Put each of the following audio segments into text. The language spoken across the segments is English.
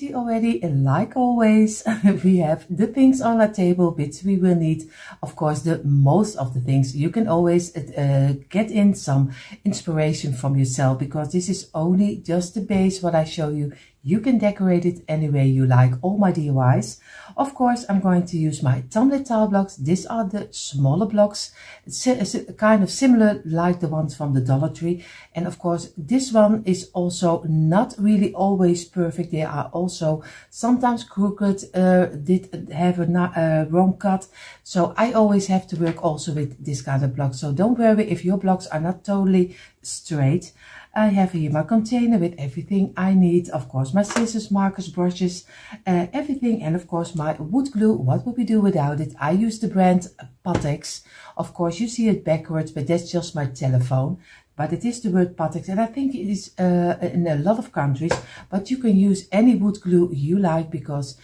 see already, like always, we have the things on our table which we will need. Of course, the most of the things you can always get in some inspiration from yourself, because this is only just the base what I show you. You can decorate it any way you like, all my DIYs. Of course, I'm going to use my tumbler tile blocks. These are the smaller blocks. It's kind of similar like the ones from the Dollar Tree. And of course, this one is also not really always perfect. They are also sometimes crooked, did have a wrong cut. So I always have to work also with this kind of blocks. So don't worry if your blocks are not totally straight. I have here my container with everything I need. Of course, my scissors, markers, brushes, everything. And of course, my wood glue. What would we do without it? I use the brand Patriotic. Of course, you see it backwards, but that's just my telephone. But it is the word Patriotic, and I think it is in a lot of countries. But you can use any wood glue you like, because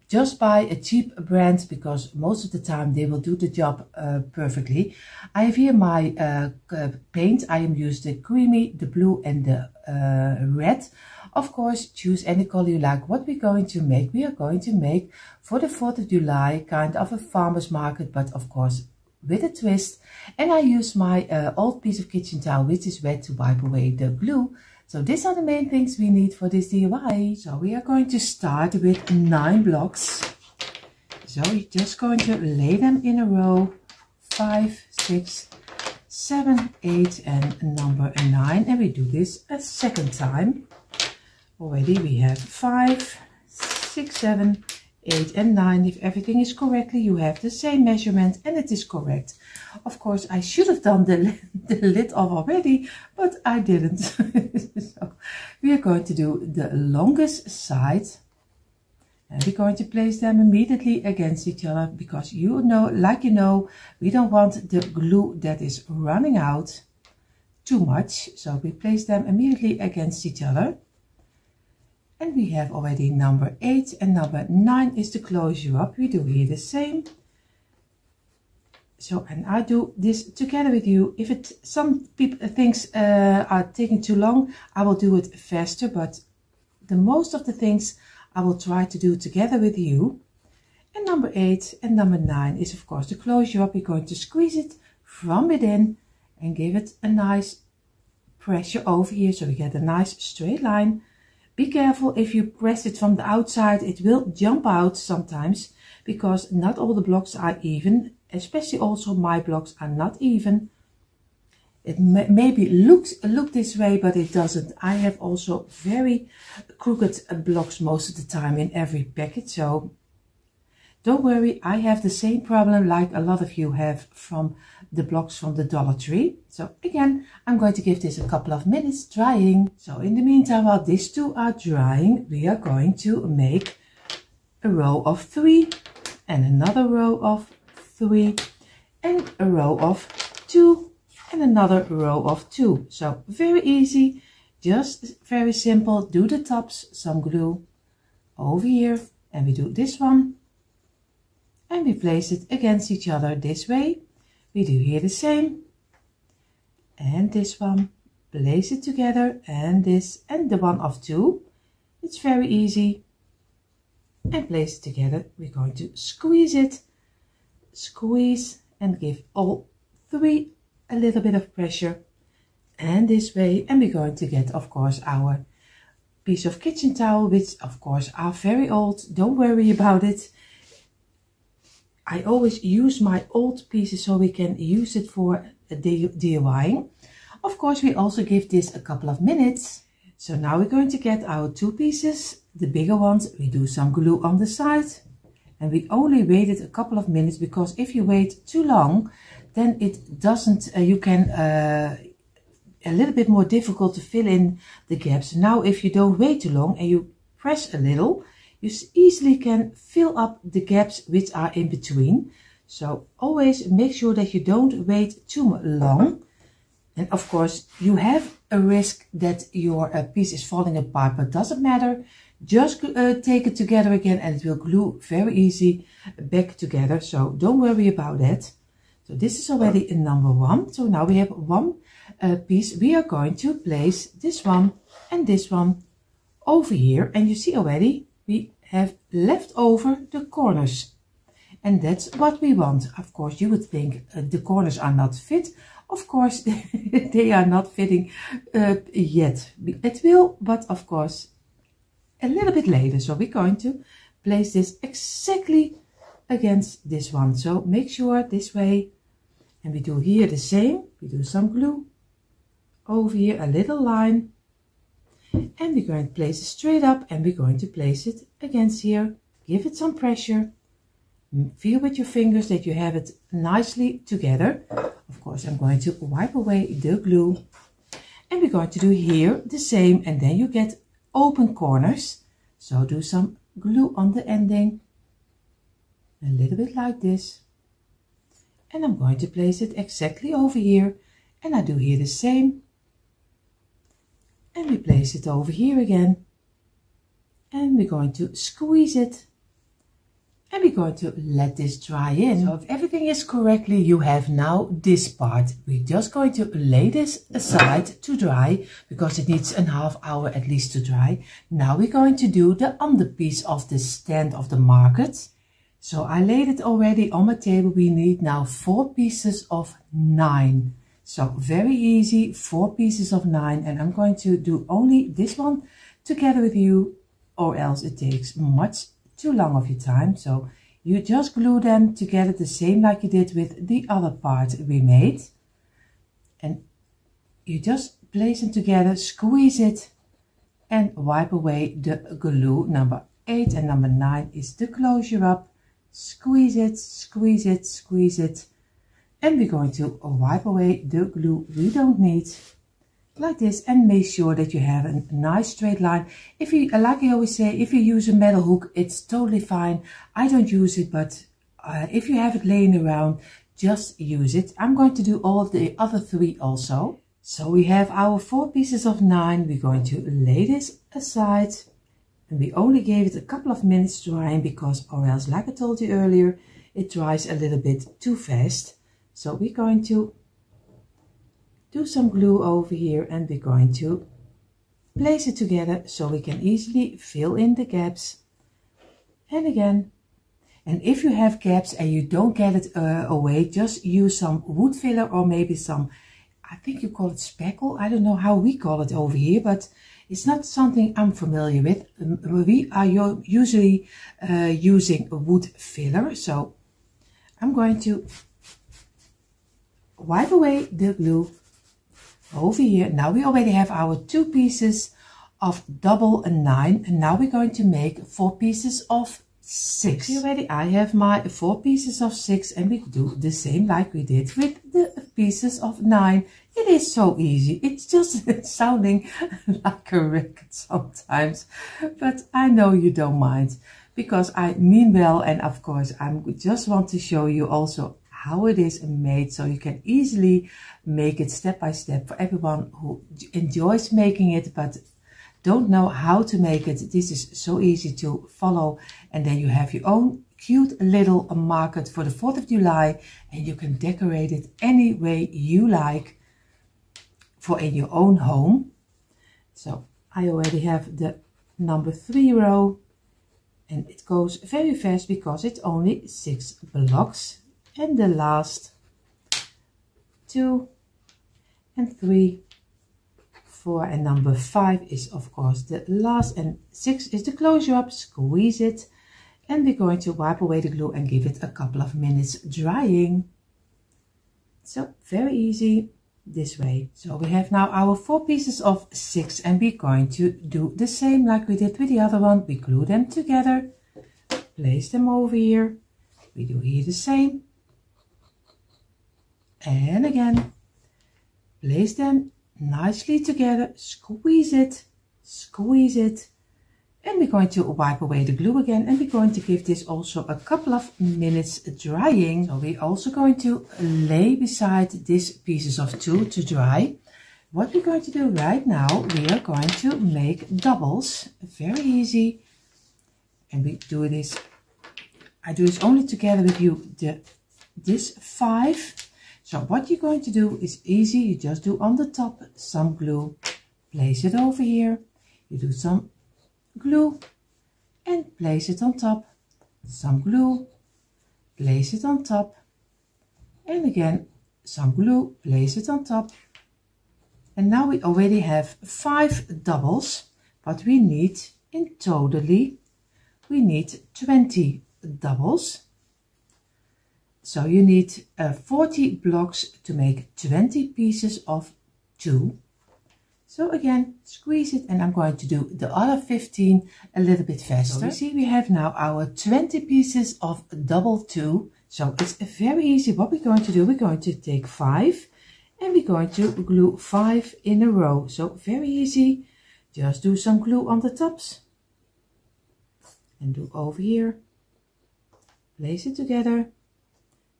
just buy a cheap brand, because most of the time they will do the job perfectly. I have here my paint. I am used the creamy, the blue and the red. Of course, choose any color you like. What we're going to make, we are going to make for the 4th of July kind of a farmer's market, but of course with a twist. And I use my old piece of kitchen towel, which is wet, to wipe away the glue. So these are the main things we need for this DIY. So we are going to start with 9 blocks. So you're just going to lay them in a row, 5, 6, 7, 8 and number 9. And we do this a second time. Already we have 5, 6, 7, 8 and 9. If everything is correctly, you have the same measurement and it is correct. Of course, I should have done the lid off already, but I didn't. So we are going to do the longest side, and we're going to place them immediately against each other, because you know, we don't want the glue that is running out too much. So we place them immediately against each other. And we have already number 8 and number 9 is to close you up. We do here the same. So, and I do this together with you. If some people things are taking too long, I will do it faster, but the most of the things I will try to do together with you. And number 8 and number 9 is of course to close you up. We're going to squeeze it from within and give it a nice pressure over here, so we get a nice straight line. Be careful if you press it from the outside, it will jump out sometimes, because not all the blocks are even, especially also my blocks are not even. It maybe look this way, but it doesn't. I have also very crooked blocks most of the time in every packet, so don't worry, I have the same problem like a lot of you have from the blocks from the Dollar Tree. So again, I'm going to give this a couple of minutes drying. So in the meantime, while these two are drying, we are going to make a row of 3 and another row of 3 and a row of 2 and another row of 2. So very easy, just very simple. Do the tops, some glue over here, and we do this one. And we place it against each other this way. We do here the same. And this one, place it together, and this, and the one of 2. It's very easy. And place it together. We're going to squeeze it. Squeeze and give all 3 a little bit of pressure. And this way. And we're going to get, of course, our piece of kitchen towel, which of course are very old. Don't worry about it. I always use my old pieces so we can use it for DIYing. Of course, we also give this a couple of minutes. So now we're going to get our 2 pieces, the bigger ones. We do some glue on the side, and we only wait it a couple of minutes, because if you wait too long, then it doesn't, you can, a little bit more difficult to fill in the gaps. Now, if you don't wait too long and you press a little, you easily can fill up the gaps which are in between. So always make sure that you don't wait too long. And of course, you have a risk that your piece is falling apart, but doesn't matter. Just take it together again and it will glue very easy back together. So don't worry about that. So this is already in number 1. So now we have 1 piece. We are going to place this one and this one over here. And you see already, we have left over the corners. And that's what we want. Of course, you would think the corners are not fit. Of course, they are not fitting yet. It will, but of course, a little bit later. So we're going to place this exactly against this one. So make sure this way. And we do here the same. We do some glue. Over here, a little line. And we're going to place it straight up. And we're going to place it against here. Give it some pressure. Feel with your fingers that you have it nicely together. Of course, I'm going to wipe away the glue. And we're going to do here the same. And then you get open corners. So do some glue on the ending. A little bit like this. And I'm going to place it exactly over here. And I do here the same. And we place it over here again. And we're going to squeeze it. And we're going to let this dry in. So if everything is correctly, you have now this part. We're just going to lay this aside to dry because it needs a half hour at least to dry. Now we're going to do the underpiece of the stand of the market. So I laid it already on my table. We need now 4 pieces of 9. So very easy, 4 pieces of 9. And I'm going to do only this one together with you, or else it takes much too long of your time. So you just glue them together the same like you did with the other part we made. And you just place them together, squeeze it and wipe away the glue. Number 8 and number 9 is the closure up. Squeeze it, squeeze it, squeeze it. And we're going to wipe away the glue we don't need. Like this, and make sure that you have a nice straight line. If you, like I always say, if you use a metal hook, it's totally fine. I don't use it, but if you have it laying around, just use it. I'm going to do all the other 3 also. So we have our 4 pieces of 9. We're going to lay this aside. And we only gave it a couple of minutes drying because, or else, like I told you earlier, it dries a little bit too fast. So we're going to do some glue over here and we're going to place it together so we can easily fill in the gaps. And again, and if you have gaps and you don't get it away, just use some wood filler or maybe some, I think you call it speckle. I don't know how we call it over here, but it's not something I'm familiar with. We are usually using a wood filler. So I'm going to wipe away the glue over here. Now we already have our 2 pieces of double 9, and now we're going to make 4 pieces of 6. You ready? I have my 4 pieces of 6, and we do the same like we did with the pieces of 9. It is so easy. It's just sounding like a record sometimes, but I know you don't mind because I mean well, and of course I just want to show you also how it is made, so you can easily make it step by step for everyone who enjoys making it but don't know how to make it. This is so easy to follow, and then you have your own cute little market for the 4th of July, and you can decorate it any way you like for in your own home. So I already have the number 3 row, and it goes very fast because it's only 6 blocks. And the last 2 and 3, 4, and number 5 is of course the last, and 6 is the closure up. Squeeze it, and we're going to wipe away the glue and give it a couple of minutes drying. So very easy this way. So we have now our 4 pieces of 6, and we're going to do the same like we did with the other one. We glue them together, place them over here. We do here the same. And again, place them nicely together, squeeze it, and we're going to wipe away the glue again, and we're going to give this also a couple of minutes drying. So we're also going to lay beside these pieces of 2 to dry. What we're going to do right now, we are going to make doubles, very easy, and we do this, I do this only together with you, this 5. So what you're going to do is easy. You just do on the top some glue, place it over here. You do some glue and place it on top. Some glue, place it on top, and again some glue, place it on top. And now we already have 5 doubles, but we need in totally, we need 20 doubles. So you need 40 blocks to make 20 pieces of 2. So again, squeeze it, and I'm going to do the other 15 a little bit faster. So you see we have now our 20 pieces of double 2. So it's very easy. What we're going to do, we're going to take 5 and we're going to glue 5 in a row. So very easy. Just do some glue on the tops and do over here. Place it together.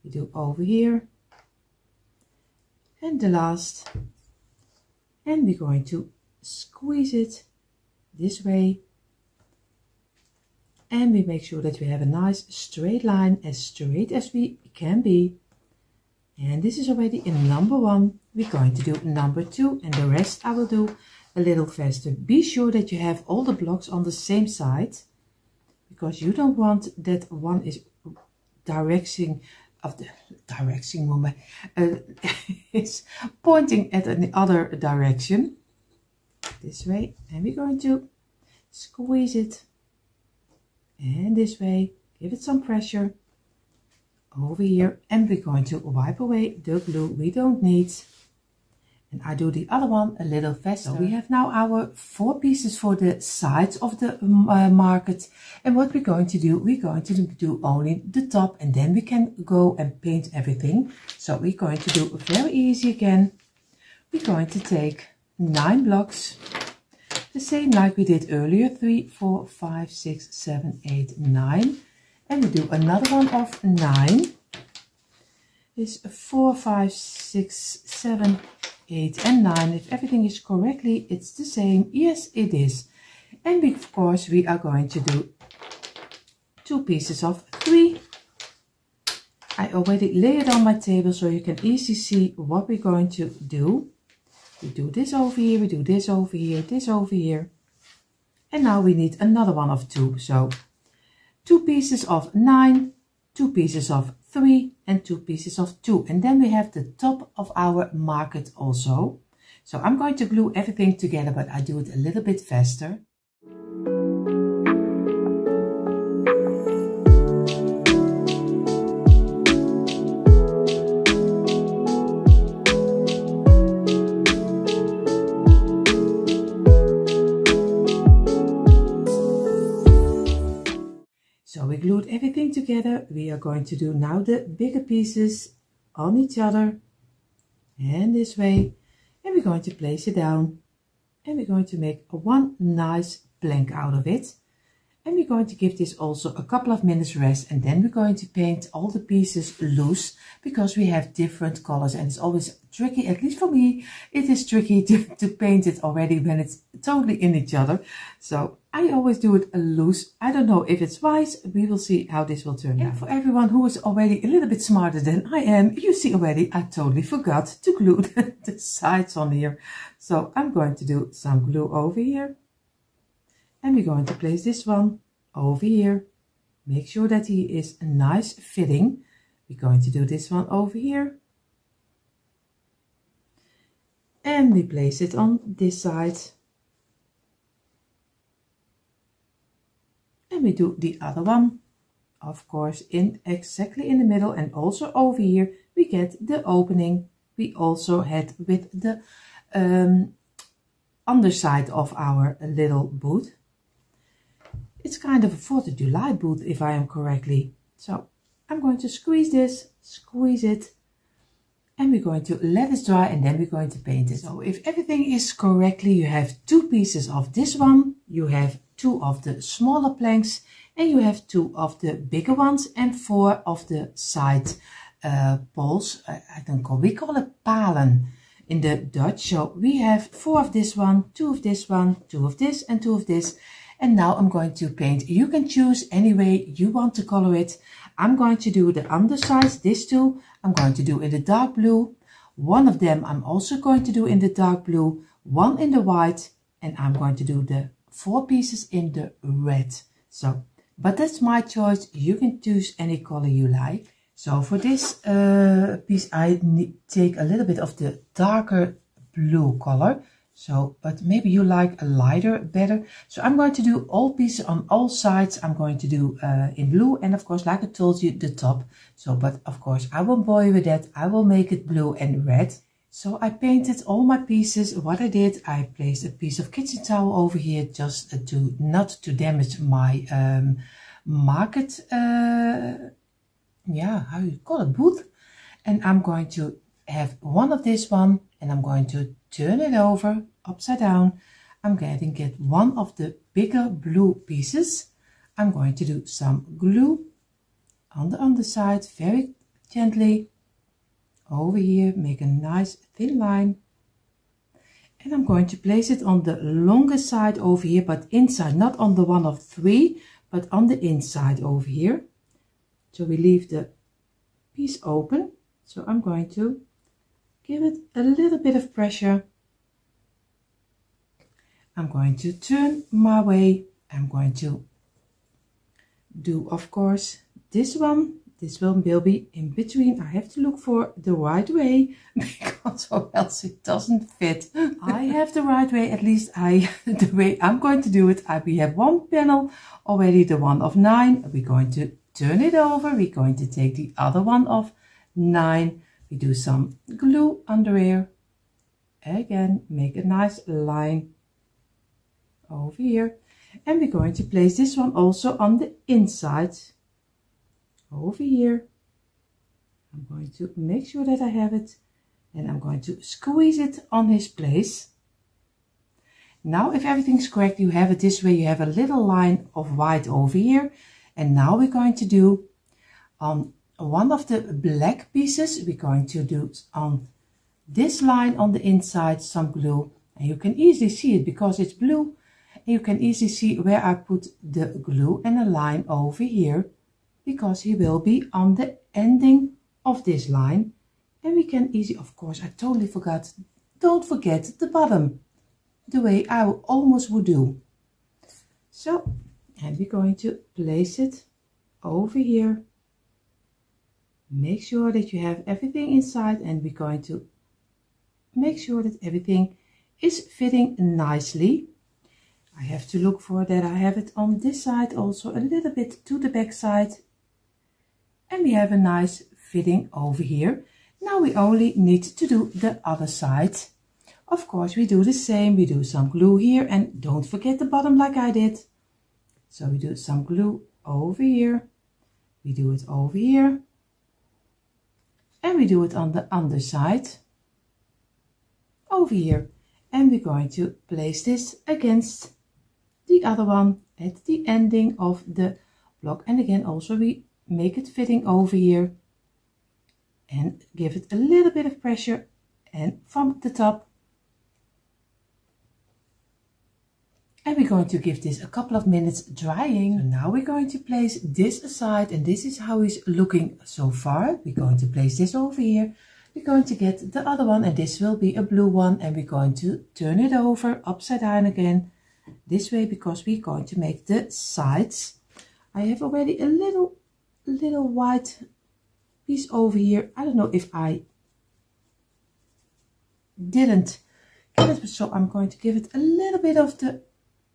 We do over here and the last, and we're going to squeeze it this way, and we make sure that we have a nice straight line, as straight as we can be. And this is already in number 1. We're going to do number 2, and the rest I will do a little faster. Be sure that you have all the blocks on the same side, because you don't want that one is is pointing at the other direction. This way, and we're going to squeeze it, and this way, give it some pressure over here, and we're going to wipe away the glue we don't need. And I do the other one a little faster. So we have now our 4 pieces for the sides of the market. And what we're going to do, we're going to do only the top, and then we can go and paint everything. So we're going to do very easy again. We're going to take 9 blocks, the same like we did earlier, 3, 4, 5, 6, 7, 8, 9. And we do another one of 9. It's 4, 5, 6, 7, 8 and 9. If everything is correctly, it's the same. Yes, it is. And of course we are going to do 2 pieces of 3. I already lay it on my table so you can easily see what we're going to do. We do this over here, we do this over here, this over here. And now we need another one of 2. So 2 pieces of 9, 2 pieces of 3 and 2 pieces of 2, and then we have the top of our market also. So I'm going to glue everything together, but I do it a little bit faster. So we glued everything together. We are going to do now the bigger pieces on each other and this way, and we're going to place it down, and we're going to make one nice plank out of it, and we're going to give this also a couple of minutes rest, and then we're going to paint all the pieces loose, because we have different colors and it's always tricky, at least for me it is tricky to paint it already when it's totally in each other. So I always do it loose. I don't know if it's wise. We will see how this will turn out. And for everyone who is already a little bit smarter than I am, you see already I totally forgot to glue the sides on here. So I'm going to do some glue over here, and we're going to place this one over here. Make sure that he is a nice fitting. We're going to do this one over here, and we place it on this side, and we do the other one, of course, in exactly in the middle, and also over here we get the opening we also had with the underside of our little boot. It's kind of a 4th of July boot, if I am correctly. So I'm going to squeeze this, squeeze it, and we're going to let it dry, and then we're going to paint it. So if everything is correctly, you have 2 pieces of this one, you have 2 of the smaller planks, and you have 2 of the bigger ones, and 4 of the side poles. I don't call, we call it palen in the Dutch. So we have 4 of this one, 2 of this one, 2 of this, and 2 of this. And now I'm going to paint. You can choose any way you want to color it. I'm going to do the undersides, these 2, I'm going to do in the dark blue. One of them I'm also going to do in the dark blue, 1 in the white, and I'm going to do the 4 pieces in the red. So, but that's my choice. You can choose any color you like. So for this piece, I take a little bit of the darker blue color. So, but maybe you like a lighter better. So I'm going to do all pieces on all sides. I'm going to do in blue, and of course, like I told you, the top. So, but of course, I won't bore you with that. I will make it blue and red. So I painted all my pieces. What I did, I placed a piece of kitchen towel over here just to not to damage my market, yeah, how you call it, booth. And I'm going to have one of this one, and I'm going to turn it over upside down. I'm going to get one of the bigger blue pieces. I'm going to do some glue on the underside very gently over here, make a nice thin line, and I'm going to place it on the longer side over here, but inside, not on the one of 3, but on the inside over here. So we leave the piece open. So I'm going to give it a little bit of pressure. I'm going to turn my way. I'm going to do, of course, this one. This one will be in between. I have to look for the right way because or else it doesn't fit. I have the right way, at least the way I'm going to do it. We have one panel already, the one of 9. We're going to turn it over. We're going to take the other one of 9. We do some glue under here. Again, make a nice line over here. And we're going to place this one also on the inside. Over here. I'm going to make sure that I have it, and I'm going to squeeze it on his place. Now if everything's correct, you have it this way. You have a little line of white over here, and now we're going to do on one of the black pieces, we're going to do on this line on the inside some glue, and you can easily see it because it's blue, and you can easily see where I put the glue and a line over here, because he will be on the ending of this line. And we can easily, of course, I totally forgot, don't forget the bottom, the way I almost would do. So, and we're going to place it over here. Make sure that you have everything inside, and we're going to make sure that everything is fitting nicely. I have to look for that I have it on this side also a little bit to the back side. And we have a nice fitting over here. Now we only need to do the other side. Of course, we do the same. We do some glue here, and don't forget the bottom like I did. So we do some glue over here. We do it over here. And we do it on the underside. Over here. And we're going to place this against the other one at the ending of the block. And again, also we make it fitting over here and give it a little bit of pressure, and from the top. And we're going to give this a couple of minutes drying. So now we're going to place this aside, and this is how he's looking so far. We're going to place this over here. We're going to get the other one, and this will be a blue one, and we're going to turn it over upside down again this way, because we're going to make the sides. I have already a little white piece over here. I don't know if I didn't get it, so I'm going to give it a little bit of the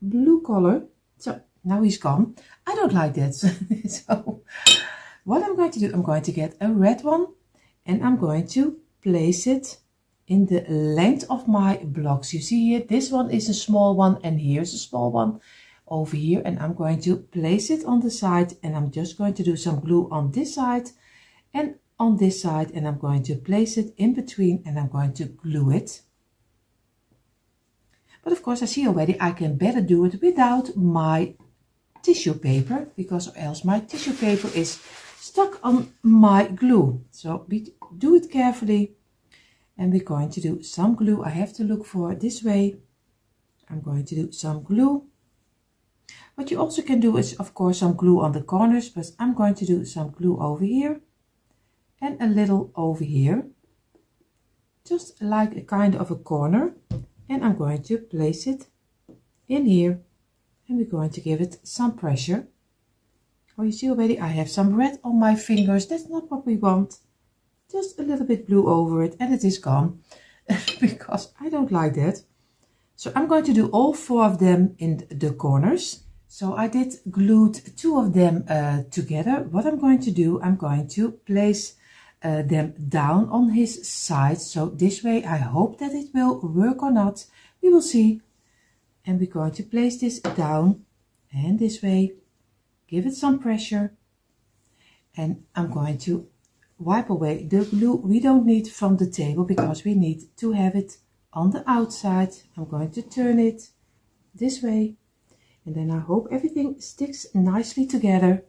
blue color. So now he's gone. I don't like that. So what I'm going to do, I'm going to get a red one, and I'm going to place it in the length of my blocks. You see here, this one is a small one, and here's a small one over here, and I'm going to place it on the side, and I'm just going to do some glue on this side and on this side, and I'm going to place it in between, and I'm going to glue it. But of course, I see already I can better do it without my tissue paper, because or else my tissue paper is stuck on my glue. So we do it carefully, and we're going to do some glue. I have to look for this way. I'm going to do some glue. What you also can do is, of course, some glue on the corners, but I'm going to do some glue over here and a little over here, just like a kind of a corner, and I'm going to place it in here, And we're going to give it some pressure. Oh, you see already I have some red on my fingers. That's not what we want. Just a little bit blue over it and it is gone. Because I don't like that. So I'm going to do all 4 of them in the corners. So I did glued 2 of them together. What I'm going to do, I'm going to place them down on his side. So this way I hope that it will work or not. We will see. And we're going to place this down and this way. Give it some pressure. And I'm going to wipe away the glue we don't need from the table because we need to have it on the outside. I'm going to turn it this way. And then I hope everything sticks nicely together.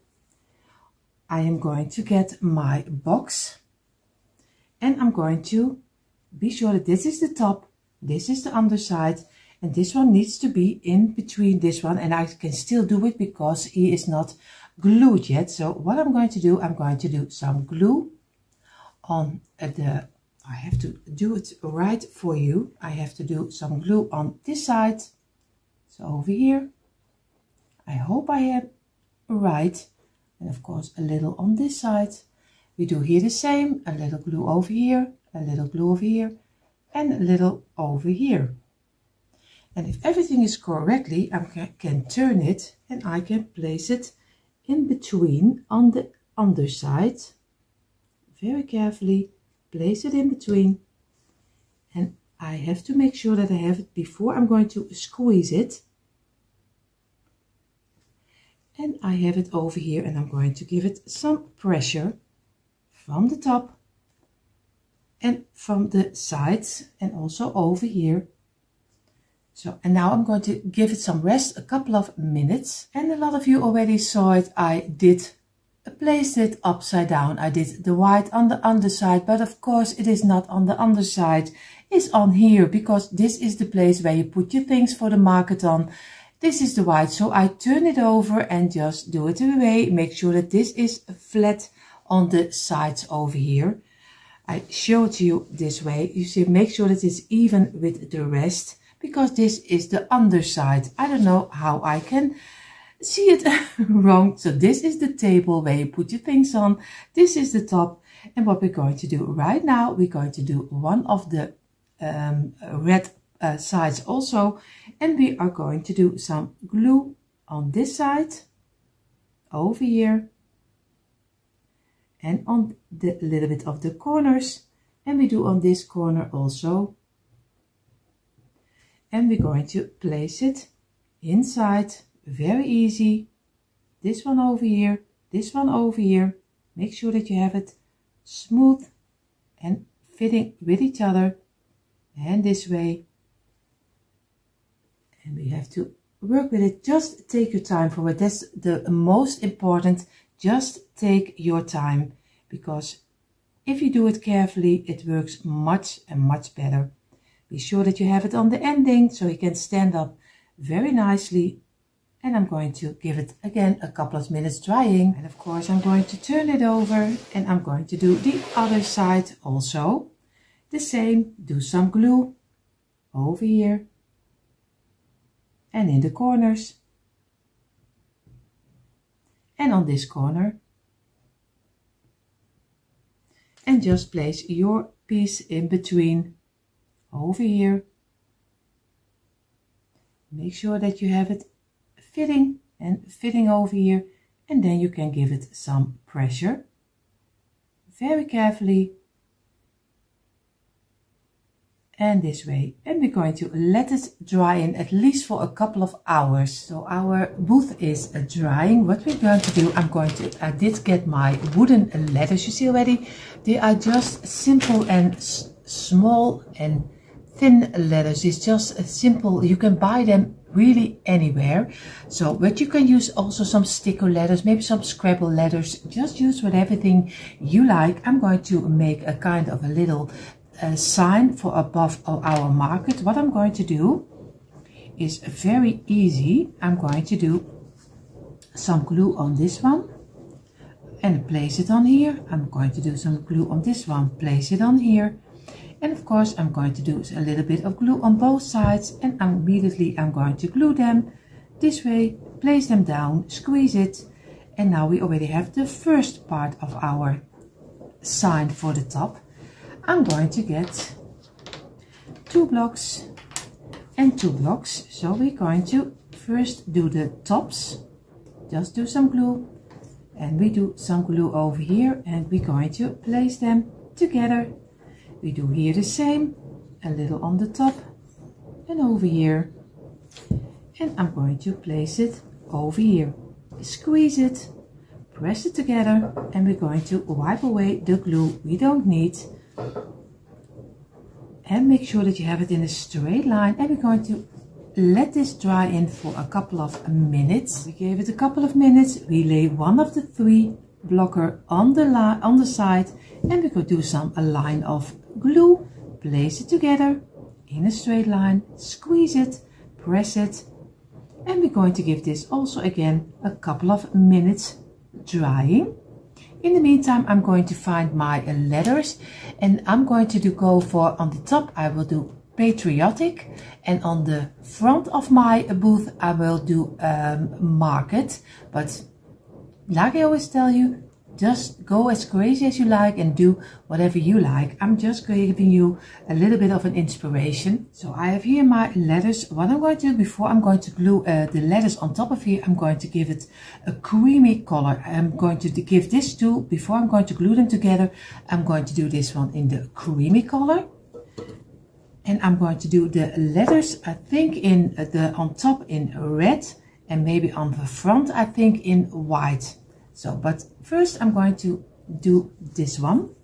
I am going to get my box. And I'm going to be sure that this is the top. This is the underside. And this one needs to be in between this one. And I can still do it because he is not glued yet. So what I'm going to do, I'm going to do some glue on the... I have to do it right for you. I have to do some glue on this side. So over here. I hope I am right. And of course a little on this side. We do here the same. A little glue over here. A little glue over here. And a little over here. And if everything is correctly, I can turn it and I can place it in between on the underside. Very carefully place it in between. And I have to make sure that I have it before I'm going to squeeze it. And I have it over here and I'm going to give it some pressure from the top and from the sides and also over here. So, and now I'm going to give it some rest, a couple of minutes. And a lot of you already saw it. I did place it upside down. I did the white on the underside, but of course it is not on the underside. It's on here because this is the place where you put your things for the market on. This is the white. So I turn it over and just do it away. Make sure that this is flat on the sides over here. I show it to you this way. You see, make sure that it's even with the rest. Because this is the underside. I don't know how I can see it wrong. So this is the table where you put your things on. This is the top. And what we're going to do right now, we're going to do one of the red sides also. And we are going to do some glue on this side, over here. And on the little bit of the corners. And we do on this corner also. And we're going to place it inside, very easy. This one over here, this one over here. Make sure that you have it smooth and fitting with each other. And this way. And we have to work with it. Just take your time for it. That's the most important. Just take your time. Because if you do it carefully, it works much and much better. Be sure that you have it on the ending so it can stand up very nicely. And I'm going to give it again a couple of minutes drying. And of course I'm going to turn it over and I'm going to do the other side also. The same, do some glue over here and in the corners. And on this corner. And just place your piece in between. Over here. Make sure that you have it fitting and fitting over here. And then you can give it some pressure. Very carefully. And this way. And we're going to let it dry in at least for a couple of hours. So our booth is drying. What we're going to do, I did get my wooden ladders. You see already, they are just simple and small and thin ladders. It's just simple. You can buy them really anywhere. So, but you can use also some sticker ladders, maybe some Scrabble ladders. Just use with everything you like. I'm going to make a kind of a little sign for above our market. What I'm going to do is very easy. I'm going to do some glue on this one and place it on here. I'm going to do some glue on this one, place it on here. And of course I'm going to do a little bit of glue on both sides and immediately I'm going to glue them this way, place them down, squeeze it, and now we already have the first part of our sign for the top. I'm going to get 2 blocks and 2 blocks. So we're going to first do the tops, just do some glue, and we do some glue over here, and we're going to place them together. We do here the same, a little on the top and over here, and I'm going to place it over here, squeeze it, press it together, and we're going to wipe away the glue we don't need, and make sure that you have it in a straight line, and we're going to let this dry in for a couple of minutes. We gave it a couple of minutes. We lay one of the 3 blocker on the side, and we could do a line of glue, place it together in a straight line, squeeze it, press it, and we're going to give this also again a couple of minutes drying. In the meantime, I'm going to find my letters, and I'm going to go for, on the top I will do Patriotic, and on the front of my booth I will do Market. But like I always tell you, just go as crazy as you like and do whatever you like. I'm just giving you a little bit of an inspiration. So I have here my letters. What I'm going to do before I'm going to glue the letters on top of here, I'm going to give it a creamy color. I'm going to give this too, before I'm going to glue them together, I'm going to do this one in the creamy color. And I'm going to do the letters, I think in on top in red, and maybe on the front I think in white. So, but first I'm going to do this one.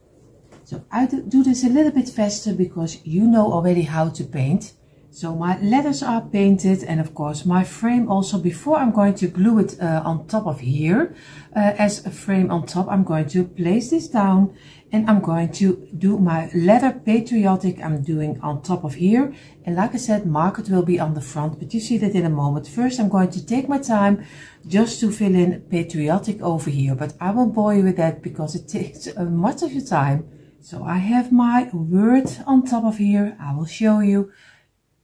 So I do this a little bit faster because you know already how to paint. So my letters are painted, and of course my frame also. Before I'm going to glue it on top of here as a frame on top, I'm going to place this down, and I'm going to do my letter Patriotic I'm doing on top of here. And like I said, Market will be on the front, but you see that in a moment. First I'm going to take my time just to fill in Patriotic over here, but I won't bore you with that because it takes much of your time. So I have my word on top of here. I will show you.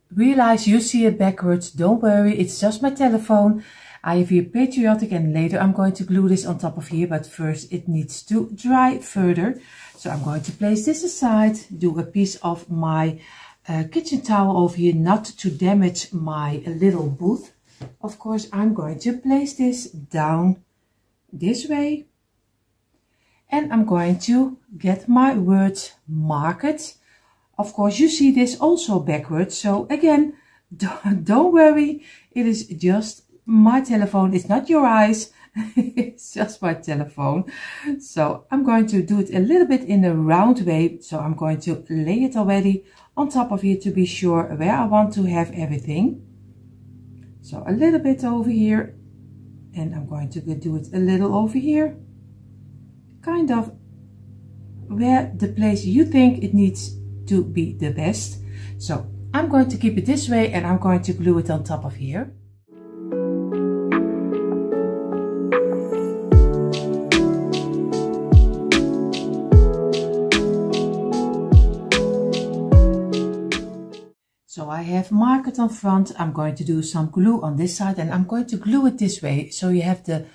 Realize you see it backwards, don't worry, it's just my telephone. I have here Patriotic, and later I'm going to glue this on top of here, but first it needs to dry further. So I'm going to place this aside, do a piece of my kitchen towel over here, not to damage my little booth. Of course, I'm going to place this down this way, and I'm going to get my words Market. Of course, you see this also backwards. So again, don't worry. It is just my telephone. It's not your eyes. It's just my telephone. So I'm going to do it a little bit in a round way. So I'm going to lay it already on top of here to be sure where I want to have everything. So a little bit over here. And I'm going to do it a little over here. Kind of where the place you think it needs to be the best. So I'm going to keep it this way, and I'm going to glue it on top of here. So I have Market on front. I'm going to do some glue on this side, and I'm going to glue it this way. So you have the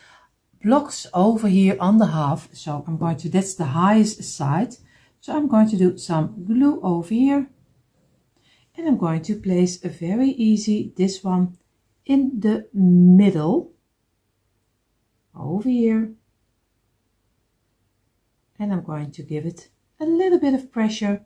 blocks over here on the half. So I'm going to, that's the highest side. So I'm going to do some glue over here, and I'm going to place a very easy, this one in the middle, over here. And I'm going to give it a little bit of pressure,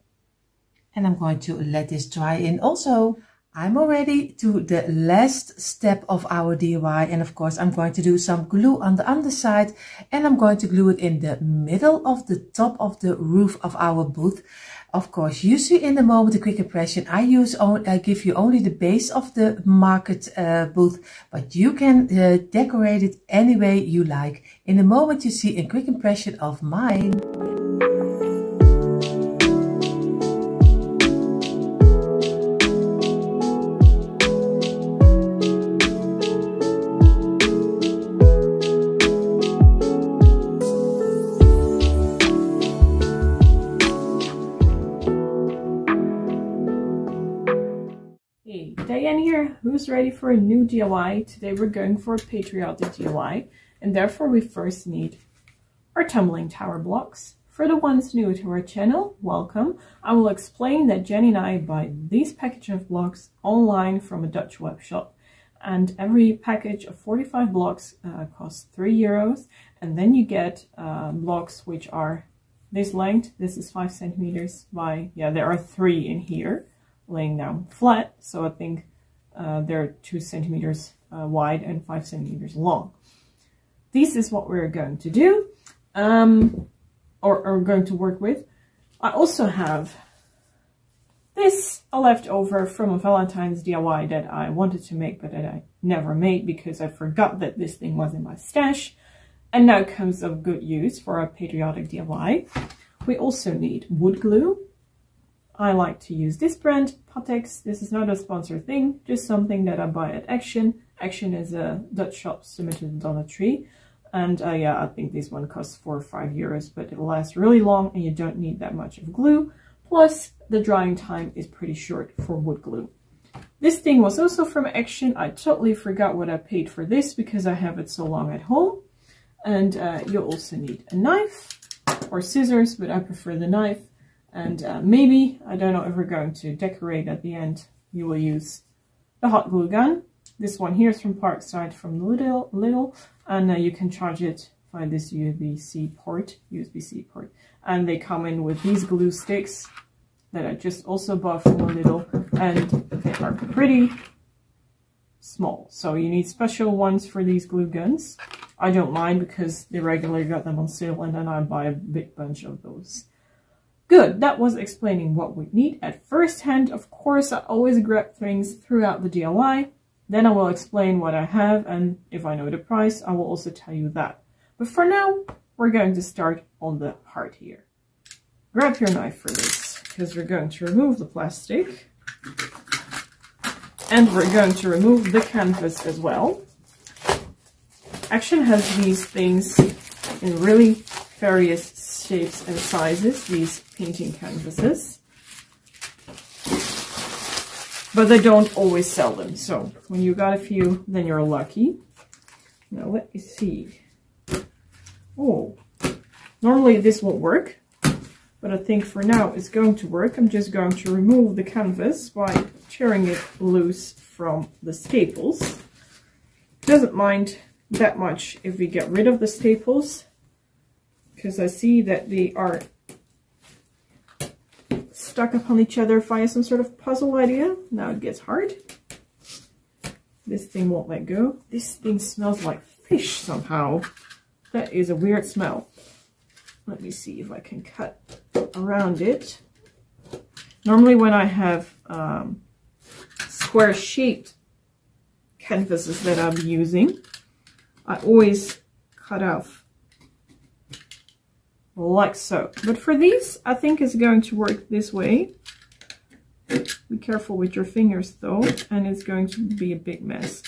and I'm going to let this dry in also. I'm already to the last step of our DIY, and of course I'm going to do some glue on the underside, and I'm going to glue it in the middle of the top of the roof of our booth. Of course, you see in the moment a quick impression. I give you only the base of the Market booth, but you can decorate it any way you like. In a moment you see a quick impression of mine. Diane here, who's almost ready for a new DIY. Today we're going for a patriotic DIY, and therefore we first need our tumbling tower blocks. For the ones new to our channel, welcome. I will explain that Jenny and I buy these package of blocks online from a Dutch web shop, and every package of 45 blocks costs €3, and then you get blocks which are this length. This is 5 centimeters by, yeah, there are 3 in here laying down flat, so I think they're 2 centimeters wide and 5 centimeters long. This is what we're going to do, or going to work with. I also have this, a leftover from a Valentine's DIY that I wanted to make, but that I never made because I forgot that this thing was in my stash. And now comes of good use for a patriotic DIY. We also need wood glue. I like to use this brand, Patriotic. This is not a sponsored thing, just something that I buy at Action. Action is a Dutch shop similar to Dollar Tree. And yeah, I think this one costs €4 or €5, but it lasts really long and you don't need that much of glue. Plus, the drying time is pretty short for wood glue. This thing was also from Action. I totally forgot what I paid for this because I have it so long at home. And you'll also need a knife or scissors, but I prefer the knife. And maybe, I don't know if we're going to decorate at the end, you will use the hot glue gun. This one here is from Parkside from Lidl, and you can charge it by this USB-C port. And they come in with these glue sticks that I just also bought from Lidl, and they are pretty small. So you need special ones for these glue guns. I don't mind because they regularly got them on sale, and then I buy a big bunch of those. Good, that was explaining what we need at first hand. Of course, I always grab things throughout the DIY. Then I will explain what I have, and if I know the price, I will also tell you that. But for now, we're going to start on the heart here. Grab your knife for this, because we're going to remove the plastic. And we're going to remove the canvas as well. Action has these things in really various shapes and sizes, these painting canvases. But they don't always sell them, so when you got a few, then you're lucky. Now let me see. Oh, normally this won't work, but I think for now it's going to work. I'm just going to remove the canvas by tearing it loose from the staples. Doesn't mind that much if we get rid of the staples, because I see that they are stuck upon each other via some sort of puzzle idea. Now it gets hard. This thing won't let go. This thing smells like fish somehow. That is a weird smell. Let me see if I can cut around it. Normally when I have square shaped canvases that I'm using, I always cut off like so. But for these, I think it's going to work this way. Be careful with your fingers though, and it's going to be a big mess.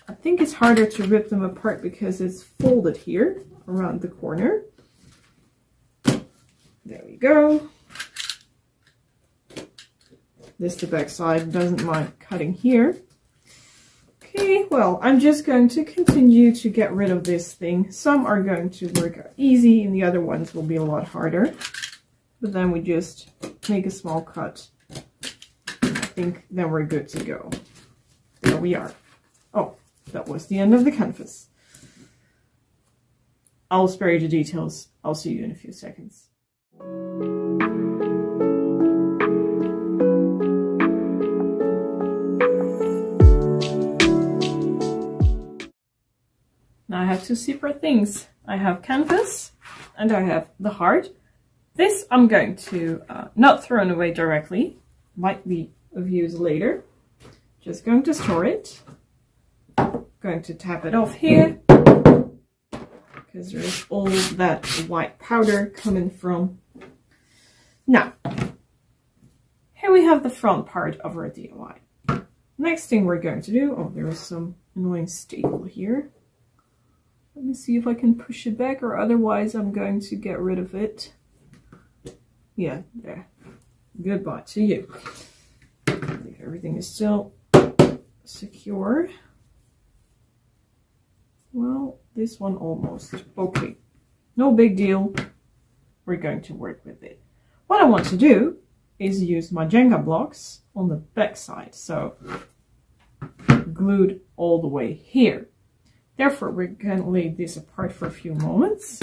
I think it's harder to rip them apart because it's folded here around the corner. There we go. This the back side, doesn't mind cutting here. Okay, well, I'm just going to continue to get rid of this thing. Some are going to work out easy and the other ones will be a lot harder. But then we just make a small cut. I think then we're good to go. There we are. Oh, that was the end of the canvas. I'll spare you the details. I'll see you in a few seconds. Now I have two separate things. I have canvas and I have the heart. This I'm going to not throw it away directly. Might be of use later. Just going to store it. Going to tap it off here, because there's all that white powder coming from. Now, here we have the front part of our DIY. Next thing we're going to do, oh, there is some annoying staple here. Let me see if I can push it back, or otherwise I'm going to get rid of it. Yeah, there. Goodbye to you. I think everything is still secure. Well, this one almost. Okay, no big deal. We're going to work with it. What I want to do is use my Jenga blocks on the back side. So glued all the way here. Therefore, we're going to leave this apart for a few moments.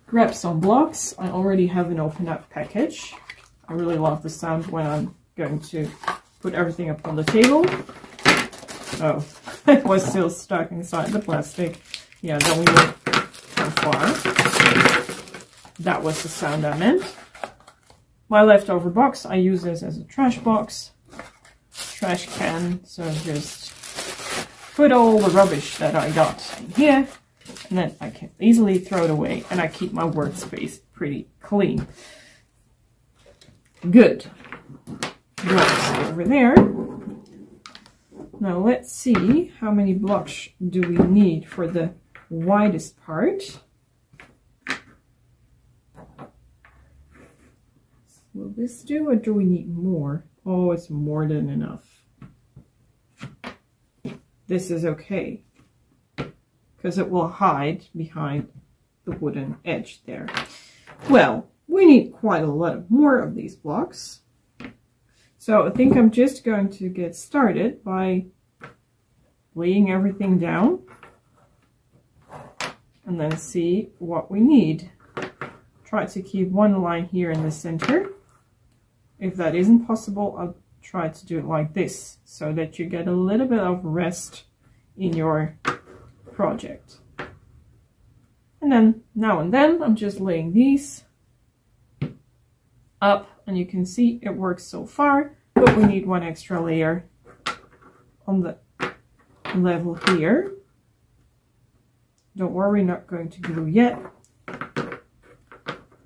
Grab some blocks. I already have an open up package. I really love the sound when I'm going to put everything up on the table. Oh, it was still stuck inside the plastic. Yeah, then we went so far. That was the sound I meant. My leftover box, I use this as a trash box, trash can. So just put all the rubbish that I got in here, and then I can easily throw it away, and I keep my workspace pretty clean. Good. Blocks over there. Now let's see how many blocks do we need for the widest part. Will this do, or do we need more? Oh, it's more than enough. This is okay, because it will hide behind the wooden edge there. Well, we need quite a lot more of these blocks. So I think I'm just going to get started by laying everything down and then see what we need. Try to keep one line here in the center. If that isn't possible, I'll try to do it like this, so that you get a little bit of rest in your project. And then now and then I'm just laying these up, and you can see it works so far, but we need one extra layer on the level here. Don't worry, not going to glue yet. And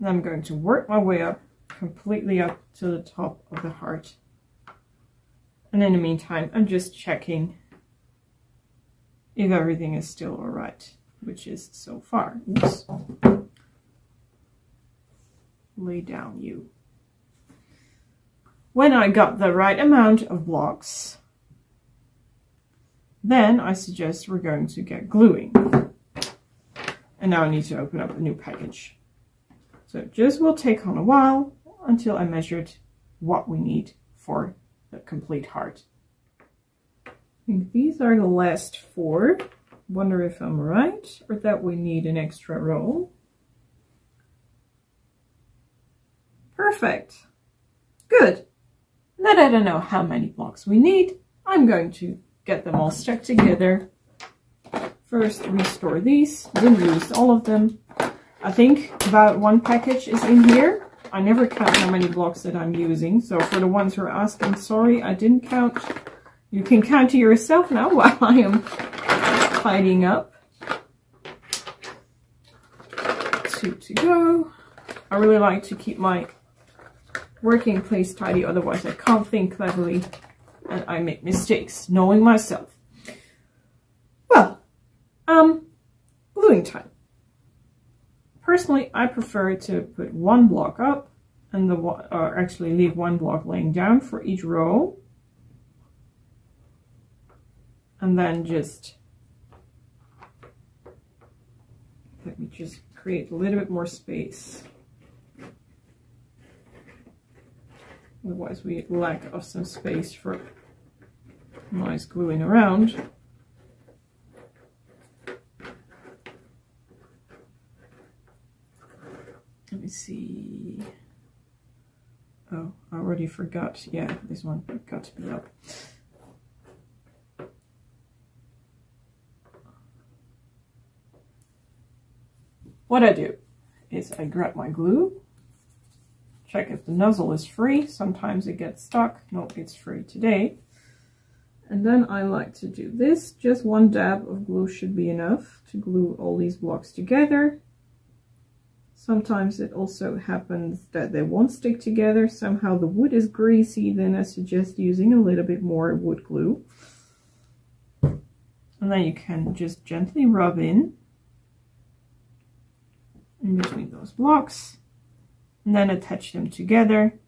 I'm going to work my way up, completely up to the top of the heart. And in the meantime, I'm just checking if everything is still all right, which is so far. Oops. Lay down, you. When I got the right amount of blocks, then I suggest we're going to get gluing. And now I need to open up a new package. So it just will take on a while until I measured what we need for the complete heart. I think these are the last 4. Wonder if I'm right, or that we need an extra roll. Perfect. Good. Now that I know how many blocks we need, I'm going to get them all stuck together. First, restore these. Didn't use all of them. I think about 1 package is in here. I never count how many blocks that I'm using. So for the ones who are asking, sorry, I didn't count. You can count to yourself now while I am tidying up. 2 to go. I really like to keep my working place tidy, otherwise I can't think cleverly and I make mistakes, knowing myself. Well, gluing time. Personally, I prefer to put 1 block up and or actually leave 1 block laying down for each row. And then just, let me just create a little bit more space. Otherwise we lack of some space for nice gluing around. Let me see. Oh, I already forgot. Yeah, this one got to be up. What I do is I grab my glue, check if the nozzle is free. Sometimes it gets stuck. No, it's free today. And then I like to do this. Just 1 dab of glue should be enough to glue all these blocks together. Sometimes it also happens that they won't stick together. Somehow the wood is greasy, then I suggest using a little bit more wood glue. And then you can just gently rub in between those blocks and then attach them together.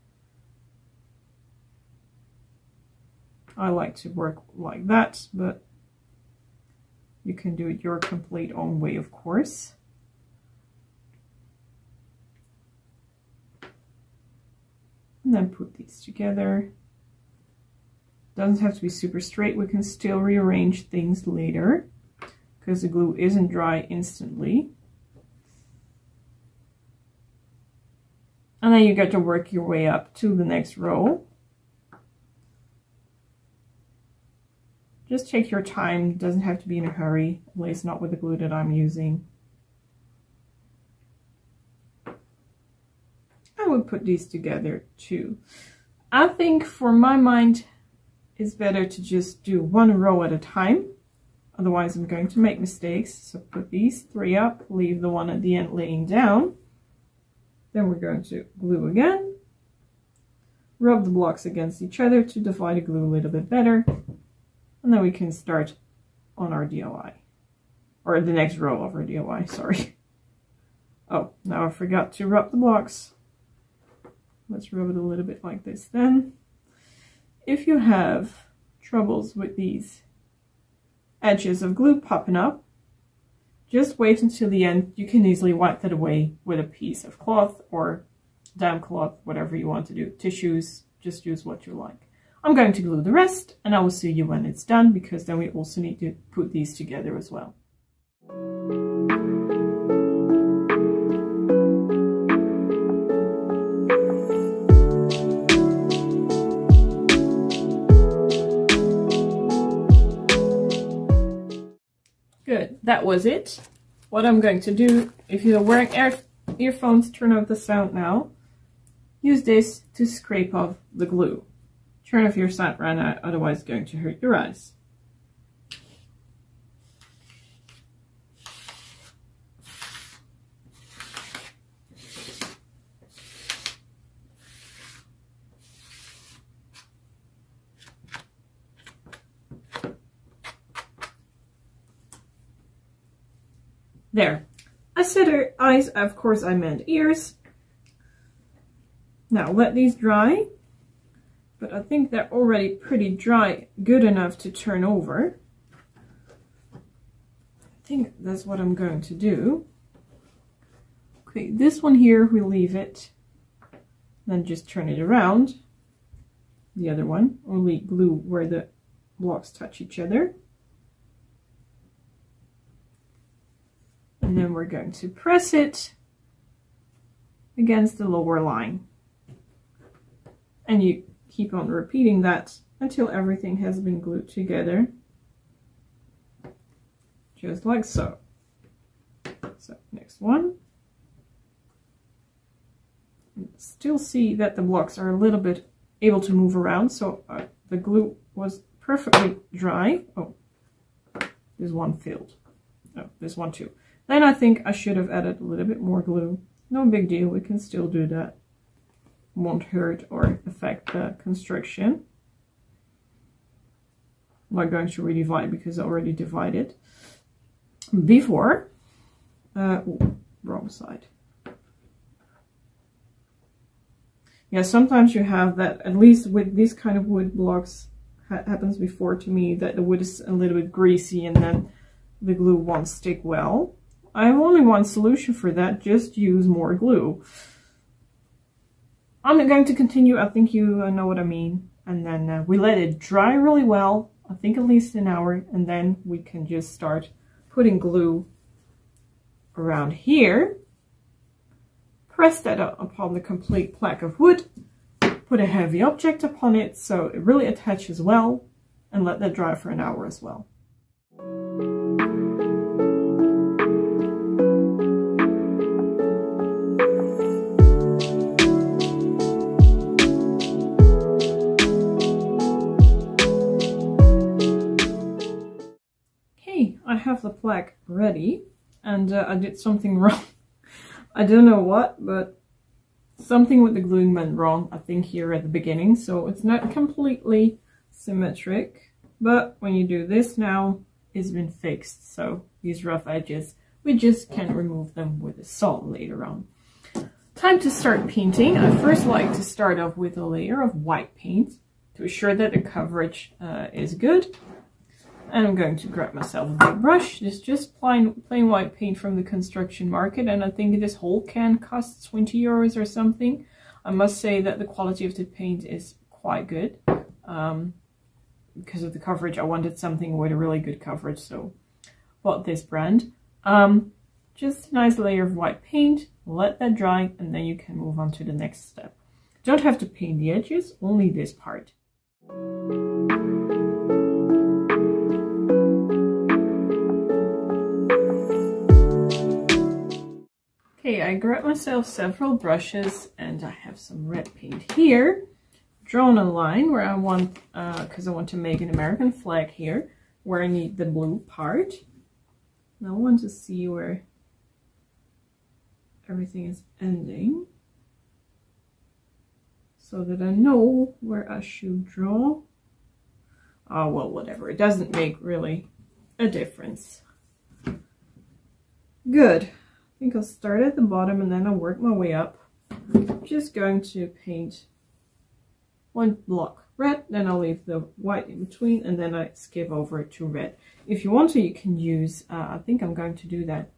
I like to work like that, but you can do it your complete own way, of course. And then put these together. Doesn't have to be super straight. We can still rearrange things later because the glue isn't dry instantly. And then you get to work your way up to the next row. Just take your time. Doesn't have to be in a hurry, at least not with the glue that I'm using. I would put these together too. I think for my mind, it's better to just do one row at a time. Otherwise, I'm going to make mistakes. So put these 3 up, leave the one at the end laying down. Then we're going to glue again. Rub the blocks against each other to divide the glue a little bit better. And then we can start on our DIY. Or the next row of our DIY, sorry. Oh, now I forgot to rub the blocks. Let's rub it a little bit like this then. If you have troubles with these edges of glue popping up, just wait until the end. You can easily wipe that away with a piece of cloth or damp cloth, whatever you want to do. Tissues, just use what you like. I'm going to glue the rest and I will see you when it's done, because then we also need to put these together as well. Good, that was it. What I'm going to do, if you're wearing earphones, turn off the sound now. Use this to scrape off the glue. Turn off your sound right now, otherwise it's going to hurt your eyes. There. I said eyes, of course I meant ears. Now let these dry. But I think they're already pretty dry, good enough to turn over. I think that's what I'm going to do. Okay, this one here, we leave it. Then just turn it around. The other one, only glue where the blocks touch each other. And then we're going to press it against the lower line. And you keep on repeating that until everything has been glued together. Just like so. So, next one. Still see that the blocks are a little bit able to move around, so the glue was perfectly dry. Oh, there's one filled. No, there's one too. Then I think I should have added a little bit more glue. No big deal, we can still do that. Won't hurt or affect the construction. I'm not going to redivide because I already divided before. Wrong side. Yeah, sometimes you have that, at least with this kind of wood blocks, happens before to me, that the wood is a little bit greasy and then the glue won't stick well. I have only one solution for that, just use more glue. I'm going to continue, I think you know what I mean. And then we let it dry really well, I think at least an hour, and then we can just start putting glue around here. Press that upon the complete plaque of wood, put a heavy object upon it so it really attaches well, and let that dry for an hour as well. I have the plaque ready, and I did something wrong. I don't know what, but something with the gluing went wrong, I think, here at the beginning, so it's not completely symmetric. But when you do this now, it's been fixed, so these rough edges, we just can remove them with a saw later on. Time to start painting. I first like to start off with a layer of white paint. to assure that the coverage is good. And I'm going to grab myself a big brush. This is just plain white paint from the construction market, and I think this whole can costs 20 euros or something. I must say that the quality of the paint is quite good. Because of the coverage, I wanted something with a really good coverage, so bought this brand. Just a nice layer of white paint, let that dry, and then you can move on to the next step. Don't have to paint the edges, only this part. Okay, I grabbed myself several brushes and I have some red paint here. Drawn a line where I want, because I want to make an American flag here, where I need the blue part. And I want to see where everything is ending, so that I know where I should draw. Oh, well, whatever. It doesn't make really a difference. Good. I think I'll start at the bottom and then I'll work my way up. I'm just going to paint one block red, then I'll leave the white in between, and then I skip over to red. If you want to, you can use, I think I'm going to do that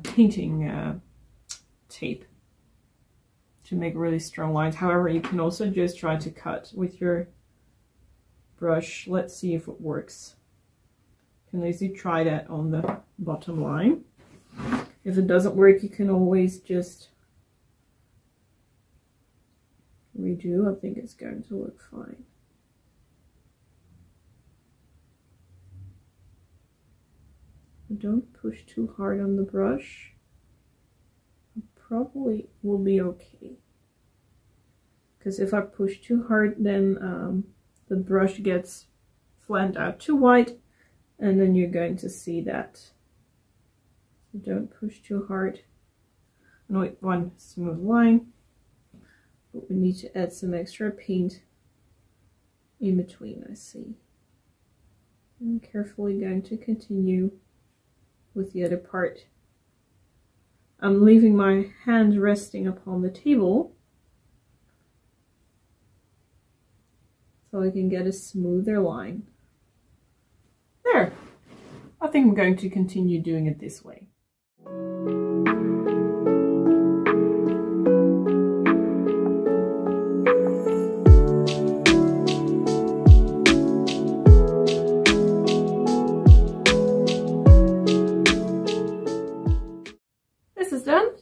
painting tape to make really strong lines. However, you can also just try to cut with your brush. Let's see if it works. You can easily try that on the bottom line. If it doesn't work, you can always just redo. I think it's going to look fine. Don't push too hard on the brush. Probably will be okay, because if I push too hard, then the brush gets flattened out too wide, and then you're going to see that. So don't push too hard. I know it's one smooth line, but we need to add some extra paint in between, I see. I'm carefully going to continue with the other part. I'm leaving my hand resting upon the table so I can get a smoother line. There! I think I'm going to continue doing it this way.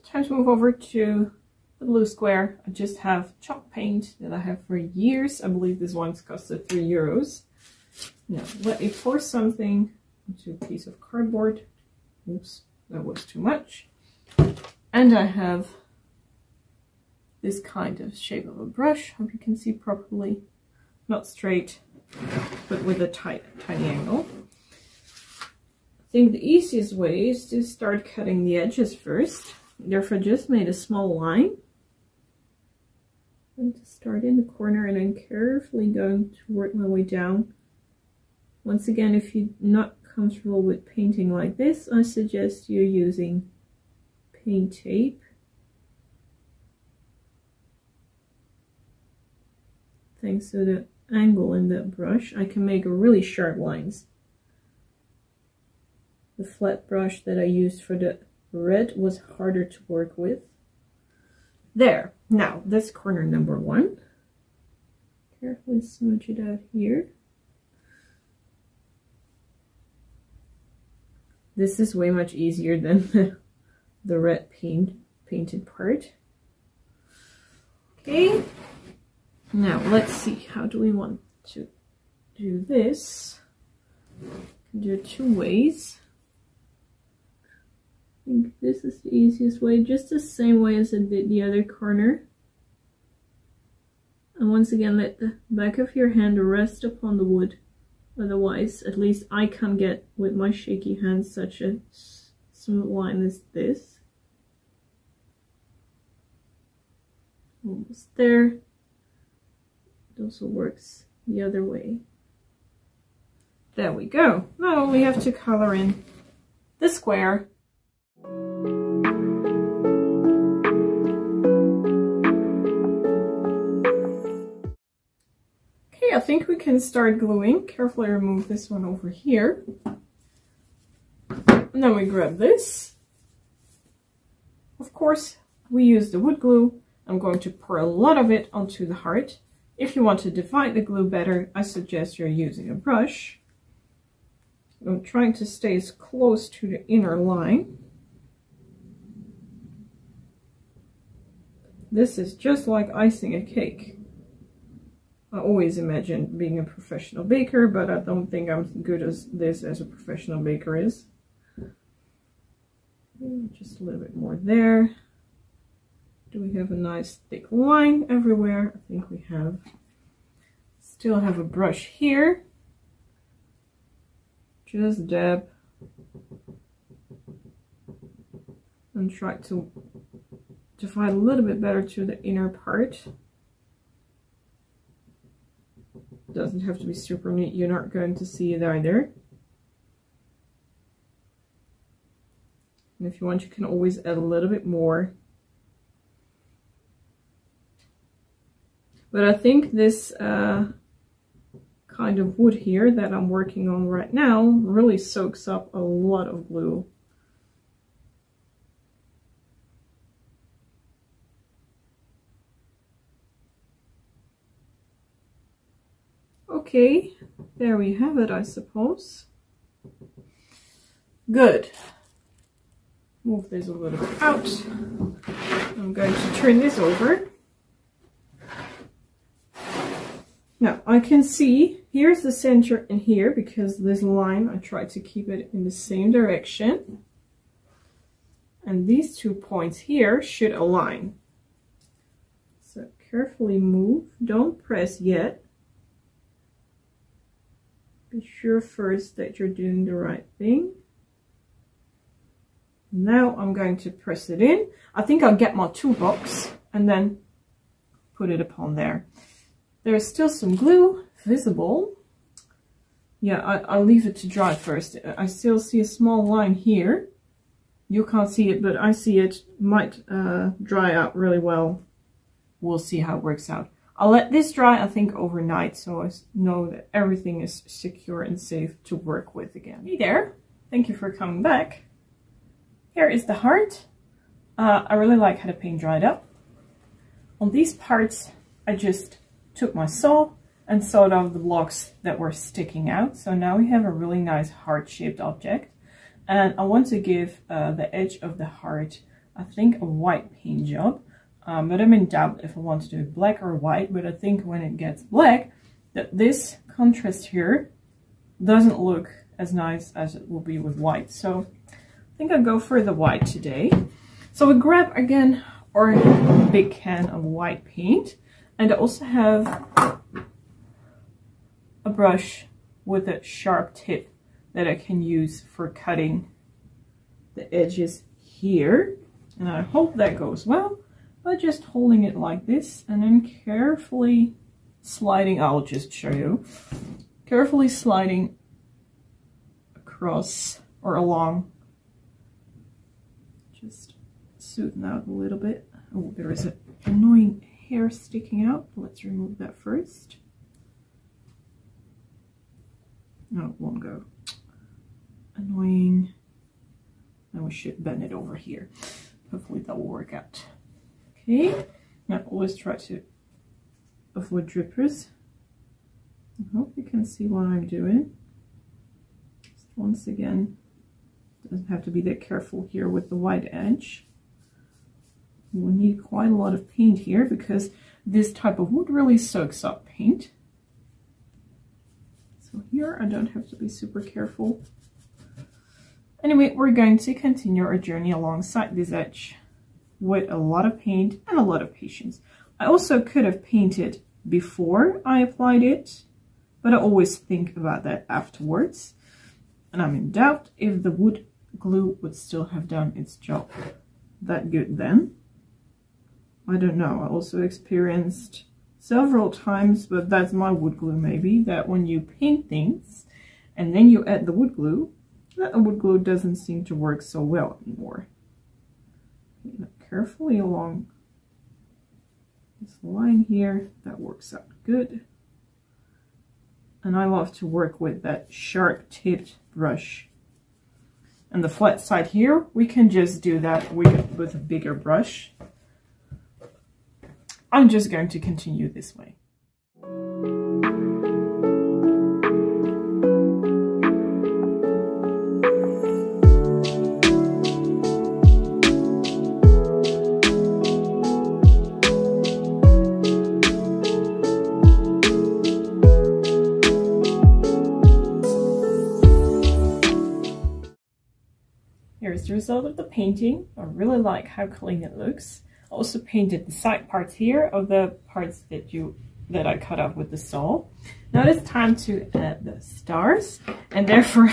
Time to move over to the blue square. I just have chalk paint that I have for years. I believe this one's costed 3 euros. Now, let me pour something into a piece of cardboard. Oops, that was too much. And I have this kind of shape of a brush. Hope you can see properly. Not straight, but with a tiny angle. I think the easiest way is to start cutting the edges first. Therefore, I just made a small line. I'm going to start in the corner and then carefully going to work my way down. Once again, if you're not comfortable with painting like this, I suggest you using paint tape. Thanks to the angle in that brush, I can make really sharp lines. The flat brush that I used for the red was harder to work with. There. Now, that's corner number 1. Carefully smudge it out here. This is way much easier than the red painted part. Okay. Now, let's see. How do we want to do this? Do it 2 ways. I think this is the easiest way, just the same way as I did the other corner. And once again, let the back of your hand rest upon the wood. Otherwise, at least I can't get with my shaky hands such a smooth line as this. Almost there. It also works the other way. There we go. Now we have to color in the square. Okay, I think we can start gluing. Carefully remove this one over here. And then we grab this. Of course, we use the wood glue. I'm going to pour a lot of it onto the heart. If you want to divide the glue better, I suggest you're using a brush. I'm trying to stay as close to the inner line. This is just like icing a cake. I always imagined being a professional baker, but I don't think I'm as good as this as a professional baker is. Just a little bit more there. Do we have a nice thick line everywhere? I think we have. Still have a brush here. Just dab. And try to divide a little bit better to the inner part. Doesn't have to be super neat, you're not going to see it either. And if you want, you can always add a little bit more. But I think this kind of wood here that I'm working on right now really soaks up a lot of glue. Okay, there we have it, I suppose. Good. Move this a little bit out. I'm going to turn this over. Now, I can see here's the center in here because this line, I tried to keep it in the same direction. And these 2 points here should align. So carefully move, don't press yet. Be sure first that you're doing the right thing. Now I'm going to press it in. I think I'll get my toolbox and then put it upon there. There's still some glue visible. Yeah, I'll leave it to dry first. I still see a small line here. You can't see it, but I see it. Might dry out really well. We'll see how it works out. I'll let this dry, I think, overnight, so I know that everything is secure and safe to work with again. Hey there, thank you for coming back. Here is the heart. I really like how the paint dried up. On these parts, I just took my saw and sawed off the blocks that were sticking out. So now we have a really nice heart-shaped object. And I want to give the edge of the heart, I think, a white paint job. But I'm in doubt if I want to do it black or white, but I think when it gets black, that this contrast here doesn't look as nice as it will be with white. So I think I'll go for the white today. So we grab again our big can of white paint, and I also have a brush with a sharp tip that I can use for cutting the edges here. And I hope that goes well. By just holding it like this and then carefully sliding, I'll just show you, carefully sliding across or along, just smoothen out a little bit. Oh, there is an annoying hair sticking out. Let's remove that first. No, it won't go. Annoying. And we should bend it over here. Hopefully that will work out. Okay, now always try to avoid drippers. I hope you can see what I'm doing. Just once again, doesn't have to be that careful here with the white edge. We need quite a lot of paint here because this type of wood really soaks up paint. So here I don't have to be super careful. Anyway, we're going to continue our journey alongside this edge with a lot of paint and a lot of patience. I also could have painted before I applied it, but I always think about that afterwards. And I'm in doubt if the wood glue would still have done its job that good then. I don't know. I also experienced several times, but that's my wood glue maybe, that when you paint things and then you add the wood glue, that wood glue doesn't seem to work so well anymore. Carefully along this line here, that works out good. and I love to work with that sharp tipped brush. And the flat side here, we can just do that with a bigger brush. I'm just going to continue this way. Here's the result of the painting. I really like how clean it looks. I also painted the side parts here of the parts that I cut off with the saw. Now it's time to add the stars, and therefore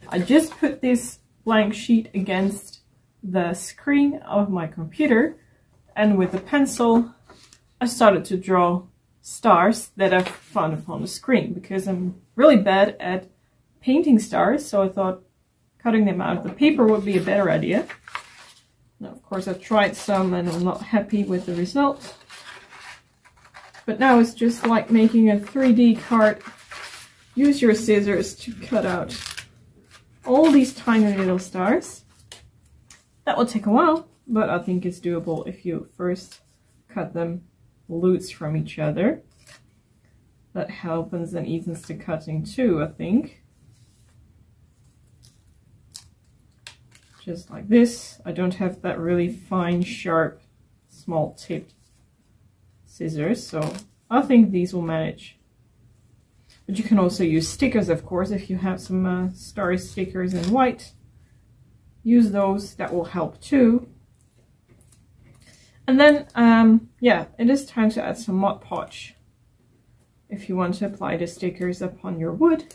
I just put this blank sheet against the screen of my computer, and with a pencil I started to draw stars that I've found upon the screen, because I'm really bad at painting stars, so I thought cutting them out of the paper would be a better idea. Now, of course, I've tried some and I'm not happy with the result. But now it's just like making a 3D card. Use your scissors to cut out all these tiny little stars. That will take a while, but I think it's doable if you first cut them loose from each other. That helps and evens the cutting too, I think. Just like this. I don't have that really fine, sharp, small tipped scissors, so I think these will manage. But you can also use stickers, of course, if you have some starry stickers in white. Use those, that will help too. And then, yeah, it is time to add some Mod Podge. If you want to apply the stickers upon your wood.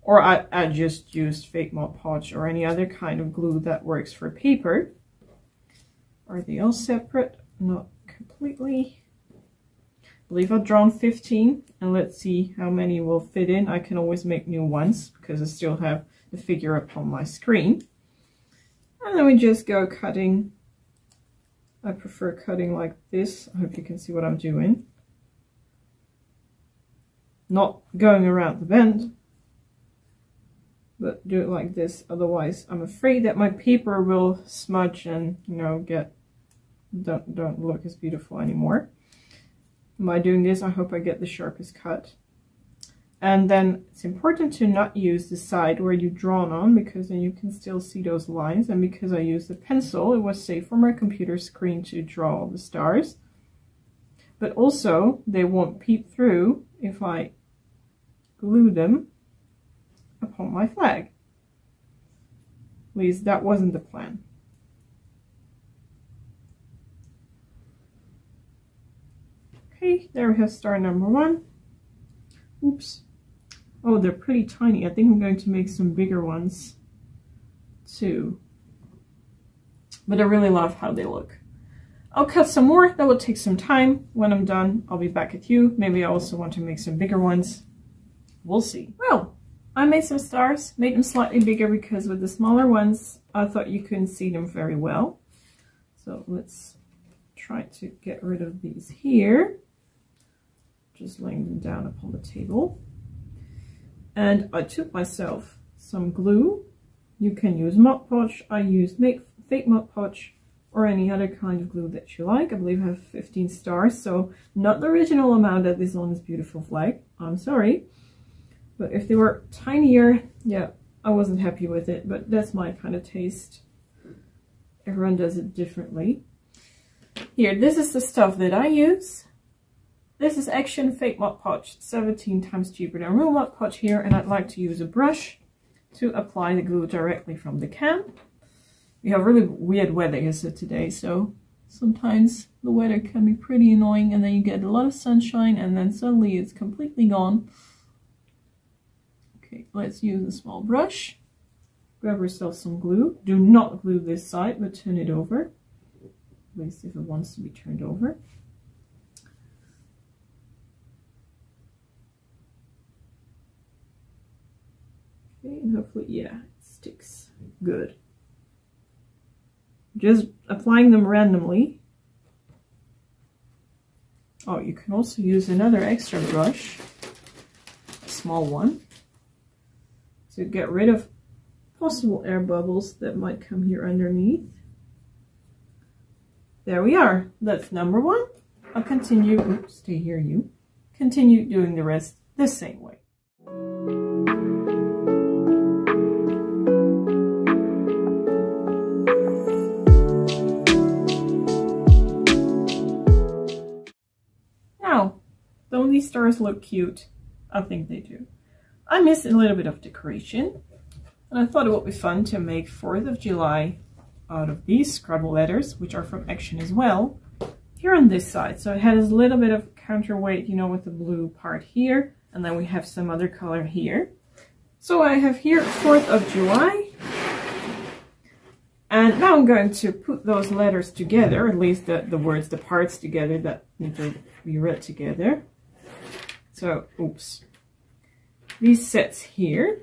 Or I just used fake Mod Podge or any other kind of glue that works for paper. Are they all separate? Not completely. I believe I've drawn 15, and let's see how many will fit in. I can always make new ones because I still have the figure up on my screen. And then we just go cutting. I prefer cutting like this. I hope you can see what I'm doing. Not going around the bend, but do it like this, otherwise I'm afraid that my paper will smudge and, you know, don't look as beautiful anymore. By doing this, I hope I get the sharpest cut. And then it's important to not use the side where you've drawn on, because then you can still see those lines, and because I used a pencil, it was safe for my computer screen to draw all the stars. But also, they won't peep through if I glue them upon my flag. At least that wasn't the plan. Okay, there we have star number 1. Oops. Oh, they're pretty tiny. I think I'm going to make some bigger ones too. But I really love how they look. I'll cut some more. That will take some time. When I'm done, I'll be back with you. Maybe I also want to make some bigger ones. We'll see. Well, I made some stars, made them slightly bigger because with the smaller ones, I thought you couldn't see them very well. So let's try to get rid of these here. Just laying them down upon the table. And I took myself some glue. You can use Mod Podge. I used fake Mod Podge or any other kind of glue that you like. I believe I have 15 stars, so not the original amount that is on this beautiful flag. I'm sorry. But if they were tinier, yeah, I wasn't happy with it, but that's my kind of taste. Everyone does it differently. Here, this is the stuff that I use. This is Action Fake Mod Podge, 17 times cheaper than real Mod Podge here, and I'd like to use a brush to apply the glue directly from the can. We have really weird weather here today, so sometimes the weather can be pretty annoying, and then you get a lot of sunshine, and then suddenly it's completely gone. Okay, let's use a small brush. Grab yourself some glue. Do not glue this side, but turn it over. At least if it wants to be turned over. Okay, and hopefully, yeah, it sticks good. Just applying them randomly. Oh, you can also use another extra brush small one to get rid of possible air bubbles that might come here underneath. There we are. That's number one. I'll continue, oops, stay here you. Continue doing the rest the same way. Now, don't these stars look cute? I think they do. I miss a little bit of decoration, and I thought it would be fun to make 4th of July out of these Scrabble letters, which are from Action as well, here on this side. So it has a little bit of counterweight, you know, with the blue part here, and then we have some other color here. So I have here 4th of July, and now I'm going to put those letters together, at least the words, the parts together that need to be read together. So, oops. These sets here,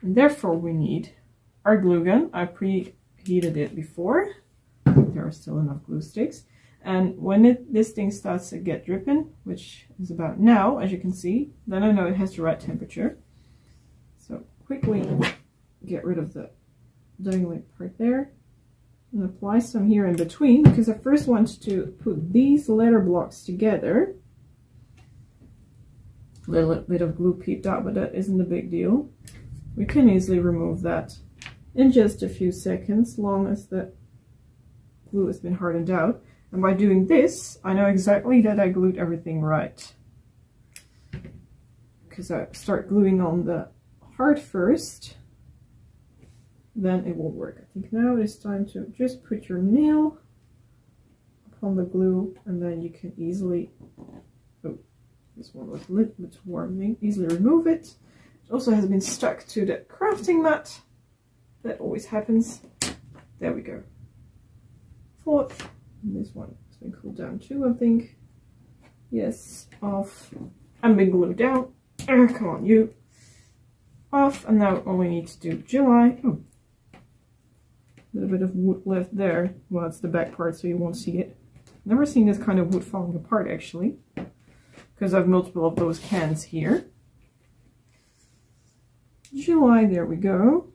and therefore we need our glue gun. I preheated it before. There are still enough glue sticks, and when this thing starts to get dripping, which is about now, as you can see, then I know it has the right temperature. So quickly get rid of the dangling part there and apply some here in between, because I first want to put these letter blocks together. A little bit of glue peeped out, but that isn't a big deal. We can easily remove that in just a few seconds, long as the glue has been hardened out. And by doing this, I know exactly that I glued everything right, because I start gluing on the heart first, then it will work. I think now it's time to just put your nail upon the glue, and then you can easily, oh, this one was a little bit warming, easily remove it. It also has been stuck to the crafting mat. That always happens. There we go. 4th. And this one has been cooled down too, I think. Yes, off. And been glued down. Come on, you. Off. And now all we need to do July. Oh. A little bit of wood left there. Well, it's the back part, so you won't see it. Never seen this kind of wood falling apart, actually, because I have multiple of those cans here. July, there we go.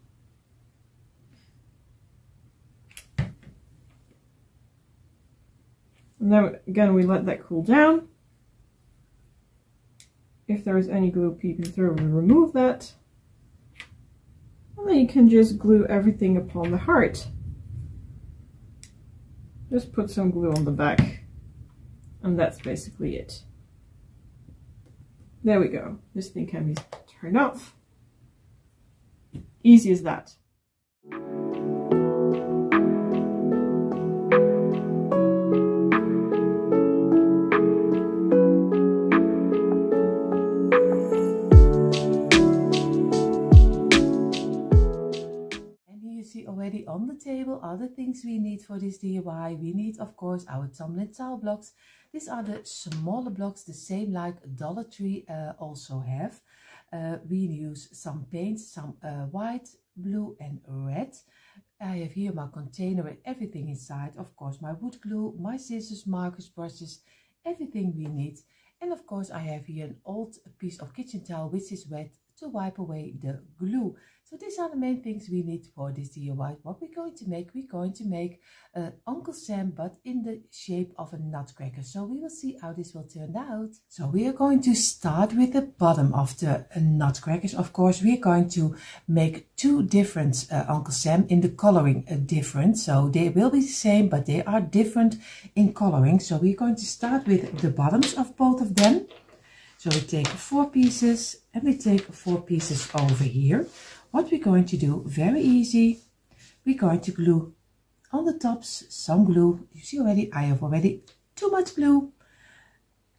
And then again, we let that cool down. If there is any glue peeping through, we remove that. And then you can just glue everything upon the heart. Just put some glue on the back, and that's basically it. There we go. This thing can be turned off. Easy as that. Already on the table are the things we need for this DIY. We need, of course, our tumbling tile blocks. These are the smaller blocks, the same like Dollar Tree also have. We use some paints, some white, blue and red. I have here my container with everything inside. Of course, my wood glue, my scissors, markers, brushes, everything we need. And of course, I have here an old piece of kitchen towel which is wet to wipe away the glue. So these are the main things we need for this DIY. What we're going to make Uncle Sam, but in the shape of a nutcracker. So we will see how this will turn out. So we are going to start with the bottom of the nutcrackers. Of course, we are going to make two different Uncle Sam in the coloring different. So they will be the same, but they are different in coloring. So we're going to start with the bottoms of both of them. So we take 4 pieces and we take 4 pieces over here. What we're going to do, very easy, we're going to glue on the tops some glue. You see already, I have already too much glue.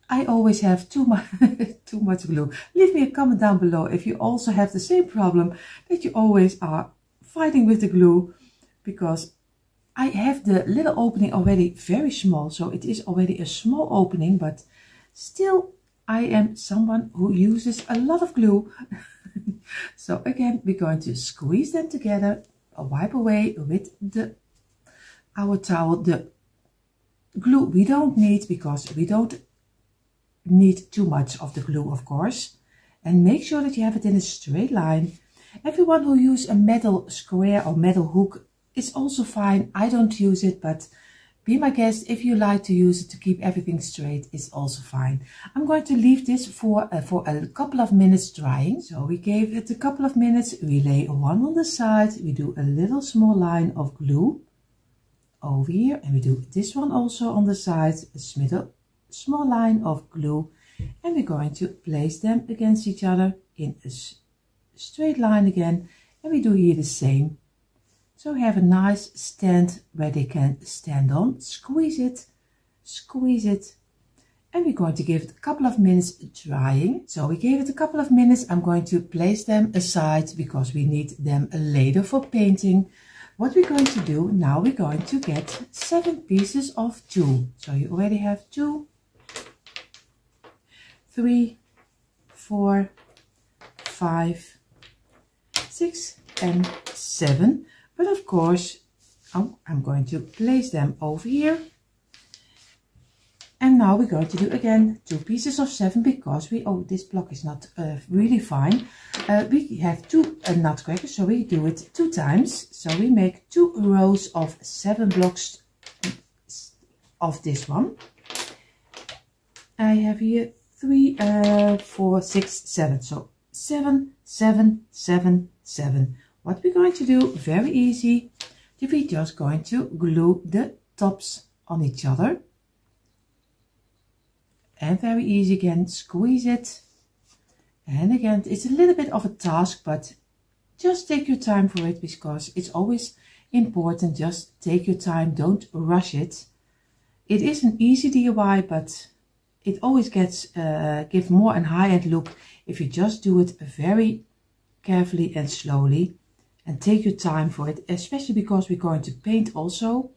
I always have too much glue. Leave me a comment down below if you also have the same problem, that you always are fighting with the glue, because I have the little opening already very small. So it is already a small opening, but still I am someone who uses a lot of glue. So again, we're going to squeeze them together, wipe away with our towel the glue we don't need, because we don't need too much of the glue, of course. and make sure that you have it in a straight line. Everyone who uses a metal square or metal hook is also fine. I don't use it, but be my guest, if you like to use it to keep everything straight, it's also fine. I'm going to leave this for a couple of minutes drying. So we gave it a couple of minutes. We lay one on the side. We do a little small line of glue over here. And we do this one also on the side. A middle small line of glue. And we're going to place them against each other in a straight line again. And we do here the same. So we have a nice stand where they can stand on. Squeeze it, and we're going to give it a couple of minutes drying. So we gave it a couple of minutes. I'm going to place them aside because we need them later for painting. What we're going to do now, we're going to get 7 pieces of tulle. So you already have 2, 3, 4, 5, 6, and 7. But of course, I'm going to place them over here. And now we're going to do again 2 pieces of 7 because this block is not really fine. We have 2 nutcrackers, so we do it 2 times. So we make 2 rows of 7 blocks of this one. I have here 3, 4, 6, 7. So 7, 7, 7, 7. What we're going to do, very easy, we're just going to glue the tops on each other. And very easy again, squeeze it. And again, it's a little bit of a task, but just take your time for it because it's always important. Just take your time, don't rush it. It is an easy DIY, but it always give more and high-end look if you just do it very carefully and slowly. And take your time for it, especially because we're going to paint also.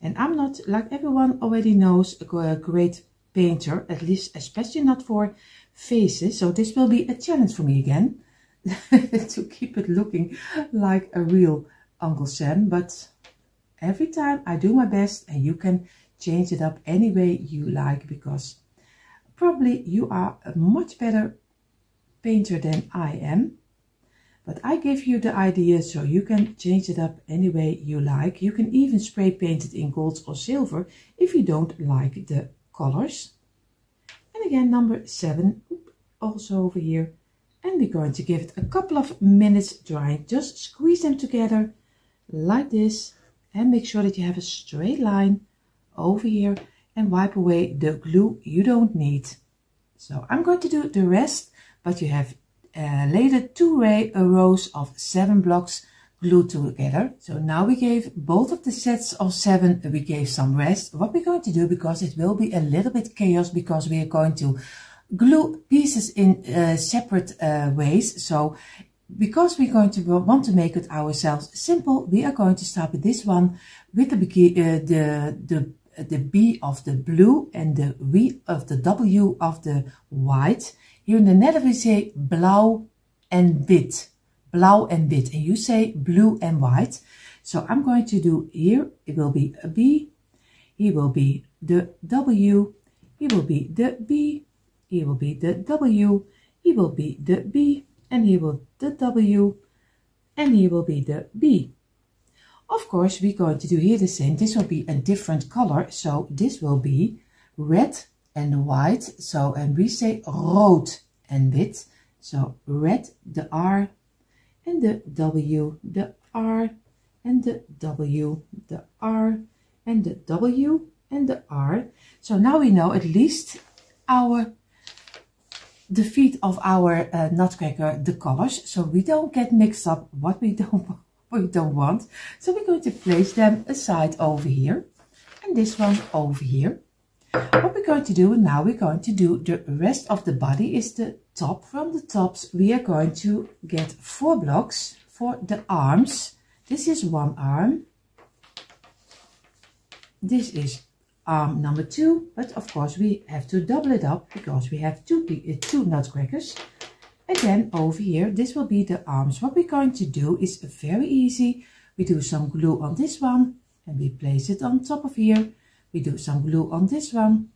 And I'm not, like everyone already knows, a great painter, at least especially not for faces. So this will be a challenge for me again, to keep it looking like a real Uncle Sam. But every time I do my best, and you can change it up any way you like, because probably you are a much better painter than I am. But I give you the idea, so you can change it up any way you like. You can even spray paint it in gold or silver if you don't like the colors. And again, number 7, also over here. And we're going to give it a couple of minutes drying. Just squeeze them together like this. And make sure that you have a straight line over here. And wipe away the glue you don't need. So I'm going to do the rest, but you have later 2 rows of 7 blocks glued together. So now we gave both of the sets of 7, we gave some rest. What we're going to do, because it will be a little bit chaos, because we are going to glue pieces in separate ways. So because we're going to want to make it ourselves simple, we are going to start with this one with the B of the blue and the W of the W of the white. Here in the Netherlands we say blauw en wit. Blauw en wit. And you say blue and white. So I'm going to do here, it will be a B. Here will be the W. Here will be the B. Here will be the W. Here will be the B. And here will the W. And here will be the B. Of course, we're going to do here the same. This will be a different color. So this will be red and white. So, and we say rood en wit. So red, the R, and the W, the R, and the W, the R, and the W, and the R. So now we know at least the feet of our nutcracker, the colors. So we don't get mixed up what we don't want. So we're going to place them aside over here, and this one over here. What we're going to do now, we're going to do the rest of the body is the top. From the tops we are going to get 4 blocks for the arms. This is one arm. This is arm number 2, but of course we have to double it up because we have two nutcrackers. Again, over here, this will be the arms. What we're going to do is very easy. We do some glue on this one and we place it on top of here. We do some glue on this one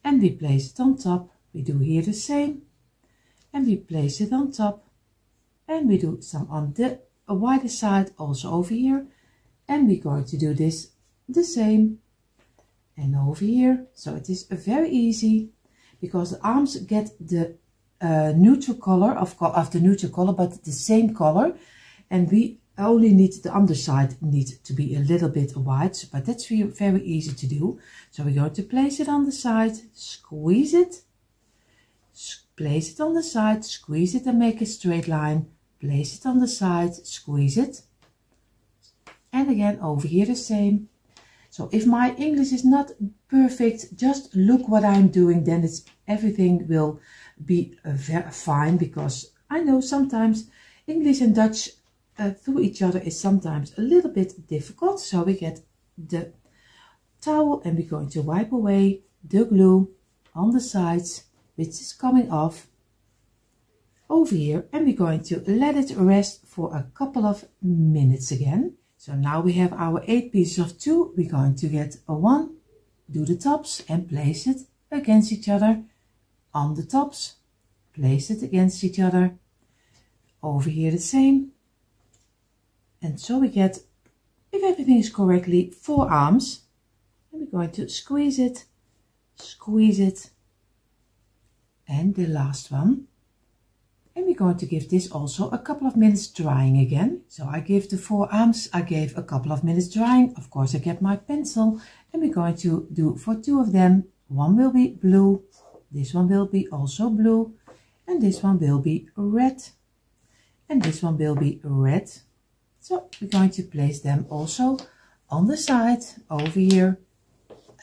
and we place it on top. We do here the same. and we place it on top, and we do some on the wider side also over here, and we're going to do this the same and over here. So it is very easy because the arms get the neutral color of the neutral color, but the same color, and we only need the underside needs to be a little bit white, but that's very easy to do. So we're going to place it on the side, squeeze it, place it on the side, squeeze it and make a straight line, place it on the side, squeeze it, and again over here the same. So if my English is not perfect, just look what I'm doing, then everything will be very fine, because I know sometimes English and Dutch through each other is sometimes a little bit difficult. So we get the towel and we're going to wipe away the glue on the sides which is coming off over here, and we're going to let it rest for a couple of minutes again. So now we have our 8 pieces of 2. We're going to get a 1, do the tops and place it against each other on the tops, place it against each other, over here the same. And so we get, if everything is correctly, 4 arms, and we're going to squeeze it, and the last one. And we're going to give this also a couple of minutes drying again. So I give the 4 arms, I gave a couple of minutes drying. Of course I get my pencil, and we're going to do for 2 of them. One will be blue, this one will be also blue, and this one will be red, and this one will be red. So we're going to place them also on the side over here,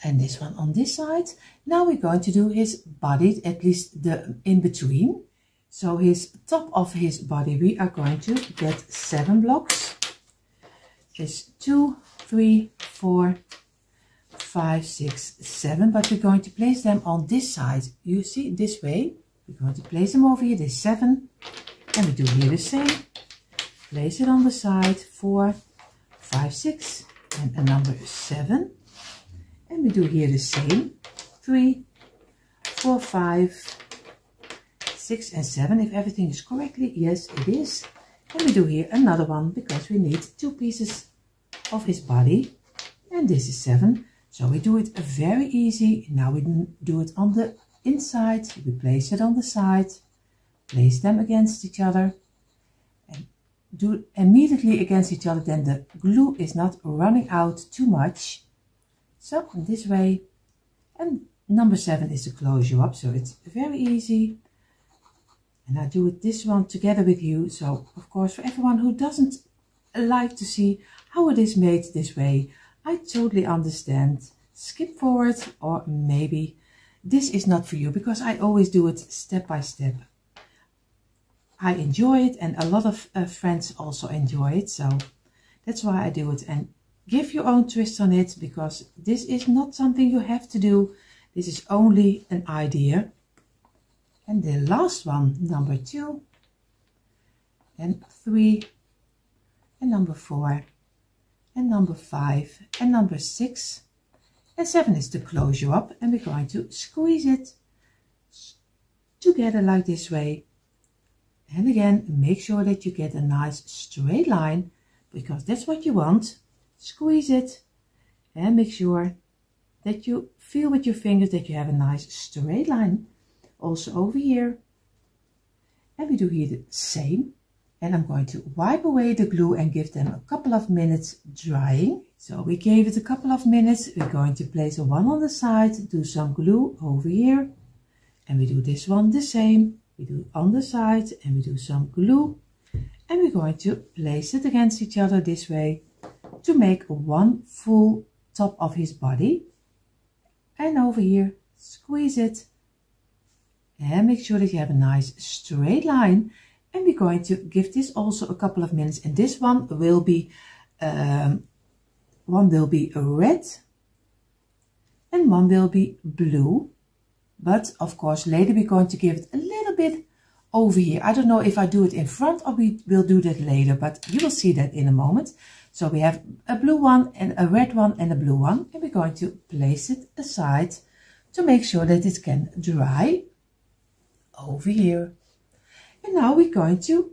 and this one on this side. Now we're going to do his body, at least the in between. So his top of his body, we are going to get 7 blocks. It's 2, 3, 4, 5, 6, 7, but we're going to place them on this side. You see, this way. We're going to place them over here, there's 7, and we do here the same. Place it on the side, 4, 5, 6, and a number 7. And we do here the same, 3, 4, 5, 6 and 7, if everything is correctly. Yes, it is. And we do here another one, because we need 2 pieces of his body, and this is 7. So we do it very easy. Now we do it on the inside. We place it on the side, place them against each other, and do immediately against each other, then the glue is not running out too much. So this way, and number 7 is to close you up, so it's very easy. And I do it this one together with you. So of course, for everyone who doesn't like to see how it is made this way, I totally understand. Skip forward, or maybe this is not for you, because I always do it step by step. I enjoy it, and a lot of friends also enjoy it, so that's why I do it. And give your own twist on it, because this is not something you have to do. This is only an idea. And the last one, number 2, and 3, and number 4, and number 5, and number 6, and 7 is to close you up, and we're going to squeeze it together like this way. And again, make sure that you get a nice straight line, because that's what you want. Squeeze it, and make sure that you feel with your fingers that you have a nice straight line. Also over here, and we do here the same. And I'm going to wipe away the glue and give them a couple of minutes drying. So we gave it a couple of minutes. We're going to place a 1 on the side, do some glue over here, and we do this one the same. We do on the side, and we do some glue, and we're going to place it against each other this way to make 1 full top of his body. And over here, squeeze it. And make sure that you have a nice straight line. And we're going to give this also a couple of minutes. And this one will be red, and one will be blue. But of course, later we're going to give it a little bit over here. I don't know if I do it in front, or we will do that later, but you will see that in a moment. So we have a blue one, and a red one, and a blue one. And we're going to place it aside to make sure that it can dry over here. And now we're going to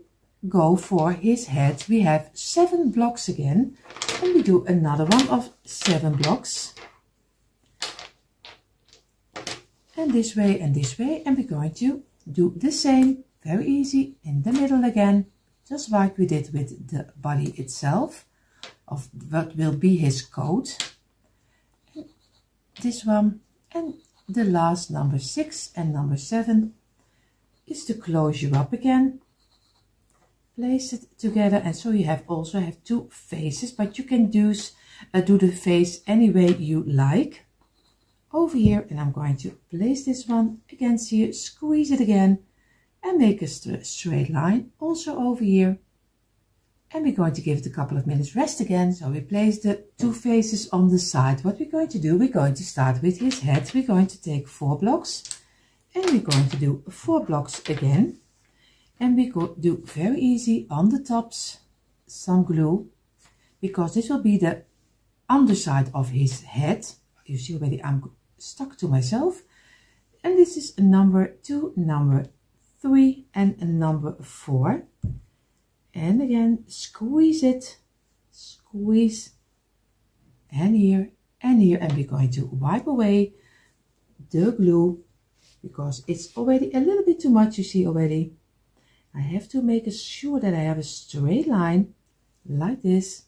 go for his head. We have 7 blocks again, and we do another one of 7 blocks. And this way, and we're going to do the same, very easy, in the middle again, just like we did with the body itself, of what will be his coat. And this one, and the last number 6 and number 7 is to close you up again. Place it together, and so you also have 2 faces, but you can do the face any way you like. Over here, and I'm going to place this one against here, squeeze it again, and make a straight line also over here. And we're going to give it a couple of minutes rest again. So we place the 2 faces on the side. What we're going to do, we're going to start with his head. We're going to take 4 blocks, and we're going to do 4 blocks again. And we go do very easy on the tops some glue, because this will be the underside of his head. You see already I'm stuck to myself. And this is number 2, number 3 and number 4. And again, squeeze it, squeeze, and here, and here. And we're going to wipe away the glue, because it's already a little bit too much, you see already. I have to make sure that I have a straight line, like this.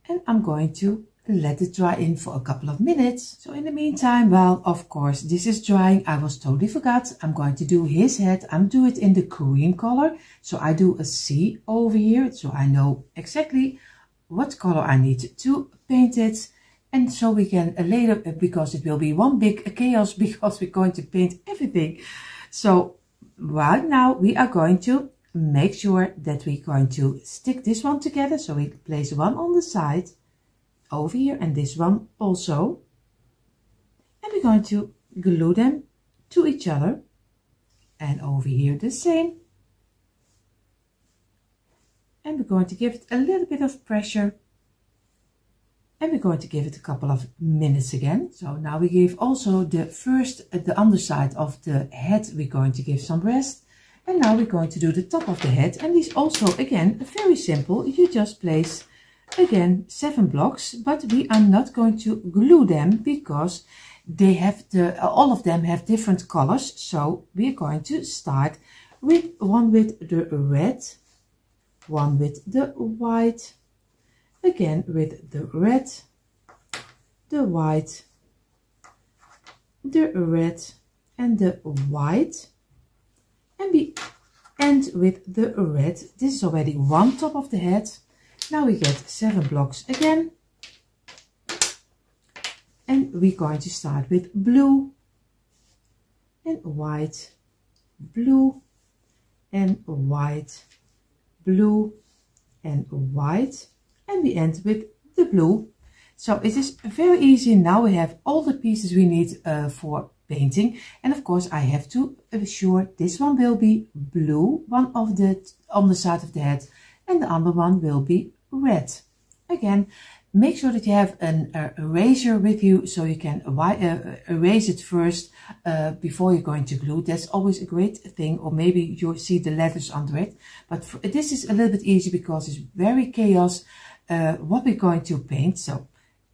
And I'm going to let it dry in for a couple of minutes. So in the meantime, well, of course, this is drying. I was totally forgot. I'm going to do his head. I'm doing it in the cream color. So I do a C over here. So I know exactly what color I need to paint it. And so we can later, because it will be one big chaos, because we're going to paint everything. So right now we are going to make sure that we're going to stick this one together. So we place one on the side over here, and this one also, and we're going to glue them to each other, and over here the same. And we're going to give it a little bit of pressure, and we're going to give it a couple of minutes again. So now we give also the underside of the head, we're going to give some rest. And now we're going to do the top of the head, and these also again very simple. You just place again 7 blocks, but we are not going to glue them, because they have all of them have different colors. So we're going to start with one with the red, one with the white, again with the red, the white, the red, and the white, and we end with the red. This is already one top of the head. Now we get 7 blocks again, and we're going to start with blue and white, blue and white, blue and white, and we end with the blue. So it is very easy. Now we have all the pieces we need for painting, and of course I have to ensure this one will be blue, one of the on the side of the head, and the other one will be red. Again, make sure that you have an eraser with you, so you can erase it first before you're going to glue. That's always a great thing. Or maybe you see the letters under it, but this is a little bit easy because it's very chaos what we're going to paint. So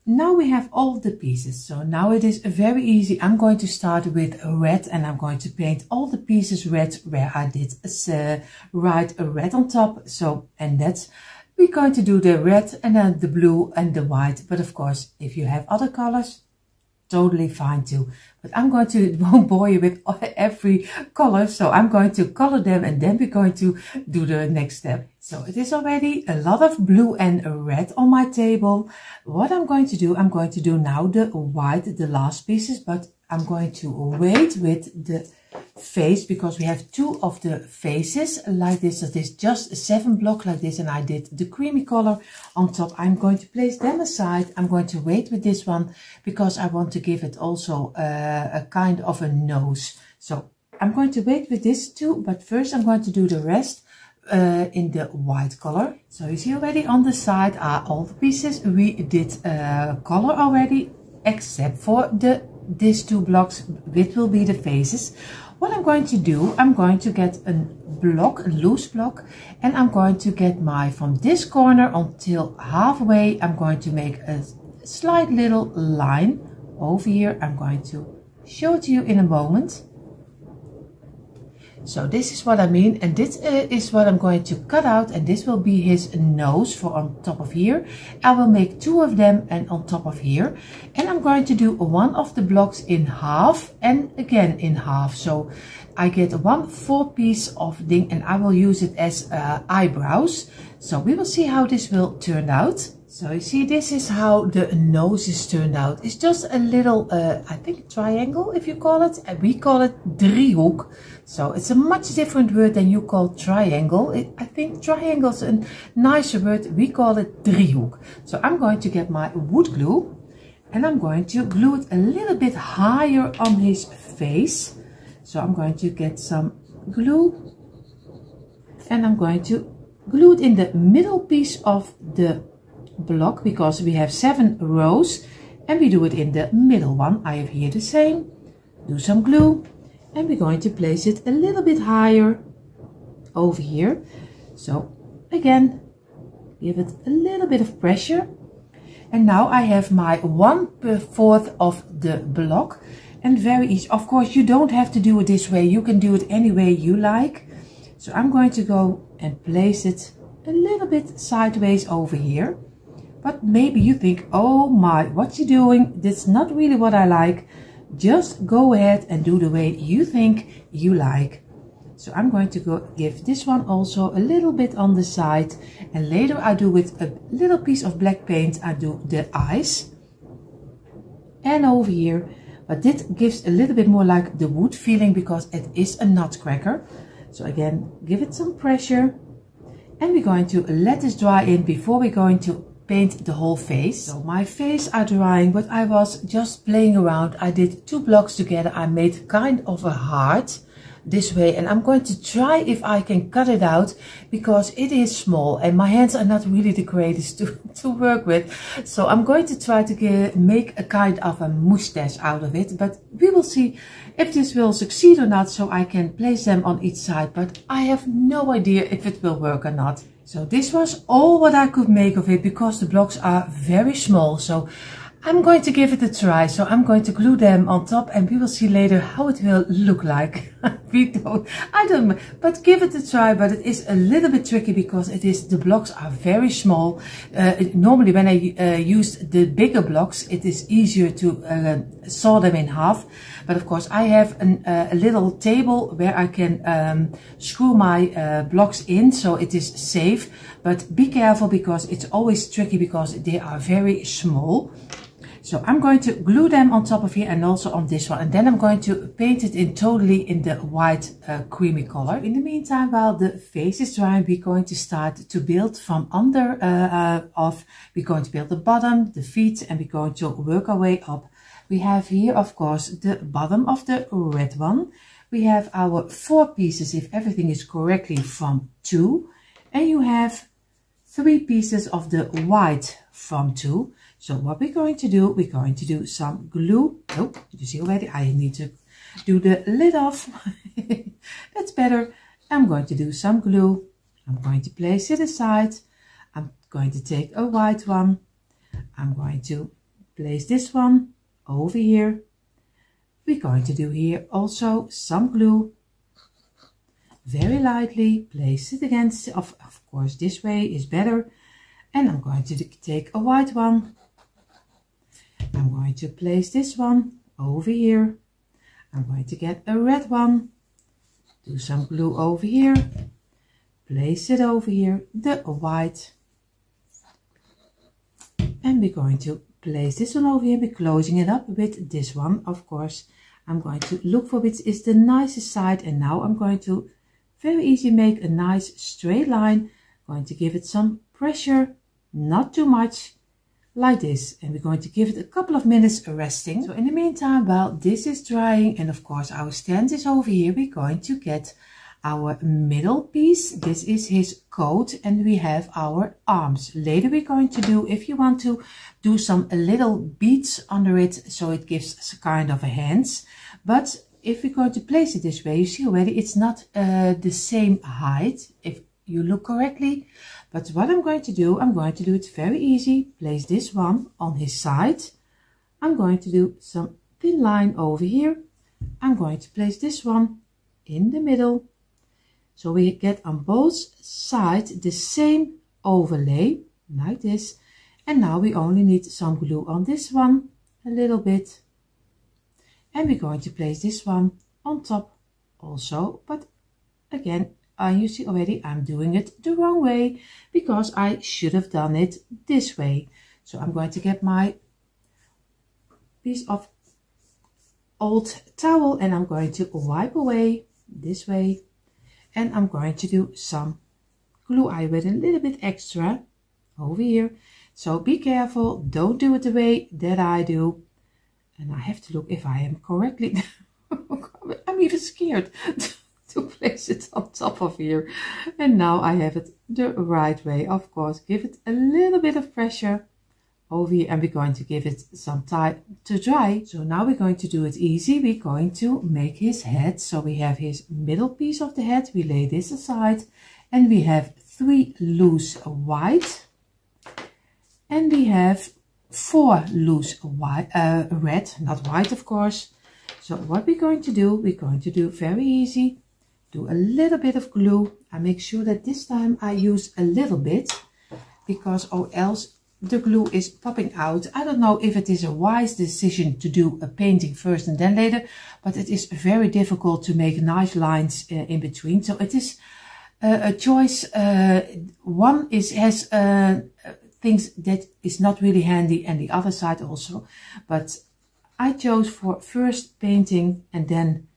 now we have all the pieces. So now it is very easy. I'm going to start with red, and I'm going to paint all the pieces red where I did write a red on top. So, and that's, we're going to do the red and then the blue and the white. But of course, if you have other colors, totally fine too. But I'm going to, won't bore you with every color. So I'm going to color them, and then we're going to do the next step. So it is already a lot of blue and red on my table. What I'm going to do, I'm going to do now the white, the last pieces, but I'm going to wait with the face, because we have 2 of the faces like this. So this just a 7 block like this, and I did the creamy color on top. I'm going to place them aside. I'm going to wait with this one because I want to give it also a kind of a nose. So I'm going to wait with this too, but first I'm going to do the rest in the white color. So you see already on the side are all the pieces we did color already, except for these 2 blocks, which will be the faces. What I'm going to do, I'm going to get a block, a loose block, and I'm going to get from this corner until halfway, I'm going to make a slight little line over here. I'm going to show it to you in a moment. So this is what I mean, and this is what I'm going to cut out, and this will be his nose for on top of here. I will make 2 of them and on top of here, and I'm going to do one of the blocks in half and again in half. So I get 1/4 piece of thing, and I will use it as eyebrows. So we will see how this will turn out. So you see, this is how the nose is turned out. It's just a little, I think triangle, if you call it. And we call it driehoek. So it's a much different word than you call triangle. I think triangle is a nicer word. We call it driehoek. So I'm going to get my wood glue, and I'm going to glue it a little bit higher on his face. So I'm going to get some glue, and I'm going to glue it in the middle piece of the block, because we have 7 rows and we do it in the middle one. I have here the same. Do some glue, and we're going to place it a little bit higher over here. So again, give it a little bit of pressure, and now I have my 1/4 of the block, and very easy. Of course, you don't have to do it this way, you can do it any way you like. So I'm going to go and place it a little bit sideways over here. But maybe you think, oh my, what you doing? That's not really what I like. Just go ahead and do the way you think you like. So I'm going to go give this one also a little bit on the side. And later I do with a little piece of black paint, I do the eyes. And over here. But this gives a little bit more like the wood feeling, because it is a nutcracker. So again, give it some pressure. And we're going to let this dry in before we're going to paint the whole face. So my face are drying, but I was just playing around. I did 2 blocks together. I made kind of a heart this way, and I'm going to try if I can cut it out, because it is small and my hands are not really the greatest to work with. So I'm going to try to make a kind of a mustache out of it, but we will see if this will succeed or not, so I can place them on each side, but I have no idea if it will work or not. So this was all what I could make of it, because the blocks are very small. So I'm going to give it a try. So I'm going to glue them on top, and we will see later how it will look like. I don't know, but give it a try. But it is a little bit tricky, because the blocks are very small. Normally when I use the bigger blocks, it is easier to saw them in half. But of course I have a little table where I can screw my blocks in, so it is safe. But be careful, because it's always tricky, because they are very small. So I'm going to glue them on top of here, and also on this one. And then I'm going to paint it in totally in the white creamy color. In the meantime, while the face is drying, we're going to start to build from under we're going to build the bottom, the feet, and we're going to work our way up. We have here, of course, the bottom of the red one. We have our 4 pieces, if everything is correctly, from 2. And you have 3 pieces of the white from 2. So what we're going to do some glue. Oh, you see already, I need to do the lid off. That's better. I'm going to do some glue. I'm going to place it aside. I'm going to take a white one. I'm going to place this one over here. We're going to do here also some glue. Very lightly place it against, of course this way is better. And I'm going to take a white one. I'm going to place this one over here. I'm going to get a red one. Do some glue over here. Place it over here, the white. And we're going to place this one over here. We're closing it up with this one, of course. I'm going to look for which is the nicest side. And now I'm going to very easily make a nice straight line. I'm going to give it some pressure, not too much, like this. And we're going to give it a couple of minutes resting. So in the meantime, while this is drying, and of course our stand is over here, we're going to get our middle piece. This is his coat, and we have our arms. Later we're going to do, if you want to, do some little beads under it, so it gives kind of a hands. But if we're going to place it this way, you see already it's not the same height if you look correctly. But what I'm going to do it very easy. Place this one on his side. I'm going to do some thin line over here. I'm going to place this one in the middle. So we get on both sides the same overlay, like this. And now we only need some glue on this one, a little bit. And we're going to place this one on top also. But again, you see already I'm doing it the wrong way, because I should have done it this way. So I'm going to get my piece of old towel and I'm going to wipe away this way. And I'm going to do some glue eye with a little bit extra over here. So be careful, don't do it the way that I do. And I have to look if I am correctly. I'm even scared to place it on top of here. And now I have it the right way. Of course, give it a little bit of pressure over here, and we're going to give it some time to dry. So now we're going to do it easy. We're going to make his head. So we have his middle piece of the head. We lay this aside, and we have 3 loose white, and we have 4 loose white, red, not white of course. So what we're going to do very easy. Do a little bit of glue. I make sure that this time I use a little bit, because or else the glue is popping out. I don't know if it is a wise decision to do a painting first and then later, but it is very difficult to make nice lines in between. So it is a choice. One has things that is not really handy, and the other side also. But I chose for first painting and then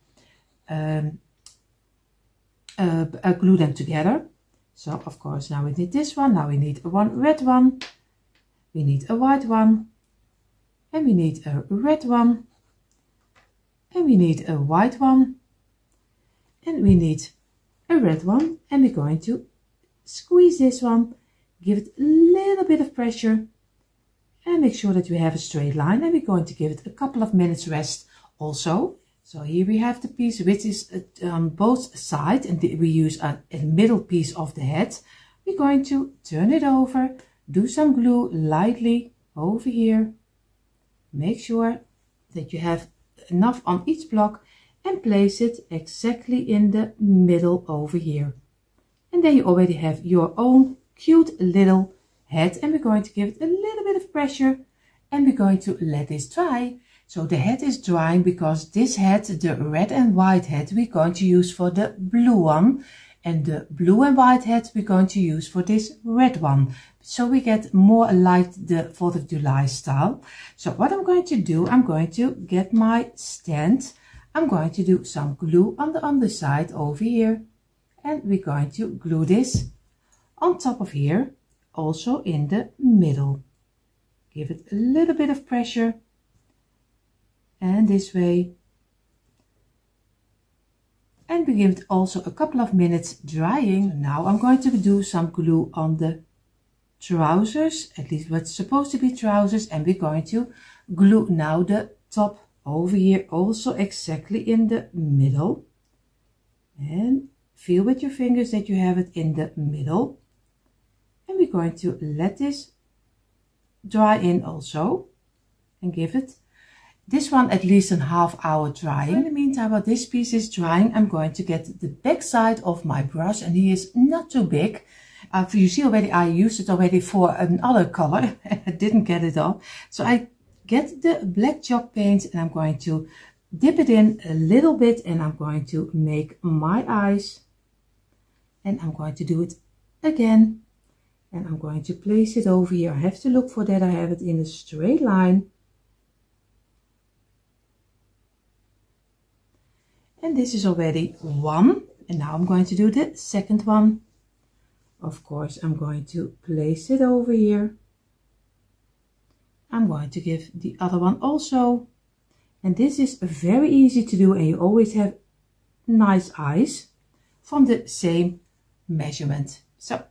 glue them together. So of course now we need this one. Now we need one red one. We need a white one, and we need a red one, and we need a white one, and we need a red one. And we're going to squeeze this one, give it a little bit of pressure, and make sure that we have a straight line. And we're going to give it a couple of minutes rest also. So here we have the piece which is on both sides, and we use a middle piece of the head. We're going to turn it over. Do some glue lightly over here. Make sure that you have enough on each block and place it exactly in the middle over here. And then you already have your own cute little head, and we're going to give it a little bit of pressure, and we're going to let this dry. So the head is drying because this head, the red and white head, we're going to use for the blue one. And the blue and white head we're going to use for this red one. So we get more like the 4th of July style. So what I'm going to do, I'm going to get my stand. I'm going to do some glue on the underside over here. And we're going to glue this on top of here, also in the middle. Give it a little bit of pressure. And this way. And we give it also a couple of minutes drying. So now I'm going to do some glue on the trousers, at least what's supposed to be trousers, and we're going to glue now the top over here, also exactly in the middle. And feel with your fingers that you have it in the middle. And we're going to let this dry in also, and give it this one at least a half-hour drying. In the meantime, while this piece is drying, I'm going to get the back side of my brush, and he is not too big. You see already, I used it already for another color and I didn't get it on. So I get the black chalk paint, and I'm going to dip it in a little bit, and I'm going to make my eyes. And I'm going to do it again. And I'm going to place it over here. I have to look for that I have it in a straight line. And this is already one, and now I'm going to do the second one. Of course, I'm going to place it over here. I'm going to give the other one also. And this is very easy to do, and you always have nice eyes from the same measurement. So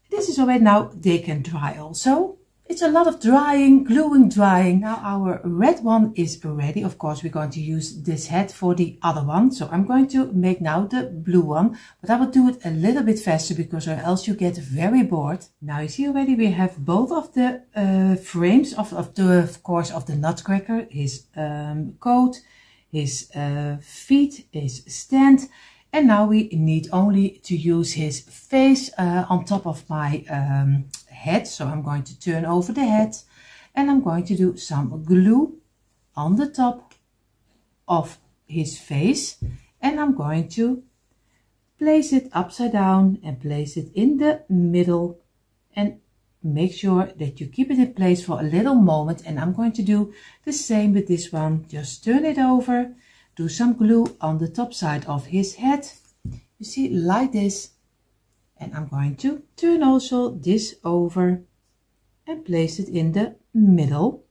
this is already now, they can dry also. It's a lot of drying, gluing, drying. Now our red one is ready. Of course, we're going to use this head for the other one. So I'm going to make now the blue one, but I will do it a little bit faster because or else you get very bored. Now you see already we have both of the frames of the nutcracker, his coat, his feet, his stand. And now we need only to use his face on top of my head. So I'm going to turn over the head and I'm going to do some glue on the top of his face. And I'm going to place it upside down and place it in the middle. And make sure that you keep it in place for a little moment. And I'm going to do the same with this one. Just turn it over. Do some glue on the top side of his head. You see, like this. And I'm going to turn also this over and place it in the middle.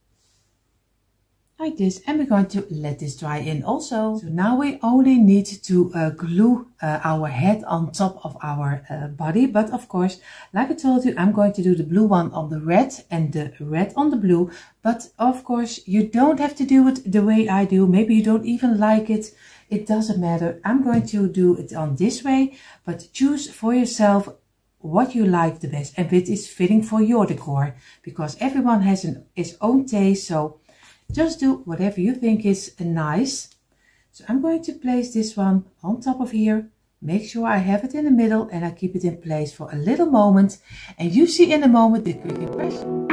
Like this. And we're going to let this dry in also. So now we only need to glue our head on top of our body. But of course, like I told you, I'm going to do the blue one on the red and the red on the blue. But of course, you don't have to do it the way I do. Maybe you don't even like it. It doesn't matter. I'm going to do it on this way. But choose for yourself what you like the best. And which is fitting for your decor. Because everyone has his own taste. So just do whatever you think is nice. So I'm going to place this one on top of here. Make sure I have it in the middle and I keep it in place for a little moment. And you see in a moment the quick impression.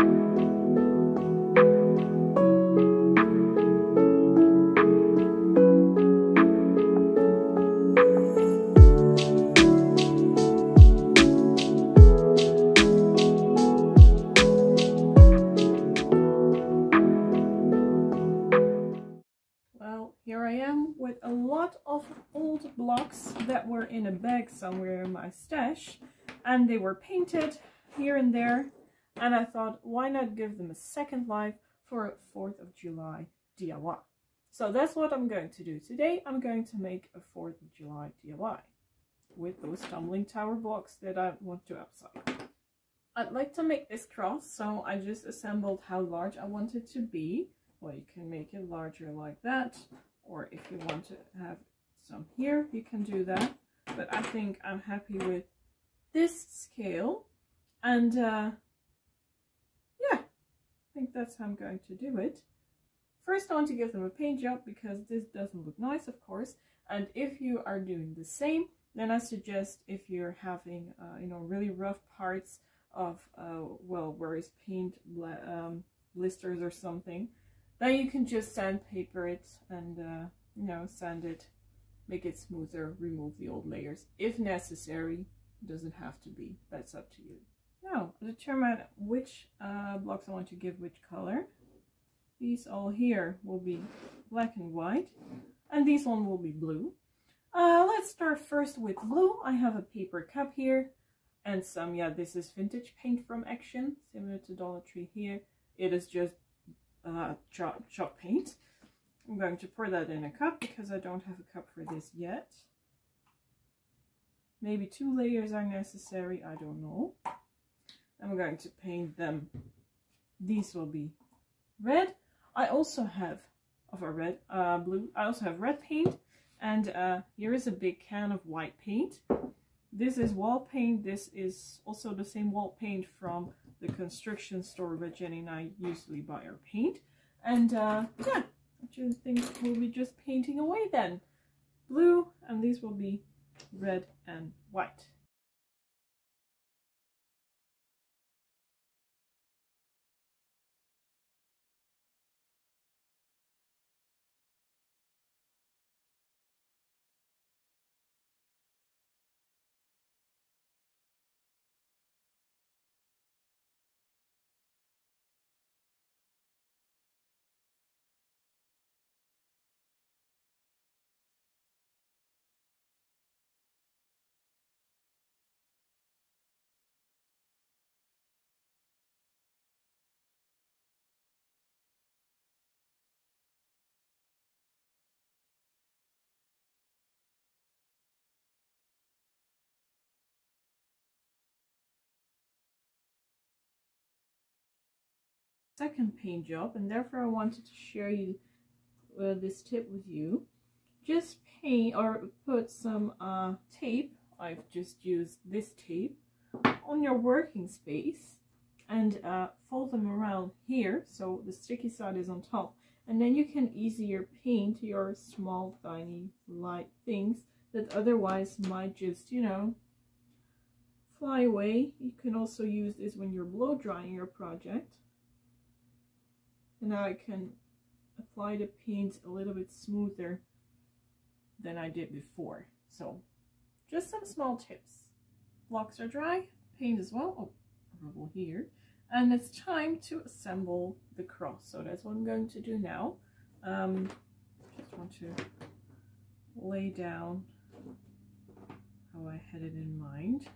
Here I am with a lot of old blocks that were in a bag somewhere in my stash, and they were painted here and there, and I thought, why not give them a second life for a 4th of July DIY. So that's what I'm going to do today. I'm going to make a 4th of July DIY with those tumbling tower blocks that I want to upcycle. I'd like to make this cross, so I just assembled how large I want it to be. Well, you can make it larger like that. Or if you want to have some here, you can do that. But I think I'm happy with this scale. And yeah, I think that's how I'm going to do it. First, I want to give them a paint job because this doesn't look nice, of course. And if you are doing the same, then I suggest if you're having, you know, really rough parts of, well, where is paint blisters or something, then you can just sandpaper it and, you know, sand it, make it smoother, remove the old layers. If necessary, it doesn't have to be. That's up to you. Now, determine which blocks I want to give which color. These all here will be black and white, and these one will be blue. Let's start first with blue. I have a paper cup here, and some, yeah, this is vintage paint from Action, similar to Dollar Tree here. It is just chalk paint. I'm going to pour that in a cup because I don't have a cup for this yet. Maybe 2 layers are necessary, I don't know. I'm going to paint them. These will be red. I also have blue. I also have red paint, and here is a big can of white paint. This is wall paint. This is also the same wall paint from the construction store where Jenny and I usually buy our paint. And yeah, I just think we'll be just painting away then. Blue, and these will be red and white. second paint job, and therefore I wanted to share you this tip with you. Just paint or put some tape, I've just used this tape, on your working space and fold them around here so the sticky side is on top, and then you can easier paint your small tiny light things that otherwise might just, you know, fly away. You can also use this when you're blow drying your project. And now I can apply the paint a little bit smoother than I did before. So just some small tips. Blocks are dry, paint as well. Oh, a rubble here. And it's time to assemble the cross. So that's what I'm going to do now. Just want to lay down how I had it in mind.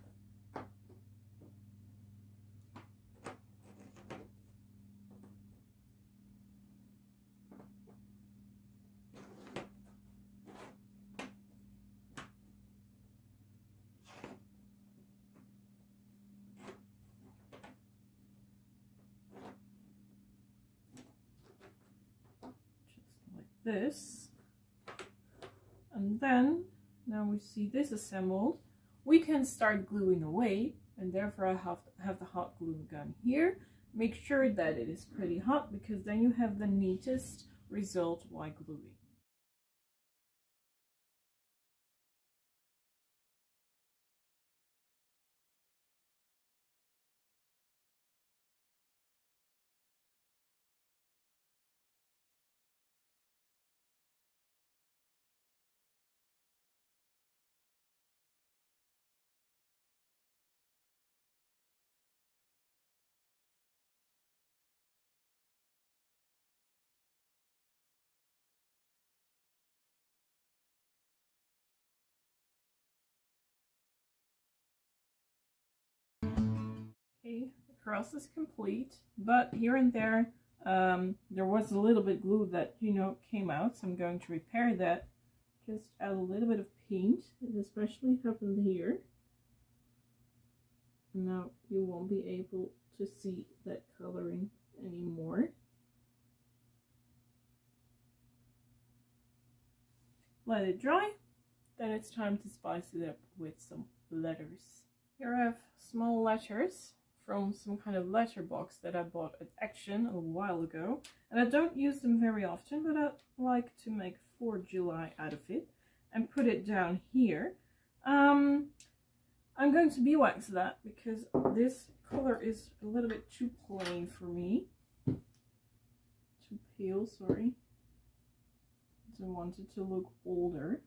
This, and then now we see this assembled, we can start gluing away, and therefore I have the hot glue gun here. Make sure that it is pretty hot, because then you have the neatest result while gluing. Okay, the cross is complete, but here and there there was a little bit glue that, you know, came out, so I'm going to repair that. Just add a little bit of paint. It especially happened here. Now you won't be able to see that coloring anymore. Let it dry, then it's time to spice it up with some letters. Here I have small letters from some kind of letter box that I bought at Action a while ago, and I don't use them very often, but I like to make 4 July out of it and put it down here. I'm going to beeswax that because this color is a little bit too plain for me. Too pale, sorry. So I want it to look older.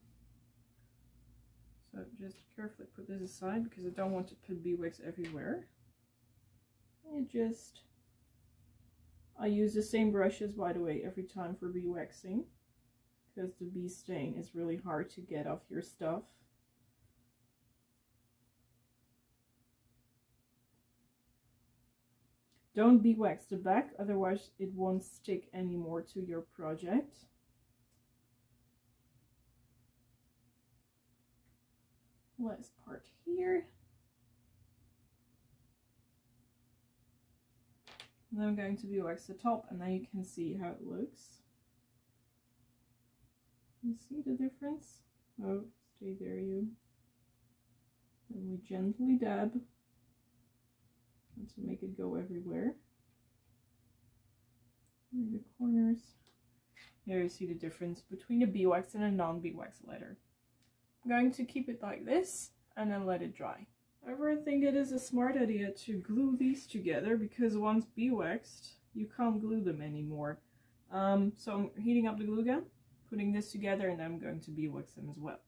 So just carefully put this aside because I don't want to put beeswax everywhere. I use the same brushes, by the way, every time for beeswaxing, because the bee stain is really hard to get off your stuff. Don't beeswax the back, otherwise it won't stick anymore to your project. Last part here. And then I'm going to beeswax the top, and then you can see how it looks. You see the difference? Oh, stay there, you. And we gently dab to make it go everywhere. And the corners. Here you see the difference between a beeswax and a non-beeswax letter. I'm going to keep it like this and then let it dry. However, I think it is a smart idea to glue these together, because once beeswaxed, you can't glue them anymore. So I'm heating up the glue gun, putting this together, and I'm going to beeswax them as well.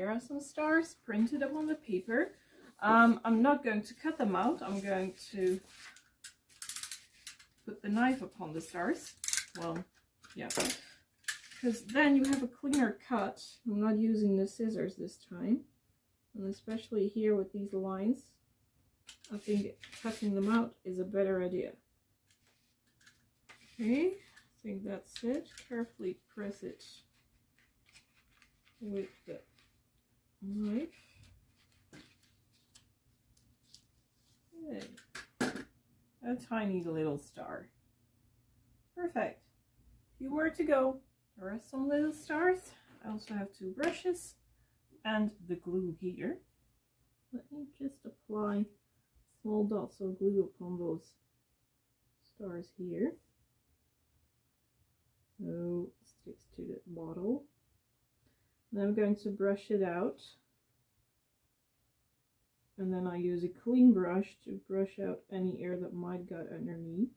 Here are some stars printed up on the paper. I'm not going to cut them out. I'm going to put the knife upon the stars. Well, yeah, because then you have a cleaner cut. I'm not using the scissors this time, and especially here with these lines, I think cutting them out is a better idea. Okay, I think that's it. Carefully press it with the knife. Okay. A tiny little star. Perfect. Few more to go. There are some little stars. I also have 2 brushes and the glue here. Let me just apply small dots of glue upon those stars here. So it sticks to the bottle. Then I'm going to brush it out. And then I use a clean brush to brush out any air that might get underneath.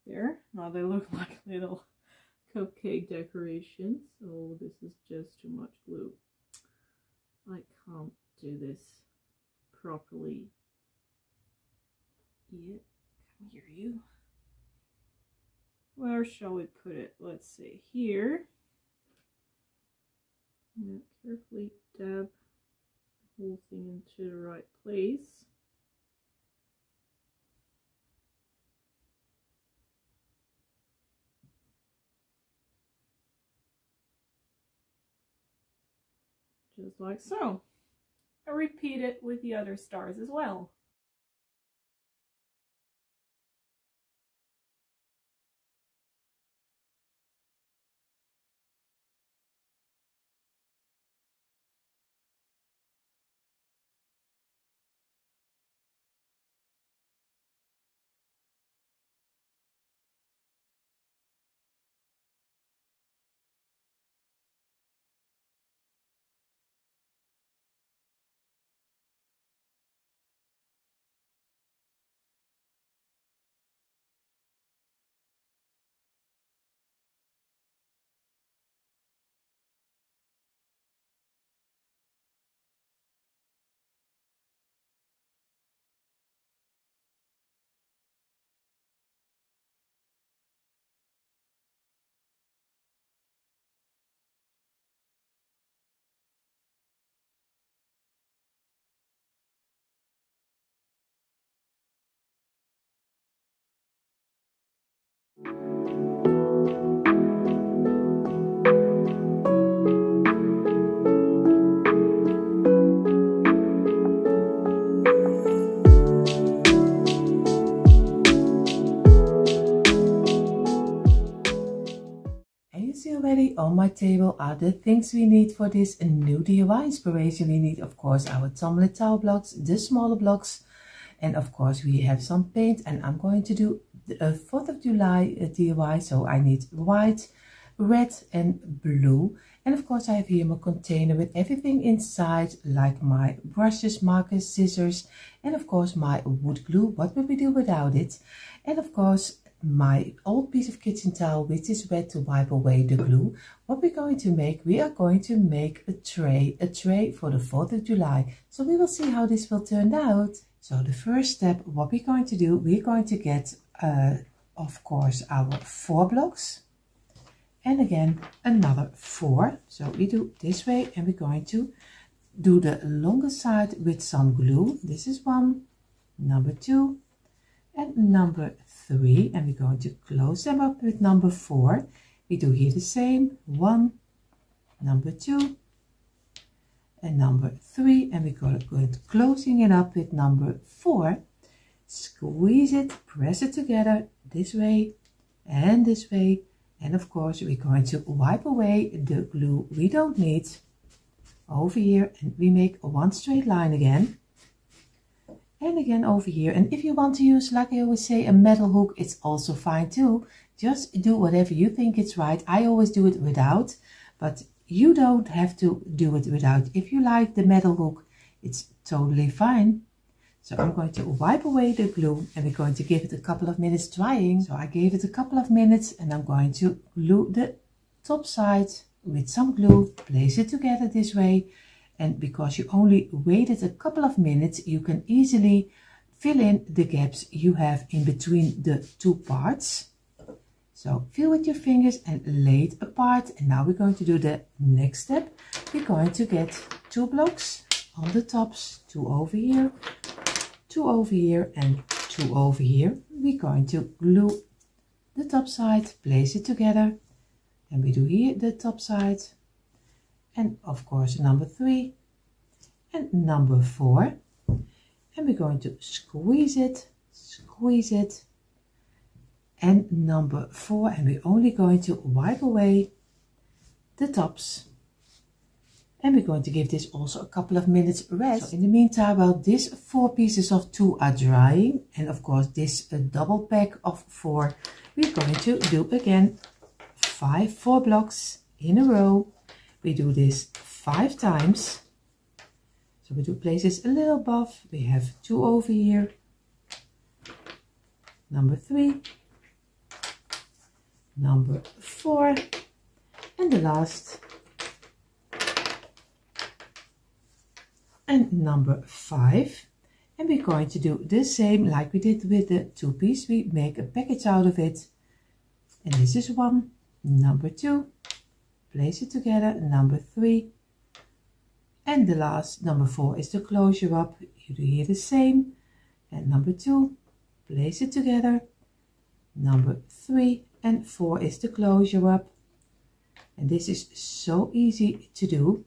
There. Now they look like little cupcake decorations. Oh, this is just too much glue. I can't do this properly. Yeah, come here, you. Where shall we put it? Let's see, here. Now carefully dab the whole thing into the right place. Just like so. I repeat it with the other stars as well. Already on my table are the things we need for this new DIY inspiration. We need, of course, our tumbler tile blocks, the smaller blocks, and of course we have some paint. And I'm going to do a 4th of July DIY, so I need white, red and blue. And of course I have here my container with everything inside, like my brushes, markers, scissors, and of course my wood glue. What would we do without it? And of course my old piece of kitchen towel, which is wet, to wipe away the glue. What we're going to make, we are going to make a tray for the 4th of July. So we will see how this will turn out. So the first step, what we're going to do, we're going to get, of course, our 4 blocks. And again, another 4. So we do this way, and we're going to do the longer side with some glue. This is 1, number 2, and number 3, and we're going to close them up with number 4. We do here the same, 1, number 2, and number 3, and we're going to closing it up with number 4. Squeeze it, press it together this way, and of course we're going to wipe away the glue we don't need over here, and we make one straight line again. And again over here. And if you want to use, like I always say, a metal hook, it's also fine too. Just do whatever you think is right. I always do it without, but you don't have to do it without. If you like the metal hook, it's totally fine. So I'm going to wipe away the glue, and we're going to give it a couple of minutes drying. So I gave it a couple of minutes, and I'm going to glue the top side with some glue, place it together this way. And because you only waited a couple of minutes, you can easily fill in the gaps you have in between the two parts. So fill with your fingers and lay it apart. And now we're going to do the next step. We're going to get 2 blocks on the tops, 2 over here, 2 over here, and 2 over here. We're going to glue the top side, place it together, and we do here the top side, and of course number 3 and number 4, and we're going to squeeze it, and number 4, and we're only going to wipe away the tops. And we're going to give this also a couple of minutes rest. So in the meantime, while these 4 pieces of 2 are drying, and of course this double pack of 4, we're going to do again 4 blocks in a row. We do this 5 times. So we do place this a little above. We have 2 over here, number 3, number 4, and the last, and number 5. And we're going to do the same like we did with the 2 piece. We make a package out of it, and this is 1, number 2, place it together, number 3, and the last, number 4, is the closure up. You do here the same, and number 2, place it together, number 3 and 4 is the closure up. And this is so easy to do.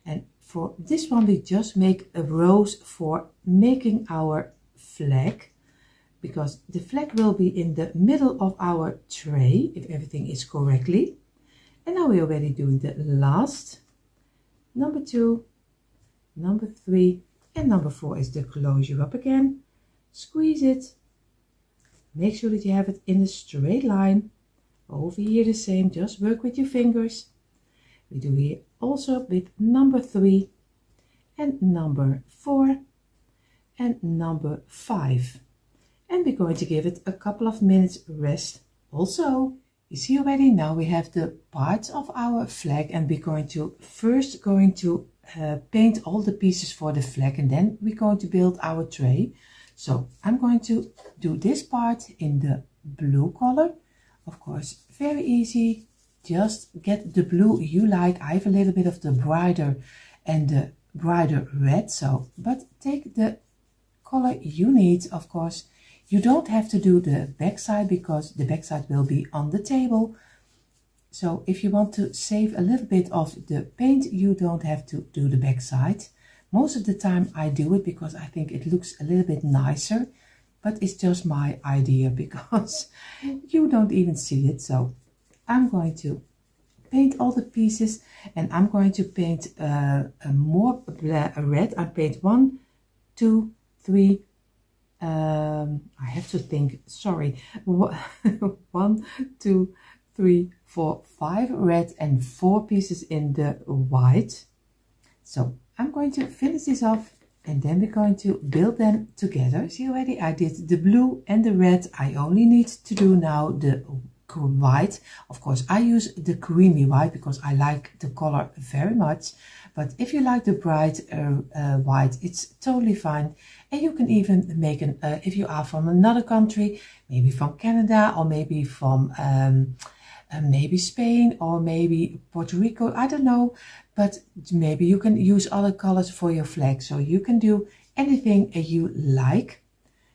And for this one, we just make a rows for making our flag, because the flag will be in the middle of our tray if everything is correctly. And now we're already doing the last, number 2, number 3, and number 4 is the closure up again. Squeeze it, make sure that you have it in a straight line. Over here the same, just work with your fingers. We do here also with number 3 and number 4 and number 5. And we're going to give it a couple of minutes rest also. You see already now we have the parts of our flag, and we're going to first paint all the pieces for the flag, and then we're going to build our tray. So I'm going to do this part in the blue color. Of course, very easy. Just get the blue you like. I have a little bit of the brighter and the brighter red. So, but take the color you need. Of course, you don't have to do the back side because the back side will be on the table. So if you want to save a little bit of the paint, you don't have to do the back side. Most of the time I do it because I think it looks a little bit nicer, but it's just my idea because you don't even see it. So I'm going to paint all the pieces, and I'm going to paint more red. I paint 1, 2, 3, I have to think, sorry, 1, 2, 3, 4, 5 red and 4 pieces in the white. So I'm going to finish this off, and then we're going to build them together. See already I did the blue and the red. I only need to do now the white. Of course I use the creamy white because I like the color very much, but if you like the bright white, it's totally fine. And you can even make an if you are from another country, maybe from Canada, or maybe from maybe Spain, or maybe Puerto Rico, I don't know, but maybe you can use other colors for your flag. So you can do anything you like.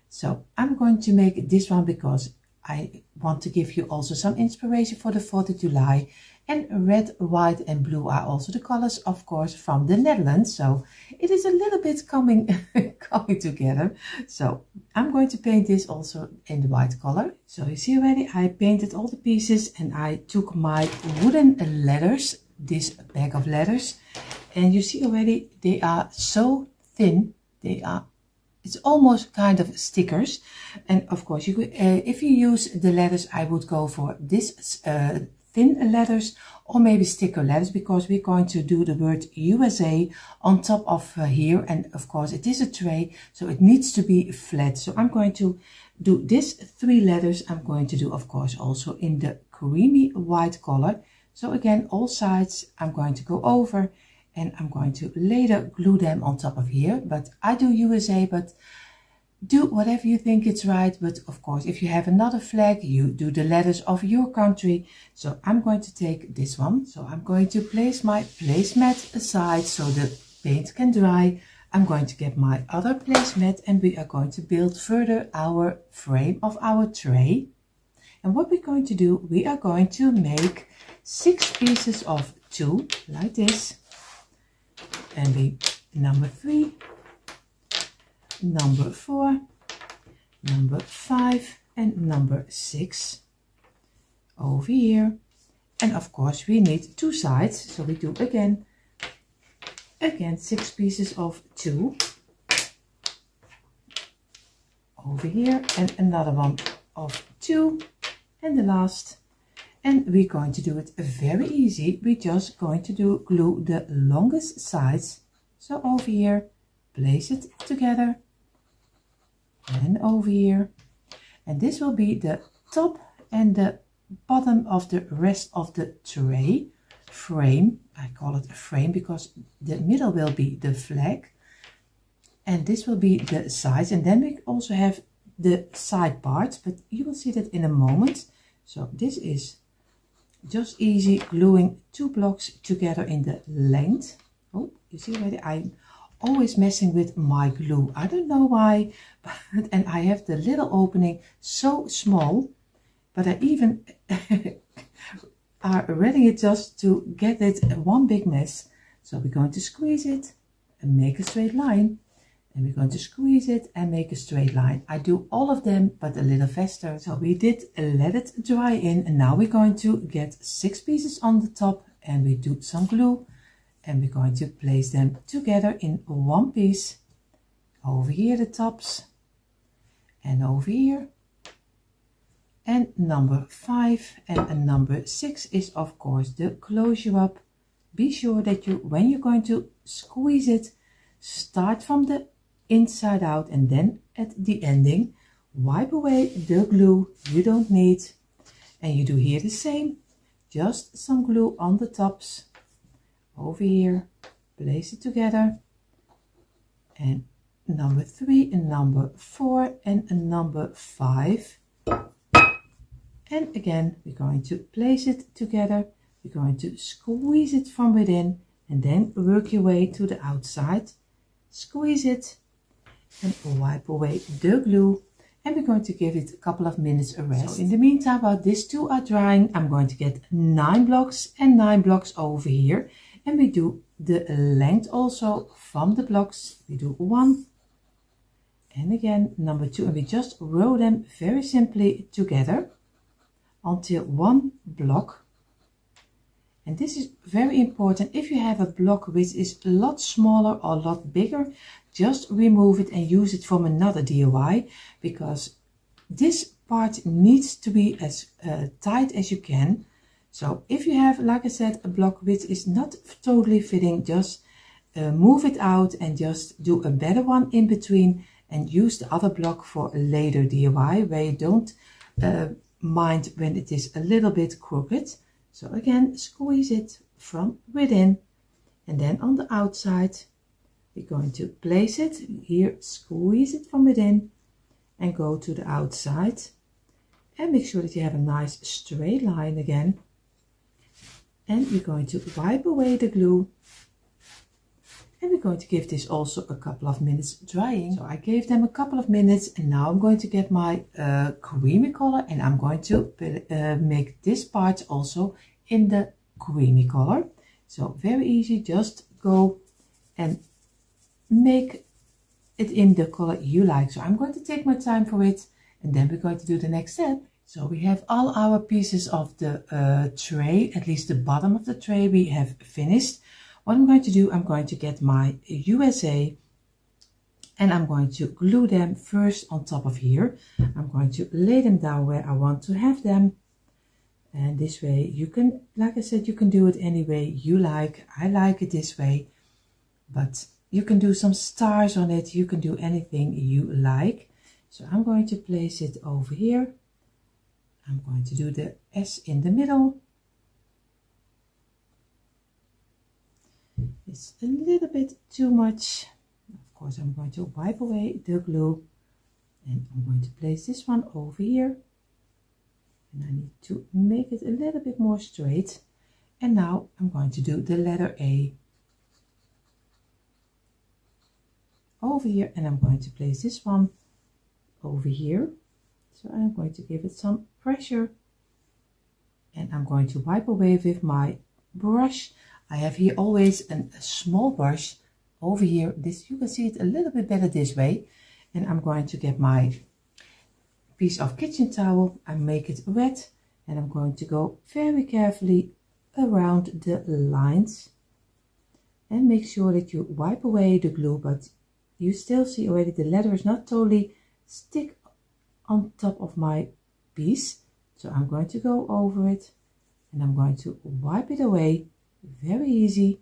So I'm going to make this one because I want to give you also some inspiration for the 4th of July. And red, white and blue are also the colors, of course, from the Netherlands. So it is a little bit coming together. So I'm going to paint this also in the white color. So you see already I painted all the pieces, and I took my wooden letters, this bag of letters, and you see already they are so thin. It's almost kind of stickers. And of course, you could, if you use the letters, I would go for this thin letters, or maybe sticker letters, because we're going to do the word USA on top of here. And of course it is a tray, so it needs to be flat. So I'm going to do this 3 letters. I'm going to do, of course, also in the creamy white color. So again, all sides I'm going to go over, and I'm going to later glue them on top of here. But I do USA, but do whatever you think it's right. But of course, if you have another flag, you do the letters of your country. So I'm going to take this one. So I'm going to place my placemat aside so the paint can dry. I'm going to get my other placemat, and we are going to build further our frame of our tray. And what we're going to do, we are going to make 6 pieces of 2 like this. And we number 3, number 4, number 5, and number 6 over here. And of course we need 2 sides, so we do again 6 pieces of 2 over here, and another one of 2, and the last. And we're going to do it very easy. We're just going to glue the longest sides. So over here, place it together, and over here. And this will be the top and the bottom of the rest of the tray frame. I call it a frame because the middle will be the flag. And this will be the sides. And then we also have the side parts, but you will see that in a moment. So this is just easy gluing 2 blocks together in the length. Oh, you see already, I'm always messing with my glue. I don't know why, but, and I have the little opening so small, but I even are ready it just to get it one big mess. So we're going to squeeze it and make a straight line. And we're going to squeeze it and make a straight line. I do all of them, but a little faster. So we did let it dry in, and now we're going to get 6 pieces on the top, and we do some glue, and we're going to place them together in one piece. Over here the tops, and over here. And number 5 and number 6 is of course the closure up. Be sure that you, when you're going to squeeze it, start from the inside out, and then at the ending wipe away the glue you don't need. And you do here the same, just some glue on the tops over here, place it together, and number 3 and number 4 and number 5. And again we're going to place it together, we're going to squeeze it from within, and then work your way to the outside, squeeze it and wipe away the glue. And we're going to give it a couple of minutes a rest. So in the meantime, while these 2 are drying, I'm going to get 9 blocks and 9 blocks over here, and we do the length also from the blocks. We do 1 and again number 2, and we just row them very simply together until 1 block. And this is very important. If you have a block which is a lot smaller or a lot bigger, just remove it and use it from another DIY, because this part needs to be as tight as you can. So if you have, like I said, a block which is not totally fitting, just move it out and just do a better one in between, and use the other block for a later DIY where you don't mind when it is a little bit crooked. So again, squeeze it from within, and then on the outside we're going to place it here, squeeze it from within, and go to the outside, and make sure that you have a nice straight line again. And you're going to wipe away the glue, and we're going to give this also a couple of minutes drying. So I gave them a couple of minutes, and now I'm going to get my creamy color, and I'm going to make this part also in the creamy color. So very easy, just go and make it in the color you like. So I'm going to take my time for it, and then we're going to do the next step. So we have all our pieces of the tray, at least the bottom of the tray we have finished. What I'm going to do, I'm going to get my USA, and I'm going to glue them first on top of here. I'm going to lay them down where I want to have them. And this way you can, like I said, you can do it any way you like. I like it this way, but you can do some stars on it. You can do anything you like. So I'm going to place it over here. I'm going to do the S in the middle. It's a little bit too much. Of course, I'm going to wipe away the glue, and I'm going to place this one over here. And I need to make it a little bit more straight. And now I'm going to do the letter A over here, and I'm going to place this one over here. So I'm going to give it some pressure, and I'm going to wipe away with my brush. I have here always a small brush over here. This, you can see it a little bit better this way. And I'm going to get my piece of kitchen towel and make it wet, and I'm going to go very carefully around the lines and make sure that you wipe away the glue, but you still see already the letter is not totally stick on top of my piece. So I'm going to go over it and I'm going to wipe it away. Very easy.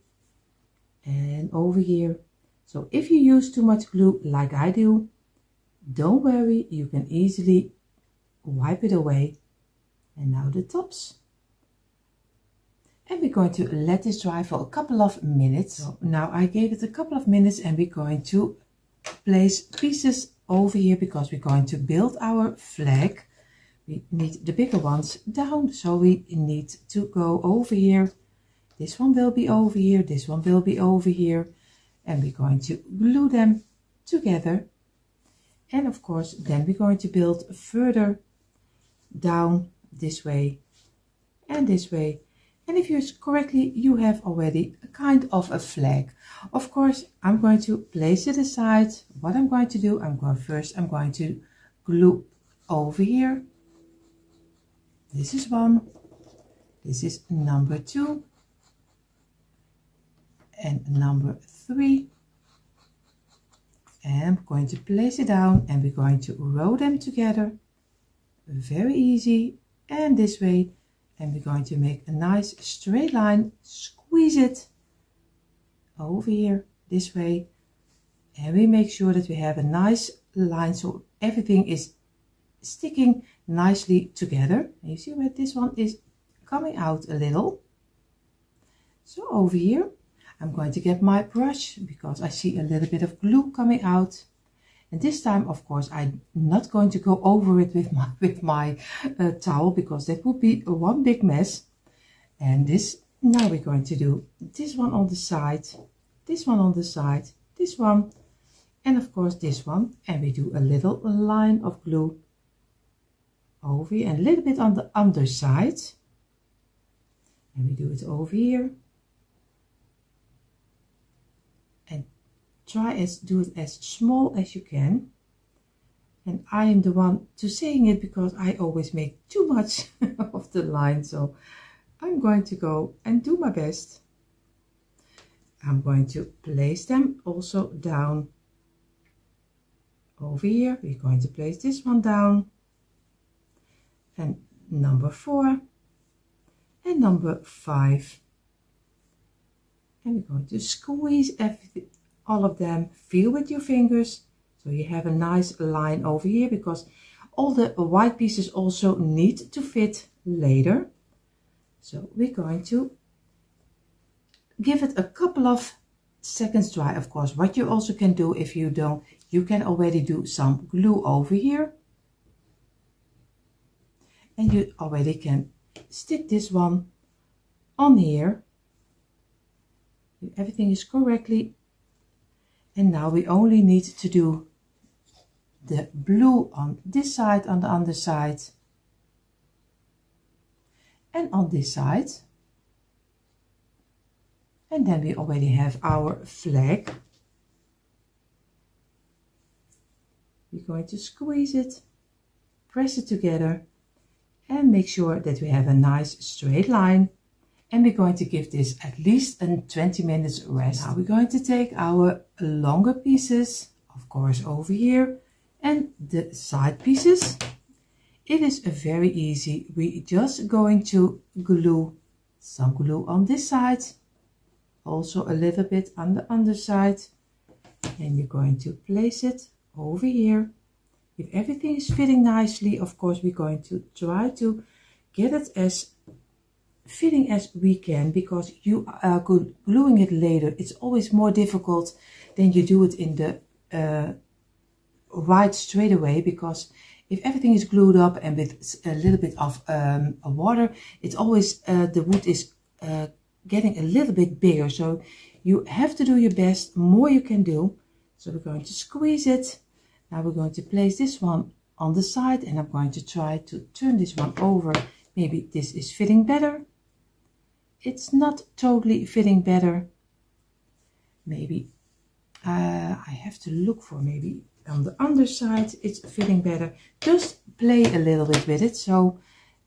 And over here. So if you use too much glue like I do, don't worry, you can easily wipe it away. And now the tops. And we're going to let this dry for a couple of minutes. So now I gave it a couple of minutes, and we're going to place pieces over here because we're going to build our flag. We need the bigger ones down, so we need to go over here. This one will be over here, this one will be over here, and we're going to glue them together. And of course, then we're going to build further down this way and this way. And if you correctly, you have already a kind of a flag. Of course, I'm going to place it aside. What I'm going to do, I'm going to glue over here. This is one. This is number 2. And number 3. And I'm going to place it down, and we're going to row them together. Very easy. And this way. And we're going to make a nice straight line, squeeze it over here this way, and we make sure that we have a nice line so everything is sticking nicely together. And you see where this one is coming out a little. So over here I'm going to get my brush because I see a little bit of glue coming out. And this time, of course, I'm not going to go over it with my towel, because that would be one big mess. And this, now we're going to do this one on the side, this one on the side, this one, and of course this one. And we do a little line of glue over here and a little bit on the underside. And we do it over here. Try do it as small as you can. And I am the one to saying it because I always make too much of the line. So I'm going to go and do my best. I'm going to place them also down over here. We're going to place this one down. And number 4. And number 5. And we're going to squeeze everything. All of them, feel with your fingers, so you have a nice line over here, because all the white pieces also need to fit later. So we're going to give it a couple of seconds dry. Of course, what you also can do, if you don't, you can already do some glue over here, and you already can stick this one on here. Everything is correctly. And now we only need to do the blue on this side, on the underside, and on this side. And then we already have our flag. We're going to squeeze it, press it together, and make sure that we have a nice straight line. And we're going to give this at least a 20 minutes rest. Now we're going to take our longer pieces, of course, over here, and the side pieces. It is very easy. We're just going to glue some glue on this side, also a little bit on the underside, and you're going to place it over here. If everything is fitting nicely, of course, we're going to try to get it as fitting as we can, because you are gluing it later. It's always more difficult than you do it in the right straight away, because if everything is glued up and with a little bit of water, it's always the wood is getting a little bit bigger. So you have to do your best, more you can do. So we're going to squeeze it. Now we're going to place this one on the side, and I'm going to try to turn this one over. Maybe this is fitting better. It's not totally fitting better. Maybe I have to look for, maybe on the underside it's fitting better. Just play a little bit with it so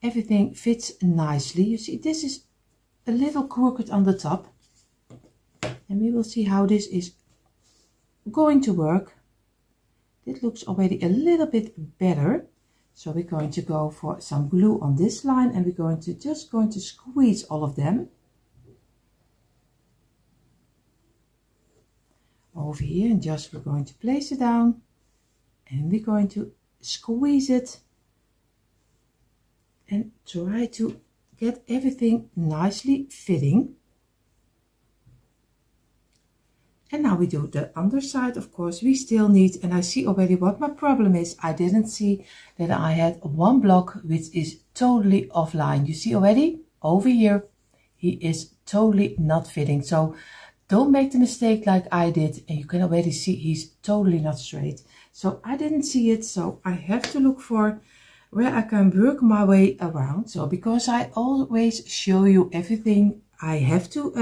everything fits nicely. You see, this is a little crooked on the top, and we will see how this is going to work. It looks already a little bit better. So we're going to go for some glue on this line, and we're going to squeeze all of them over here, and just we're going to place it down, and we're going to squeeze it and try to get everything nicely fitting. And now we do the underside. Of course, we still need, and I see already what my problem is. I didn't see that I had one block which is totally offline. You see already over here, he is totally not fitting. So don't make the mistake like I did. And you can already see he's totally not straight. So I didn't see it. So I have to look for where I can work my way around. So because I always show you everything, I have to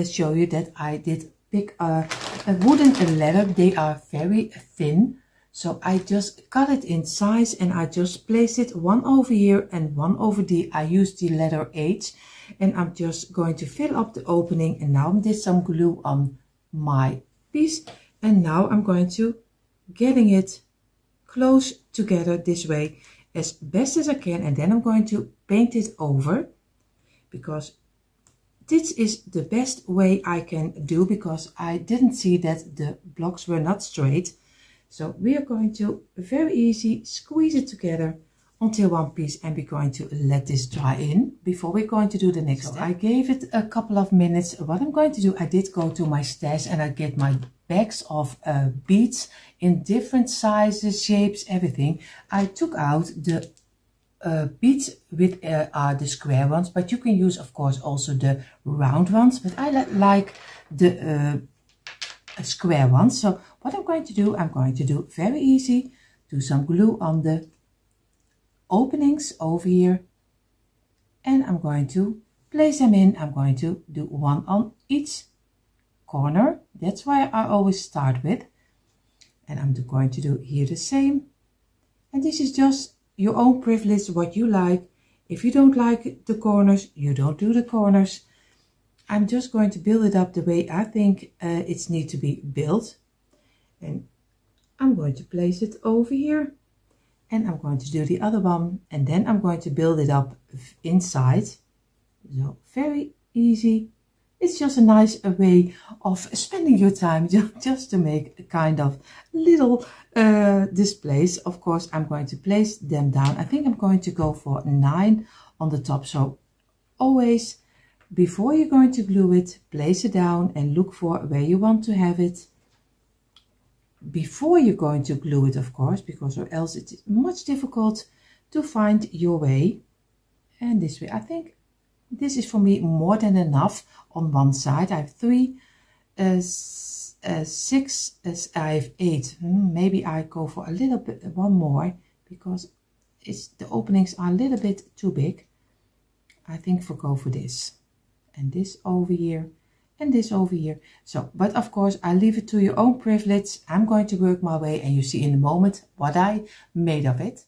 show you that I did pick a wooden ladder. They are very thin, so I just cut it in size, and I just place it one over here and one over the, I use the letter H, and I'm just going to fill up the opening. And now I did some glue on my piece, and now I'm going to getting it close together this way as best as I can, and then I'm going to paint it over, because this is the best way I can do, because I didn't see that the blocks were not straight. So we are going to very easy squeeze it together until one piece, and we're going to let this dry in before we're going to do the next step. I gave it a couple of minutes. What I'm going to do, I did go to my stash and I get my bags of beads in different sizes, shapes, everything. I took out the beads with the square ones, but you can use of course also the round ones, but I like the square ones. So what I'm going to do, very easy, do some glue on the openings over here, and I'm going to place them in. I'm going to do one on each corner. That's why I always start with, and I'm going to do here the same. And this is just your own privilege, what you like. If you don't like the corners, you don't do the corners. I'm just going to build it up the way I think it needs to be built. And I'm going to place it over here, and I'm going to do the other one, and then I'm going to build it up inside. So very easy. It's just a nice way of spending your time, just to make a kind of little displays. Of course, I'm going to place them down. I think I'm going to go for 9 on the top. So always, before you're going to glue it, place it down and look for where you want to have it before you're going to glue it, of course, because or else it's much difficult to find your way. And this way, I think this is for me more than enough on one side. I have 3, 6, I have 8. Maybe I go for a little bit, one more, because the openings are a little bit too big. I think go for this, and this over here, and this over here. So, but of course, I leave it to your own privilege. I'm going to work my way, and you see in a moment what I made of it.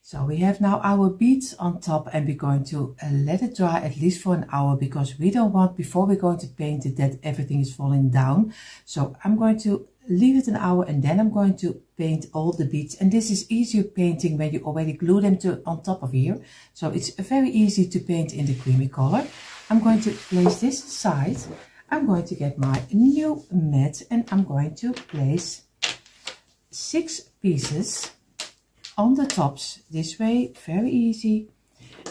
So we have now our beads on top, and we're going to let it dry at least for an hour, because we don't want, before we're going to paint it, that everything is falling down. So I'm going to leave it an hour, and then I'm going to paint all the beads. And this is easier painting when you already glue them on top of here. So it's very easy to paint in the creamy color. I'm going to place this aside. I'm going to get my new mat, and I'm going to place 6 pieces on the tops this way, very easy.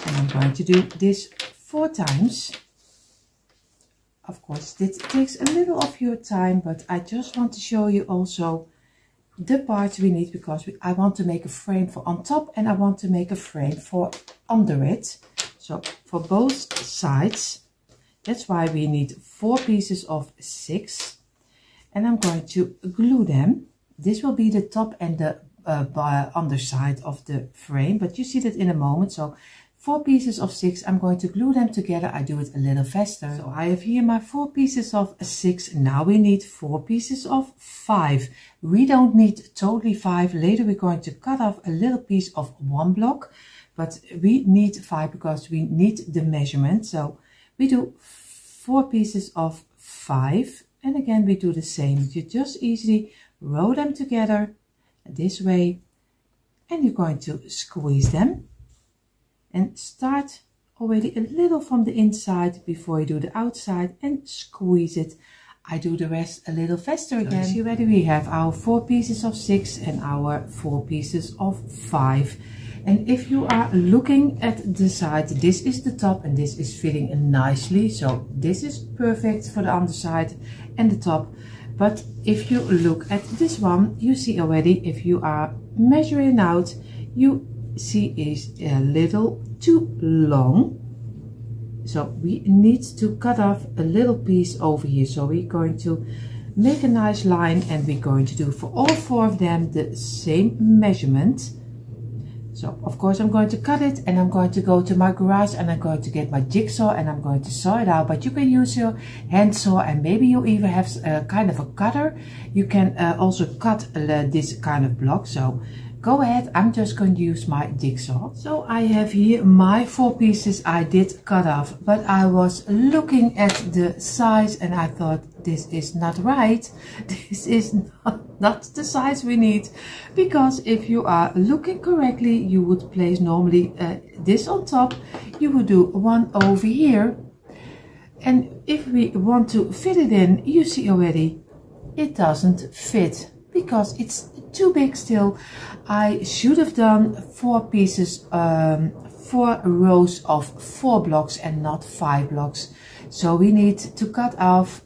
And I'm going to do this 4 times. Of course, this takes a little of your time, but I just want to show you also the parts we need, because I want to make a frame for on top and I want to make a frame for under it. So for both sides, that's why we need 4 pieces of 6. And I'm going to glue them. This will be the top and the underside of the frame, but you see that in a moment. So 4 pieces of 6, I'm going to glue them together. I do it a little faster. So I have here my 4 pieces of 6. Now we need 4 pieces of 5. We don't need totally 5. Later we're going to cut off a little piece of 1 block, but we need 5 because we need the measurement. So we do 4 pieces of 5. And again, we do the same. You just easily roll them together this way. And you're going to squeeze them. And start already a little from the inside before you do the outside and squeeze it. I do the rest a little faster again. So already we have our 4 pieces of 6 and our 4 pieces of 5. And if you are looking at the side, this is the top and this is fitting nicely. So this is perfect for the underside and the top. But if you look at this one, you see already, if you are measuring out, you see is a little too long. So we need to cut off a little piece over here. So we're going to make a nice line and we're going to do for all 4 of them the same measurement. So of course I'm going to cut it and I'm going to go to my garage and I'm going to get my jigsaw and I'm going to saw it out. But you can use your hand saw and maybe you even have a kind of a cutter. You can also cut this kind of block. So go ahead, I'm just going to use my jigsaw. So I have here my 4 pieces I did cut off, but I was looking at the size and I thought this is not right. This is not the size we need, because if you are looking correctly, you would place normally this on top. You would do 1 over here. And if we want to fit it in, you see already, it doesn't fit because it's too big still. I should have done 4 pieces, 4 rows of 4 blocks and not 5 blocks. So we need to cut off,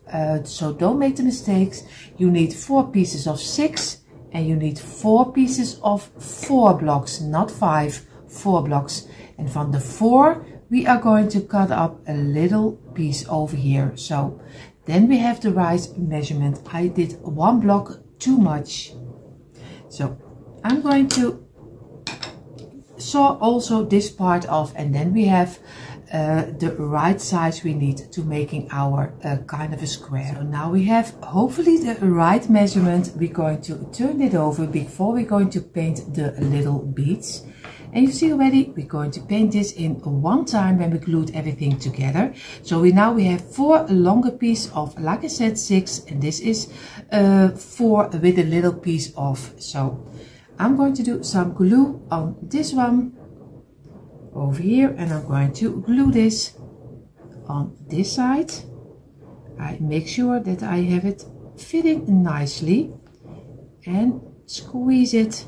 so don't make the mistakes. You need 4 pieces of 6 and you need 4 pieces of 4 blocks, not 5, 4 blocks. And from the 4, we are going to cut up a little piece over here. So then we have the right measurement. I did 1 block too much. So I'm going to saw also this part off, and then we have the right size we need to making our kind of a square. So now we have hopefully the right measurement. We're going to turn it over before we're going to paint the little beads. And you see already, we're going to paint this in 1 time when we glued everything together. So we have 4 longer piece of, like I said, 6, and this is 4 with a little piece off. So I'm going to do some glue on this one over here, and I'm going to glue this on this side. I make sure that I have it fitting nicely and squeeze it.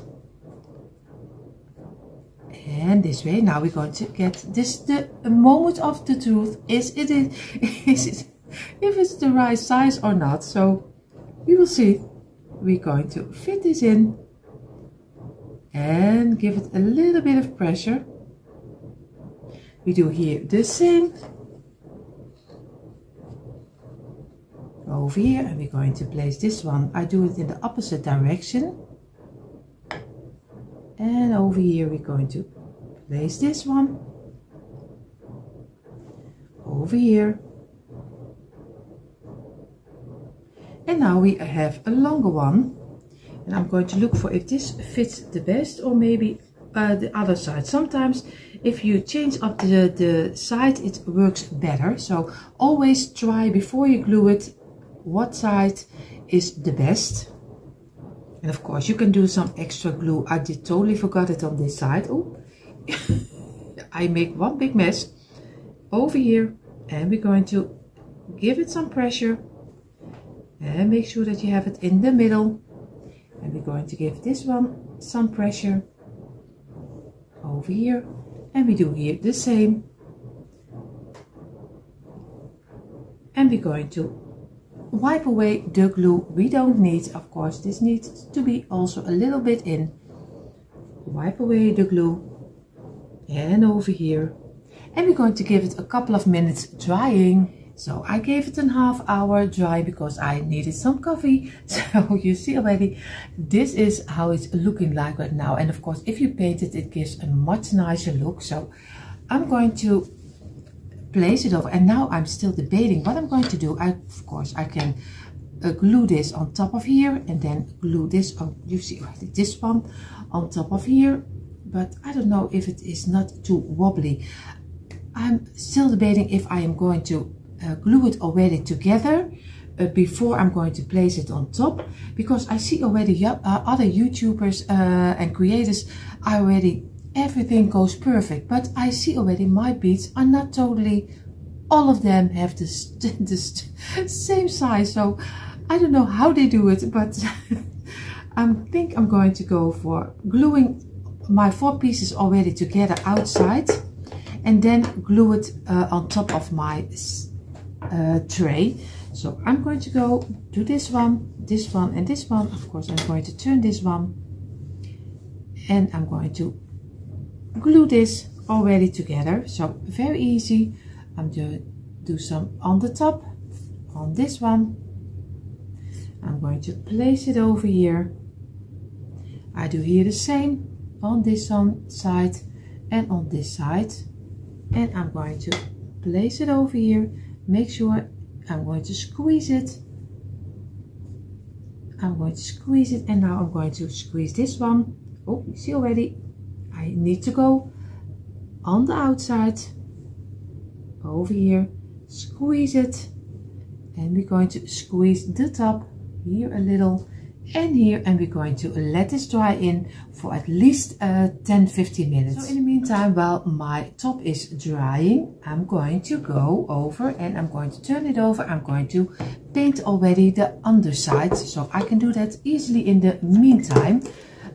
And this way, now we're going to get this, the moment of the truth, is it if it's the right size or not. So we will see. We're going to fit this in and give it a little bit of pressure. We do here the same over here, and we're going to place this one. I do it in the opposite direction. And over here we're going to place this one over here. And now we have a longer one. And I'm going to look for if this fits the best, or maybe the other side. Sometimes if you change up the side, it works better. So always try before you glue it what side is the best. And of course you can do some extra glue. I did totally forgot it on this side. Oh, I make one big mess over here, and we're going to give it some pressure and make sure that you have it in the middle. And we're going to give this one some pressure over here, and we do here the same. And we're going to wipe away the glue we don't need. Of course, this needs to be also a little bit in. Wipe away the glue and over here. And we're going to give it a couple of minutes drying. So I gave it a half hour dry because I needed some coffee. So you see already, this is how it's looking like right now. And of course, if you paint it, it gives a much nicer look. So I'm going to place it over, and now I'm still debating what I'm going to do. Of course, I can glue this on top of here, and then glue this on, you see already, this one on top of here. But I don't know if it is not too wobbly. I'm still debating if I am going to glue it already together before I'm going to place it on top, because I see already other YouTubers and creators already, everything goes perfect, but I see already my beads are not totally, all of them have the same size. So I don't know how they do it, but I think I'm going to go for gluing my 4 pieces already together outside, and then glue it on top of my tray. So I'm going to go to this one, and this one. Of course, I'm going to turn this one, and I'm going to glue this already together. So very easy. I'm going to do some on the top on this one. I'm going to place it over here. I do here the same on this one side and on this side, and I'm going to place it over here. Make sure I'm going to squeeze it. I'm going to squeeze it, and now I'm going to squeeze this one. Oh, you see already, I need to go on the outside over here, squeeze it, and we're going to squeeze the top here a little and here, and we're going to let this dry in for at least 10-15 minutes. So in the meantime, while my top is drying, I'm going to go over and I'm going to turn it over. I'm going to paint already the underside, so I can do that easily in the meantime.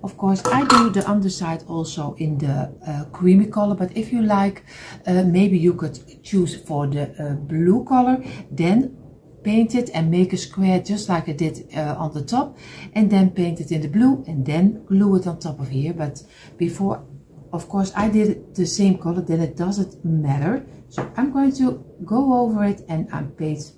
Of course, I do the underside also in the creamy color, but if you like, maybe you could choose for the blue color, then paint it and make a square just like I did on the top, and then paint it in the blue and then glue it on top of here. But before, of course, I did it the same color, then it doesn't matter. So I'm going to go over it and I paint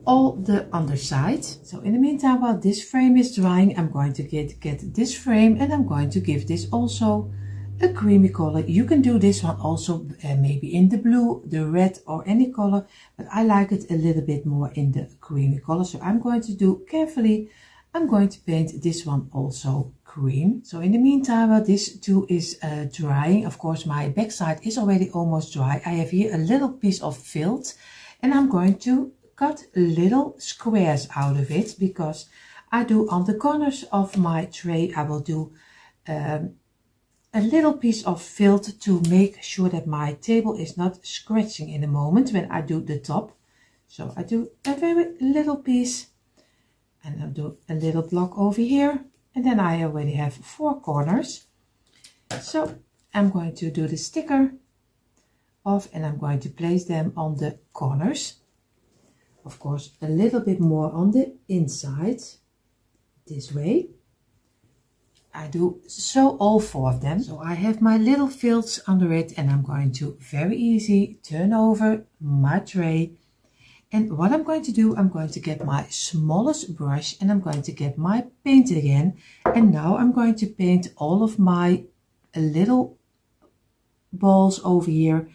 all the underside. So in the meantime, while this frame is drying, I'm going to get this frame, and I'm going to give this also a creamy color. You can do this one also maybe in the blue, the red, or any color, but I like it a little bit more in the creamy color. So I'm going to do carefully, I'm going to paint this one also cream. So in the meantime, while this too is drying, of course my backside is already almost dry. I have here a little piece of felt, and I'm going to cut little squares out of it, because I do on the corners of my tray, I will do a little piece of felt to make sure that my table is not scratching in a moment when I do the top. So I do a very little piece, and I'll do a little block over here, and then I already have 4 corners. So I'm going to do the sticker off, and I'm going to place them on the corners. Of course, a little bit more on the inside, this way. I do so all 4 of them. So I have my little felts under it, and I'm going to very easy turn over my tray. And what I'm going to do, I'm going to get my smallest brush, and I'm going to get my paint again. And now I'm going to paint all of my little balls over here,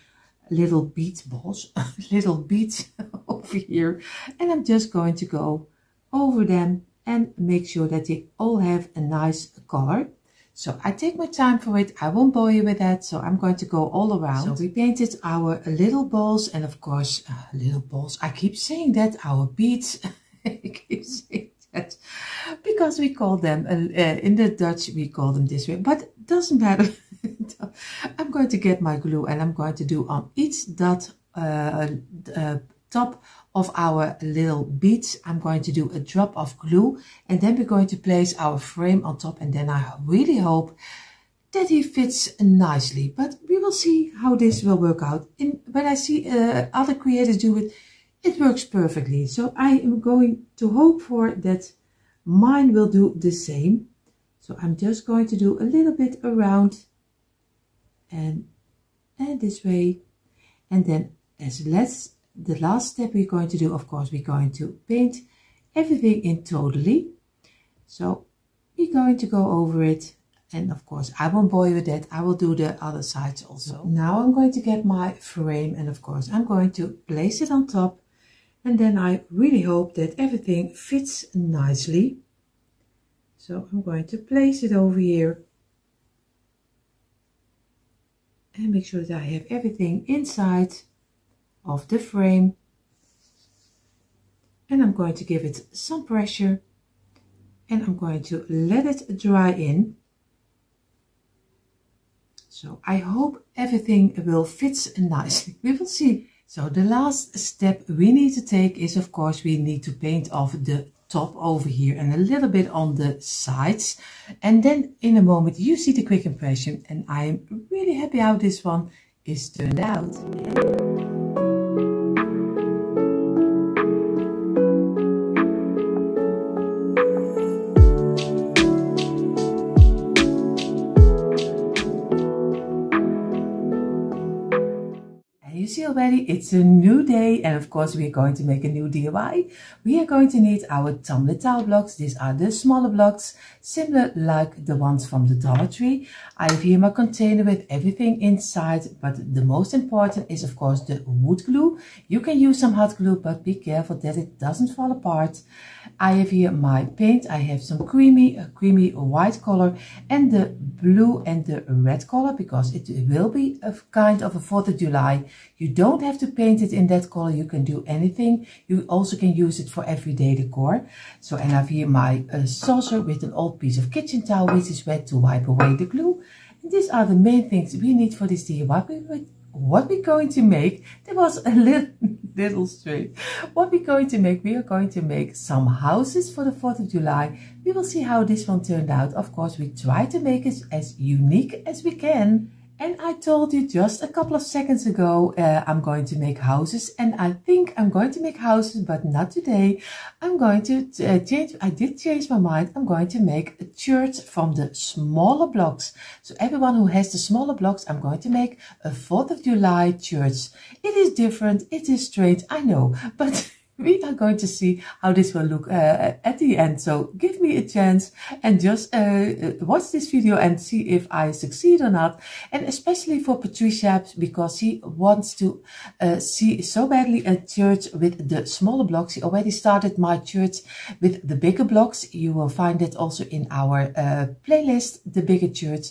little bead balls, little beads over here. And I'm just going to go over them and make sure that they all have a nice color. So I take my time for it. I won't bore you with that. So I'm going to go all around. So we painted our little balls, and of course, little balls. I keep saying that, our beads. I keep saying that because we call them, in the Dutch, we call them this way, but it doesn't matter. I'm going to get my glue, and I'm going to do on each dot top of our little beads, I'm going to do a drop of glue, and then we're going to place our frame on top, and then I really hope that he fits nicely. But we will see how this will work out. When I see other creators do it, it works perfectly. So I am going to hope for that mine will do the same. So I'm just going to do a little bit around and this way. And then the last step we're going to do, of course, we're going to paint everything in totally. So we're going to go over it. And of course, I won't bore you with that. I will do the other sides also. Now I'm going to get my frame, and of course, I'm going to place it on top. And then I really hope that everything fits nicely. So I'm going to place it over here. And make sure that I have everything inside of the frame. And I'm going to give it some pressure. And I'm going to let it dry in. So I hope everything will fit nicely. We will see. So the last step we need to take is, of course, we need to paint off the top over here and a little bit on the sides. And then in a moment you see the quick impression, and I'm really happy how this one is turned out. You see already, it's a new day, and of course we are going to make a new DIY. We are going to need our tumbling tile blocks. These are the smaller blocks, similar like the ones from the Dollar Tree. I have here my container with everything inside, but the most important is of course the wood glue. You can use some hot glue, but be careful that it doesn't fall apart. I have here my paint. I have some creamy white color and the blue and the red color, because it will be a kind of a 4th of July. You don't have to paint it in that color. You can do anything. You also can use it for everyday decor. So, and I have here my saucer with an old piece of kitchen towel, which is wet, to wipe away the glue. And these are the main things we need for this DIY. What we're going to make, that was a little straight. What we're going to make, we are going to make some houses for the 4th of July. We will see how this one turned out. Of course, we try to make it as unique as we can. And I told you just a couple of seconds ago, I'm going to make houses, and I think I'm going to make houses, but not today. I'm going to I did change my mind. I'm going to make a church from the smaller blocks. So everyone who has the smaller blocks, I'm going to make a 4th of July church. It is different. It is strange. I know, but we are going to see how this will look at the end. So give me a chance and just watch this video and see if I succeed or not. And especially for Patricia, because she wants to see so badly a church with the smaller blocks. She already started my church with the bigger blocks. You will find it also in our playlist, the bigger church.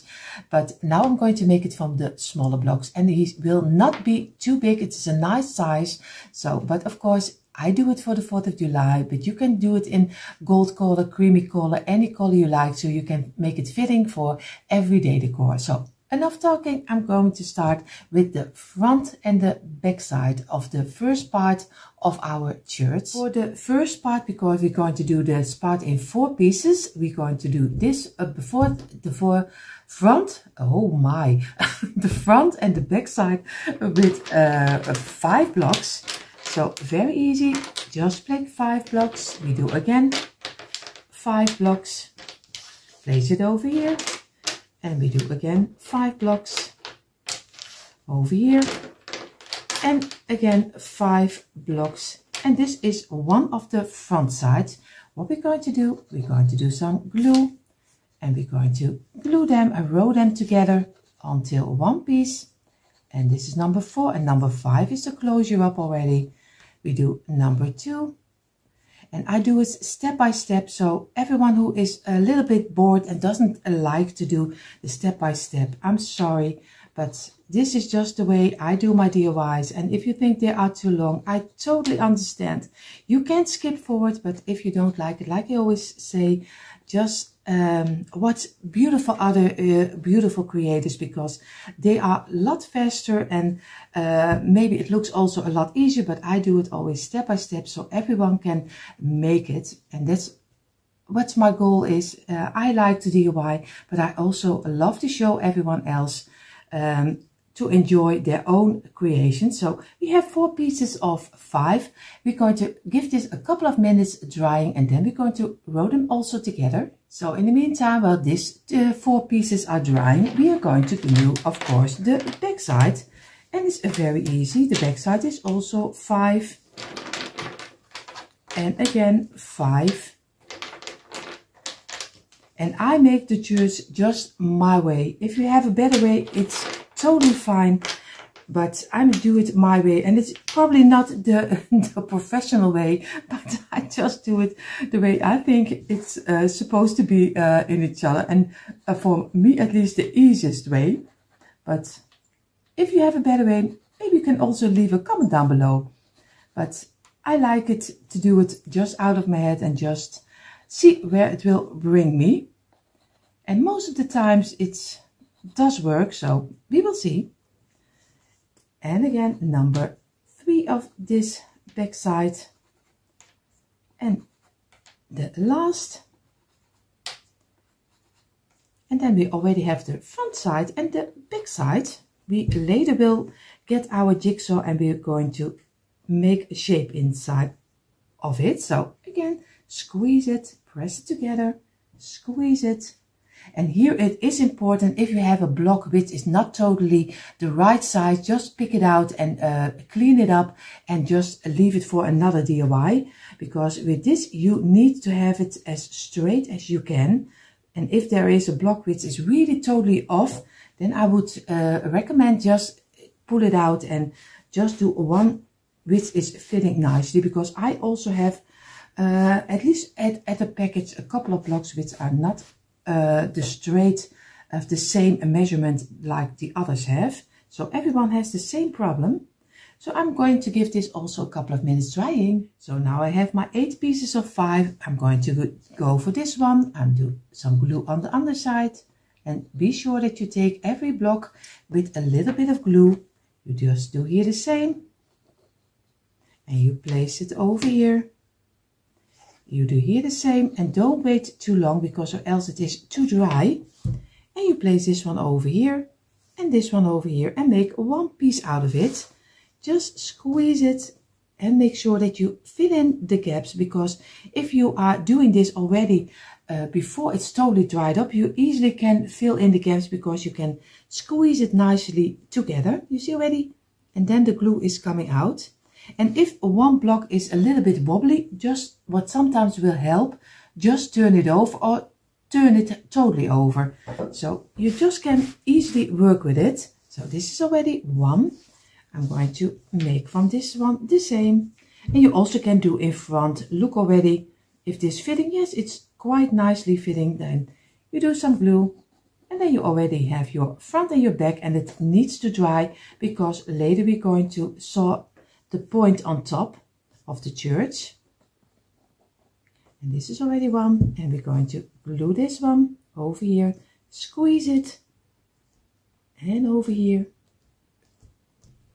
But now I'm going to make it from the smaller blocks, and he will not be too big. It's a nice size. So, but of course, I do it for the 4th of July, but you can do it in gold color, creamy color, any color you like, so you can make it fitting for everyday decor. So enough talking, I'm going to start with the front and the back side of the first part of our church. For the first part, because we're going to do this part in 4 pieces, we're going to do this before the front, oh my, the front and the back side with 5 blocks. So very easy, just place 5 blocks. We do again 5 blocks, place it over here, and we do again 5 blocks over here, and again 5 blocks. And this is one of the front sides. What we're going to do, we're going to do some glue, and we're going to glue them and roll them together until one piece. And this is number 4, and number 5 is to close you up already. We do number 2, and I do it step by step. So everyone who is a little bit bored and doesn't like to do the step by step, I'm sorry, but this is just the way I do my DIYs. And if you think they are too long, I totally understand. You can skip forward, but if you don't like it, like I always say, just watch beautiful other beautiful creators, because they are a lot faster, and maybe it looks also a lot easier, but I do it always step by step so everyone can make it. And that's what my goal is. I like to DIY, but I also love to show everyone else to enjoy their own creation. So we have 4 pieces of 5. We're going to give this a couple of minutes drying, and then we're going to roll them also together. So in the meantime, while these 4 pieces are drying, we are going to glue, of course, the back side. And it's very easy. The back side is also 5. And again, 5. And I make the church just my way. If you have a better way, it's totally fine. But I do it my way. And it's probably not the professional way, but I just do it the way I think it's supposed to be in each other. And for me, at least, the easiest way. But if you have a better way, maybe you can also leave a comment down below. But I like it to do it just out of my head and just see where it will bring me. And most of the times it does work, so we will see. And again, number 3 of this back side. And the last. And then we already have the front side and the back side. We later will get our jigsaw and we're going to make a shape inside of it. So again, squeeze it, press it together, squeeze it. And here it is important, if you have a block which is not totally the right size, just pick it out and clean it up and just leave it for another DIY. Because with this you need to have it as straight as you can. And if there is a block which is really totally off, then I would recommend just pull it out and just do one which is fitting nicely. Because I also have at least at a package a couple of blocks which are not the straight of the same measurement like the others have. So everyone has the same problem. So I'm going to give this also a couple of minutes drying. So now I have my 8 pieces of 5. I'm going to go for this one and do some glue on the underside. And be sure that you take every block with a little bit of glue. You just do here the same. And you place it over here. You do here the same, and don't wait too long because or else it is too dry. And you place this one over here and this one over here and make one piece out of it. Just squeeze it and make sure that you fill in the gaps, because if you are doing this already before it's totally dried up, you easily can fill in the gaps because you can squeeze it nicely together. You see already? And then the glue is coming out. And if one block is a little bit wobbly, just what sometimes will help, just turn it over or turn it totally over. So you just can easily work with it. So this is already 1. I'm going to make from this one the same. And you also can do in front. Look already if this fitting. Yes, it's quite nicely fitting. Then you do some glue. And then you already have your front and your back. And it needs to dry because later we're going to saw the point on top of the church. And this is already 1. And we're going to glue this one over here. Squeeze it. And over here.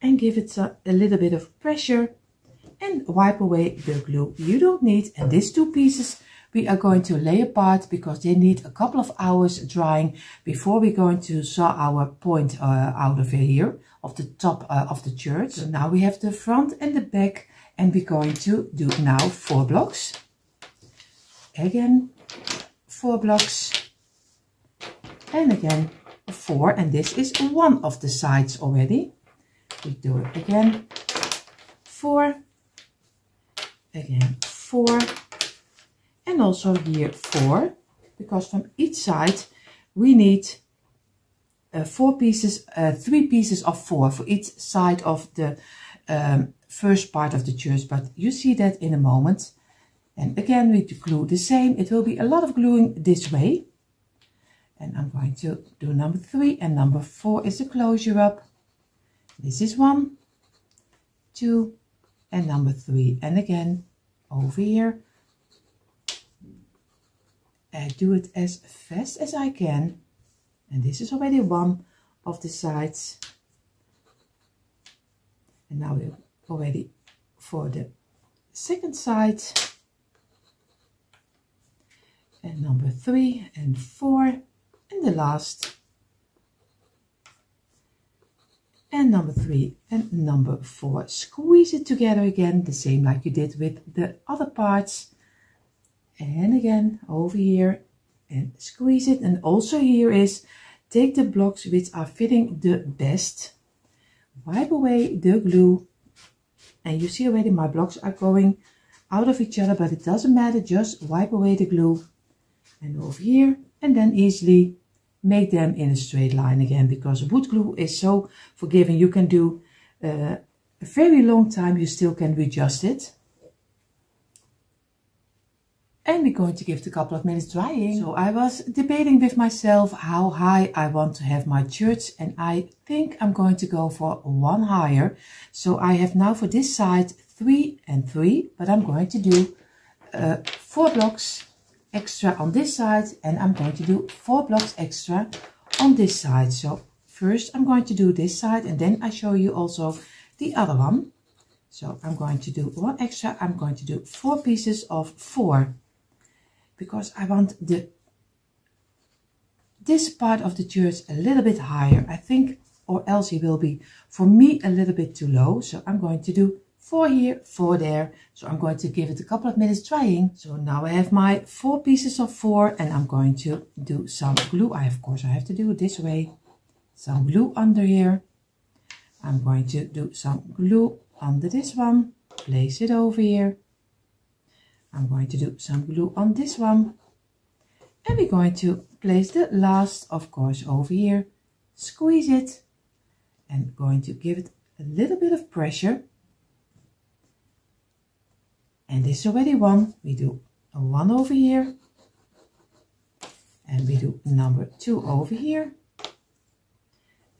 And give it a little bit of pressure. And wipe away the glue you don't need. And these 2 pieces we are going to lay apart because they need a couple of hours drying before we're going to saw our point out of here, of the top of the church. So now we have the front and the back, and we're going to do now 4 blocks. Again, 4 blocks. And again, 4. And this is one of the sides already. We do it again. 4. Again, 4. And also here 4, because from each side we need 4 pieces, 3 pieces of 4 for each side of the first part of the church. But you see that in a moment. And again, we glue the same. It will be a lot of gluing this way. And I'm going to do number 3, and number 4 is the closure up. This is 1, 2, and number 3. And again, over here. I do it as fast as I can. And this is already one of the sides. And now we're already for the second side. And number 3 and 4 and the last. And number 3 and number 4. Squeeze it together again, the same like you did with the other parts. And again over here and squeeze it. And also here is take the blocks which are fitting the best, wipe away the glue, and you see already my blocks are going out of each other, but it doesn't matter, just wipe away the glue and over here, and then easily make them in a straight line again, because wood glue is so forgiving. You can do a very long time, you still can readjust it. And we're going to give it a couple of minutes drying. So I was debating with myself how high I want to have my church, and I think I'm going to go for one higher. So I have now for this side 3 and 3, but I'm going to do 4 blocks extra on this side, and I'm going to do 4 blocks extra on this side. So first I'm going to do this side, and then I show you also the other one. So I'm going to do 1 extra. I'm going to do 4 pieces of 4. Because I want this part of the church a little bit higher, I think, or else it will be for me a little bit too low. So I'm going to do 4 here, 4 there. So I'm going to give it a couple of minutes drying. So now I have my 4 pieces of 4, and I'm going to do some glue. Of course I have to do it this way. Some glue under here. I'm going to do some glue under this one. Place it over here. I'm going to do some glue on this one, and we're going to place the last, of course, over here, squeeze it, and going to give it a little bit of pressure. And this is already 1. We do a 1 over here, and we do number 2 over here,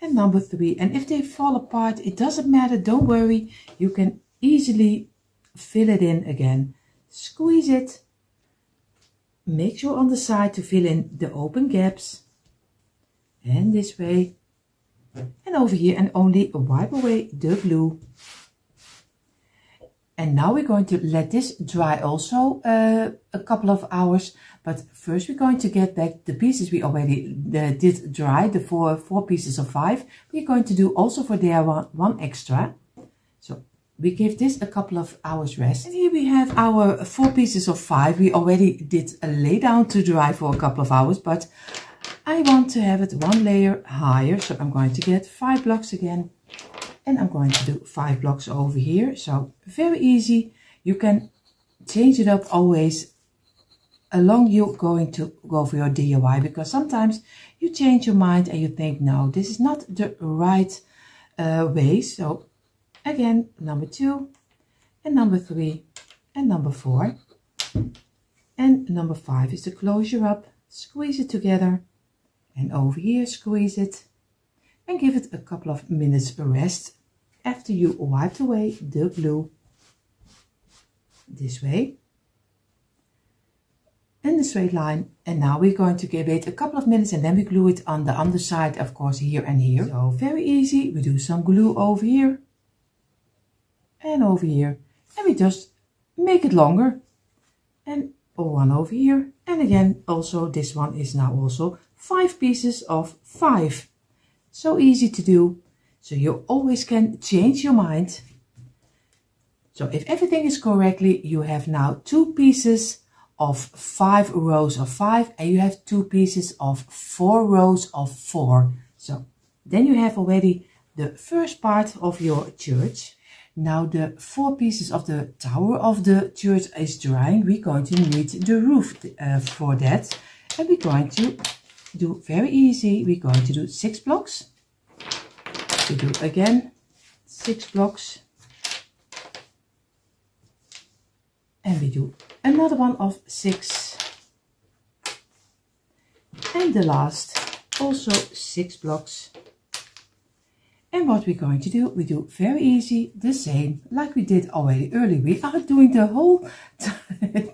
and number 3. And if they fall apart, it doesn't matter, don't worry, you can easily fill it in again. Squeeze it, make sure on the side to fill in the open gaps, and this way, and over here, and only wipe away the glue. And now we're going to let this dry also a couple of hours, but first we're going to get back the pieces we already did dry, the four pieces of 5. We're going to do also for there one extra. So we give this a couple of hours rest. And here we have our 4 pieces of 5. We already did lay down to dry for a couple of hours, but I want to have it 1 layer higher. So I'm going to get 5 blocks again, and I'm going to do 5 blocks over here. So very easy. You can change it up always along you going to go for your DIY, because sometimes you change your mind and you think, no, this is not the right way. So again, number 2 and number 3 and number 4 and number 5 is the closure up. Squeeze it together, and over here squeeze it, and give it a couple of minutes rest after you wiped away the glue. This way, in the straight line. And now we're going to give it a couple of minutes, and then we glue it on the underside, of course, here and here. So very easy. We do some glue over here and over here, and we just make it longer, and 1 over here, and again also this one is now also 5 pieces of 5. So easy to do, so you always can change your mind. So if everything is correctly, you have now 2 pieces of 5 rows of 5, and you have 2 pieces of 4 rows of 4. So then you have already the first part of your church. Now the 4 pieces of the tower of the church is drying. We're going to need the roof for that, and we're going to do very easy. We're going to do 6 blocks. We do again 6 blocks, and we do another one of 6, and the last also 6 blocks, And what we're going to do, we do very easy, the same like we did already earlier. We are doing the whole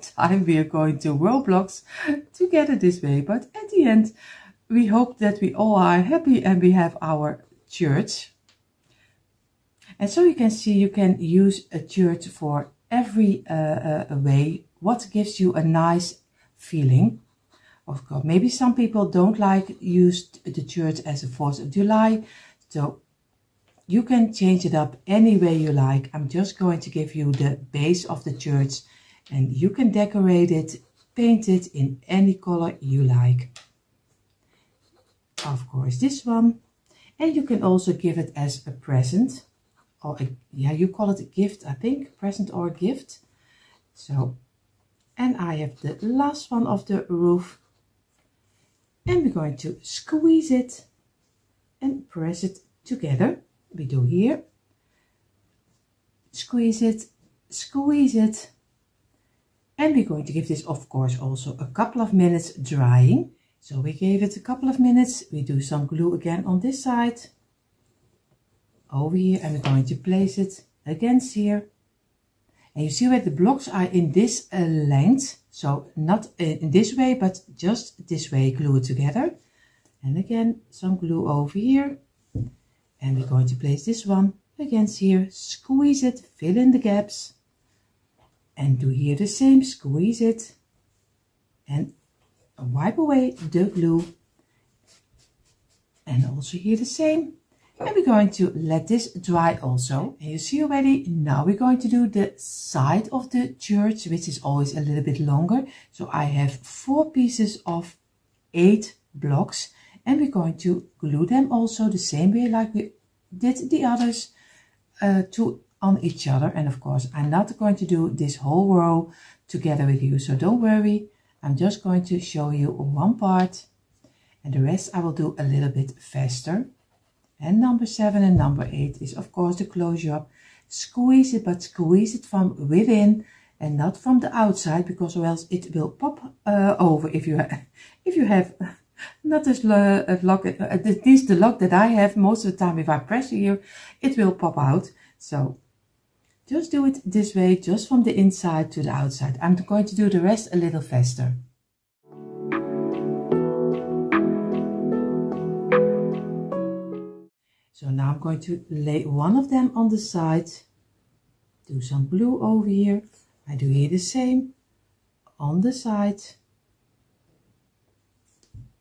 time we are going to row blocks together this way. But at the end, we hope that we all are happy and we have our church. And so you can see you can use a church for every way. What gives you a nice feeling. Of course, maybe some people don't like use the church as a 4th of July. So you can change it up any way you like. I'm just going to give you the base of the church and you can decorate it, paint it in any color you like. Of course, this one. And you can also give it as a present. Or yeah, you call it a gift, I think. Present or gift. So, and I have the last one of the roof. And we're going to squeeze it and press it together. We do here, squeeze it, and we're going to give this, of course, also a couple of minutes drying. So we gave it a couple of minutes. We do some glue again on this side, over here, and we're going to place it against here. And you see where the blocks are in this length, so not in this way, but just this way, glue it together. And again, some glue over here. And we're going to place this one against here, squeeze it, fill in the gaps. And do here the same, squeeze it. And wipe away the glue. And also here the same. And we're going to let this dry also. And you see already, now we're going to do the side of the church, which is always a little bit longer. So I have 4 pieces of 8 blocks. And we're going to glue them also the same way like we did the others, on each other. And of course, I'm not going to do this whole row together with you. So don't worry. I'm just going to show you one part. And the rest I will do a little bit faster. And number 7 and number 8 is of course the closure up. Squeeze it, but squeeze it from within and not from the outside, because or else it will pop over if you have not as lock, at least the lock that I have. Most of the time if I press here, it will pop out. So just do it this way, just from the inside to the outside. I'm going to do the rest a little faster. So now I'm going to lay one of them on the side, do some glue over here. I do here the same on the side.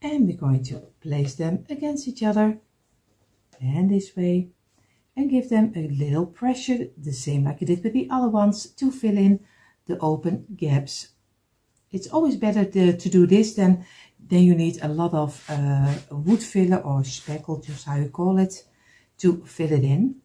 And we're going to place them against each other and this way, and give them a little pressure, the same like you did with the other ones, to fill in the open gaps. It's always better to do this than you need a lot of wood filler or speckle, just how you call it, to fill it in.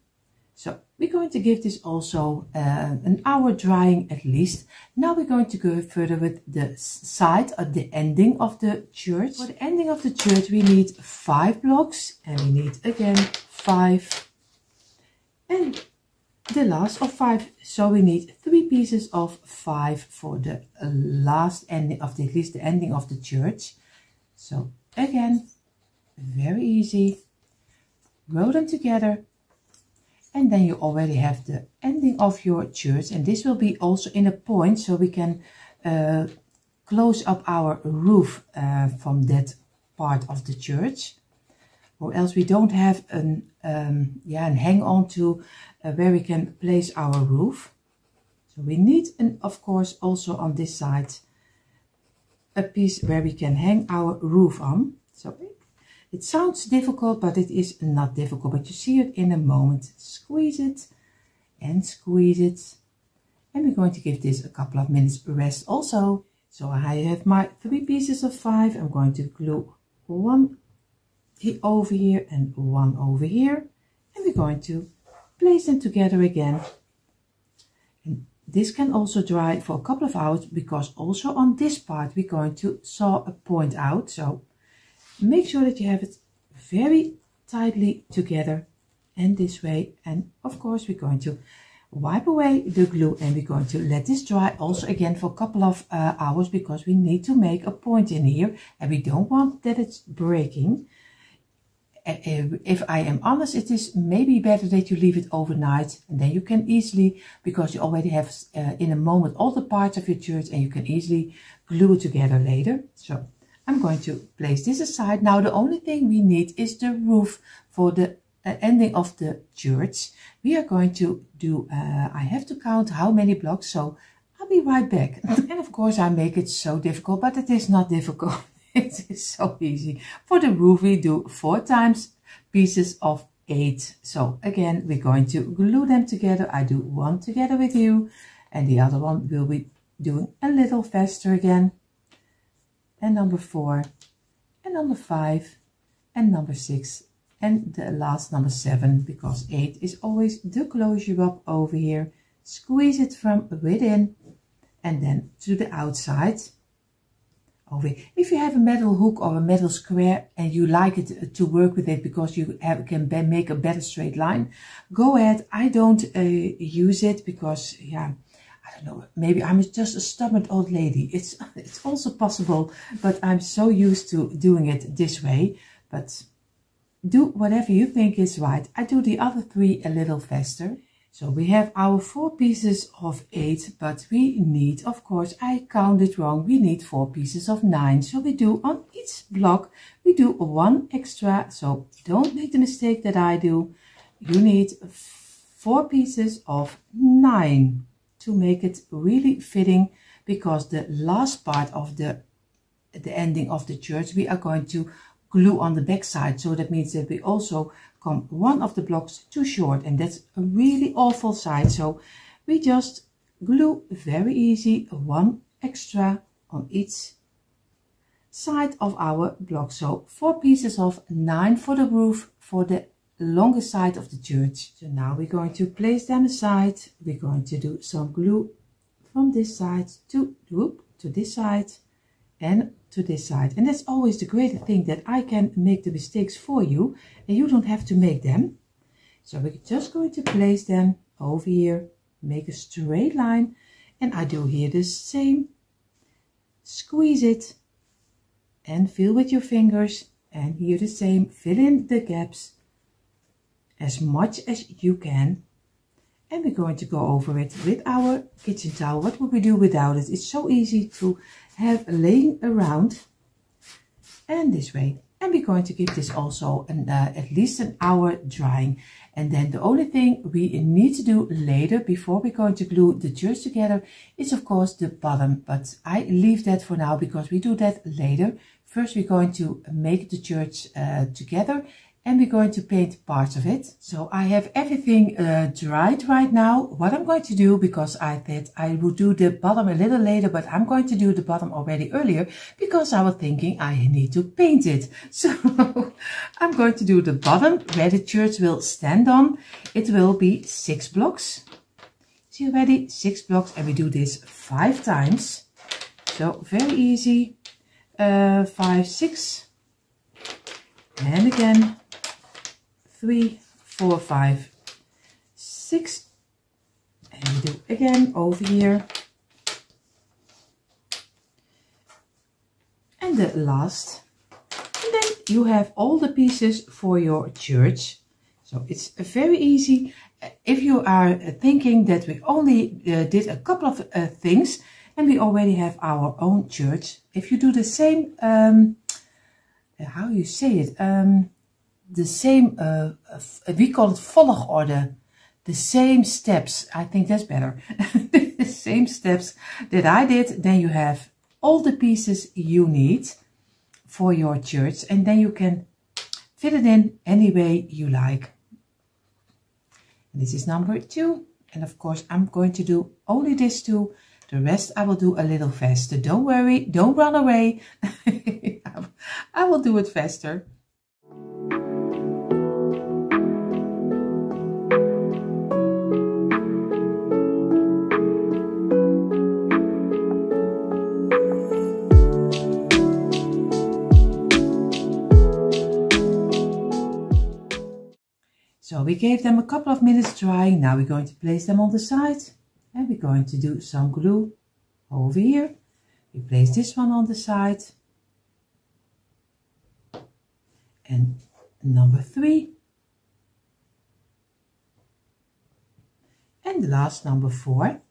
So we're going to give this also an hour drying at least. Now we're going to go further with the side at the ending of the church. For the ending of the church we need 5 blocks, and we need again 5 and the last of 5. So we need 3 pieces of 5 for the last ending of at least the ending of the church. So again, very easy. Roll them together. And then you already have the ending of your church. And this will be also in a point, so we can close up our roof from that part of the church. Or else we don't have an hang on to where we can place our roof. So we need, of course, also on this side, a piece where we can hang our roof on. So it sounds difficult, but it is not difficult, but you see it in a moment. Squeeze it and squeeze it. And we're going to give this a couple of minutes rest also. So I have my 3 pieces of 5. I'm going to glue one over here and one over here. And we're going to place them together again. And this can also dry for a couple of hours, because also on this part we're going to saw a point out. So make sure that you have it very tightly together and this way. And of course we're going to wipe away the glue, and we're going to let this dry also again for a couple of hours, because we need to make a point in here and we don't want that it's breaking. if I am honest, it is maybe better that you leave it overnight, and then you can easily, because you already have in a moment all the parts of your church, and you can easily glue it together later. So I'm going to place this aside. Now the only thing we need is the roof for the ending of the church. We are going to do, I have to count how many blocks, so I'll be right back. And of course I make it so difficult, but it is not difficult. It is so easy. For the roof we do 4 times pieces of 8. So again, we're going to glue them together. I do one together with you, and the other one will be doing a little faster again. And number 4, and number 5, and number 6, and the last number 7, because 8 is always the closure up over here. Squeeze it from within and then to the outside. Over here. If you have a metal hook or a metal square and you like it to work with it because you can make a better straight line, go ahead. I don't use it because, yeah, I don't know, maybe I'm just a stubborn old lady. It's also possible, but I'm so used to doing it this way. But do whatever you think is right. I do the other 3 a little faster. So we have our 4 pieces of 8, but we need, of course, I counted wrong. We need 4 pieces of 9. So we do on each block, we do 1 extra. So don't make the mistake that I do. You need 4 pieces of 9 to make it really fitting, because the last part of the ending of the church, we are going to glue on the back side. So that means that we also come one of the blocks too short, and that's a really awful side. So we just glue very easy 1 extra on each side of our block. So 4 pieces of 9 for the roof for the longer side of the church. So now we're going to place them aside. We're going to do some glue from this side to this side and to this side. And that's always the great thing, that I can make the mistakes for you and you don't have to make them. So we're just going to place them over here, make a straight line, and I do here the same. Squeeze it and feel with your fingers, and here the same. Fill in the gaps as much as you can, and we're going to go over it with our kitchen towel. What would we do without it? It's so easy to have laying around, and this way. And we're going to give this also at least an hour drying. And then the only thing we need to do later, before we're going to glue the church together, is of course the bottom. But I leave that for now because we do that later. First we're going to make the church together, and we're going to paint parts of it. So I have everything dried right now. What I'm going to do, because I thought I would do the bottom a little later, but I'm going to do the bottom already earlier because I was thinking I need to paint it. So I'm going to do the bottom where the church will stand on. It will be 6 blocks. See already? 6 blocks, and we do this 5 times. So very easy. 5, 6. And again. 3, 4, 5, 6, and we do again over here, and the last, and then you have all the pieces for your church. So it's very easy. If you are thinking that we only did a couple of things and we already have our own church, if you do the same, how you say it, the same, we call it volgorde, the same steps, I think that's better, the same steps that I did, then you have all the pieces you need for your church, and then you can fit it in any way you like. And this is number 2, and of course I'm going to do only this 2, the rest I will do a little faster. Don't worry, don't run away, I will do it faster. So we gave them a couple of minutes drying. Now we're going to place them on the side, and we're going to do some glue over here. We place this one on the side, and number 3. And the last number 4.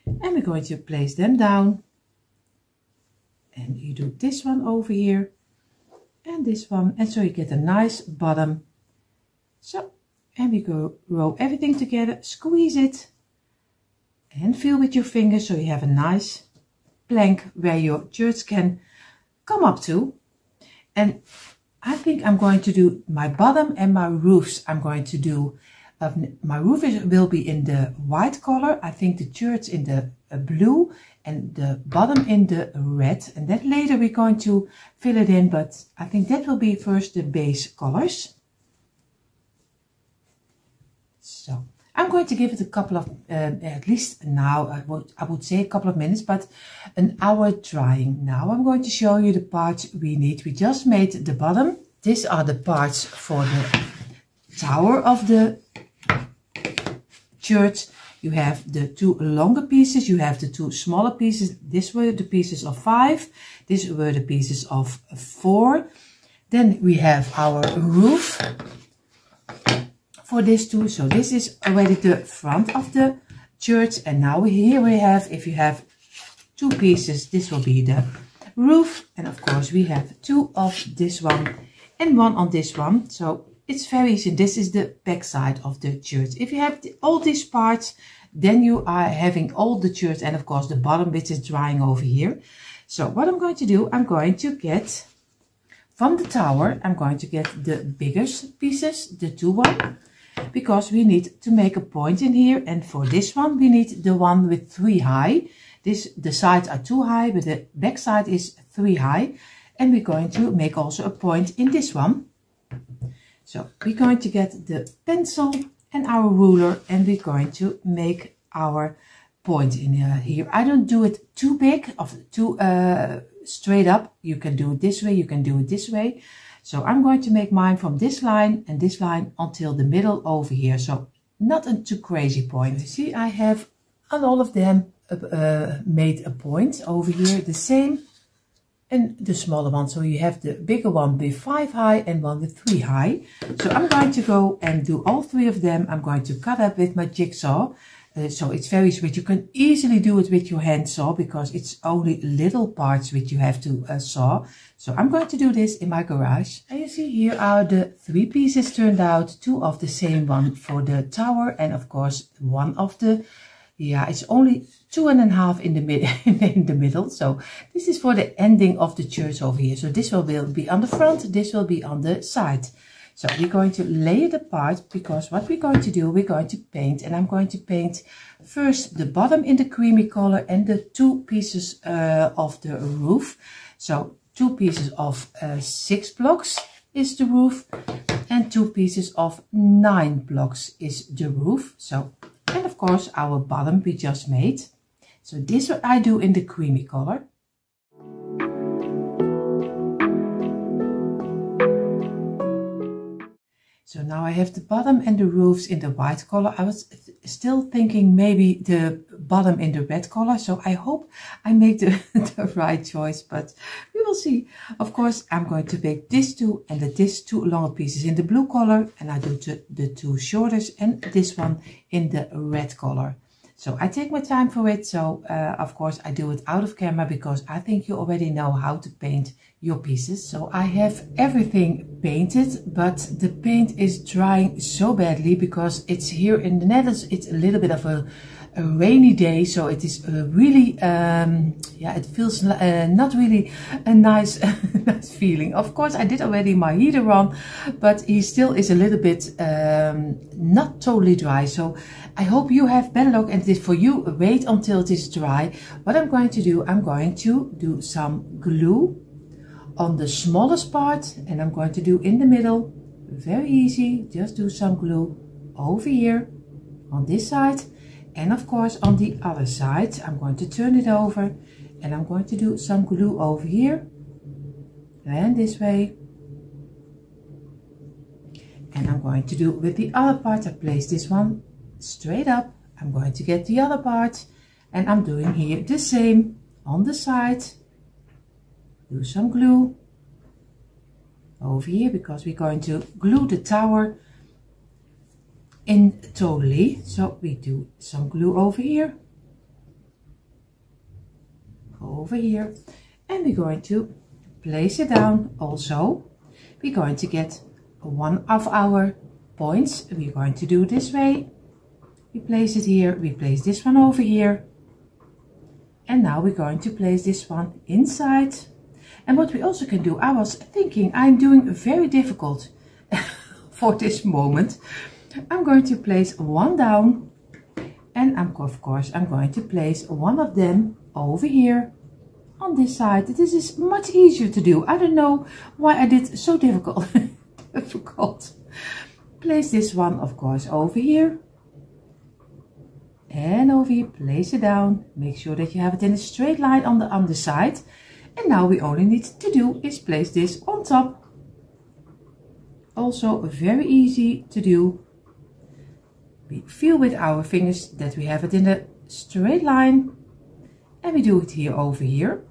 And we're going to place them down. And you do this one over here. And this one. And so you get a nice bottom. So, and we go roll everything together, squeeze it. And feel with your fingers so you have a nice plank where your shirts can come up to. And I think I'm going to do my bottom and my roofs. I'm going to do, my roof will be in the white color. I think the shirts in the blue and the bottom in the red. And then later we're going to fill it in, but I think that will be first the base colors. So I'm going to give it a couple of, at least now, I would say a couple of minutes, but an hour drying. Now I'm going to show you the parts we need. We just made the bottom. These are the parts for the tower of the church. You have the 2 longer pieces, you have the 2 smaller pieces. These were the pieces of 5. These were the pieces of 4. Then we have our roof for this 2. So this is already the front of the church. And now here we have, if you have 2 pieces, this will be the roof. And of course we have 2 of this one and 1 on this one. So it's very easy. This is the back side of the church. If you have all these parts, then you are having all the church and of course the bottom which is drying over here. So what I'm going to do, I'm going to get from the tower, I'm going to get the biggest pieces, the 2 one, because we need to make a point in here. And for this one, we need the one with 3 high. The sides are 2 high, but the back side is 3 high. And we're going to make also a point in this one. So we're going to get the pencil and our ruler and we're going to make our point in here. I don't do it too big, too straight up. You can do it this way, you can do it this way. So I'm going to make mine from this line and this line until the middle over here. So not a too crazy point. You see, I have on all of them made a point over here, the same. And the smaller one, so you have the bigger one with 5 high and one with 3 high. So I'm going to go and do all 3 of them. I'm going to cut up with my jigsaw. So it's very sweet. You can easily do it with your hand saw because it's only little parts which you have to saw. So I'm going to do this in my garage. And you see here are the 3 pieces turned out. 2 of the same one for the tower and of course 1 of the, yeah, it's only 2.5 in the middle. So this is for the ending of the church over here. So this will be on the front, this will be on the side. So we're going to lay it apart because what we're going to do, we're going to paint. And I'm going to paint first the bottom in the creamy color and the 2 pieces of the roof. So 2 pieces of 6 blocks is the roof and 2 pieces of 9 blocks is the roof. So, and of course our bottom we just made. So this what I do in the creamy color. So now I have the bottom and the roofs in the white color. I was still thinking maybe the bottom in the red color. So I hope I make the right choice, but we will see. Of course, I'm going to make this 2 and this 2 longer pieces in the blue color. And I do the 2 shoulders and this one in the red color. So I take my time for it. So of course I do it out of camera because I think you already know how to paint your pieces. So I have everything painted, but the paint is drying so badly because it's here in the Netherlands. It's a little bit of a rainy day, so it is really yeah, it feels not really a nice nice feeling. Of course I did already my heater on, but he still is a little bit not totally dry. So I hope you have better luck, and for you wait until it is dry. What I'm going to do, I'm going to do some glue on the smallest part, and I'm going to do in the middle. Very easy, just do some glue over here on this side. And of course on the other side, I'm going to turn it over and I'm going to do some glue over here and this way. And I'm going to do with the other part, I place this one straight up. I'm going to get the other part and I'm doing here the same on the side. Do some glue over here, because we're going to glue the tower in totally. So we do some glue over here, and we're going to place it down. Also, we're going to get one of our points. We're going to do this way. We place it here, we place this one over here, and now we're going to place this one inside. And what we also can do, I was thinking I'm doing very difficult for this moment. I'm going to place one down, and of course I'm going to place one of them over here on this side. This is much easier to do. I don't know why I did so difficult. Place this one, of course, over here, and over here, place it down. Make sure that you have it in a straight line on the underside. And now we only need to do is place this on top. Also very easy to do. We feel with our fingers that we have it in a straight line, and we do it here over here.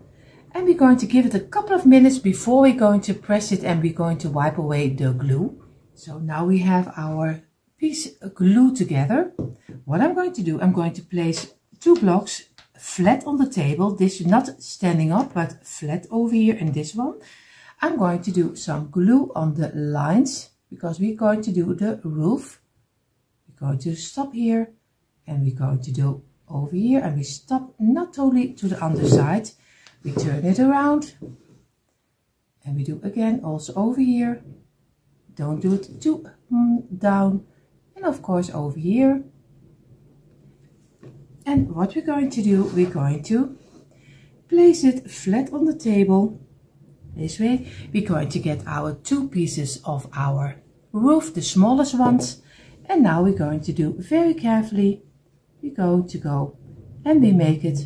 And we're going to give it a couple of minutes before we're going to press it, and we're going to wipe away the glue. So now we have our piece glued together. What I'm going to do, I'm going to place 2 blocks flat on the table. This is not standing up, but flat over here in this one. I'm going to do some glue on the lines, because we're going to do the roof. We're going to stop here, and we're going to do over here, and we stop not totally to the underside. We turn it around, and we do again also over here. Don't do it too down, and of course over here. And what we're going to do, we're going to place it flat on the table. This way, we're going to get our 2 pieces of our roof, the smallest ones. And now we're going to do very carefully, we're going to go and we make it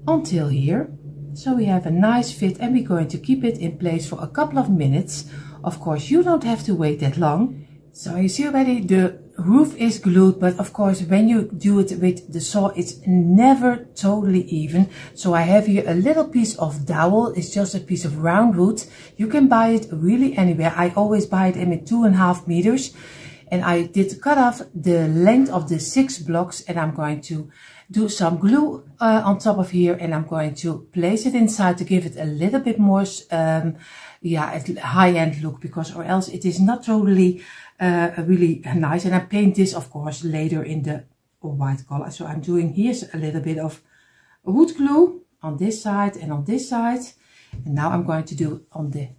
until here. So we have a nice fit, and we're going to keep it in place for a couple of minutes. Of course, you don't have to wait that long. So you see already the roof is glued, but of course when you do it with the saw, it's never totally even. So I have here a little piece of dowel. It's just a piece of round wood. You can buy it really anywhere. I always buy it in 2.5 meters. And I did cut off the length of the 6 blocks, and I'm going to do some glue on top of here, and I'm going to place it inside to give it a little bit more high-end look, because or else it is not totally really nice. And I paint this of course later in the white color. So I'm doing here's a little bit of wood glue on this side and on this side, and now I'm going to do on the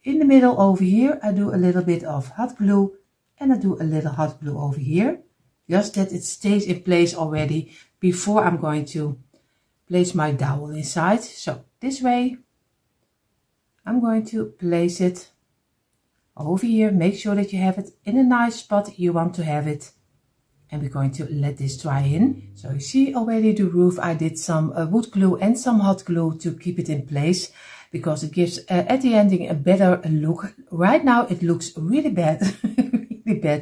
in the middle over here. I do a little bit of hot glue, and I do a little hot glue over here, just that it stays in place already before I'm going to place my dowel inside. So this way I'm going to place it over here. Make sure that you have it in a nice spot you want to have it, and we're going to let this dry in. So you see already the roof, I did some wood glue and some hot glue to keep it in place, because it gives at the ending a better look. Right now it looks really bad.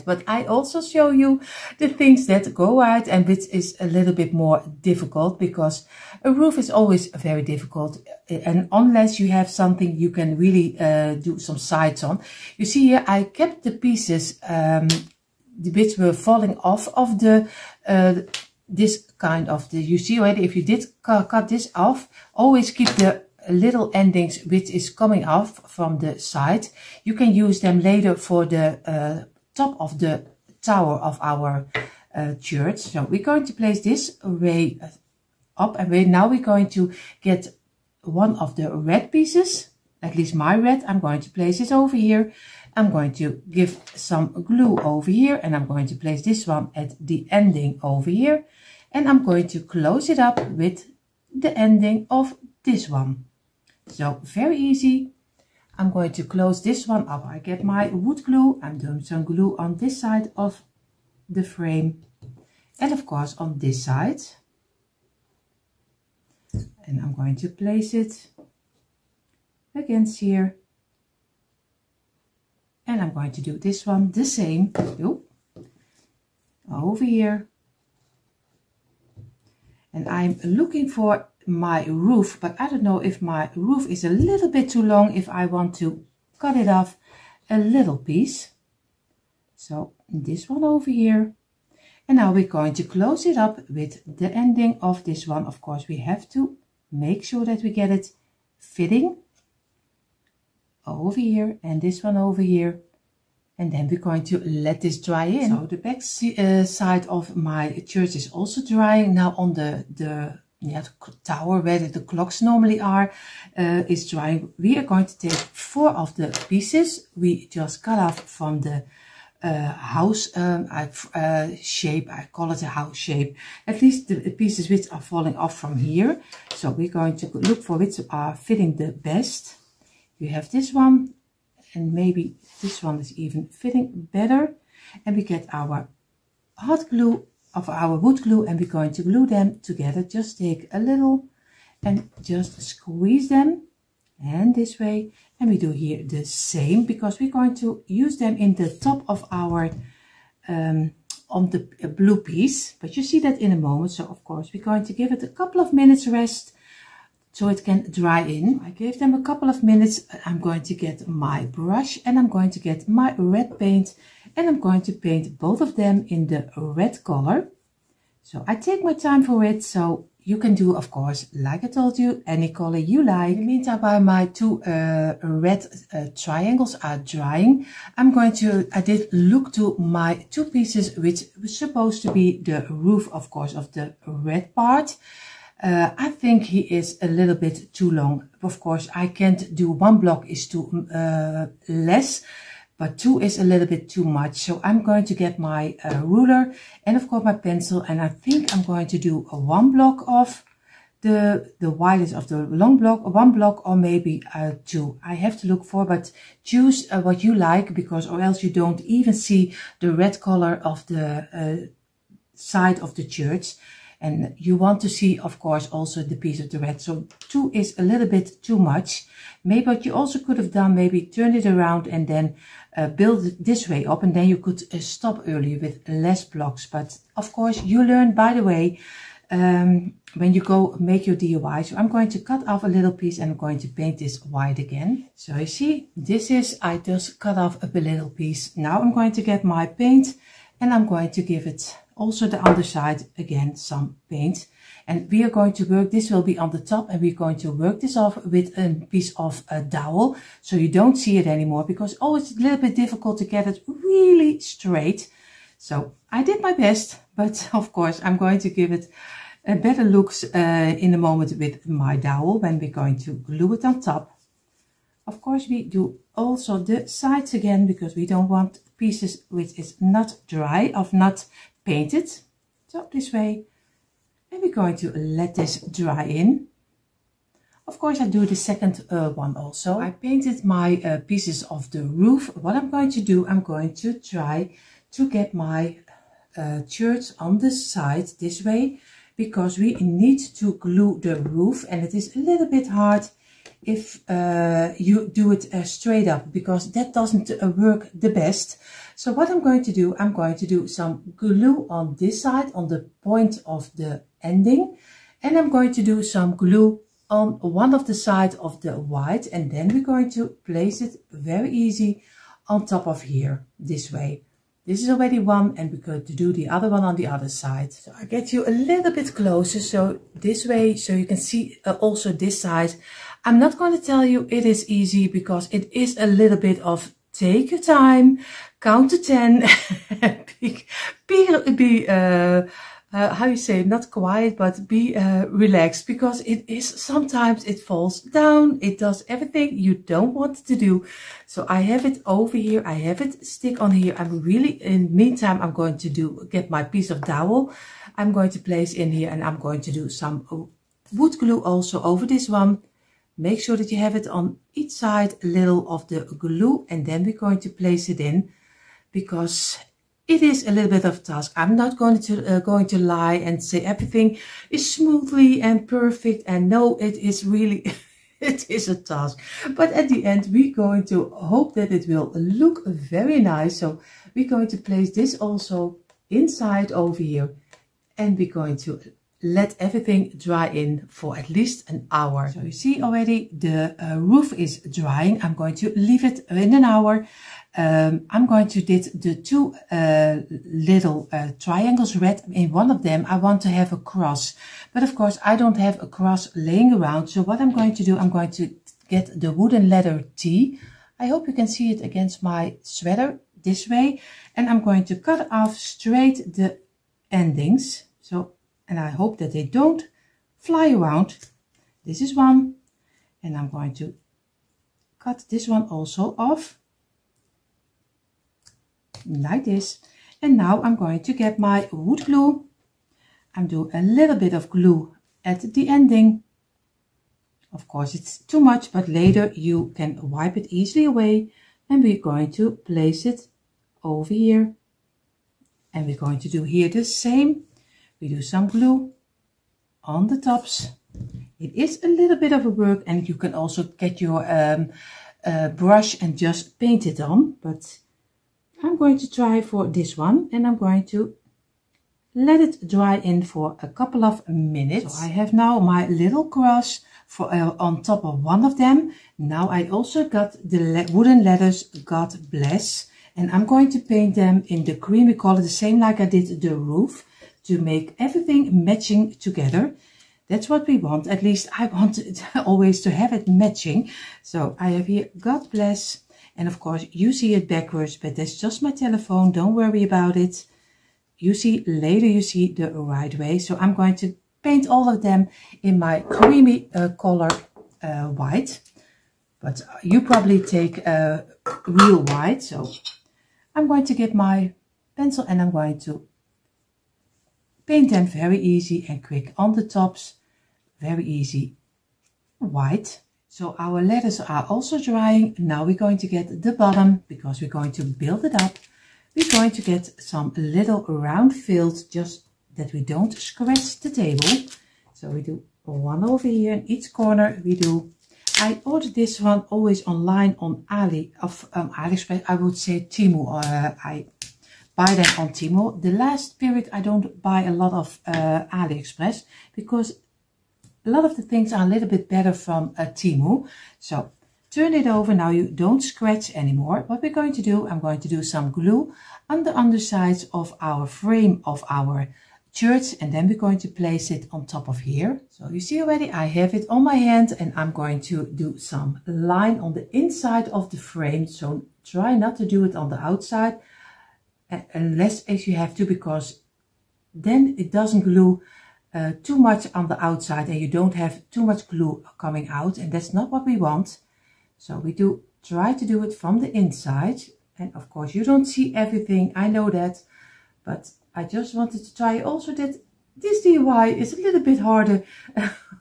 But I also show you the things that go right, and which is a little bit more difficult, because a roof is always very difficult, and unless you have something you can really do some sides on. You see here I kept the pieces which were falling off of the this kind of the, you see already, if you did cut this off, always keep the little endings which is coming off from the side. You can use them later for the top of the tower of our church. So we're going to place this array up, and now we're going to get one of the red pieces, at least my red. I'm going to place it over here. I'm going to give some glue over here, and I'm going to place this one at the ending over here, and I'm going to close it up with the ending of this one. So very easy. I'm going to close this one up. I get my wood glue. I'm doing some glue on this side of the frame, and of course on this side. And I'm going to place it against here. And I'm going to do this one the same. Over here. And I'm looking for my roof, but I don't know if my roof is a little bit too long if I want to cut it off a little piece. So this one over here. And now we're going to close it up with the ending of this one. Of course, we have to make sure that we get it fitting over here and this one over here. And then we're going to let this dry in. So the back side of my church is also drying. Now on the tower where the clocks normally are is drying. We are going to take 4 of the pieces we just cut off from the house shape. I call it a house shape. At least the pieces which are falling off from here. So we're going to look for which are fitting the best. You have this one, and maybe this one is even fitting better. And we get our hot glue of our wood glue, and we're going to glue them together. Just take a little and just squeeze them, and this way. And we do here the same, because we're going to use them in the top of our on the blue piece, but you see that in a moment. So of course we're going to give it a couple of minutes rest so it can dry in. I gave them a couple of minutes. I'm going to get my brush and I'm going to get my red paint, and I'm going to paint both of them in the red color. So I take my time for it. So you can do, of course, like I told you, any color you like. In the meantime, while my 2 red triangles are drying, I did look to my 2 pieces, which was supposed to be the roof, of course, of the red part. I think he is a little bit too long. Of course, I can't do 1 block is too less, but 2 is a little bit too much. So I'm going to get my ruler and of course my pencil, and I think I'm going to do a 1 block of the widest of the long block, 1 block, or maybe 2. I have to look for, but choose what you like, because or else you don't even see the red color of the side of the church. And you want to see, of course, also the piece of the red. So 2 is a little bit too much. Maybe what you also could have done, maybe turn it around and then build it this way up. And then you could stop earlier with less blocks. But of course, you learn, by the way, when you go make your DIY. So I'm going to cut off a little piece and I'm going to paint this white again. So you see, I just cut off a little piece. Now I'm going to get my paint and I'm going to give it also the underside again some paint, and we are going to work, this will be on the top, and we're going to work this off with a piece of dowel so you don't see it anymore, because it's a little bit difficult to get it really straight. So I did my best, but of course I'm going to give it a better looks in a moment with my dowel when we're going to glue it on top. Of course we do also the sides again, because we don't want pieces which is not dry or not painted. So this way, and we're going to let this dry in. Of course I do the second one also. I painted my pieces of the roof. What I'm going to do, I'm going to try to get my church on the side this way, because we need to glue the roof, and it is a little bit hard if you do it straight up, because that doesn't work the best. So what I'm going to do, I'm going to do some glue on this side, on the point of the ending, and I'm going to do some glue on one of the sides of the white, and then we're going to place it very easy on top of here, this way. This is already one, and we're going to do the other one on the other side. So I get you a little bit closer, so this way, so you can see also this side. I'm not going to tell you it is easy, because it is a little bit of take your time, count to 10, be how you say, not quiet, but be relaxed, because it is, sometimes it falls down, it does everything you don't want to do. So I have it over here, I have it stick on here. I'm really, in the meantime, I'm going to get my piece of dowel. I'm going to place in here, and I'm going to do some wood glue also over this one. Make sure that you have it on each side, a little of the glue, and then we're going to place it in, because it is a little bit of a task. I'm not going to lie and say everything is smoothly and perfect, and no, it is really it is a task. But at the end, we're going to hope that it will look very nice. So we're going to place this also inside over here, and we're going to let everything dry in for at least an hour. So you see already the roof is drying. I'm going to leave it in an hour. I'm going to did the two little triangles red. In one of them I want to have a cross, but of course I don't have a cross laying around. So what I'm going to do, I'm going to get the wooden letter T. I hope you can see it against my sweater this way, and I'm going to cut off straight the endings. So, and I hope that they don't fly around. This is one, and I'm going to cut this one also off like this. And now I'm going to get my wood glue. I'm doing a little bit of glue at the ending. Of course it's too much, but later you can wipe it easily away. And we're going to place it over here. And we're going to do here the same. We do some glue on the tops. It is a little bit of a work, and you can also get your brush and just paint it on. But I'm going to try for this one, and I'm going to let it dry in for a couple of minutes. So I have now my little cross for on top of one of them. Now I also got the wooden letters God Bless, and I'm going to paint them in the creamy color, the same like I did the roof, to make everything matching together. That's what we want. At least I want it always to have it matching. So I have here God Bless, and of course you see it backwards, but that's just my telephone. Don't worry about it. You see later, you see the right way. So I'm going to paint all of them in my creamy color white, but you probably take real white. So I'm going to get my pencil, and I'm going to paint them very easy and quick on the tops. Very easy white. So our letters are also drying. Now we're going to get the bottom, because we're going to build it up. We're going to get some little round fills, just that we don't scratch the table. So we do one over here in each corner. We do. I ordered this one always online on AliExpress. I would say Temu. I buy them on Temu. The last period I don't buy a lot of AliExpress, because a lot of the things are a little bit better from Temu. So turn it over. Now you don't scratch anymore. What we're going to do, I'm going to do some glue on the undersides of our frame of our church, and then we're going to place it on top of here. So you see already I have it on my hand, and I'm going to do some line on the inside of the frame. So try not to do it on the outside, unless as you have to, because then it doesn't glue too much on the outside, and you don't have too much glue coming out, and that's not what we want. So we do try to do it from the inside, and of course you don't see everything, I know that, but I just wanted to try also that this DIY is a little bit harder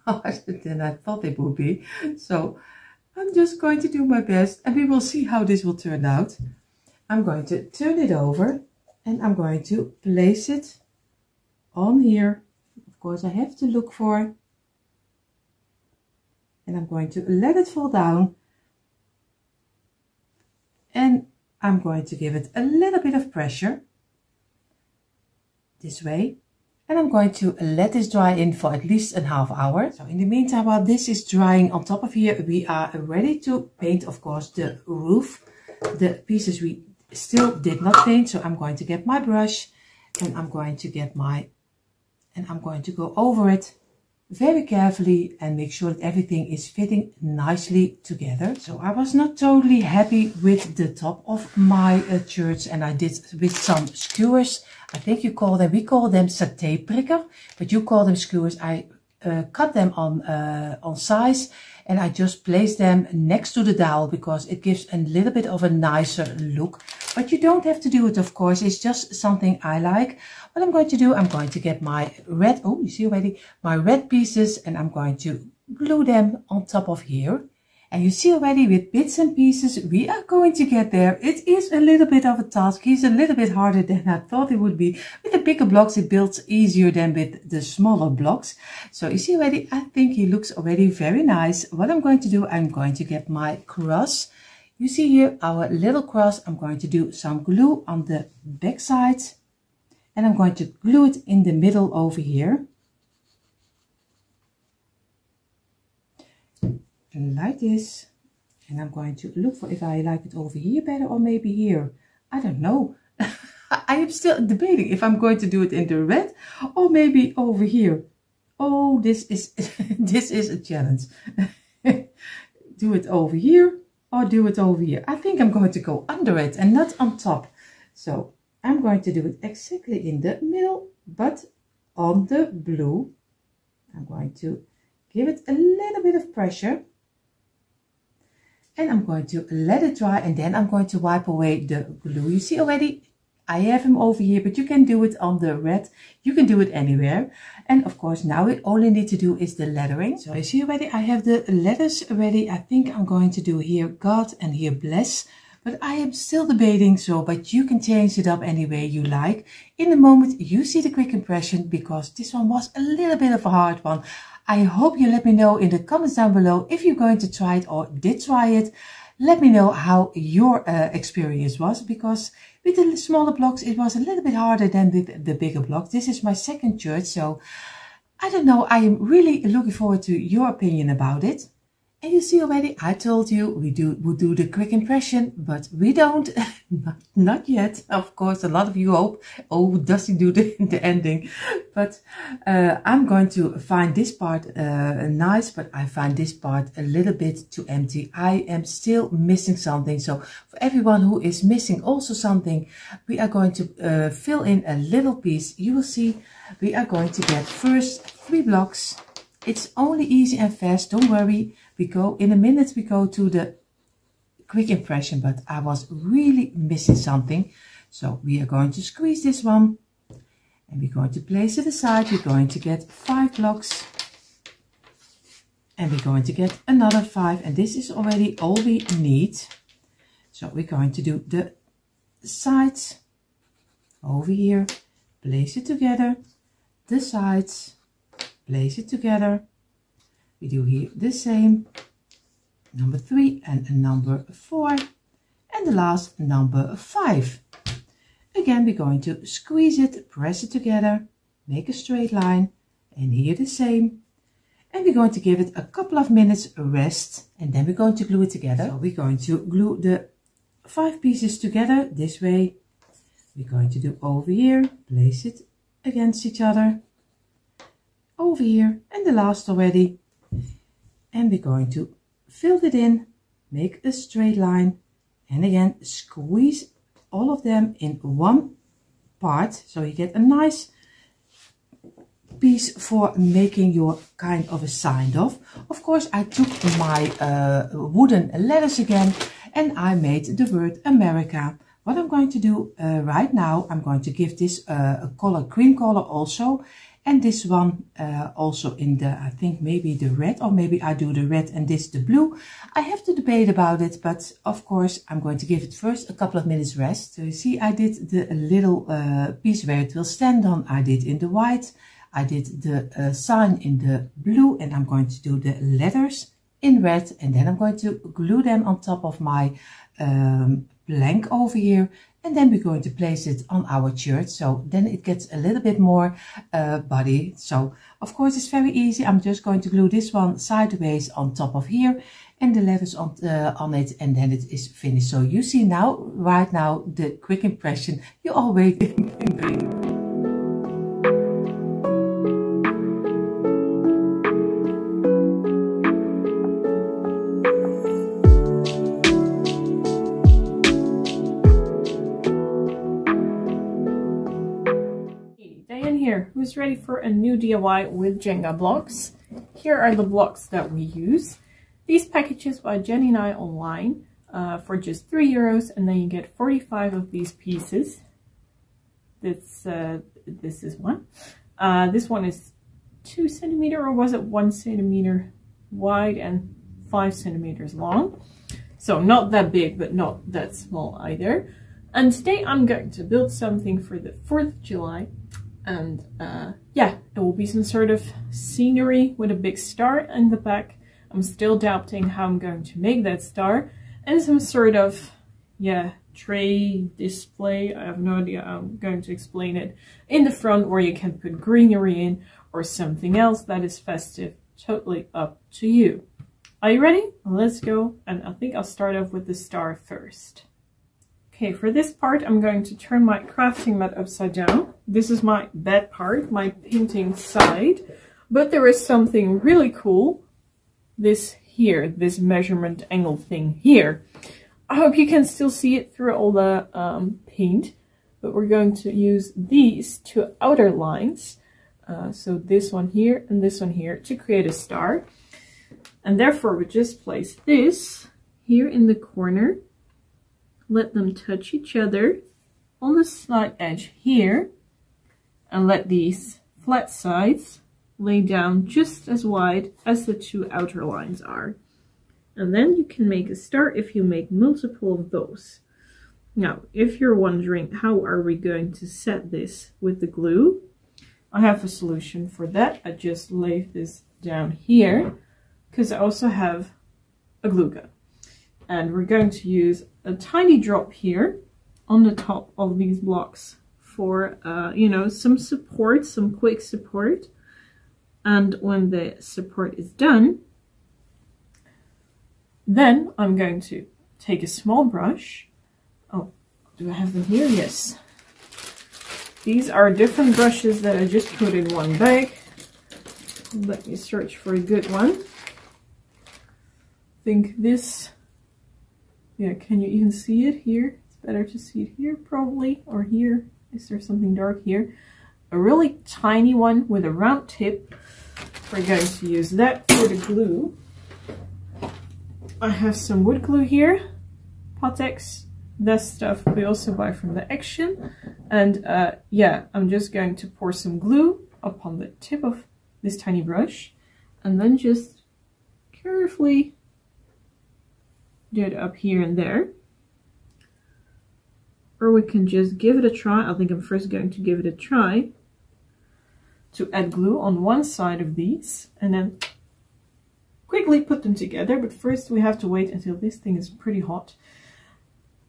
than I thought it would be. So I'm just going to do my best, and we will see how this will turn out. I'm going to turn it over, and I'm going to place it on here. Of course I have to look for, and I'm going to let it fall down, and I'm going to give it a little bit of pressure this way, and I'm going to let this dry in for at least a half hour. So in the meantime, while this is drying on top of here, we are ready to paint, of course, the roof, the pieces we still did not paint. So I'm going to get my brush, and I'm going to get I'm going to go over it very carefully and make sure that everything is fitting nicely together. So I was not totally happy with the top of my church, and I did with some skewers. I think you call them, we call them satay prikker, but you call them skewers. I cut them on size, and I just place them next to the dowel, because it gives a little bit of a nicer look. But you don't have to do it, of course. It's just something I like. What I'm going to do, I'm going to get my red, oh, you see already, my red pieces, and I'm going to glue them on top of here. And you see already with bits and pieces, we are going to get there. It is a little bit of a task. He's a little bit harder than I thought it would be. With the bigger blocks, it builds easier than with the smaller blocks. So you see already, I think he looks already very nice. What I'm going to do, I'm going to get my cross. You see here our little cross. I'm going to do some glue on the back side, and I'm going to glue it in the middle over here. like this. And I'm going to look for if I like it over here better or maybe here. I don't know. I am still debating if I'm going to do it in the red or maybe over here. Oh, this is this is a challenge. Do it over here or do it over here. I think I'm going to go under it and not on top. So I'm going to do it exactly in the middle, but on the blue. I'm going to give it a little bit of pressure. And I'm going to let it dry, and then I'm going to wipe away the glue. You see already, I have him over here, but you can do it on the red. You can do it anywhere. And of course, now we only need to do is the lettering. So you see already, I have the letters ready. I think I'm going to do here God and here bless. But I am still debating, so, but you can change it up any way you like. In the moment, you see the quick impression, because this one was a little bit of a hard one. I hope you let me know in the comments down below if you're going to try it or did try it. Let me know how your experience was, because with the smaller blocks it was a little bit harder than with the bigger blocks. This is my second church, so I don't know. I am really looking forward to your opinion about it. And you see already, I told you we'll do the quick impression, but we don't. not yet. Of course, a lot of you hope, oh, does he do the ending? But I'm going to find this part nice, but I find this part a little bit too empty. I am still missing something. So for everyone who is missing also something, we are going to fill in a little piece. You will see we are going to get first 3 blocks. It's only easy and fast, don't worry. We go in a minute, we go to the quick impression, but I was really missing something. So we are going to squeeze this one and we're going to place it aside. We're going to get 5 blocks and we're going to get another 5, and this is already all we need. So we're going to do the sides over here, place it together, the sides, place it together. We do here the same, number 3 and number 4, and the last number 5. Again, we're going to squeeze it, press it together, make a straight line, and here the same. And we're going to give it a couple of minutes rest, and then we're going to glue it together. So we're going to glue the 5 pieces together this way. We're going to do over here, place it against each other, over here, and the last already. And we're going to fill it in, make a straight line, and again squeeze all of them in one part, so you get a nice piece for making your kind of a sign off. Of course, I took my wooden letters again and I made the word America. What I'm going to do right now, I'm going to give this a color, cream color also. And this one also in the, I think maybe the red, or maybe I do the red and this the blue. I have to debate about it, but of course I'm going to give it first a couple of minutes rest. So you see, I did the little piece where it will stand on. I did in the white. I did the sign in the blue, and I'm going to do the letters in red. And then I'm going to glue them on top of my blank over here. And then we're going to place it on our shirt, so then it gets a little bit more body. So of course it's very easy. I'm just going to glue this one sideways on top of here and the letters on it, and then it is finished. So you see now, right now, the quick impression you all waiting. Who's ready for a new DIY with Jenga blocks. Here are the blocks that we use. These packages by Jenny and I online for just €3, and then you get 45 of these pieces. This is one. This one is 2 centimeter, or was it 1 centimeter wide and 5 centimeters long. So not that big, but not that small either. And today I'm going to build something for the 4th of July. And yeah, it will be some sort of scenery with a big star in the back. I'm still doubting how I'm going to make that star. And some sort of, yeah, tray display. I have no idea how I'm going to explain it. In the front, where you can put greenery in or something else that is festive. Totally up to you. Are you ready? Let's go. And I think I'll start off with the star first. Okay, for this part, I'm going to turn my crafting mat upside down. This is my bed part, my painting side. But there is something really cool. This here, this measurement angle thing here. I hope you can still see it through all the paint. But we're going to use these two outer lines. So this one here and this one here to create a star. And therefore we just place this here in the corner. Let them touch each other on the slight edge here. And let these flat sides lay down just as wide as the two outer lines are. And then you can make a star if you make multiple of those. Now, if you're wondering how are we going to set this with the glue, I have a solution for that. I just lay this down here because I also have a glue gun. And we're going to use a tiny drop here on the top of these blocks for, you know, some support, some quick support. And when the support is done, then I'm going to take a small brush. Oh, do I have them here? Yes. These are different brushes that I just put in one bag. Let me search for a good one. I think this, yeah, can you even see it here? It's better to see it here probably, or here. Is there something dark here? A really tiny one with a round tip. We're going to use that for the glue. I have some wood glue here, Patriotic. That stuff we also buy from the Action. And yeah, I'm just going to pour some glue upon the tip of this tiny brush. And then just carefully do it up here and there. Or we can just give it a try. I think I'm first going to give it a try to add glue on one side of these. And then quickly put them together. But first we have to wait until this thing is pretty hot.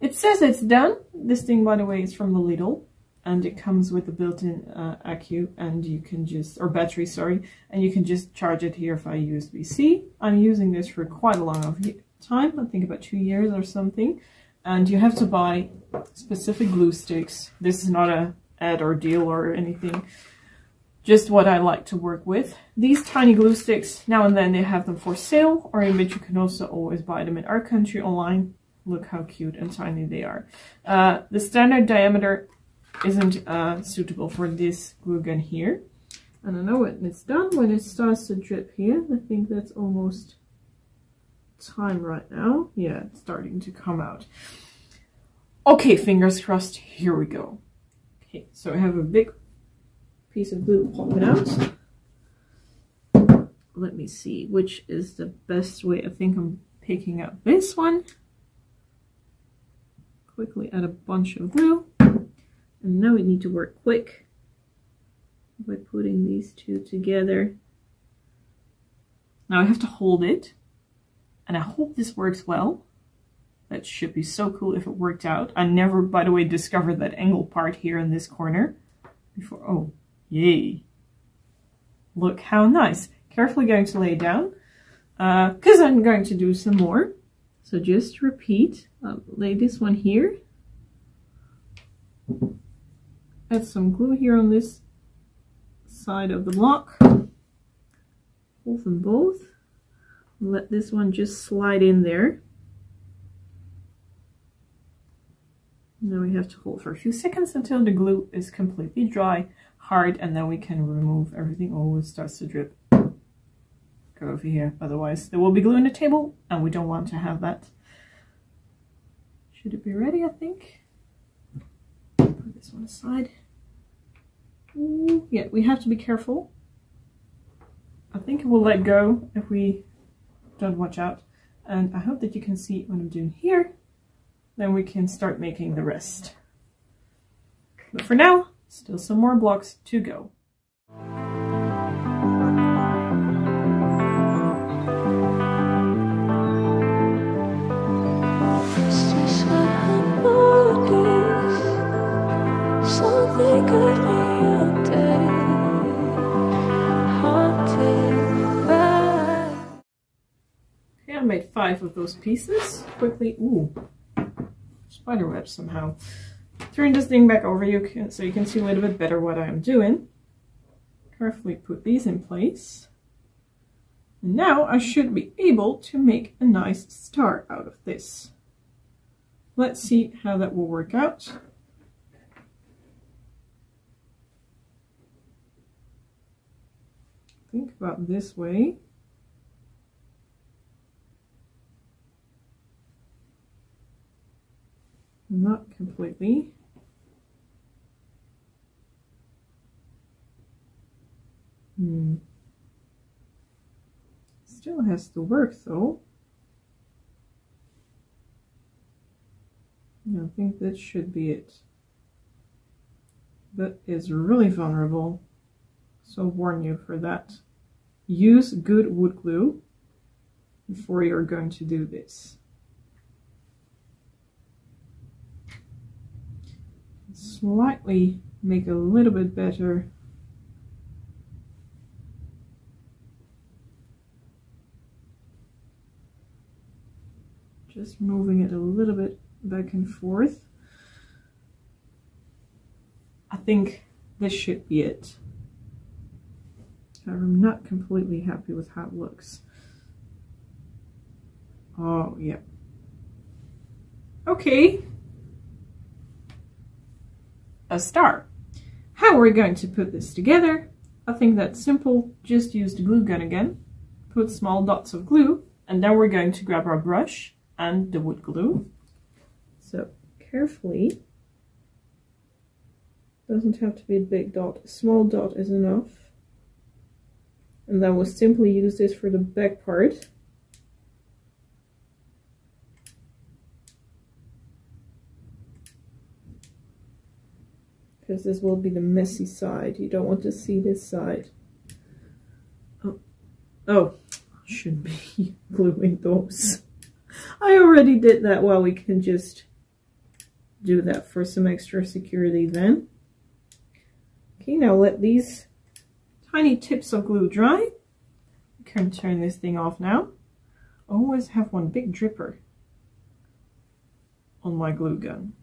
It says it's done. This thing, by the way, is from the Lidl, and it comes with a built-in accu, and you can just, or battery, sorry, and you can just charge it here via USB-C. I'm using this for quite a long time, I think about 2 years or something, and you have to buy specific glue sticks. This is not a ad or deal or anything, just what I like to work with. These tiny glue sticks, now and then they have them for sale, or in which you can also always buy them in our country online. Look how cute and tiny they are. The standard diameter isn't suitable for this glue gun here. And I know when it's done, when it starts to drip here. I think that's almost time right now. Yeah, it's starting to come out. Okay, fingers crossed, here we go. Okay, so I have a big piece of glue popping out. Let me see which is the best way. I think I'm picking up this one. Quickly add a bunch of glue, and now we need to work quick by putting these two together. Now I have to hold it, and I hope this works well. That should be so cool if it worked out. I never, by the way, discovered that angle part here in this corner before. Oh, yay. Look how nice. Carefully going to lay it down, because I'm going to do some more. So just repeat, lay this one here, add some glue here on this side of the block, hold them both, let this one just slide in there. Now we have to hold for a few seconds until the glue is completely dry, hard, and then we can remove everything. Oh, it starts to drip. Go over here, otherwise there will be glue on the table and we don't want to have that. Should it be ready? I think. Put this one aside. Ooh, yeah, we have to be careful. I think it will let go if we don't watch out, and I hope that you can see what I'm doing here. Then we can start making the rest, but for now still some more blocks to go. 5 of those pieces. Quickly, ooh, spiderweb somehow. Turn this thing back over so you can see a little bit better what I'm doing. Carefully put these in place. And now I should be able to make a nice star out of this. Let's see how that will work out. Think about this way. Not completely. Still has to work though. I think that should be it. That is really vulnerable, so I'll warn you for that. Use good wood glue before you're going to do this. Slightly make a little bit better. Just moving it a little bit back and forth. I think this should be it. I'm not completely happy with how it looks. Oh, yeah. Okay. A star. How are we going to put this together? I think that's simple. Just use the glue gun again. Put small dots of glue, and then we're going to grab our brush and the wood glue. So carefully. Doesn't have to be a big dot. A small dot is enough. And then we'll simply use this for the back part. Because this will be the messy side. You don't want to see this side. Oh, I shouldn't be gluing those. I already did that. Well, we can just do that for some extra security then. Okay, now let these tiny tips of glue dry. I can turn this thing off now. I always have one big dripper on my glue gun.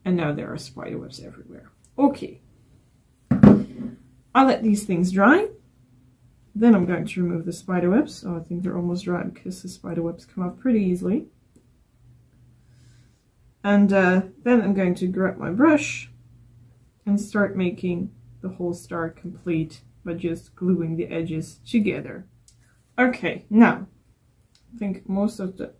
And now there are spider webs everywhere. Okay. I'll let these things dry. Then I'm going to remove the spider webs. Oh, I think they're almost dry because the spider webs come off pretty easily. And then I'm going to grab my brush and start making the whole star complete by just gluing the edges together. Okay, now I think most of the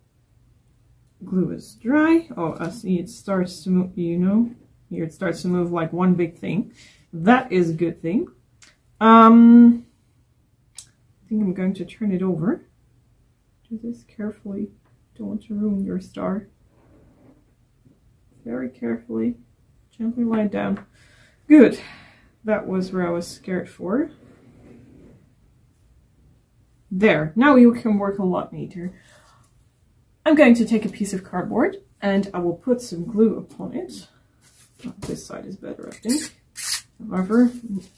glue is dry. Oh, I see it starts to move, you know, here it starts to move like one big thing. That is a good thing. I think I'm going to turn it over. Do this carefully. Don't want to ruin your star. Very carefully. Gently lie it down. Good. That was where I was scared for. There. Now you can work a lot neater. I'm going to take a piece of cardboard and I will put some glue upon it. Oh, this side is better, I think. However,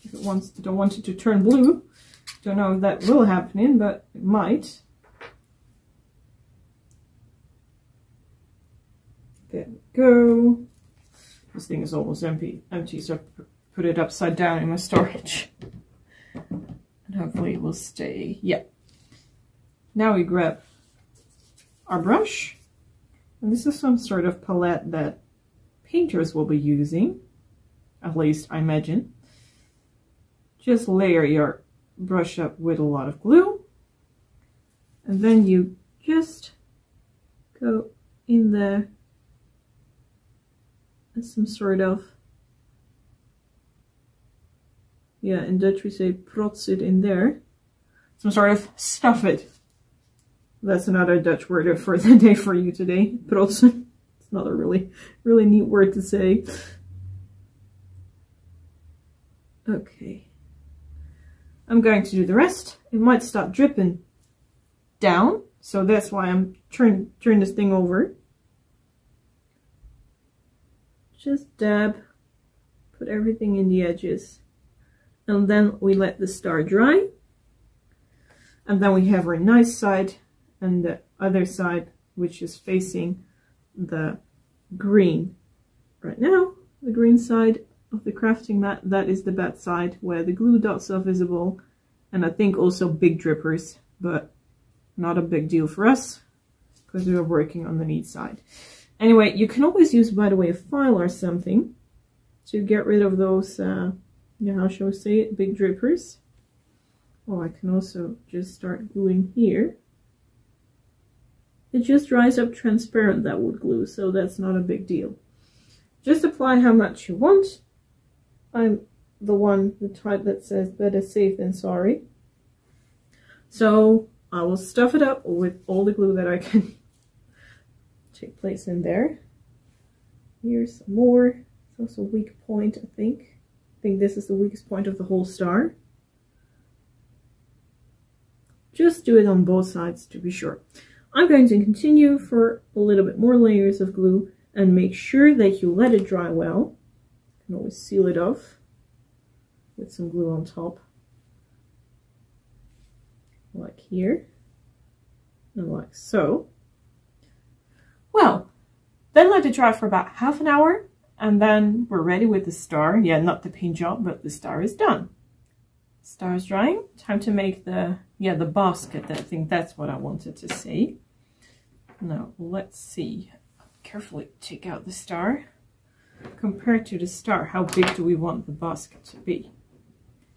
if it don't want it to turn blue, don't know if that will happen, but it might. There we go. This thing is almost empty, so I put it upside down in my storage. And hopefully it will stay. Yeah. Now we grab our brush. And this is some sort of palette that painters will be using. At least I imagine. Just layer your brush up with a lot of glue. And then you just go in there. Some sort of, yeah, in Dutch we say prots it in there. Some sort of stuff it. That's another Dutch word for the day for you today. Protsen. It's not a really neat word to say. Okay. I'm going to do the rest. It might start dripping down, so that's why I'm turn this thing over. Just dab, put everything in the edges, and then we let the star dry, and then we have our nice side and the other side, which is facing the green. Right now, the green side of the crafting mat, that is the bad side where the glue dots are visible, and I think also big drippers, but not a big deal for us because we are working on the neat side. Anyway, you can always use, by the way, a file or something to get rid of those, how shall I say it, big drippers. Oh, I can also just start gluing here. It just dries up transparent, that wood glue, so that's not a big deal. Just apply how much you want. I'm the type that says better safe than sorry. So I will stuff it up with all the glue that I can take place in there. Here's some more. It's also a weak point, I think. I think this is the weakest point of the whole star. Just do it on both sides to be sure. I'm going to continue for a little bit more layers of glue and make sure that you let it dry well. You can always seal it off with some glue on top. Like here. And like so. Well, then let it dry for about half an hour, and then we're ready with the star. Yeah, not the paint job, but the star is done. Star is drying. Time to make the basket. I think that's what I wanted to say. Now, let's see. Carefully take out the star. Compared to the star, how big do we want the basket to be?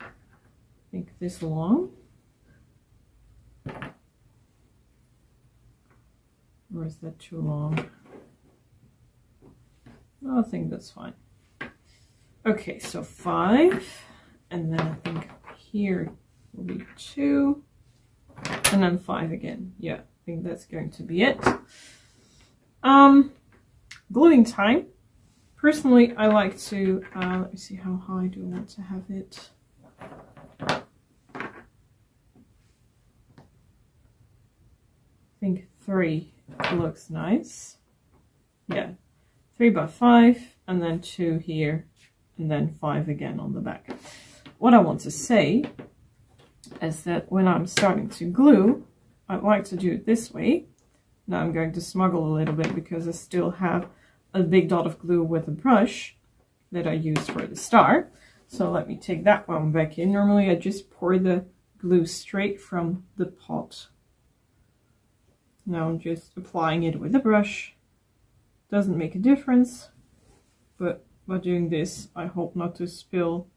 I think this long. Or is that too long? No, I think that's fine. Okay, so 5, and then I think here will be 2, and then 5 again. Yeah, I think that's going to be it. Gluing time. Personally, I like to, let me see, how high do I want to have it? I think 3 looks nice. Yeah, 3 by 5, and then 2 here, and then 5 again on the back. What I want to say is that when I'm starting to glue, I like to do it this way. Now I'm going to smuggle a little bit because I still have a big dot of glue with a brush that I used for the star. So let me take that one back in. Normally I just pour the glue straight from the pot. Now I'm just applying it with a brush. Doesn't make a difference, but by doing this I hope not to spill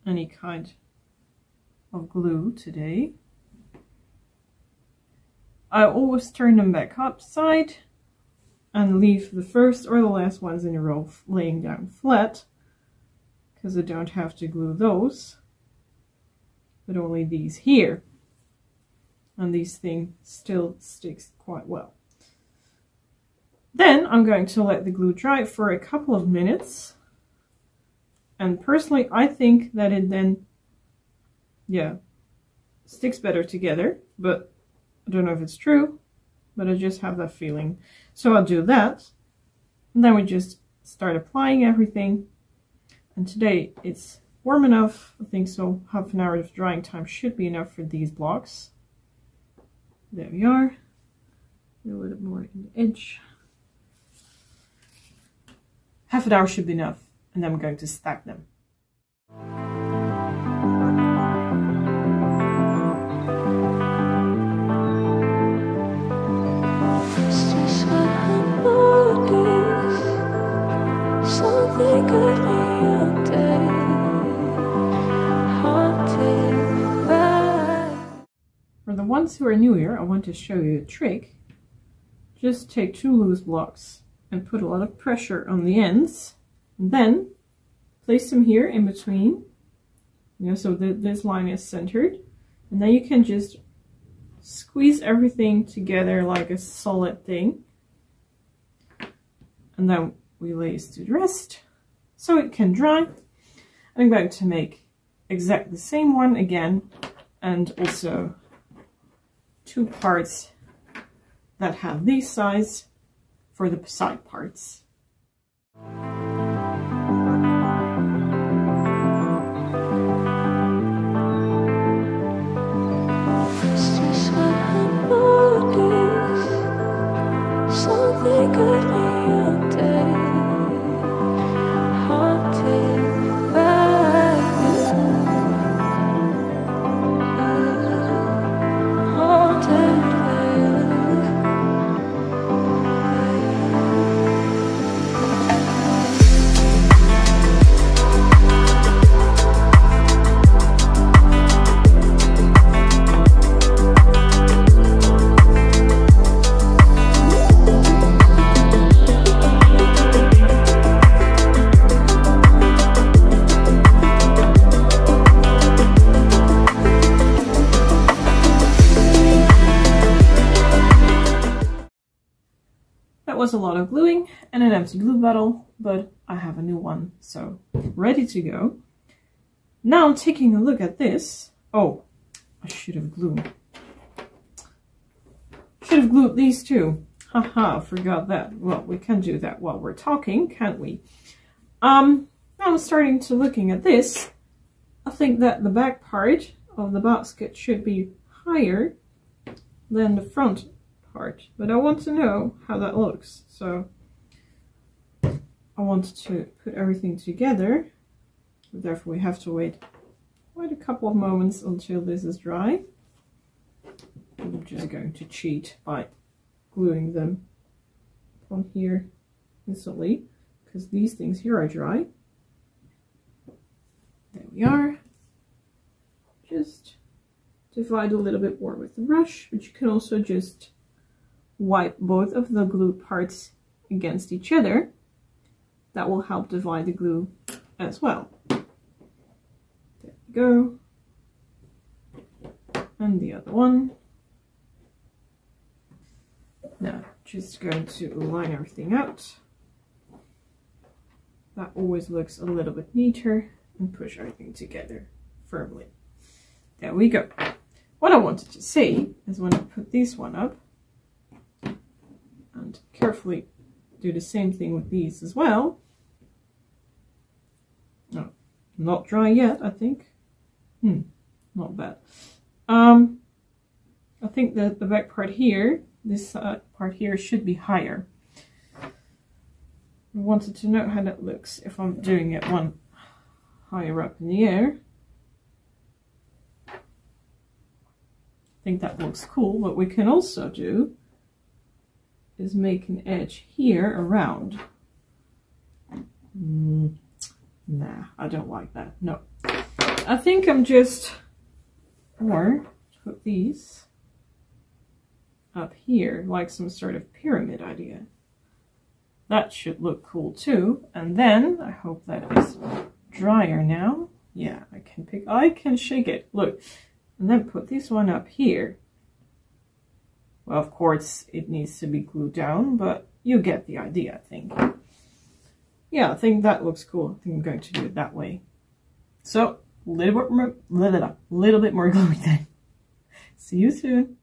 any kind of glue today. I always turn them back upside and leave the first or the last ones in a row laying down flat, because I don't have to glue those, but only these here. And these things still sticks quite well. Then I'm going to let the glue dry for a couple of minutes. And personally, I think that it then, sticks better together, but I don't know if it's true, but I just have that feeling. So I'll do that, and then we just start applying everything. And today it's warm enough, I think so. Half an hour of drying time should be enough for these blocks. There we are. A little more in the edge. Half an hour should be enough, and then we're going to stack them. For the ones who are new here, I want to show you a trick. Just take 2 loose blocks and put a lot of pressure on the ends, and then place them here in between, so that this line is centered, and then you can just squeeze everything together like a solid thing, and then we lace to the rest so it can dry. I'm going to make exactly the same one again, and also 2 parts that have these sides for the side parts. It's just what I was a lot of gluing and an empty glue bottle, but I have a new one, so ready to go. Now taking a look at this. Oh, I should have glued. Should have glued these two. Haha, forgot that. Well, we can do that while we're talking, can't we? Now I'm starting to looking at this. I think that the back part of the basket should be higher than the front part, but I want to know how that looks. So I want to put everything together. Therefore, we have to wait quite a couple of moments until this is dry. I'm just going to cheat by gluing them on here instantly, because these things here are dry. There we are. Just divide a little bit more with the brush, but you can also just wipe both of the glue parts against each other. That will help divide the glue as well. There we go. And the other one. Now, just going to line everything out. That always looks a little bit neater, and push everything together firmly. There we go. What I wanted to say is when I put this one up, and carefully do the same thing with these as well. No, not dry yet, I think. Not bad. I think that the back part here, this part here should be higher. I wanted to know how that looks if I'm doing it one higher up in the air. I think that looks cool. What we can also do is make an edge here around. Nah, I don't like that. No. I think I'm just, or put these up here like some sort of pyramid idea. That should look cool too. And then I hope that is drier now. Yeah, I can shake it. Look. And then put this one up here. Well, of course, it needs to be glued down, but you get the idea, I think. Yeah, I think that looks cool. I think I'm going to do it that way. So, a little bit more gluing then. See you soon.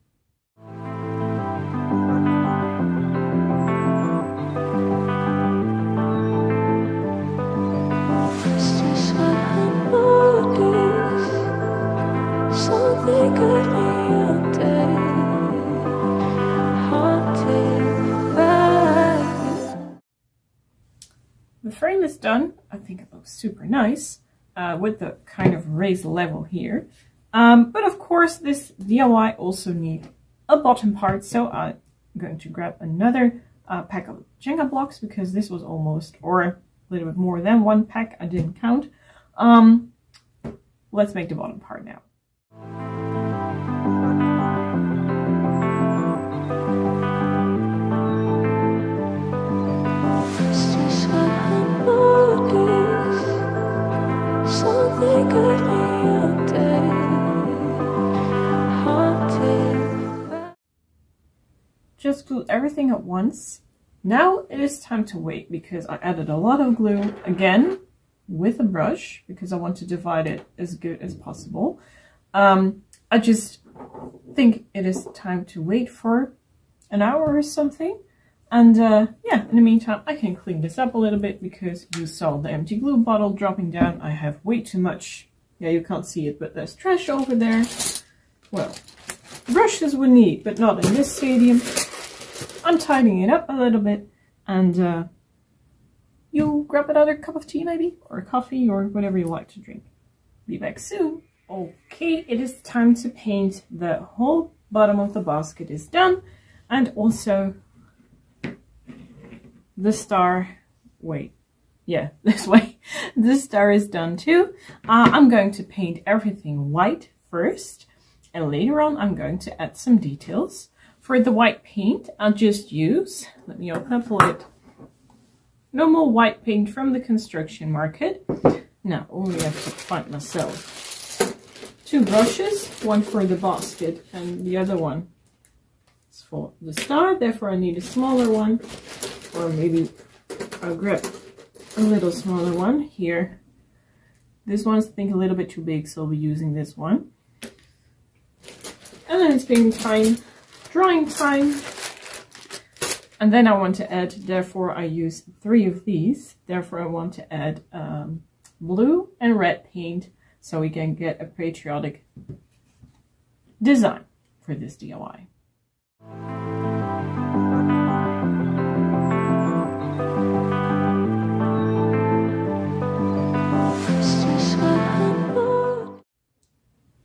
The frame is done. I think it looks super nice with the kind of raised level here. But of course, this DIY also needs a bottom part, so I'm going to grab another pack of Jenga blocks, because this was almost, or a little bit more than one pack, I didn't count. Let's make the bottom part now. Just glue everything at once. Now it is time to wait, because I added a lot of glue again with a brush, because I want to divide it as good as possible. I just think it is time to wait for an hour or something. And yeah, in the meantime, I can clean this up a little bit, because you saw the empty glue bottle dropping down. I have way too much. Yeah, you can't see it, but there's trash over there. Well, brushes we need, but not in this stadium. I'm tidying it up a little bit, and you grab another cup of tea maybe, or coffee, or whatever you like to drink. Be back soon. Okay, it is time to paint. The whole bottom of the basket is done, and also the star. Wait, yeah, this way. The star is done too. I'm going to paint everything white first, and later on I'm going to add some details. For the white paint, I'll just use, let me open up the lid, normal white paint from the construction market. Now, only have to find myself 2 brushes, one for the basket and the other one is for the star, therefore I need a smaller one. or maybe I'll grab a little smaller one here. This one's I think a little bit too big, so I'll be using this one. And then it's painting time, drawing time. And then I want to add, therefore I use 3 of these. Therefore I want to add blue and red paint so we can get a patriotic design for this DIY.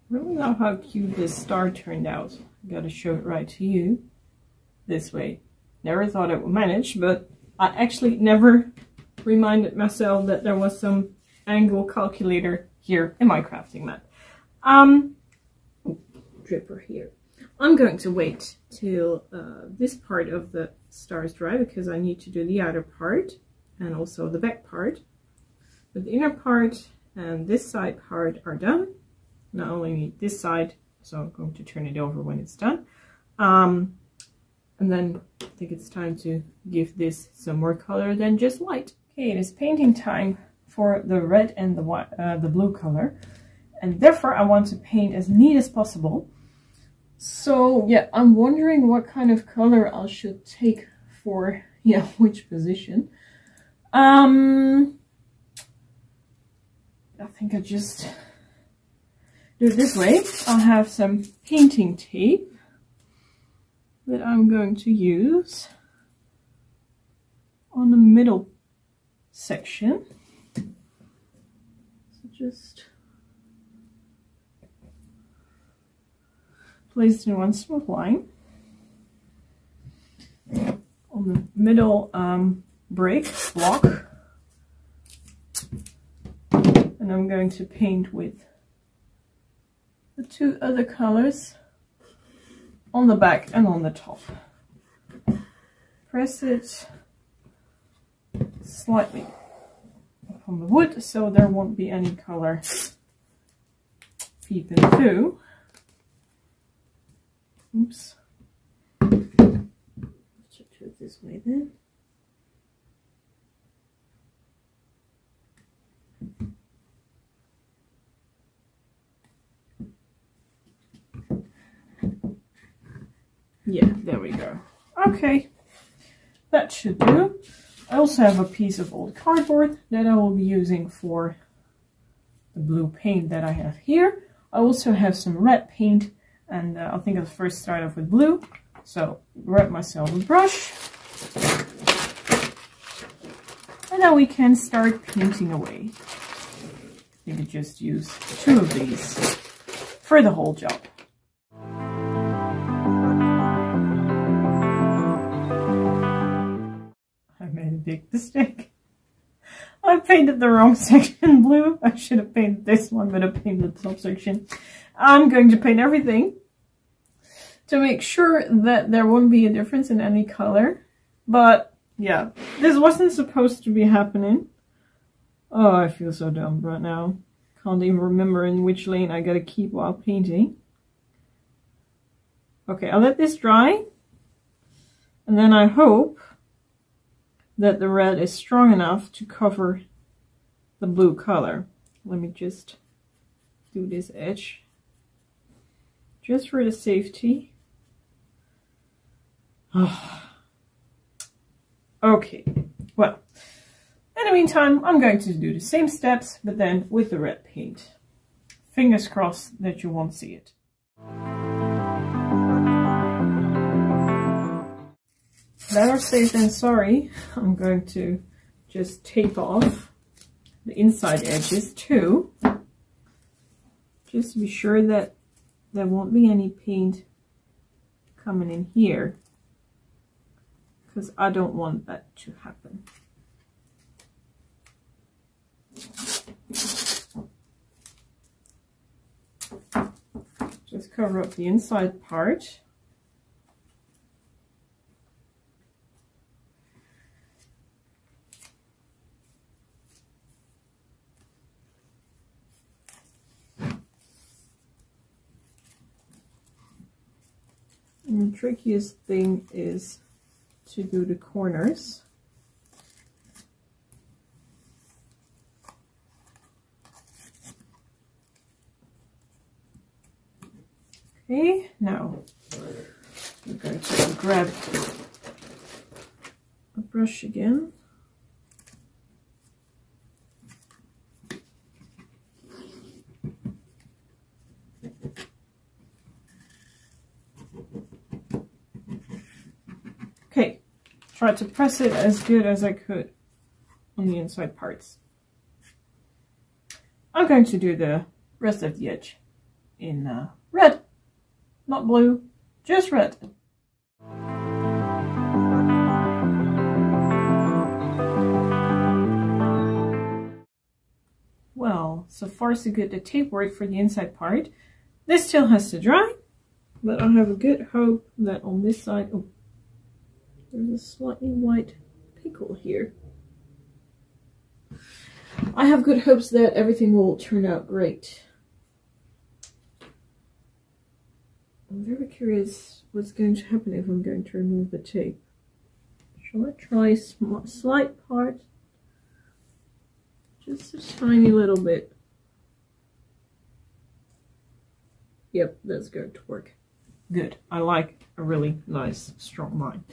Really love how cute this star turned out. I gotta show it right to you this way. Never thought I would manage, but I actually never reminded myself that there was some angle calculator here in my crafting mat. Dripper here. I'm going to wait till this part of the stars dry because I need to do the outer part and also the back part. But the inner part and this side part are done. Now only need this side, so I'm going to turn it over when it's done. And then I think it's time to give this some more color than just white. Okay, it is painting time for the red and the white, the blue color, and therefore I want to paint as neat as possible. So yeah, I'm wondering what kind of color I should take for which position. I think I just do it this way. I'll have some painting tape that I'm going to use on the middle section. So just place it in one smooth line on the middle brick block, and I'm going to paint with the 2 other colors on the back and on the top. Press it slightly upon the wood so there won't be any color peeping through. Oops. Let's do it this way then. Yeah, there we go. Okay, that should do. I also have a piece of old cardboard that I will be using for the blue paint that I have here. I also have some red paint, and I think I'll first start off with blue. So grab myself a brush, and now we can start painting away. I think I just use 2 of these for the whole job. Big mistake. I painted the wrong section blue. I should have painted this one, but I painted the top section. I'm going to paint everything to make sure that there won't be a difference in any color. But yeah, this wasn't supposed to be happening. Oh, I feel so dumb right now. Can't even remember in which lane I gotta keep while painting. Okay, I'll let this dry. And then I hope that the red is strong enough to cover the blue color. Let me just do this edge just for the safety. Okay, well, in the meantime, I'm going to do the same steps, but then with the red paint. Fingers crossed that you won't see it. Better safe than sorry. I'm going to just tape off the inside edges too, just to be sure that there won't be any paint coming in here, because I don't want that to happen. Just cover up the inside part. And the trickiest thing is to do the corners. Okay, now I'm going to grab a brush again. Okay, try to press it as good as I could on the inside parts. I'm going to do the rest of the edge in red, not blue, just red. Well, so far so good. The tape worked for the inside part. This still has to dry, but I have a good hope that on this side, oh, there's a slightly white pickle here. I have good hopes that everything will turn out great. I'm very curious what's going to happen if I'm going to remove the tape. Shall I try a slight part? Just a tiny little bit. Yep, that's going to work. Good. I like a really nice, strong line.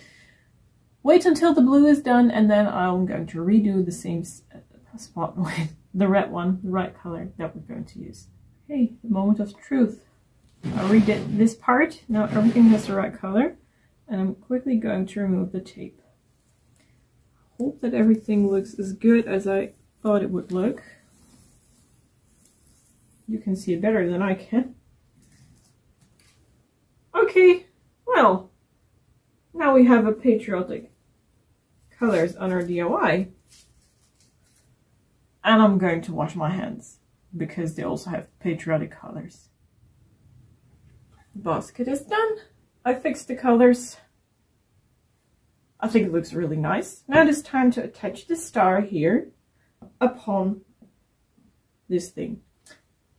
Wait until the blue is done, and then I'm going to redo the same spot with the red one, the right color that we're going to use. Okay, the moment of truth. I redid this part. Now everything has the right color, and I'm quickly going to remove the tape. Hope that everything looks as good as I thought it would look. You can see it better than I can. Okay, well, now we have a patriotic colors on our DIY. And I'm going to wash my hands because they also have patriotic colors. The basket is done. I fixed the colors. I think it looks really nice. Now it is time to attach the star here upon this thing.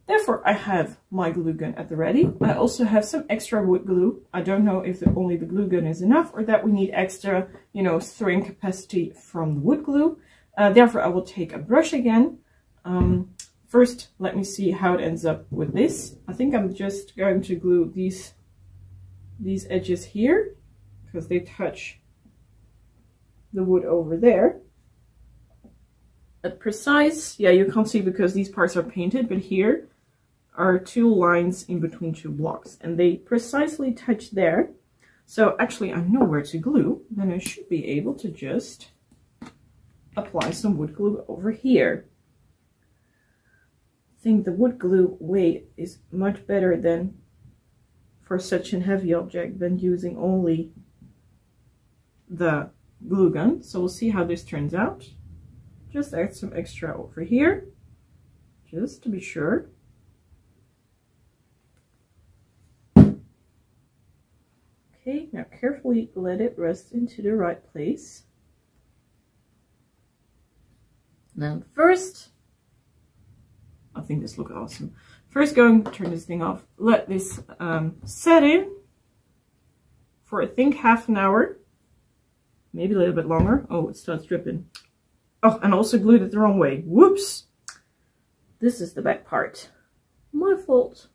Therefore, I have my glue gun at the ready. I also have some extra wood glue. I don't know if only the glue gun is enough or that we need extra, you know, throwing capacity from the wood glue. Therefore, I will take a brush again. First, let me see how it ends up with this. I think I'm just going to glue these edges here because they touch the wood over there. At precise, yeah, you can't see because these parts are painted, but here are two lines in between two blocks and they precisely touch there. So actually I know where to glue. Then I should be able to just apply some wood glue over here. I think the wood glue weight is much better than for such a heavy object than using only the glue gun. So we'll see how this turns out. Just add some extra over here, just to be sure. Okay, now carefully let it rest into the right place. Now first, I think this looks awesome. First going to turn this thing off. Let this set in for I think half an hour, maybe a little bit longer. Oh, it starts dripping. Oh, and also glued it the wrong way. Whoops! This is the back part. My fault.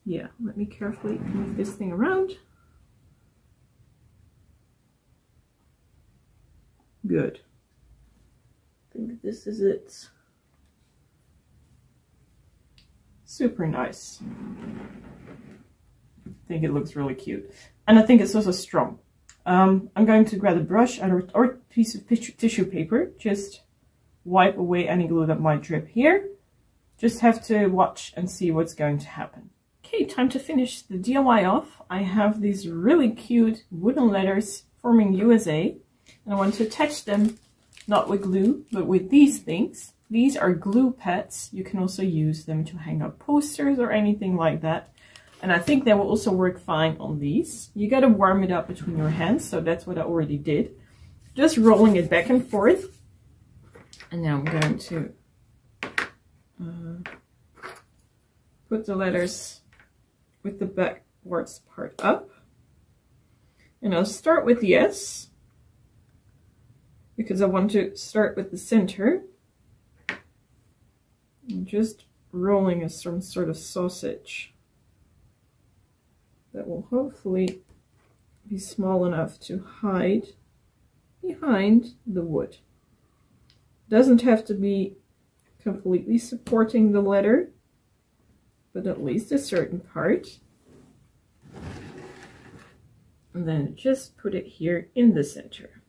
Yeah, let me carefully move this thing around. Good. I think this is it. Super nice. I think it looks really cute. And I think it's also strong. I'm going to grab a brush or a piece of tissue paper. Just wipe away any glue that might drip here. Just have to watch and see what's going to happen. Okay, time to finish the DIY off. I have these really cute wooden letters forming USA. And I want to attach them not with glue, but with these things. These are glue pads. You can also use them to hang up posters or anything like that. And I think they will also work fine on these. You gotta warm it up between your hands, so that's what I already did. Just rolling it back and forth. And now I'm going to put the letters with the backwards part up. And I'll start with the S, because I want to start with the center. And just rolling as some sort of sausage that will hopefully be small enough to hide behind the wood. Doesn't have to be completely supporting the letter, but at least a certain part. And then just put it here in the center.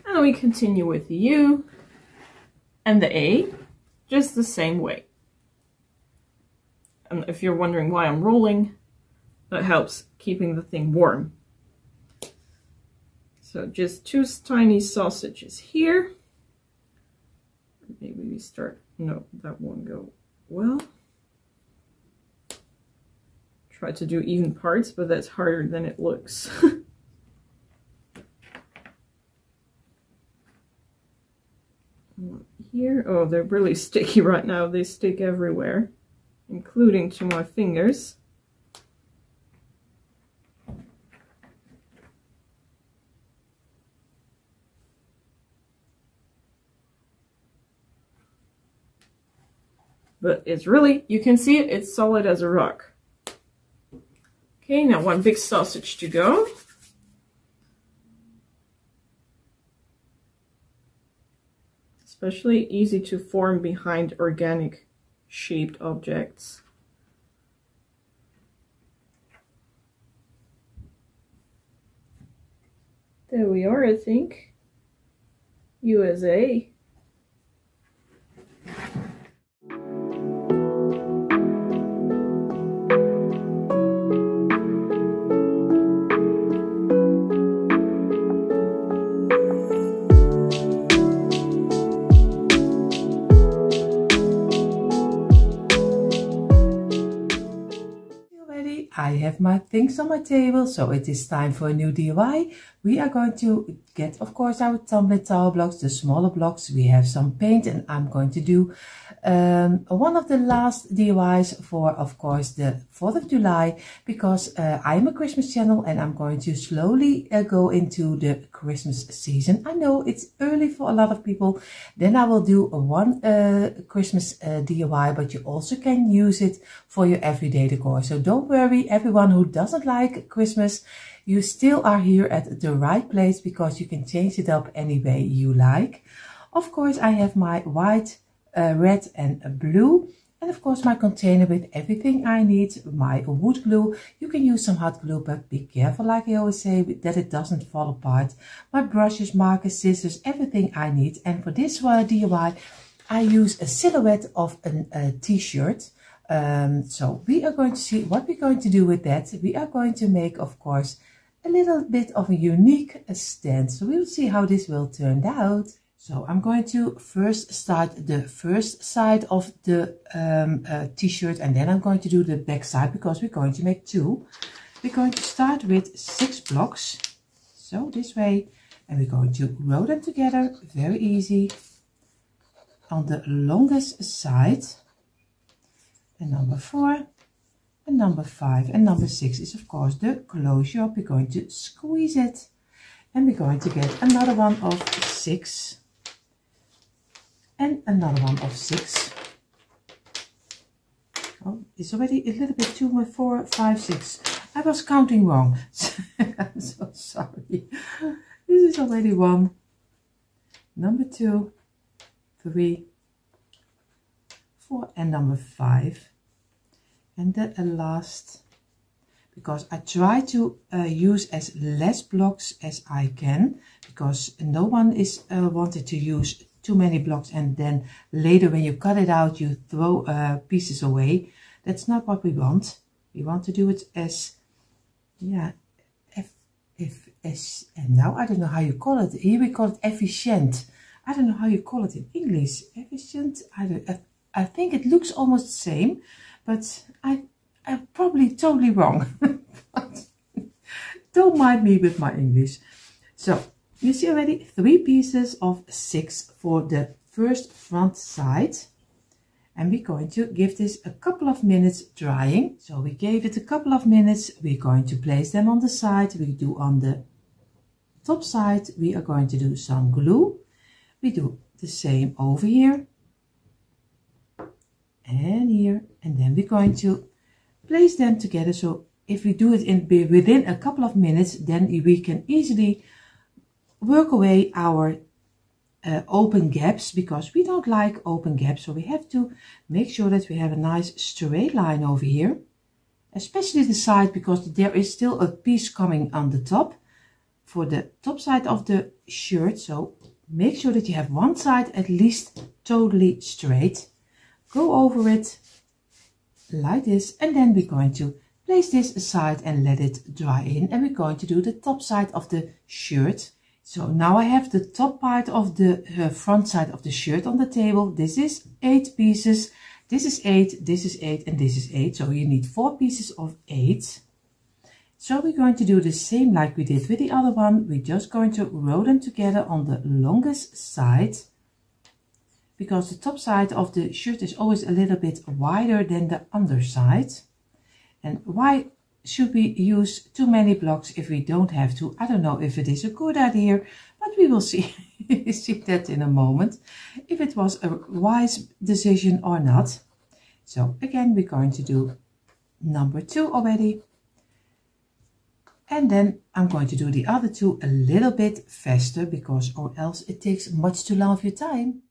And we continue with the U and the A, just the same way. And if you're wondering why I'm rolling, that helps keeping the thing warm. So just 2 tiny sausages here. Maybe we start, no, that won't go well. Try to do even parts, but that's harder than it looks. Here, oh, they're really sticky right now. They stick everywhere, including to my fingers. But it's really, you can see it, it's solid as a rock. Okay, now 1 big sausage to go. Especially easy to form behind organic shaped objects. There we are, I think. USA. I have my things on my table, so it is time for a new DIY. We are going to get, of course, our tumbling tile blocks, the smaller blocks. We have some paint, and I'm going to do one of the last DIYs for, of course, the 4th of July, because I'm a Christmas channel and I'm going to slowly go into the Christmas season. I know it's early for a lot of people. Then I will do one Christmas DIY, but you also can use it for your everyday decor. So don't worry, everyone who doesn't like Christmas, you still are here at the right place, because you can change it up any way you like. Of course, I have my white, red and blue, and of course my container with everything I need, my wood glue. You can use some hot glue, but be careful, like I always say, that it doesn't fall apart. My brushes, markers, scissors, everything I need. And for this DIY, I use a silhouette of a t-shirt. So we are going to see what we're going to do with that. We are going to make, of course, a little bit of a unique stand. So we'll see how this will turn out. So I'm going to first start the first side of the t-shirt, and then I'm going to do the back side, because we're going to make 2. We're going to start with 6 blocks, so this way, and we're going to roll them together, very easy, on the longest side. And number 4, and number 5, and number 6 is of course the closure. We're going to squeeze it, and we're going to get another one of 6, and another one of 6. Oh, it's already a little bit too much. 4, 5, 6. I was counting wrong. I'm so sorry. This is already 1, number 2, 3, 4, and number 5. And the last, because I try to use as less blocks as I can, because no one is wanted to use too many blocks, and then later when you cut it out you throw pieces away. That's not what we want. We want to do it as, yeah, and now I don't know how you call it. Here we call it efficient. I don't know how you call it in English. Efficient. I think it looks almost the same, but I'm probably totally wrong. Don't mind me with my English. So you see already 3 pieces of 6 for the first front side. And we're going to give this a couple of minutes drying. So we gave it a couple of minutes. We're going to place them on the side. We do on the top side we are going to do some glue. We do the same over here and here, and then we're going to place them together. So if we do it within a couple of minutes, then we can easily work away our open gaps, because we don't like open gaps. So we have to make sure that we have a nice straight line over here, especially the side, because there is still a piece coming on the top for the top side of the shirt. So make sure that you have one side at least totally straight. Go over it like this, and then we're going to place this aside and let it dry in, and we're going to do the top side of the shirt. So now I have the top part of the front side of the shirt on the table. This is 8 pieces, this is 8, this is 8, and this is 8. So you need 4 pieces of 8. So we're going to do the same like we did with the other one. We're just going to row them together on the longest side, because the top side of the shirt is always a little bit wider than the underside. And why should we use too many blocks if we don't have to? I don't know if it is a good idea, but we will see, see that in a moment, if it was a wise decision or not. So again, we're going to do number 2 already. And then I'm going to do the other 2 a little bit faster, because or else it takes much too long of your time.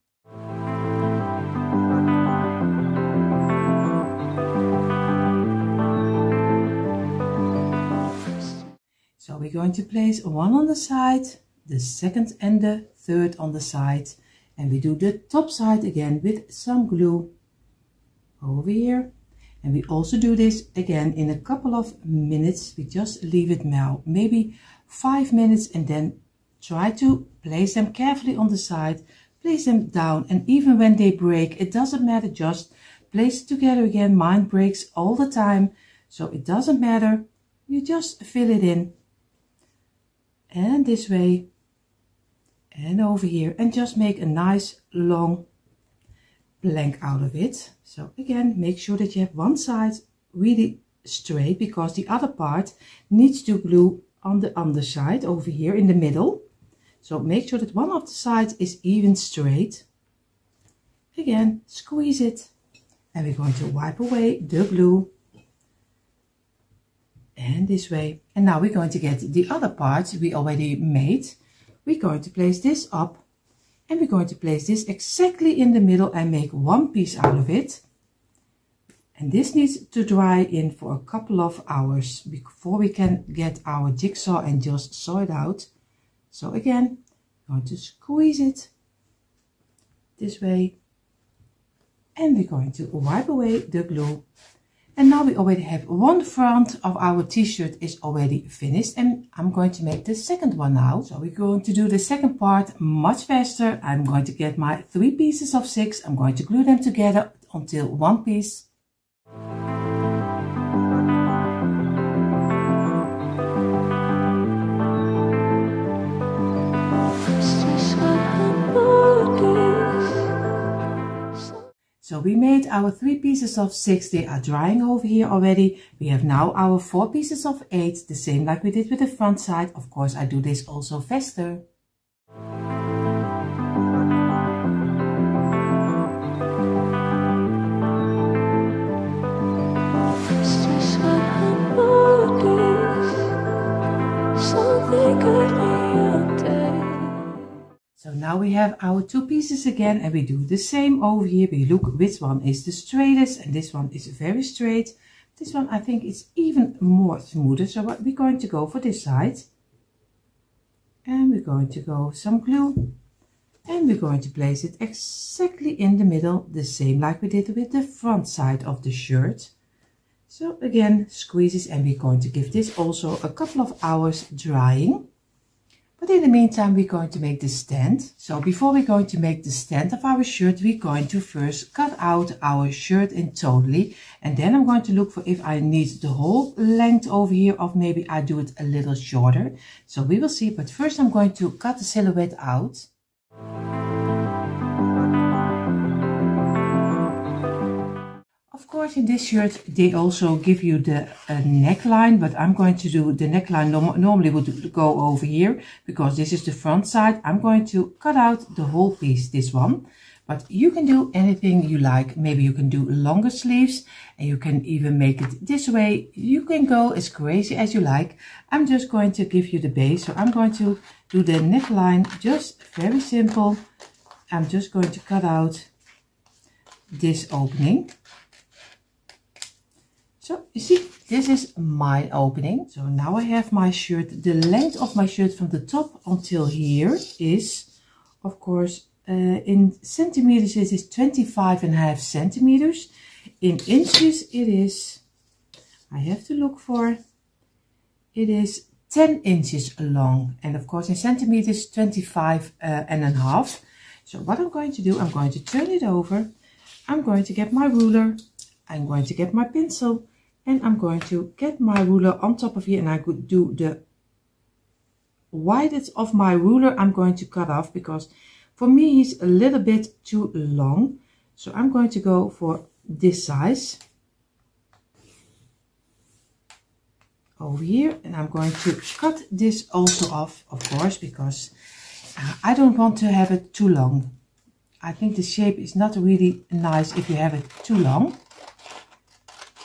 So we're going to place one on the side, the second and the third on the side, and we do the top side again with some glue over here. And we also do this again in a couple of minutes. We just leave it now, maybe 5 minutes, and then try to place them carefully on the side, place them down, and even when they break, it doesn't matter, just place it together again. Mine breaks all the time, so it doesn't matter. You just fill it in. And this way, and over here, and just make a nice long blank out of it. So again, make sure that you have one side really straight, because the other part needs to glue on the underside over here in the middle. So make sure that one of the sides is even straight. Again, squeeze it, and we're going to wipe away the glue. And this way. And now we're going to get the other parts we already made. We're going to place this up, and we're going to place this exactly in the middle and make one piece out of it. And this needs to dry in for a couple of hours before we can get our jigsaw and just saw it out. So again, I'm going to squeeze it this way, and we're going to wipe away the glue. And now we already have one front of our t-shirt is already finished, and I'm going to make the second one now. So we're going to do the second part much faster. I'm going to get my 3 pieces of 6. I'm going to glue them together until one piece. So we made our 3 pieces of 6, they are drying over here already. We have now our 4 pieces of 8, the same like we did with the front side. Of course, I do this also faster. So now we have our 2 pieces again, and we do the same over here. We look which one is the straightest, and this one is very straight. This one I think is even more smoother, so we're going to go for this side. And we're going to go some glue, and we're going to place it exactly in the middle, the same like we did with the front side of the shirt. So again, squeezes, and we're going to give this also a couple of hours drying. But in the meantime, we're going to make the stand. So before we're going to make the stand of our shirt, we're going to first cut out our shirt in totally. And then I'm going to look for if I need the whole length over here, or maybe I do it a little shorter. So we will see, but first I'm going to cut the silhouette out. Of course, in this shirt, they also give you the neckline, but I'm going to do the neckline normally would go over here because this is the front side. I'm going to cut out the whole piece, this one. But you can do anything you like. Maybe you can do longer sleeves and you can even make it this way. You can go as crazy as you like. I'm just going to give you the base. So I'm going to do the neckline, just very simple. I'm just going to cut out this opening. So you see, this is my opening. So now I have my shirt. The length of my shirt from the top until here is, of course, in centimeters it is 25.5 centimeters. In inches it is, I have to look for, it is 10 inches long, and of course in centimeters 25.5. So what I'm going to do, I'm going to turn it over. I'm going to get my ruler, I'm going to get my pencil, and I'm going to get my ruler on top of here, and I could do the width of my ruler. I'm going to cut off because for me he's a little bit too long. So I'm going to go for this size over here, and I'm going to cut this also off, of course, because I don't want to have it too long. I think the shape is not really nice if you have it too long,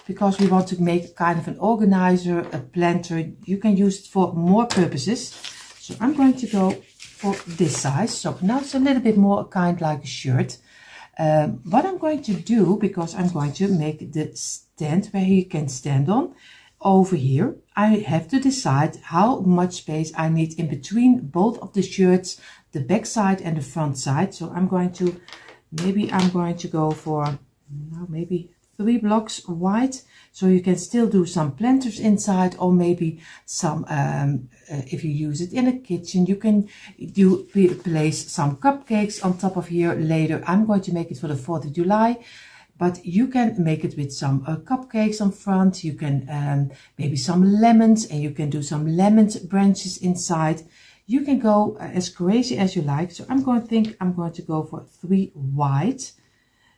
because we want to make kind of an organizer, a planter. You can use it for more purposes. So I'm going to go for this size. So now it's a little bit more kind like a shirt. What I'm going to do, because I'm going to make the stand where he can stand on over here, I have to decide how much space I need in between both of the shirts, the back side and the front side. So I'm going to, maybe I'm going to go for, maybe 3 blocks wide, so you can still do some planters inside, or maybe some, if you use it in a kitchen, you can place some cupcakes on top of here later. I'm going to make it for the 4th of July, but you can make it with some cupcakes on front. You can maybe some lemons, and you can do some lemon branches inside. You can go as crazy as you like. So I'm going to go for 3 wide.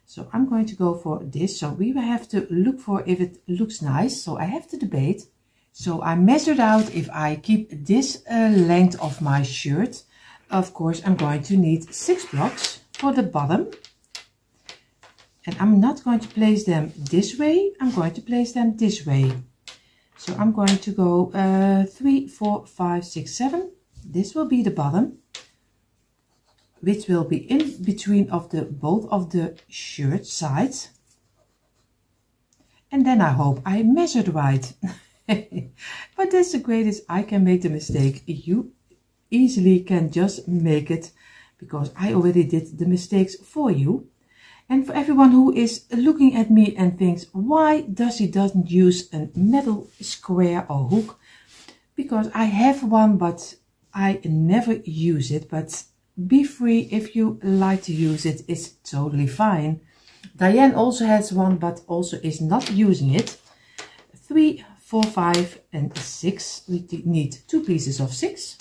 So I'm going to go for this. So we will have to look for if it looks nice. So I have to debate. So I measured out if I keep this length of my shirt. Of course, I'm going to need 6 blocks for the bottom. And I'm not going to place them this way. I'm going to place them this way. So I'm going to go 3, 4, 5, 6, 7. This will be the bottom, which will be in between of the both of the shirt sides. And then I hope I measured right. But that's the greatest. I can make the mistake. You easily can just make it, because I already did the mistakes for you. And for everyone who is looking at me and thinks, why does he doesn't use a metal square or hook? Because I have one, but I never use it. But be free, if you like to use it, it's totally fine. Dyanne also has one, but also is not using it. 3, 4, 5 and 6. We need 2 pieces of 6.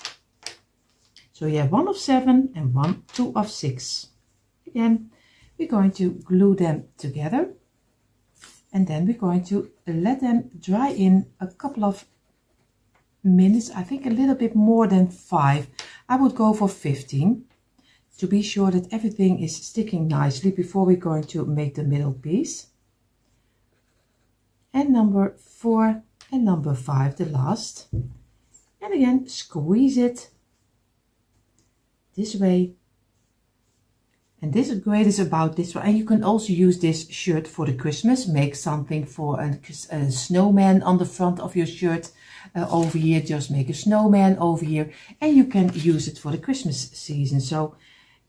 So you have 1 of 7 and 2 of 6. Again, we're going to glue them together, and then we're going to let them dry in a couple of minutes. I think a little bit more than 5. I would go for 15 to be sure that everything is sticking nicely before we're going to make the middle piece. And number 4 and number 5, the last. And again, squeeze it this way. And this is great about this one. And you can also use this shirt for the Christmas. Make something for a snowman on the front of your shirt. Over here, just make a snowman over here. And you can use it for the Christmas season. So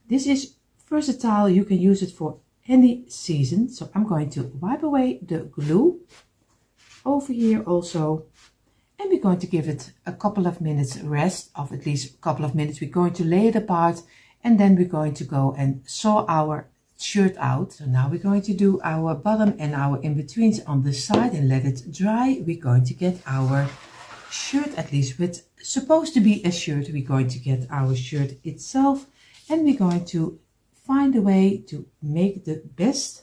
this is versatile. You can use it for any season. So I'm going to wipe away the glue over here also. And we're going to give it a couple of minutes rest, of at least a couple of minutes. We're going to lay it apart. And then we're going to go and sew our shirt out. So now we're going to do our bottom and our in-betweens on the side and let it dry. We're going to get our shirt, at least with supposed to be a shirt. We're going to get our shirt itself, and we're going to find a way to make the best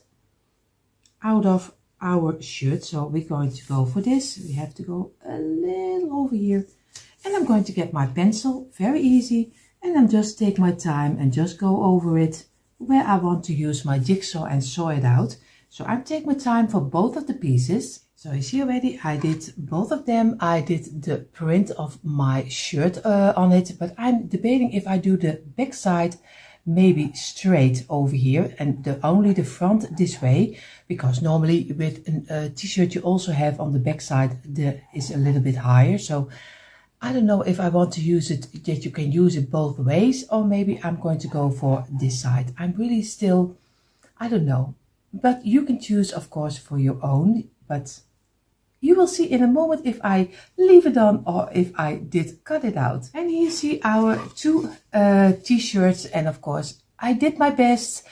out of our shirt. So we're going to go for this. We have to go a little over here. And I'm going to get my pencil, very easy. And I'm just take my time and just go over it where I want to use my jigsaw and saw it out. So I take my time for both of the pieces. So you see already, I did both of them. I did the print of my shirt on it, but I'm debating if I do the back side maybe straight over here and only the front this way, because normally with a t-shirt you also have on the back side is a little bit higher. So I don't know if I want to use it that you can use it both ways, or maybe I'm going to go for this side. I'm really still, I don't know, but you can choose of course for your own, but you will see in a moment if I leave it on or if I did cut it out. And here you see our two t-shirts, and of course I did my best.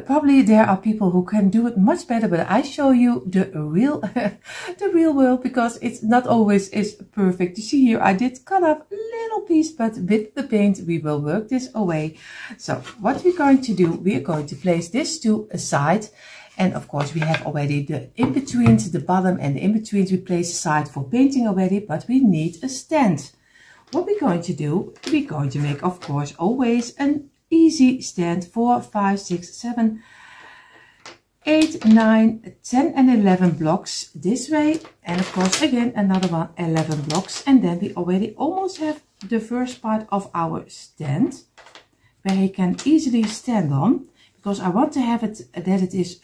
Probably there are people who can do it much better, but I show you the real the real world, because it's not always is perfect. You see here I did cut off a little piece, but with the paint we will work this away. So what we're going to do, we are going to place this to a side. And of course we have already the in-betweens, the bottom and the in-betweens we place aside for painting already, but we need a stand. What we're going to do, we're going to make of course always an easy stand, 4, 5, 6, 7, 8, 9, 10 and 11 blocks this way. And of course again another one, 11 blocks. And then we already almost have the first part of our stand where he can easily stand on. Because I want to have it that it is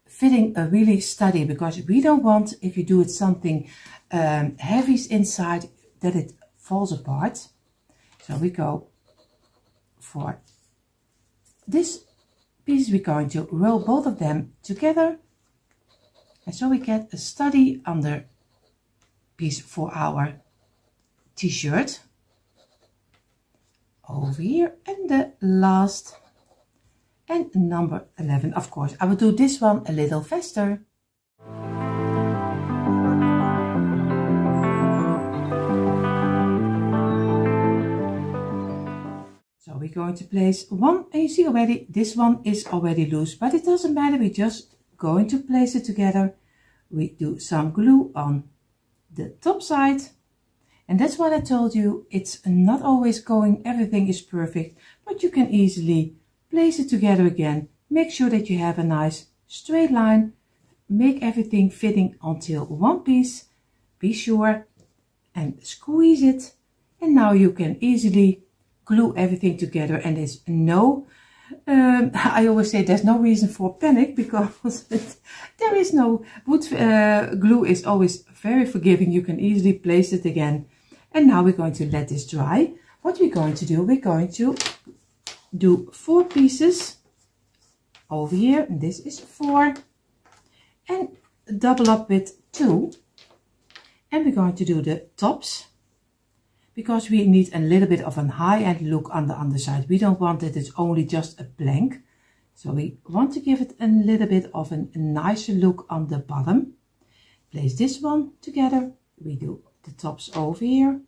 fitting really steady, because we don't want, if you do it something heavy inside, that it falls apart. So we go for this piece. We're going to roll both of them together, and so we get a steady under piece for our t-shirt over here. And the last and number 11, of course, I will do this one a little faster. So we're going to place one, and you see already, this one is already loose, but it doesn't matter. We're just going to place it together. We do some glue on the top side. And that's what I told you. It's not always going, everything is perfect, but you can easily place it together again. Make sure that you have a nice straight line. Make everything fitting until one piece. Be sure and squeeze it. And now you can easily glue everything together. And there's no, I always say there's no reason for panic, because there is no wood glue is always very forgiving. You can easily place it again. And now we're going to let this dry. What we're going to do, we're going to do 4 pieces over here, and this is 4, and double up with 2, and we're going to do the tops, because we need a little bit of a high-end look on the underside. We don't want that it's only just a blank, so we want to give it a little bit of a nicer look on the bottom. Place this one together. We do the tops over here,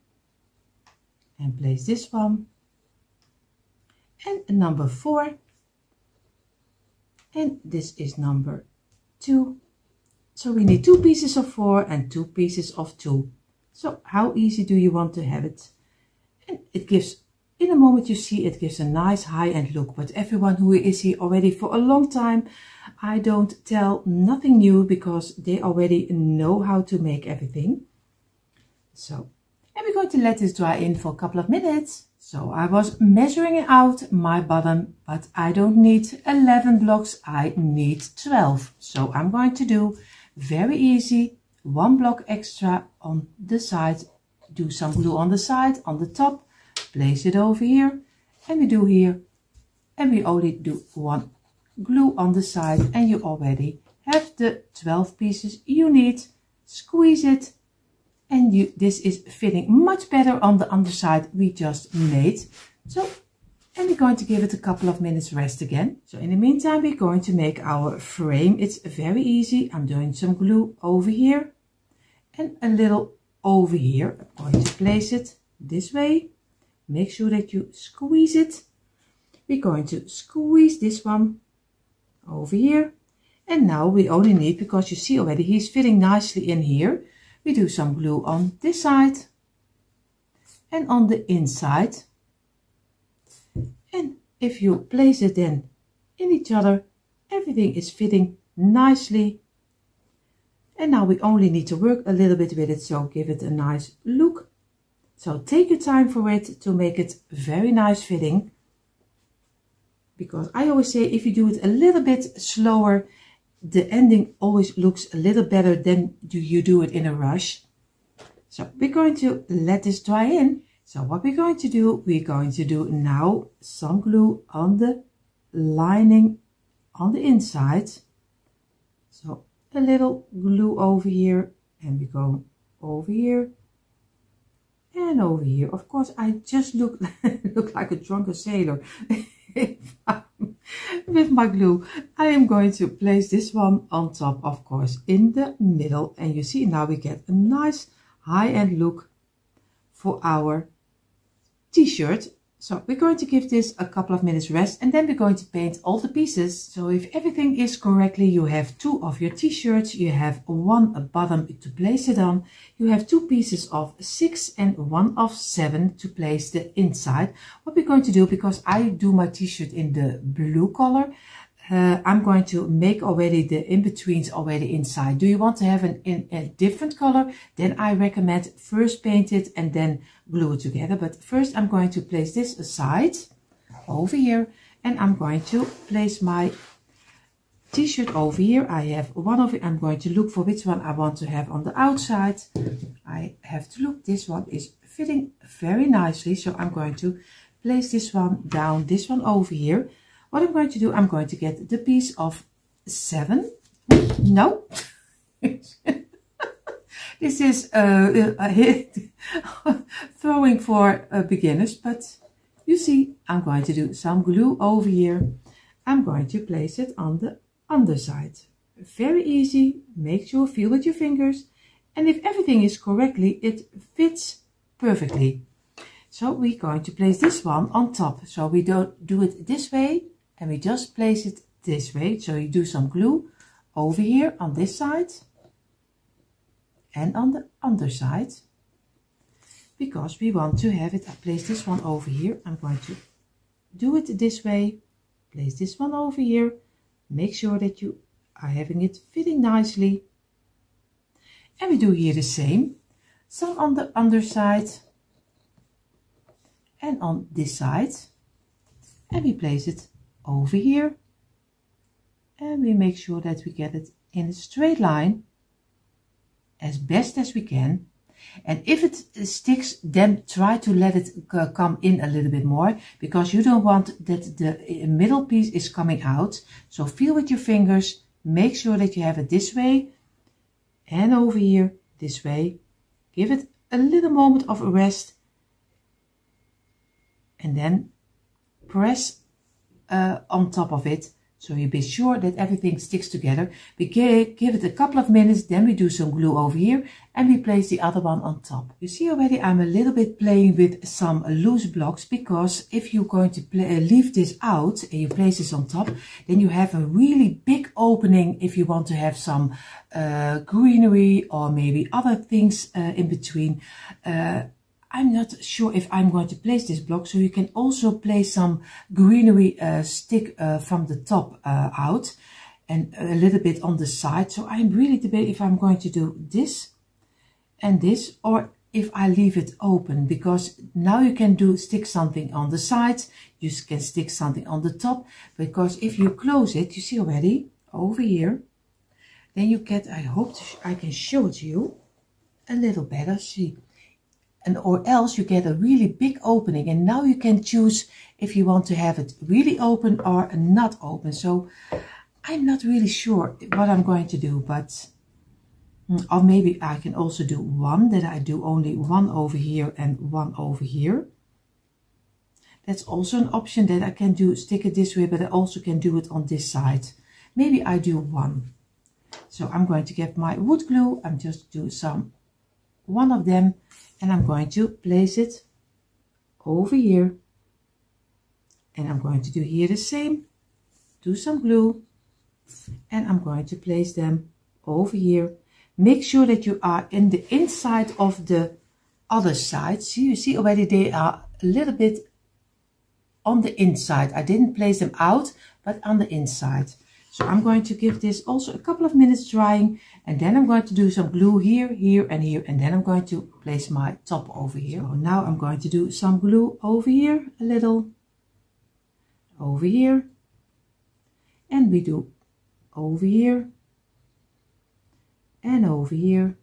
and place this one. And number 4, and this is number 2. So we need 2 pieces of 4 and 2 pieces of 2. So how easy do you want to have it? And it gives, in a moment you see, it gives a nice high-end look. But everyone who is here already for a long time, I don't tell nothing new, because they already know how to make everything. So, and we're going to let this dry in for a couple of minutes. So I was measuring out my bottom, but I don't need 11 blocks, I need 12. So I'm going to do very easy, 1 block extra on the side, do some glue on the side, on the top, place it over here, and we do here, and we only do 1 glue on the side, and you already have the 12 pieces you need. Squeeze it. And this is fitting much better on the underside we just made. So, and we're going to give it a couple of minutes rest again. So in the meantime, we're going to make our frame. It's very easy. I'm doing some glue over here and a little over here. I'm going to place it this way. Make sure that you squeeze it. We're going to squeeze this one over here. And now we only need, because you see already he's fitting nicely in here, we do some glue on this side and on the inside. And if you place it then in each other, everything is fitting nicely. And now we only need to work a little bit with it, so give it a nice look. So take your time for it to make it very nice fitting. Because I always say, if you do it a little bit slower, the ending always looks a little better than you do it in a rush. So we're going to let this dry in. So what we're going to do now some glue on the lining on the inside. So a little glue over here, and we go over here and over here. Of course, I just look like a drunken sailor with my glue. I am going to place this one on top, of course, in the middle, and you see now we get a nice high-end look for our t-shirt. So we're going to give this a couple of minutes rest, and then we're going to paint all the pieces. So if everything is correctly, you have 2 of your t-shirts, you have 1 bottom to place it on, you have 2 pieces of 6 and 1 of 7 to place the inside. What we're going to do, because I do my t-shirt in the blue color, I'm going to make already the in-betweens already inside. Do you want to have a different color? Then I recommend first paint it and then glue it together. But first I'm going to place this aside over here, and I'm going to place my t-shirt over here. I have one of it. I'm going to look for which one I want to have on the outside. I have to look. This one is fitting very nicely, so I'm going to place this one down, this one over here. What I'm going to do, I'm going to get the piece of 7. No. This is throwing for beginners, but you see, I'm going to do some glue over here. I'm going to place it on the underside. Very easy. Make sure, feel with your fingers. And if everything is correctly, it fits perfectly. So we're going to place this one on top. So we don't do it this way, and we just place it this way. So you do some glue over here on this side and on the underside, because we want to have it. I place this one over here. I'm going to do it this way. Place this one over here. Make sure that you are having it fitting nicely. And we do here the same. Some on the underside and on this side. And we place it over here, and we make sure that we get it in a straight line as best as we can. And if it sticks, then try to let it come in a little bit more, because you don't want that the middle piece is coming out. So feel with your fingers, make sure that you have it this way and over here this way. Give it a little moment of rest, and then press on top of it, so you be sure that everything sticks together. We give it a couple of minutes, then we do some glue over here, and we place the other one on top. You see already I'm a little bit playing with some loose blocks, because if you're going to leave this out and you place this on top, then you have a really big opening if you want to have some greenery or maybe other things in between. I'm not sure if I'm going to place this block, so you can also place some greenery stick from the top out, and a little bit on the side. So I'm really debating if I'm going to do this and this, or if I leave it open, because now you can stick something on the sides, you can stick something on the top, because if you close it, you see already over here, then you get, I hope I can show it to you a little better, see. And or else you get a really big opening, and now you can choose if you want to have it really open or not open. So I'm not really sure what I'm going to do, but or maybe I can also do one, that I do only one over here and one over here. That's also an option, that I can do stick it this way, but I also can do it on this side. Maybe I do one. So I'm going to get my wood glue. I'm just do one of them. And I'm going to place it over here. And I'm going to do here the same. Do some glue. and I'm going to place them over here. Make sure that you are in the inside of the other side. See, you see already they are a little bit on the inside. I didn't place them out, but on the inside. So I'm going to give this also a couple of minutes drying, and then I'm going to do some glue here, here and here, and then I'm going to place my top over here. So now I'm going to do some glue over here, a little, over here, and we do over here, and over here,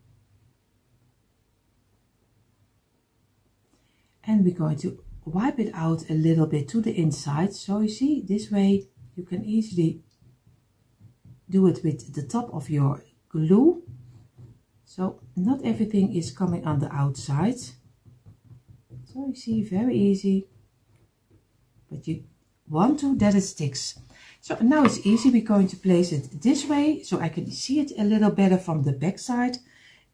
and we're going to wipe it out a little bit to the inside. So you see, this way you can easily do it with the top of your glue, so not everything is coming on the outside. So you see, very easy, but you want to that it sticks. So now it's easy. We're going to place it this way so I can see it a little better from the back side,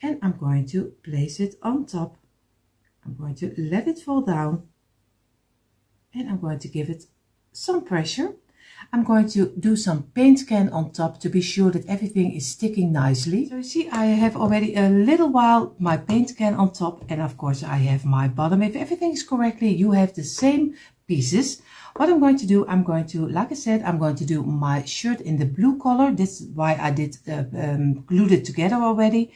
and I'm going to place it on top. I'm going to let it fall down, and I'm going to give it some pressure. I'm going to do some paint can on top to be sure that everything is sticking nicely. So you see, I have already a little while my paint can on top, and of course I have my bottom. If everything is correctly, you have the same pieces. What I'm going to do, I'm going to, like I said, I'm going to do my shirt in the blue color. This is why I did glued it together already.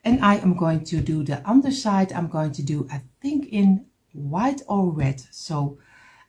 And I am going to do the underside. I'm going to do, I think, in white or red. So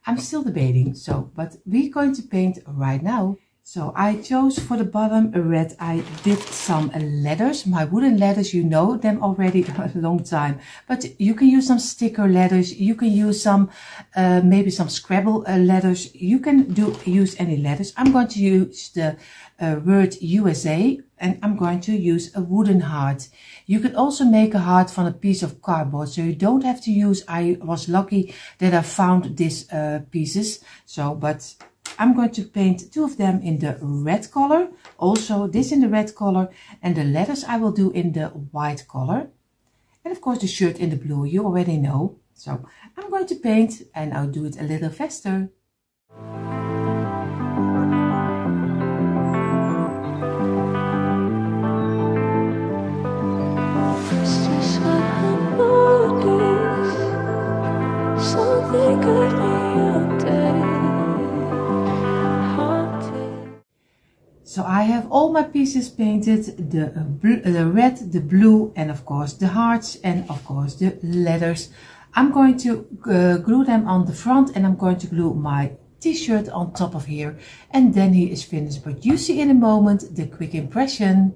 I'm still debating, but we're going to paint right now. So I chose for the bottom a red. I did some letters, my wooden letters, you know them already a long time. But you can use some sticker letters, you can use some, maybe some Scrabble letters. You can use any letters. I'm going to use the word USA, and I'm going to use a wooden heart. You can also make a heart from a piece of cardboard, so you don't have to use, I was lucky that I found these pieces. So, but I'm going to paint two of them in the red color, also this in the red color, and the letters I will do in the white color. And of course the shirt in the blue, you already know. So I'm going to paint, and I'll do it a little faster. So I have all my pieces painted, the red, the blue, and of course the hearts, and of course the letters. I'm going to glue them on the front, and I'm going to glue my t-shirt on top of here, and then he is finished. But you see in a moment the quick impression.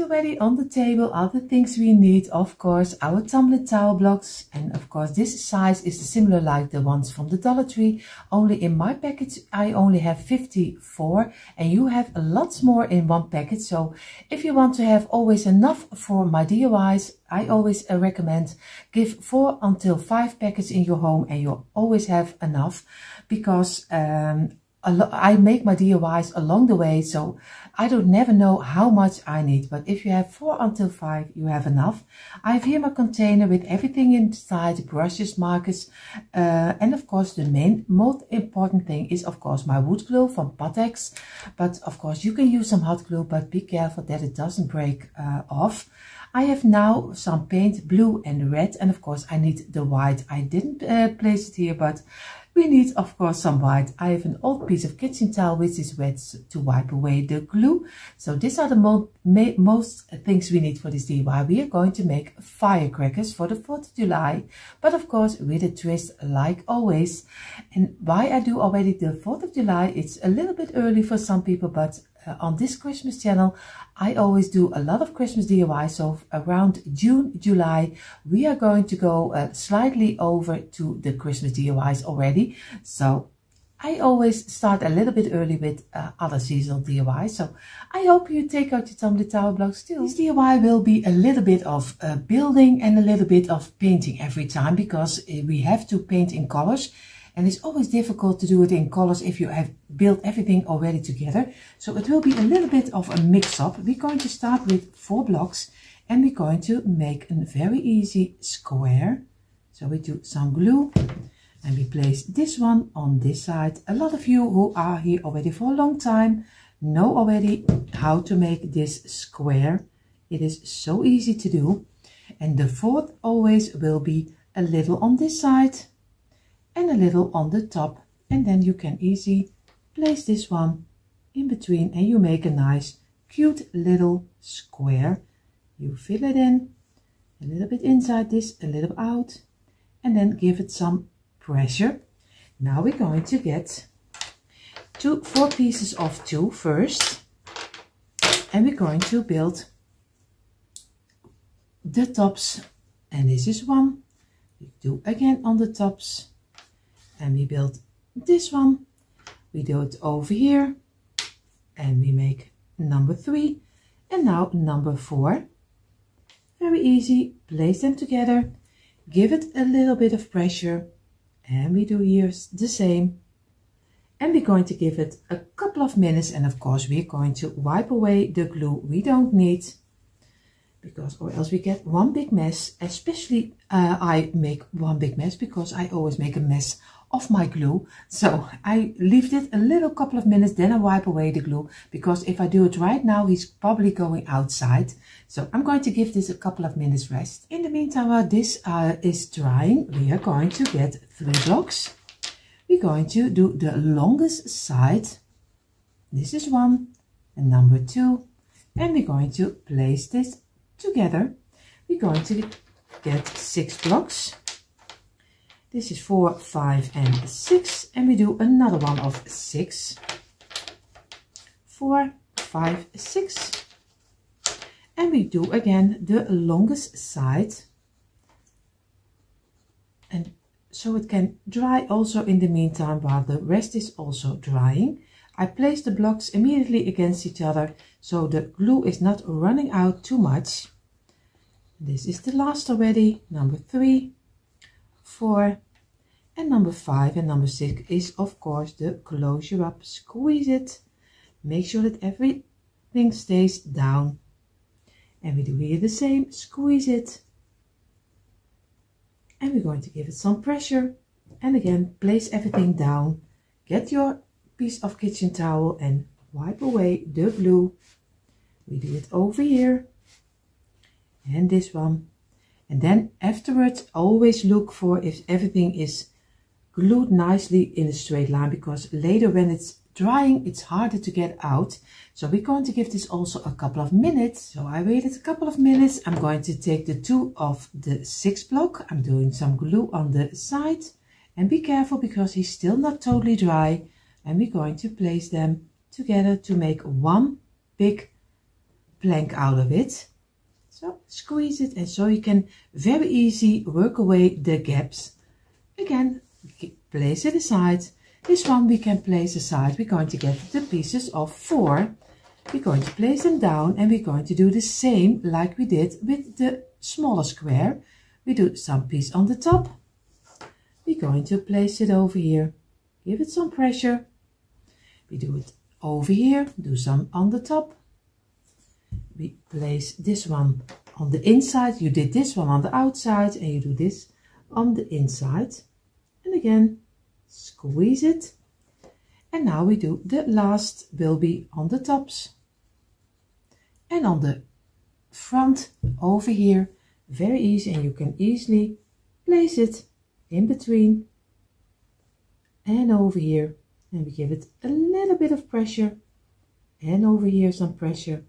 Already on the table are the things we need. Of course, our tumbling towel blocks, and of course this size is similar like the ones from the Dollar Tree, only in my package I only have 54, and you have lots more in one package. So if you want to have always enough for my DIYs, I always recommend give 4 until 5 packets in your home, and you'll always have enough, because I make my DIYs along the way, so I don't never know how much I need. But if you have 4 until 5, you have enough. I have here my container with everything inside, brushes, markers, and of course the most important thing is of course my wood glue from Patriotic. But of course you can use some hot glue, but be careful that it doesn't break off. I have now some paint, blue and red, and of course I need the white. I didn't place it here, but we need of course some white. I have an old piece of kitchen towel which is wet to wipe away the glue. So these are the most things we need for this DIY. We are going to make firecrackers for the 4th of July, but of course with a twist like always. And why I do already the 4th of July, it's a little bit early for some people, but on this Christmas channel I always do a lot of Christmas DIY. So around June, July we are going to go slightly over to the Christmas DIYs already. So I always start a little bit early with other seasonal DIY, so I hope you take out your tumbling tower blocks too. This DIY will be a little bit of building and a little bit of painting every time, because we have to paint in colors, and it's always difficult to do it in colors if you have built everything already together. So it will be a little bit of a mix-up. We're going to start with 4 blocks, and we're going to make a very easy square. So we do some glue. And we place this one on this side. A lot of you who are here already for a long time know already how to make this square. It is so easy to do. And the 4th always will be a little on this side and a little on the top. And then you can easily place this one in between and you make a nice cute little square. You fill it in, a little bit inside this, a little out, and then give it some pressure. Now we're going to get 4 pieces of 2 first, and we're going to build the tops, and this is 1. We do again on the tops, and we build this one. We do it over here, and we make number 3, and now number 4. Very easy. Place them together, give it a little bit of pressure. And we do here the same. And we're going to give it a couple of minutes. And of course, we're going to wipe away the glue we don't need, because or else we get one big mess. Especially I make one big mess because I always make a mess of my glue. So I leave it a little couple of minutes, then I wipe away the glue, because if I do it right now, he's probably going outside. So I'm going to give this a couple of minutes rest. In the meantime, while this is drying, we are going to get 3 blocks. We're going to do the longest side. This is 1 and number 2. And we're going to place this together. We're going to get 6 blocks. This is 4, 5 and 6, and we do another one of 6. 4, 5, 6. And we do again the longest side. And so it can dry also in the meantime while the rest is also drying. I place the blocks immediately against each other so the glue is not running out too much. This is the last already, number 3. 4 and number 5 and number 6 is of course the closure up. Squeeze it, make sure that everything stays down, and we do here the same. Squeeze it, and we're going to give it some pressure, and again place everything down. Get your piece of kitchen towel and wipe away the glue. We do it over here and this one. And then afterwards, always look for if everything is glued nicely in a straight line, because later when it's drying, it's harder to get out. So we're going to give this also a couple of minutes. So I waited a couple of minutes. I'm going to take the 2 of the 6 block. I'm doing some glue on the side, and be careful because he's still not totally dry. And we're going to place them together to make one big plank out of it. So squeeze it, and so you can very easy work away the gaps. Again, place it aside. This one we can place aside. We're going to get the pieces of 4. We're going to place them down, and we're going to do the same like we did with the smaller square. We do some piece on the top. We're going to place it over here. Give it some pressure. We do it over here. Do some on the top. We place this one on the inside. You did this one on the outside, and you do this on the inside. And again, squeeze it. And now we do the last will be on the tops. And on the front over here, very easy, and you can easily place it in between and over here. And we give it a little bit of pressure, and over here some pressure.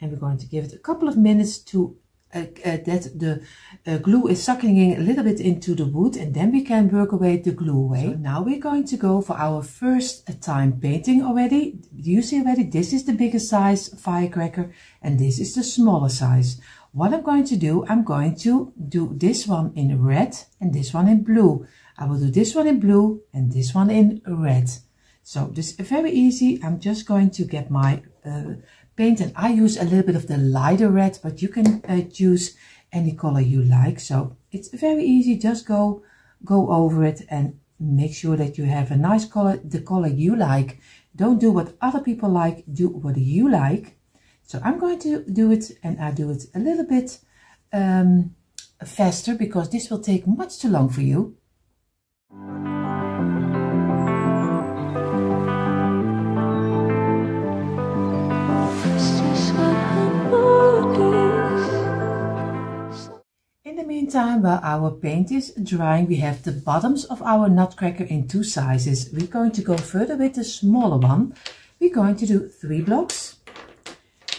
And we're going to give it a couple of minutes to that the glue is sucking in a little bit into the wood, and then we can work away the glue away. So now we're going to go for our first time painting already. You see already, this is the bigger size firecracker, and this is the smaller size. What I'm going to do, I'm going to do this one in red and this one in blue. I will do this one in blue and this one in red. So this is very easy. I'm just going to get my paint, and I use a little bit of the lighter red, but you can choose any color you like. So it's very easy. Just go over it and make sure that you have a nice color, the color you like. Don't do what other people like, do what you like. So I'm going to do it, and I do it a little bit faster because this will take much too long for you. In the meantime, while our paint is drying, we have the bottoms of our nutcracker in two sizes. We're going to go further with the smaller one. We're going to do 3 blocks.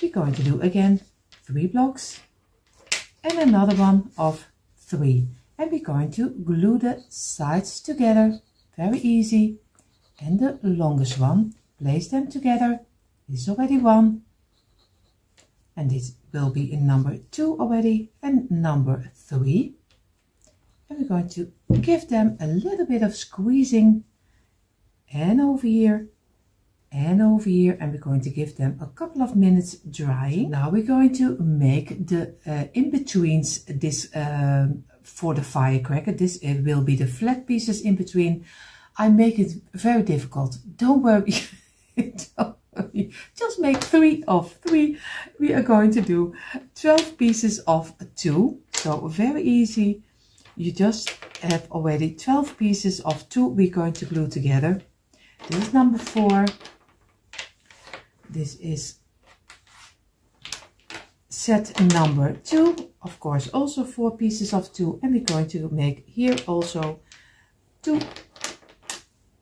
We're going to do again 3 blocks and another one of 3. And we're going to glue the sides together. Very easy. And the longest one, place them together. This is already 1. And this will be in number 2 already, and number 3. And we're going to give them a little bit of squeezing, and over here, and over here, and we're going to give them a couple of minutes drying. Now we're going to make the in-betweens this for the firecracker. This will be the flat pieces in between. I make it very difficult. Don't worry. Don't worry. Just make 3 of 3. We are going to do 12 pieces of 2. So very easy. You just have already 12 pieces of 2 we're going to glue together. This is number 4. This is set number 2. Of course, also 4 pieces of 2. And we're going to make here also 2.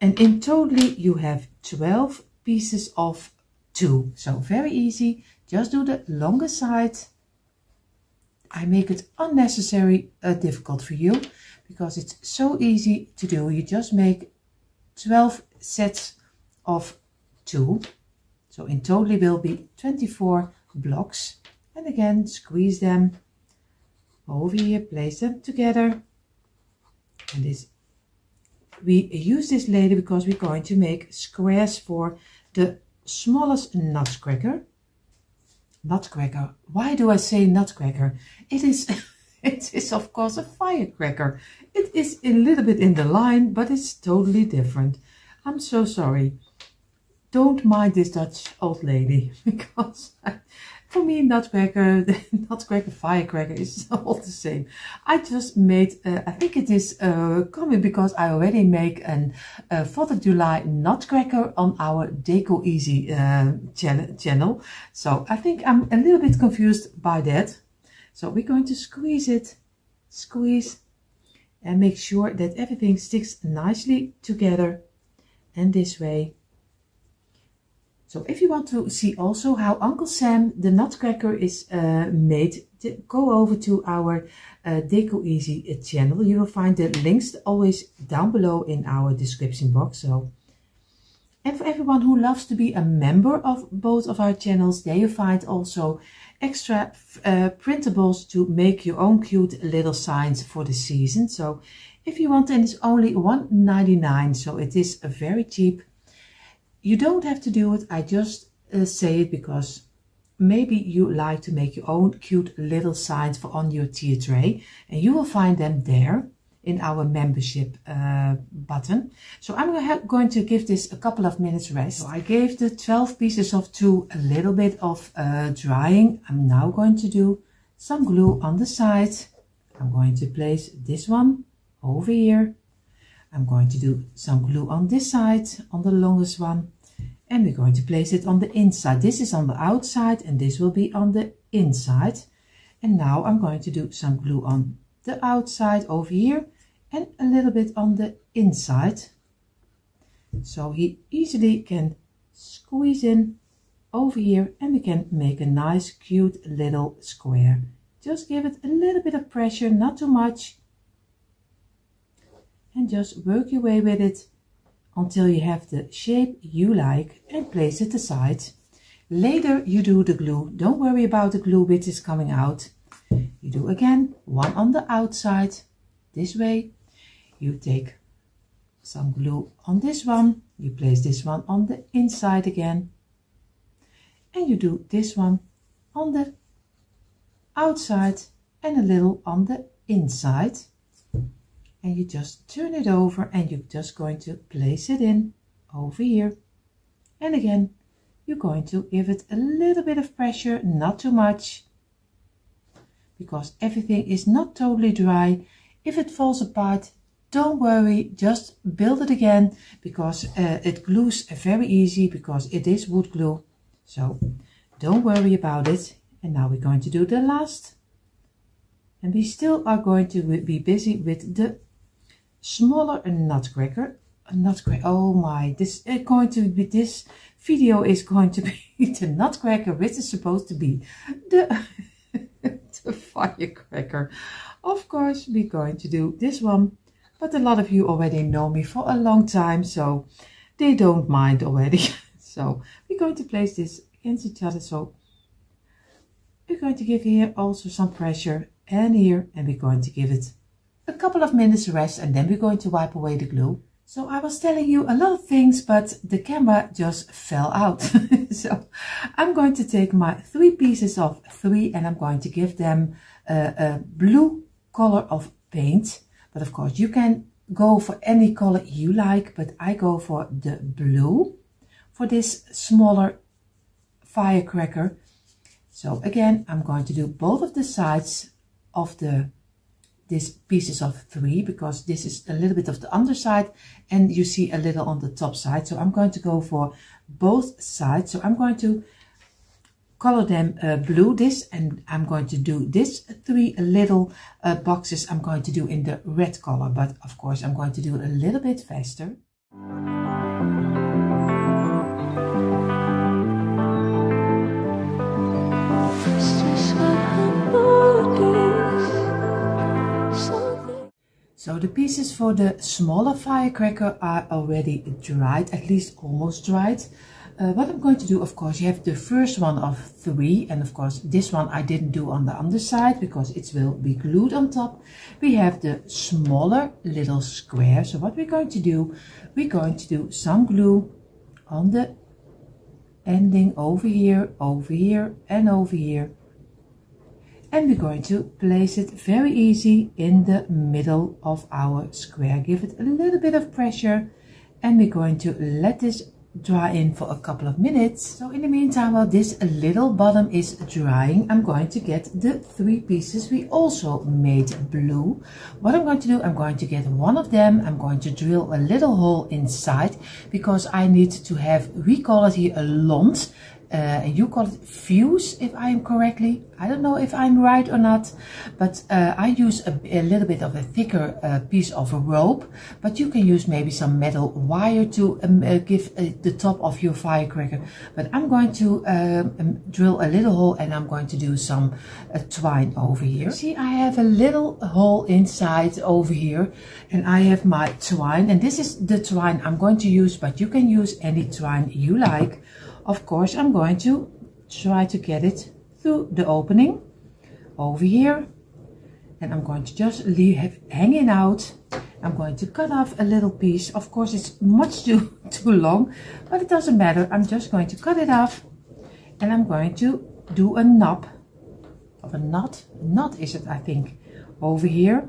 And in totally you have 12 pieces of 2. So very easy. Just do the longer side. I make it unnecessary difficult for you because it's so easy to do. You just make 12 sets of 2. So in total will be 24 blocks. And again, squeeze them over here, place them together. And this, we use this later because we're going to make squares for the smallest nutcracker. Nutcracker. Why do I say nutcracker? It is of course a firecracker. It is a little bit in the line, but it's totally different. I'm so sorry. Don't mind this Dutch old lady, because for me nutcracker, firecracker is all the same. I just made, I think it is coming because I already make an 4th of July nutcracker on our Deco Easy channel. So I think I'm a little bit confused by that. So we're going to squeeze it, squeeze, and make sure that everything sticks nicely together. And this way. So if you want to see also how Uncle Sam the nutcracker is made, go over to our Deco Easy channel. You will find the links always down below in our description box. So, and for everyone who loves to be a member of both of our channels, there you find also extra printables to make your own cute little signs for the season. So if you want, then it's only $1.99, so it is very cheap. You don't have to do it. I just say it because maybe you like to make your own cute little signs for on your tier tray, and you will find them there in our membership button. So I'm going to give this a couple of minutes rest. So I gave the 12 pieces of 2 a little bit of drying. I'm now going to do some glue on the side. I'm going to place this one over here. I'm going to do some glue on this side, on the longest one, and we're going to place it on the inside. This is on the outside and this will be on the inside. And now I'm going to do some glue on the outside over here and a little bit on the inside. So he easily can squeeze in over here and we can make a nice cute little square. Just give it a little bit of pressure, not too much. And just work your way with it until you have the shape you like and place it aside. Later you do the glue. Don't worry about the glue which is coming out. You do again one on the outside. This way you take some glue on this one. You place this one on the inside again. And you do this one on the outside and a little on the inside. And you just turn it over and you're just going to place it in over here. And again, you're going to give it a little bit of pressure, not too much, because everything is not totally dry. If it falls apart, don't worry, just build it again, because it glues very easy, because it is wood glue. So don't worry about it. And now we're going to do the last. And we still are going to be busy with the smaller nutcracker. Oh my, this video is going to be the nutcracker, which is supposed to be the the firecracker. Of course, we're going to do this one, but a lot of you already know me for a long time, so they don't mind already. So we're going to place this against each other. So we're going to give here also some pressure, and here, and we're going to give it a couple of minutes rest, and then we're going to wipe away the glue. So I was telling you a lot of things, but the camera just fell out. So I'm going to take my 3 pieces of 3 and I'm going to give them a blue color of paint. But of course you can go for any color you like, but I go for the blue for this smaller firecracker. So again, I'm going to do both of the sides of these pieces of 3, because this is a little bit of the underside and you see a little on the top side. So I'm going to go for both sides. So I'm going to color them blue, this, and I'm going to do this 3 little boxes I'm going to do in the red color, but of course I'm going to do it a little bit faster. So the pieces for the smaller firecracker are already dried, at least almost dried. What I'm going to do, of course, you have the first one of 3, and of course this one I didn't do on the underside because it will be glued on top. We have the smaller little square. So what we're going to do, we're going to do some glue on the ending over here, and over here. And we're going to place it very easy in the middle of our square. Give it a little bit of pressure, and we're going to let this dry in for a couple of minutes. So in the meantime, while this little bottom is drying, I'm going to get the 3 pieces we also made blue. What I'm going to do, I'm going to get one of them. I'm going to drill a little hole inside, because I need to have, we call it here a lont. And you call it fuse, if I am correctly. I don't know if I'm right or not, but I use a little bit of a thicker piece of a rope, but you can use maybe some metal wire to give the top of your firecracker. But I'm going to drill a little hole, and I'm going to do some twine over here. See, I have a little hole inside over here, and I have my twine, and this is the twine I'm going to use, but you can use any twine you like. Of course, I'm going to try to get it through the opening over here, and I'm going to just leave it hanging out. I'm going to cut off a little piece. Of course, it's much too long, but it doesn't matter. I'm just going to cut it off, and I'm going to do a knob of a knot. Knot is it, I think, over here.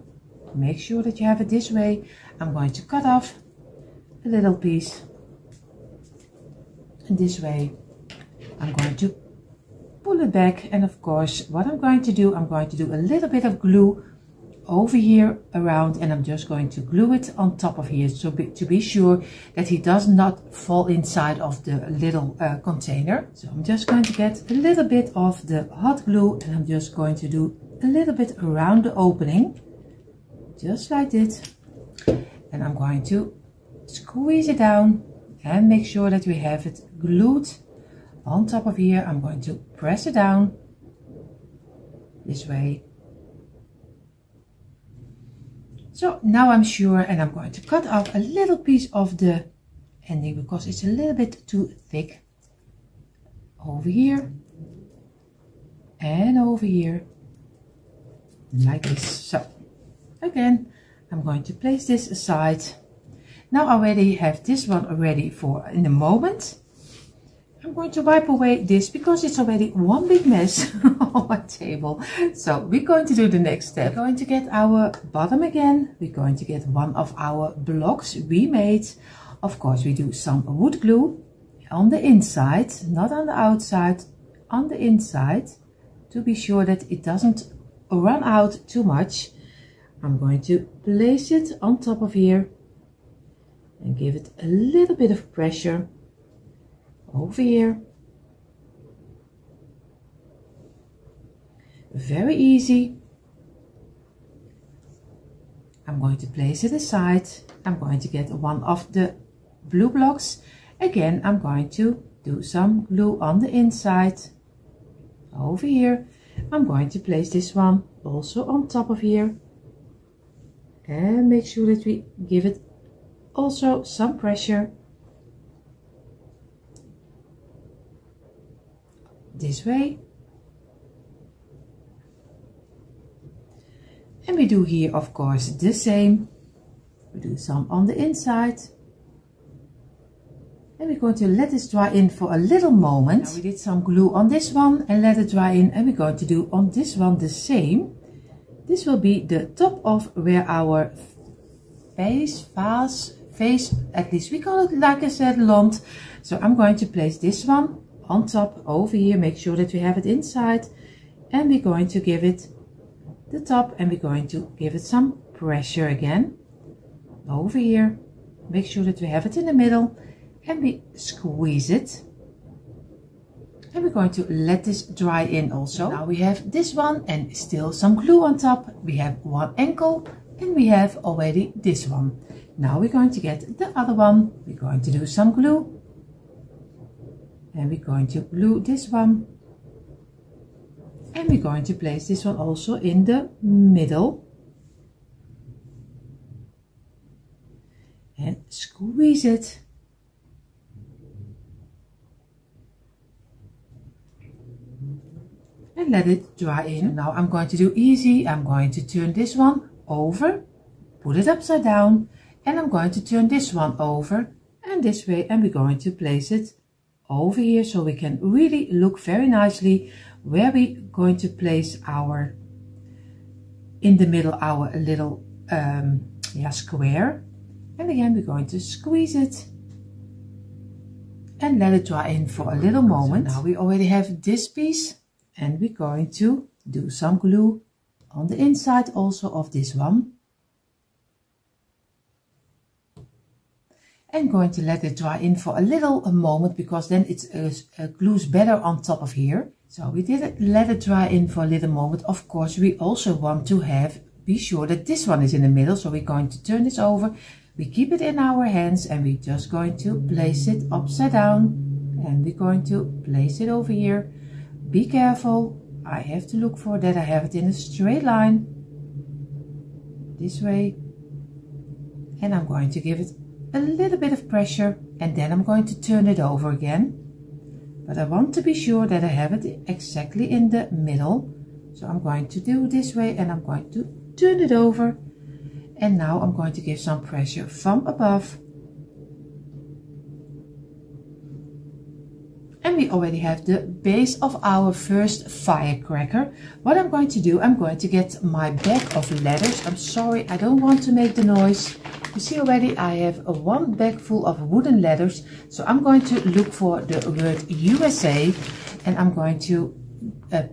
Make sure that you have it this way. I'm going to cut off a little piece. And this way I'm going to pull it back, and of course what I'm going to do, I'm going to do a little bit of glue over here around, and I'm just going to glue it on top of here, so to be sure that he does not fall inside of the little container. So I'm just going to get a little bit of the hot glue, and I'm just going to do a little bit around the opening, just like this, and I'm going to squeeze it down and make sure that we have it glued on top of here. I'm going to press it down this way. So now I'm sure, and I'm going to cut off a little piece of the ending because it's a little bit too thick. Over here and over here, like this. So again, I'm going to place this aside. Now I already have this one ready for in a moment. I'm going to wipe away this because it's already one big mess on my table. So we're going to do the next step. We're going to get our bottom again. We're going to get one of our blocks we made. Of course, we do some wood glue on the inside, not on the outside, on the inside, to be sure that it doesn't run out too much. I'm going to place it on top of here and give it a little bit of pressure over here. Very easy. I'm going to place it aside. I'm going to get one of the blue blocks. Again, I'm going to do some glue on the inside over here. I'm going to place this one also on top of here and make sure that we give it also some pressure. This way. And we do here, of course, the same. We do some on the inside. And we're going to let this dry in for a little moment. Now we did some glue on this one and let it dry in. And we're going to do on this one the same. This will be the top of where our face, at least we call it, like I said, lont. So I'm going to place this one on top over here. Make sure that we have it inside. And we're going to give it the top and we're going to give it some pressure again over here. Make sure that we have it in the middle and we squeeze it. And we're going to let this dry in also. Now we have this one and still some glue on top. We have one ankle and we have already this one. Now we're going to get the other one. We're going to do some glue. And we're going to glue this one. And we're going to place this one also in the middle. And squeeze it. And let it dry in. Now I'm going to do easy. I'm going to turn this one over, put it upside down, and I'm going to turn this one over and this way, and we're going to place it over here so we can really look very nicely where we're going to place our, in the middle, our little square. And again, we're going to squeeze it and let it dry in for a little moment. So now we already have this piece and we're going to do some glue on the inside also of this one. And going to let it dry in for a little moment because then it glues better on top of here. So we did it, let it dry in for a little moment. Of course, we also want to be sure that this one is in the middle. So we're going to turn this over. We keep it in our hands and we're just going to place it upside down. And we're going to place it over here. Be careful. I have to look for that I have it in a straight line. This way. And I'm going to give it a little bit of pressure and then I'm going to turn it over again. But I want to be sure that I have it exactly in the middle. So I'm going to do this way and I'm going to turn it over. And now I'm going to give some pressure from above. And we already have the base of our first firecracker. What I'm going to do, I'm going to get my bag of letters. I'm sorry, I don't want to make the noise. You see already I have one bag full of wooden letters. So I'm going to look for the word USA and I'm going to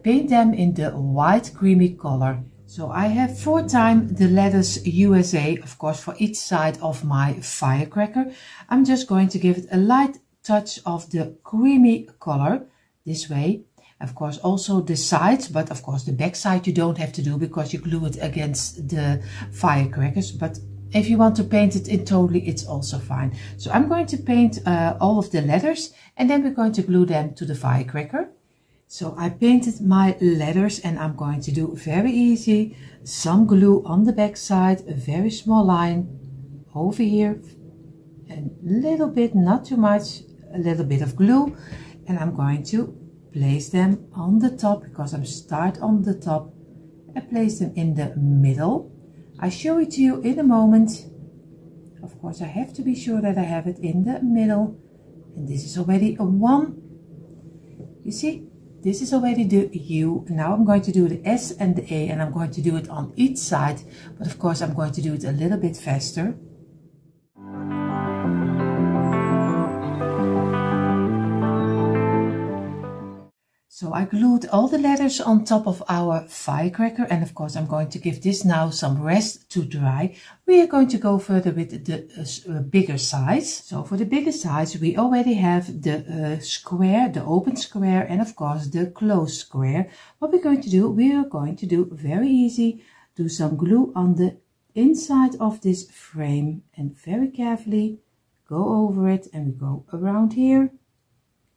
paint them in the white creamy color. So I have 4 times the letters USA, of course, for each side of my firecracker. I'm just going to give it a light touch of the creamy color this way. Of course, also the sides, but of course the back side you don't have to do because you glue it against the firecrackers. But if you want to paint it in totally, it's also fine. So I'm going to paint all of the letters and then we're going to glue them to the firecracker. So I painted my letters and I'm going to do very easy. Some glue on the back side, a very small line over here. A little bit, not too much, a little bit of glue. And I'm going to place them on the top because I'm start on the top and place them in the middle. I show it to you in a moment. Of course, I have to be sure that I have it in the middle. And this is already a 1. You see, this is already the U. Now I'm going to do the S and the A, and I'm going to do it on each side. But of course, I'm going to do it a little bit faster. So I glued all the letters on top of our firecracker, and of course I'm going to give this now some rest to dry. We are going to go further with the bigger size. So for the bigger size we already have the square, the open square, and of course the closed square. What we're going to do, we are going to do very easy, do some glue on the inside of this frame and very carefully go over it, and we go around here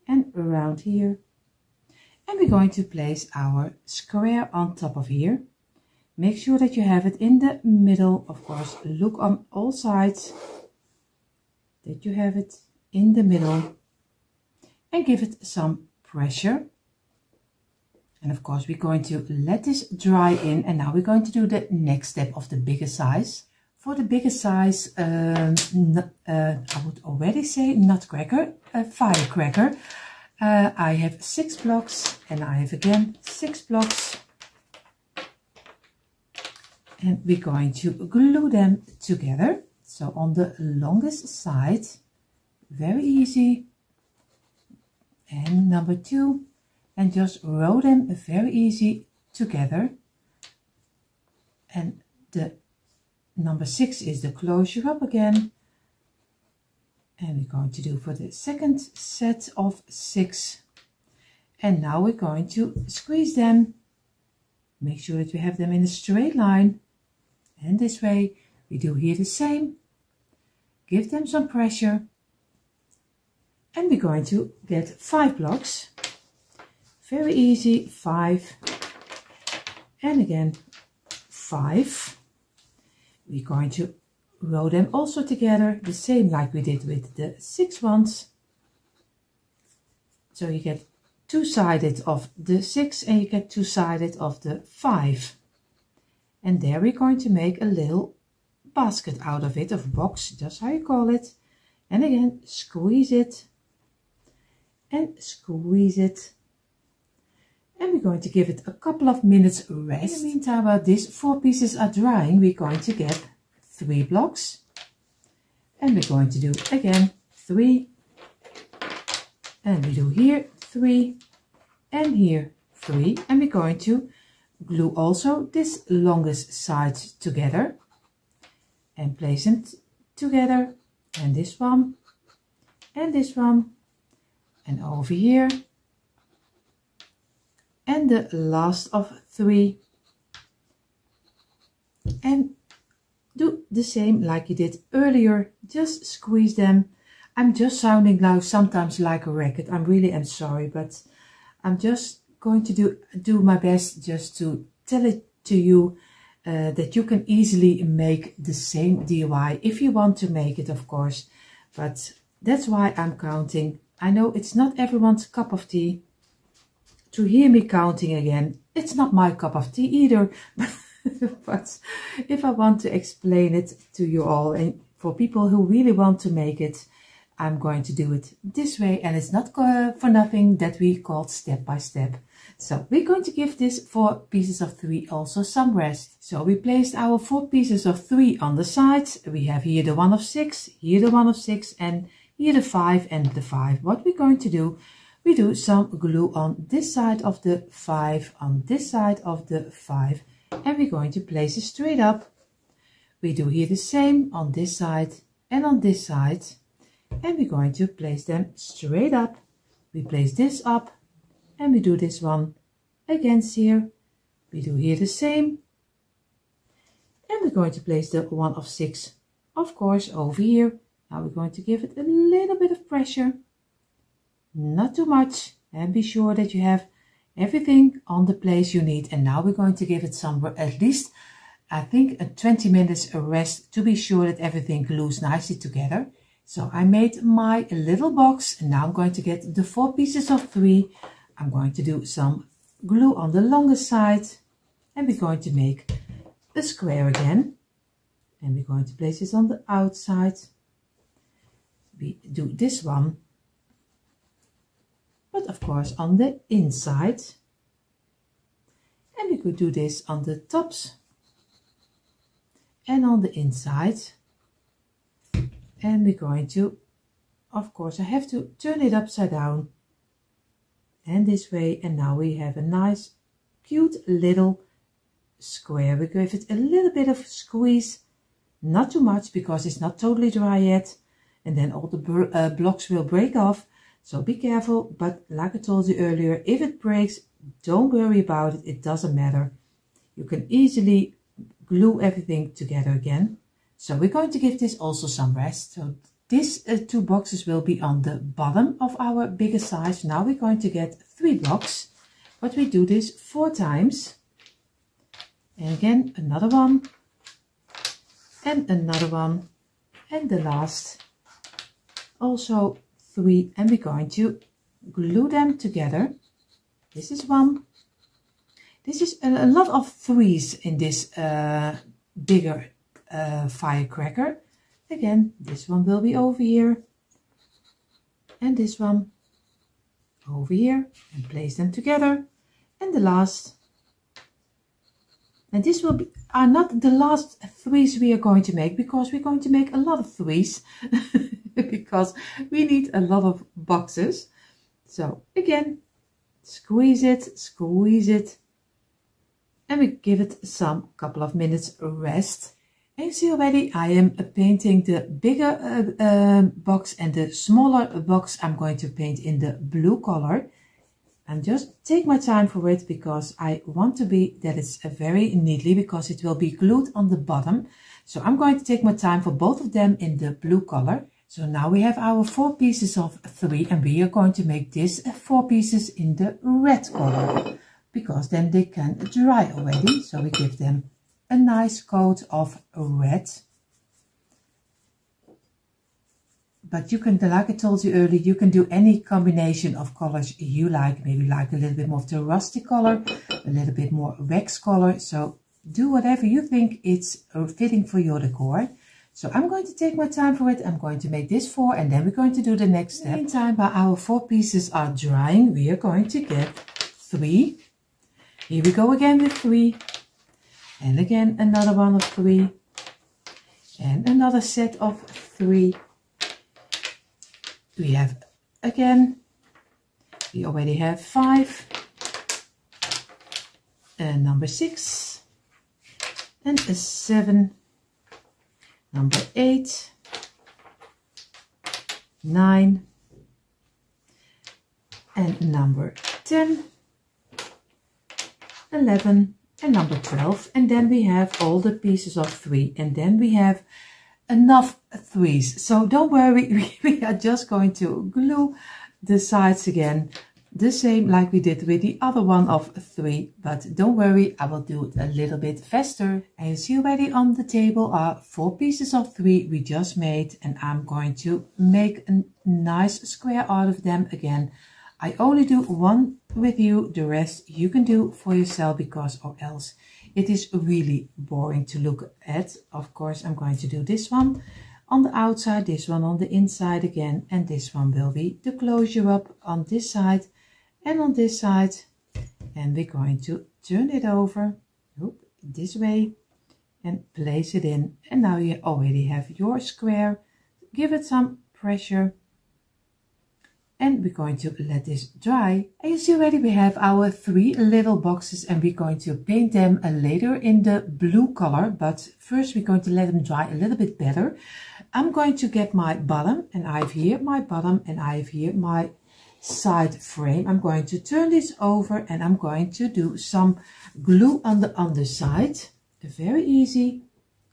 and around here. And we're going to place our square on top of here. Make sure that you have it in the middle. Of course, look on all sides that you have it in the middle. And give it some pressure. And of course, we're going to let this dry in. And now we're going to do the next step of the bigger size. For the bigger size, I would already say nutcracker, firecracker. I have 6 blocks, and I have again 6 blocks, and we're going to glue them together. So on the longest side, very easy, and number 2, and just row them very easy together. And the number 6 is the closure up again. And we're going to do for the second set of 6. And now we're going to squeeze them. Make sure that you have them in a straight line. And this way we do here the same. Give them some pressure. And we're going to get 5 blocks. Very easy, 5. And again, 5. We're going to row them also together, the same like we did with the 6 ones. So you get 2-sided of the 6 and you get 2-sided of the 5. And there we're going to make a little basket out of it, of box, just how you call it. And again, squeeze it and squeeze it. And we're going to give it a couple of minutes rest. In the meantime, while these 4 pieces are drying, we're going to get 3 blocks, and we're going to do again 3, and we do here 3 and here 3, and we're going to glue also this longest side together and place them together, and this one and this one, and over here, and the last of 3, and do the same like you did earlier. Just squeeze them. I'm just sounding now sometimes like a racket. I really am sorry, but I'm just going to do my best just to tell it to you that you can easily make the same DIY if you want to make it, of course. But that's why I'm counting. I know it's not everyone's cup of tea. To hear me counting again, it's not my cup of tea either. But if I want to explain it to you all, and for people who really want to make it, I'm going to do it this way. And it's not for nothing that we called step by step. So we're going to give this 4 pieces of 3 also some rest. So we placed our 4 pieces of 3 on the sides. We have here the 1 of 6, here the 1 of 6, and here the 5 and the 5. What we're going to do, we do some glue on this side of the 5, on this side of the 5. And we're going to place it straight up. We do here the same on this side and on this side. And we're going to place them straight up. We place this up and we do this one against here. We do here the same. And we're going to place the 1 of 6, of course, over here. Now we're going to give it a little bit of pressure. Not too much. And be sure that you have everything on the place you need. And now we're going to give it some, at least I think a 20 minutes rest to be sure that everything glues nicely together. So I made my little box, and now I'm going to get the 4 pieces of 3. I'm going to do some glue on the longer side, and we're going to make a square again. and we're going to place this on the outside. We do this one, but of course on the inside, and we could do this on the tops and on the inside. And we're going to, of course, I have to turn it upside down and this way, and now we have a nice cute little square. We give it a little bit of squeeze, not too much because it's not totally dry yet, and then all the blocks will break off, so be careful. But like I told you earlier, if it breaks, don't worry about it, it doesn't matter. You can easily glue everything together again. So we're going to give this also some rest. So these 2 boxes will be on the bottom of our bigger size. Now we're going to get 3 blocks, but we do this 4 times. And again, another one, and another one, and the last, also 3, and we're going to glue them together. This is 1. This is a lot of 3s in this bigger firecracker. Again, this one will be over here, and this one over here, and place them together. And the last, and this will be are not the last 3s we are going to make, because we're going to make a lot of 3s because we need a lot of boxes. So again, squeeze it, and we give it some couple of minutes rest. And you see already I am painting the bigger box, and the smaller box I'm going to paint in the blue color. And just take my time for it, because I want to be that it's very neatly, because it will be glued on the bottom. So I'm going to take my time for both of them in the blue color. So now we have our 4 pieces of 3, and we are going to make this 4 pieces in the red color, because then they can dry already. So we give them a nice coat of red. But you can, like I told you earlier, you can do any combination of colors you like. Maybe like a little bit more of the rusty color, a little bit more wax color. So do whatever you think it's fitting for your decor. So I'm going to take my time for it. I'm going to make this 4, and then we're going to do the next step. In the meantime, while our 4 pieces are drying, we are going to get 3. Here we go again with 3. And again another one of 3. And another set of 3. We have again, we already have 5, and number 6, and a 7, number 8, 9, and number 10, 11, and number 12. And then we have all the pieces of 3, and then we have enough 3s. So don't worry, we are just going to glue the sides again, the same like we did with the other one of 3. But don't worry, I will do it a little bit faster. And you see already on the table are 4 pieces of 3 we just made, and I'm going to make a nice square out of them again. I only do 1 with you, the rest you can do for yourself, because or else it is really boring to look at. Of course, I'm going to do this one on the outside, this one on the inside again, and this one will be the closure up on this side and on this side. And we're going to turn it over this way and place it in. And now you already have your square. Give it some pressure. And we're going to let this dry. And you see already we have our 3 little boxes, and we're going to paint them later in the blue color. But first we're going to let them dry a little bit better. I'm going to get my bottom, and I have here my bottom, and I have here my side frame. I'm going to turn this over, and I'm going to do some glue on the underside. Very easy.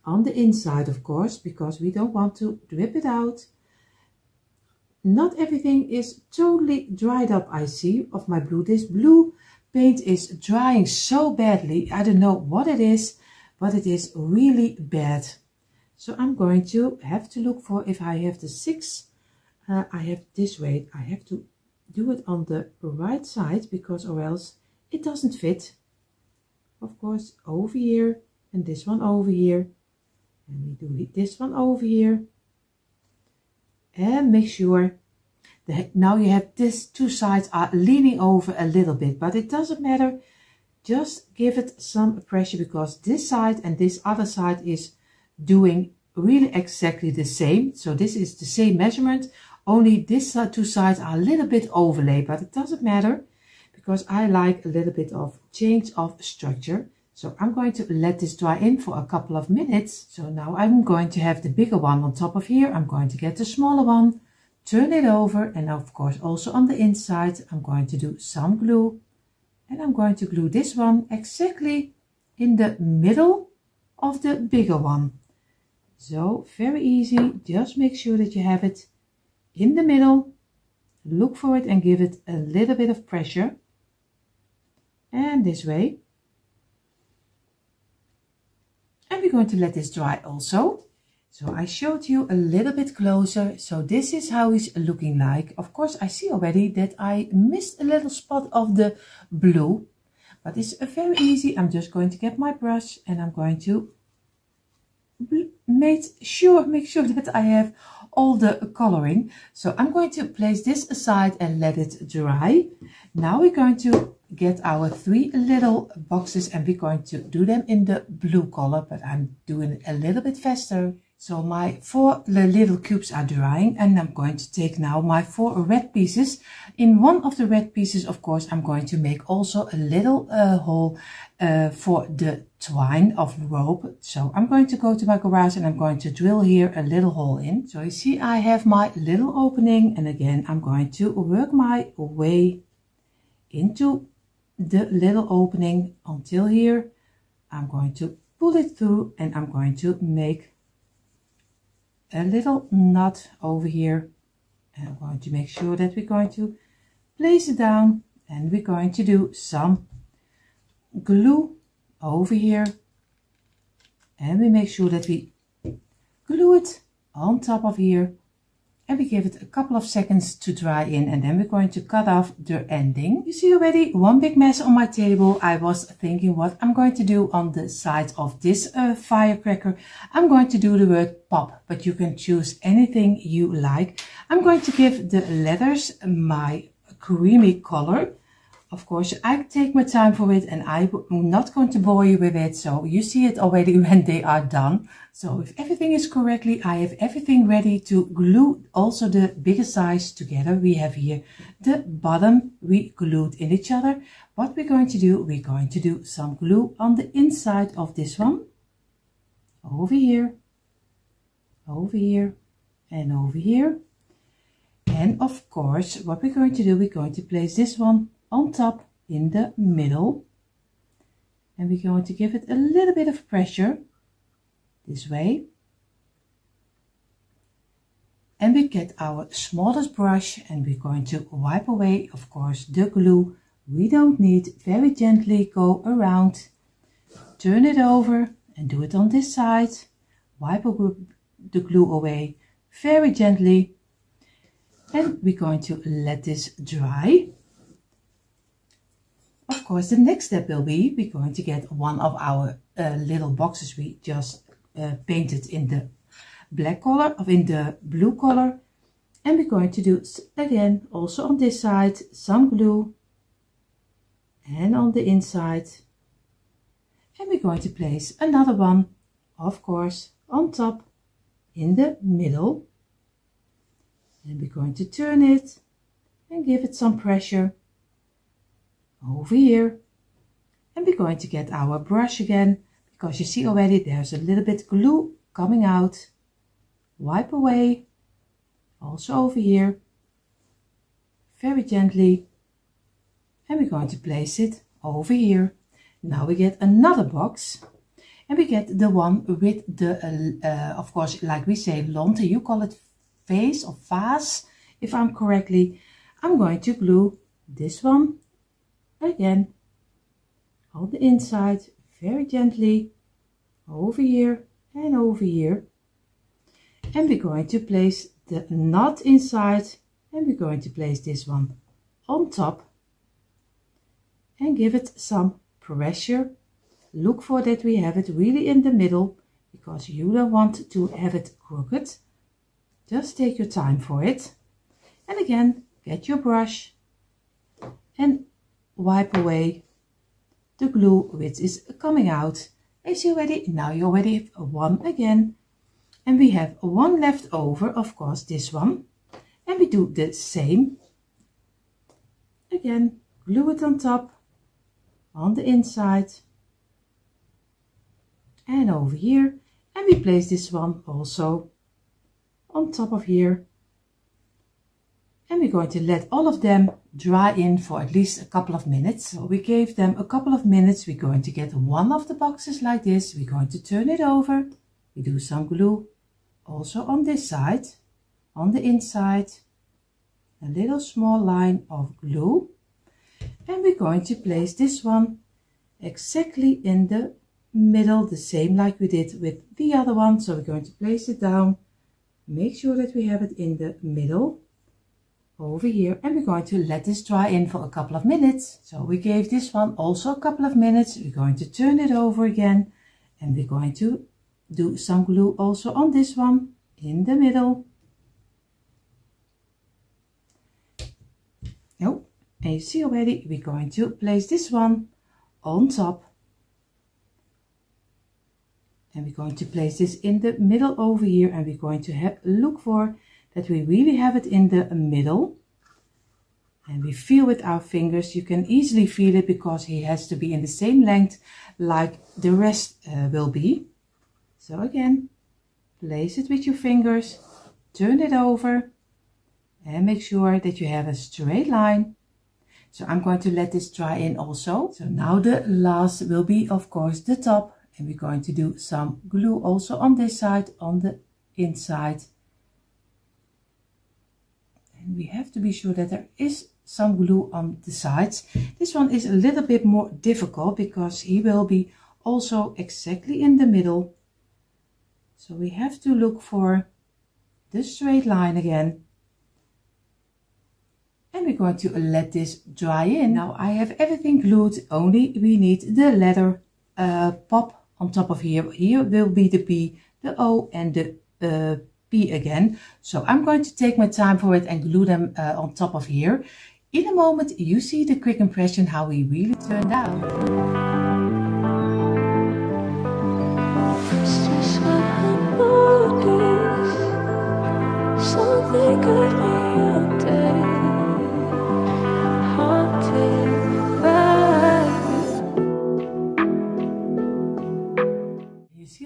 On the inside, of course, because we don't want to drip it out. Not everything is totally dried up, I see, of my blue. This blue paint is drying so badly. I don't know what it is, but it is really bad. So I'm going to have to look for, if I have the 6, I have this way. I have to do it on the right side, because or else it doesn't fit. Of course, over here, and this one over here. And we do this one over here. And make sure that now you have this two sides are leaning over a little bit, but it doesn't matter. Just give it some pressure because this side and this other side is doing really exactly the same. So this is the same measurement, only this two sides are a little bit overlaid, but it doesn't matter because I like a little bit of change of structure. So I'm going to let this dry in for a couple of minutes. So now I'm going to have the bigger one on top of here. I'm going to get the smaller one, turn it over, and of course also on the inside I'm going to do some glue. And I'm going to glue this one exactly in the middle of the bigger one. So very easy, just make sure that you have it in the middle. Look for it and give it a little bit of pressure. And this way. And we're going to let this dry also. So I showed you a little bit closer. So this is how it's looking like. Of course, I see already that I missed a little spot of the blue. But it's very easy. I'm just going to get my brush and I'm going to make sure that I have all the coloring. So I'm going to place this aside and let it dry. Now we're going to get our 3 little boxes and we're going to do them in the blue color, but I'm doing it a little bit faster. So my 4 little cubes are drying and I'm going to take now my 4 red pieces. In one of the red pieces, of course, I'm going to make also a little hole for the twine of rope. So I'm going to go to my garage and I'm going to drill here a little hole in. So you see I have my little opening and again I'm going to work my way into the little opening until here. I'm going to pull it through and I'm going to make a little knot over here, and I'm going to make sure that we're going to place it down and we're going to do some glue over here, and we make sure that we glue it on top of here and we give it a couple of seconds to dry in, and then we're going to cut off the ending. You see already one big mess on my table. I was thinking what I'm going to do on the side of this firecracker. I'm going to do the word pop, but you can choose anything you like. I'm going to give the letters my creamy color. Of course, I take my time for it and I'm not going to bore you with it. So you see it already when they are done. So if everything is correctly, I have everything ready to glue also the bigger size together. We have here the bottom, we glued in each other. What we're going to do, we're going to do some glue on the inside of this one. Over here, over here, and over here. And of course, what we're going to do, we're going to place this one on top in the middle, and we're going to give it a little bit of pressure this way, and we get our smallest brush and we're going to wipe away, of course, the glue we don't need. Very gently go around, turn it over and do it on this side, wipe the glue away very gently, and we're going to let this dry. Of course, the next step will be we're going to get one of our little boxes we just painted in the black color or in the blue color, and we're going to do again also on this side some glue and on the inside, and we're going to place another one, of course, on top in the middle, and we're going to turn it and give it some pressure over here, and we're going to get our brush again because you see already there's a little bit glue coming out. Wipe away also over here very gently, and we're going to place it over here. Now we get another box and we get the one with the of course, like we say lonte, you call it vase or vase if I'm correctly. I'm going to glue this one again on the inside very gently over here and over here, and we're going to place the knot inside, and we're going to place this one on top and give it some pressure. Look for that we have it really in the middle, because you don't want to have it crooked. Just take your time for it. And again, get your brush and wipe away the glue which is coming out. Is you ready? Now you already have one again. And we have one left over, of course, this one. And we do the same. Again, glue it on top, on the inside. And over here. And we place this one also on top of here. And we're going to let all of them dry in for at least a couple of minutes. So we gave them a couple of minutes. We're going to get one of the boxes like this. We're going to turn it over. We do some glue also on this side, on the inside. A little small line of glue. And we're going to place this one exactly in the middle, the same like we did with the other one. So we're going to place it down. Make sure that we have it in the middle. Over here, and we're going to let this dry in for a couple of minutes. So we gave this one also a couple of minutes. We're going to turn it over again, and we're going to do some glue also on this one in the middle. Oh, and you see already, we're going to place this one on top, and we're going to place this in the middle over here, and we're going to look for that we really have it in the middle. And we feel with our fingers. You can easily feel it because he has to be in the same length like the rest will be. So again, place it with your fingers, turn it over, and make sure that you have a straight line. So I'm going to let this dry in also. So now the last will be, of course, the top. And we're going to do some glue also on this side, on the inside. And we have to be sure that there is some glue on the sides. This one is a little bit more difficult because he will be also exactly in the middle. So we have to look for the straight line again. And we're going to let this dry in. Now I have everything glued, only we need the letter pop on top of here. Here will be the P, the O and the P again. So I'm going to take my time for it and glue them on top of here. In a moment you see the quick impression how we really turned out.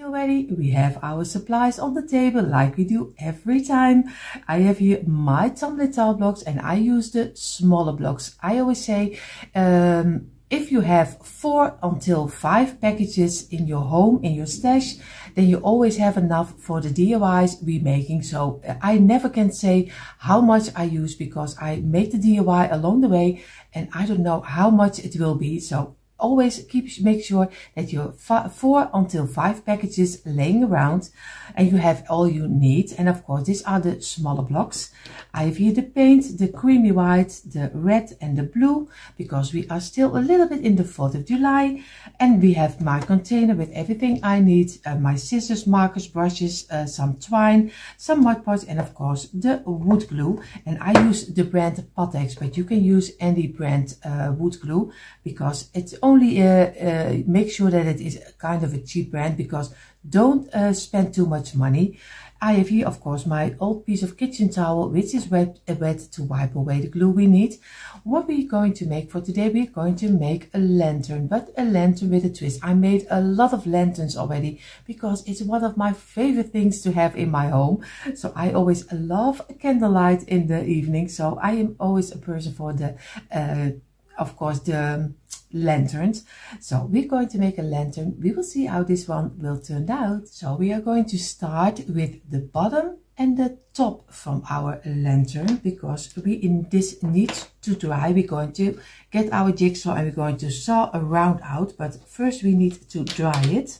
Already we have our supplies on the table like we do every time. I have here my tumbling tile blocks and I use the smaller blocks. I always say if you have 4 until 5 packages in your home, in your stash, then you always have enough for the DIYs we're making. So I never can say how much I use because I make the DIY along the way and I don't know how much it will be. So always make sure that you have 4 until 5 packages laying around and you have all you need. And of course these are the smaller blocks. I have here the paint, the creamy white, the red and the blue, because we are still a little bit in the 4th of July. And we have my container with everything I need, my scissors, markers, brushes, some twine, some mud pots, and of course the wood glue. And I use the brand Patriotic, but you can use any brand wood glue because it's only make sure that it is kind of a cheap brand, because don't spend too much money. I have here of course my old piece of kitchen towel which is wet to wipe away the glue we need. What we're going to make for today, we're going to make a lantern, but a lantern with a twist. I made a lot of lanterns already because it's one of my favorite things to have in my home. So I always love candlelight in the evening, so I am always a person for the of course the lanterns. So we're going to make a lantern. We will see how this one will turn out. So we are going to start with the bottom and the top from our lantern, because this needs to dry. We're going to get our jigsaw and we're going to saw a round out, but first we need to dry it.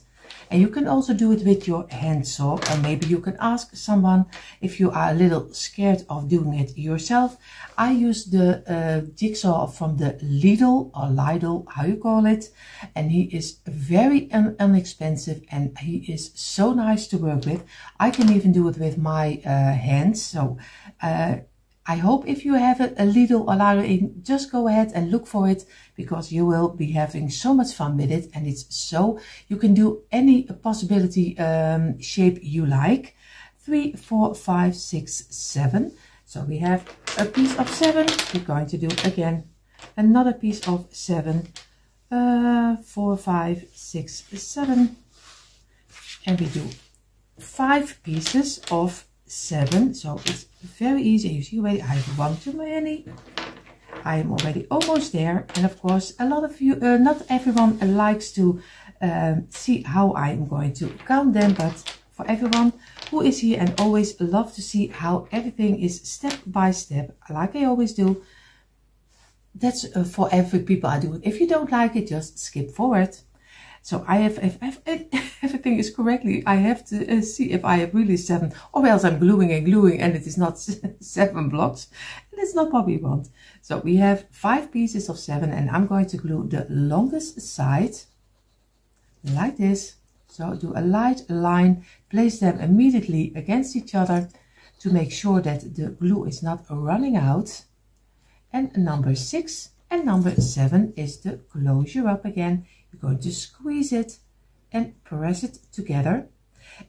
And you can also do it with your hand saw, or maybe you can ask someone if you are a little scared of doing it yourself. I use the jigsaw from the Lidl or Lidl, how you call it, and he is very inexpensive and he is so nice to work with. I can even do it with my hands. So I hope if you have a Lidl or Lidl, just go ahead and look for it, because you will be having so much fun with it. And it's so, you can do any possibility shape you like. 3, 4, 5, 6, 7. So we have a piece of 7. We're going to do again another piece of 7. 4, 5, 6, 7. And we do 5 pieces of 7. So it's very easy. You see already I have 1 too many. I am already almost there. And of course, a lot of you, not everyone likes to see how I am going to count them, but for everyone who is here and always love to see how everything is step by step, like I always do, that's for every people I do it. If you don't like it, just skip forward. So I have, if everything is correctly, I have to see if I have really 7, or else I'm gluing and it is not 7 blocks. And it's not what we want. So we have 5 pieces of 7, and I'm going to glue the longest side like this. So do a light line, place them immediately against each other to make sure that the glue is not running out. And number 6 and number 7 is the closure up again. You're going to squeeze it and press it together.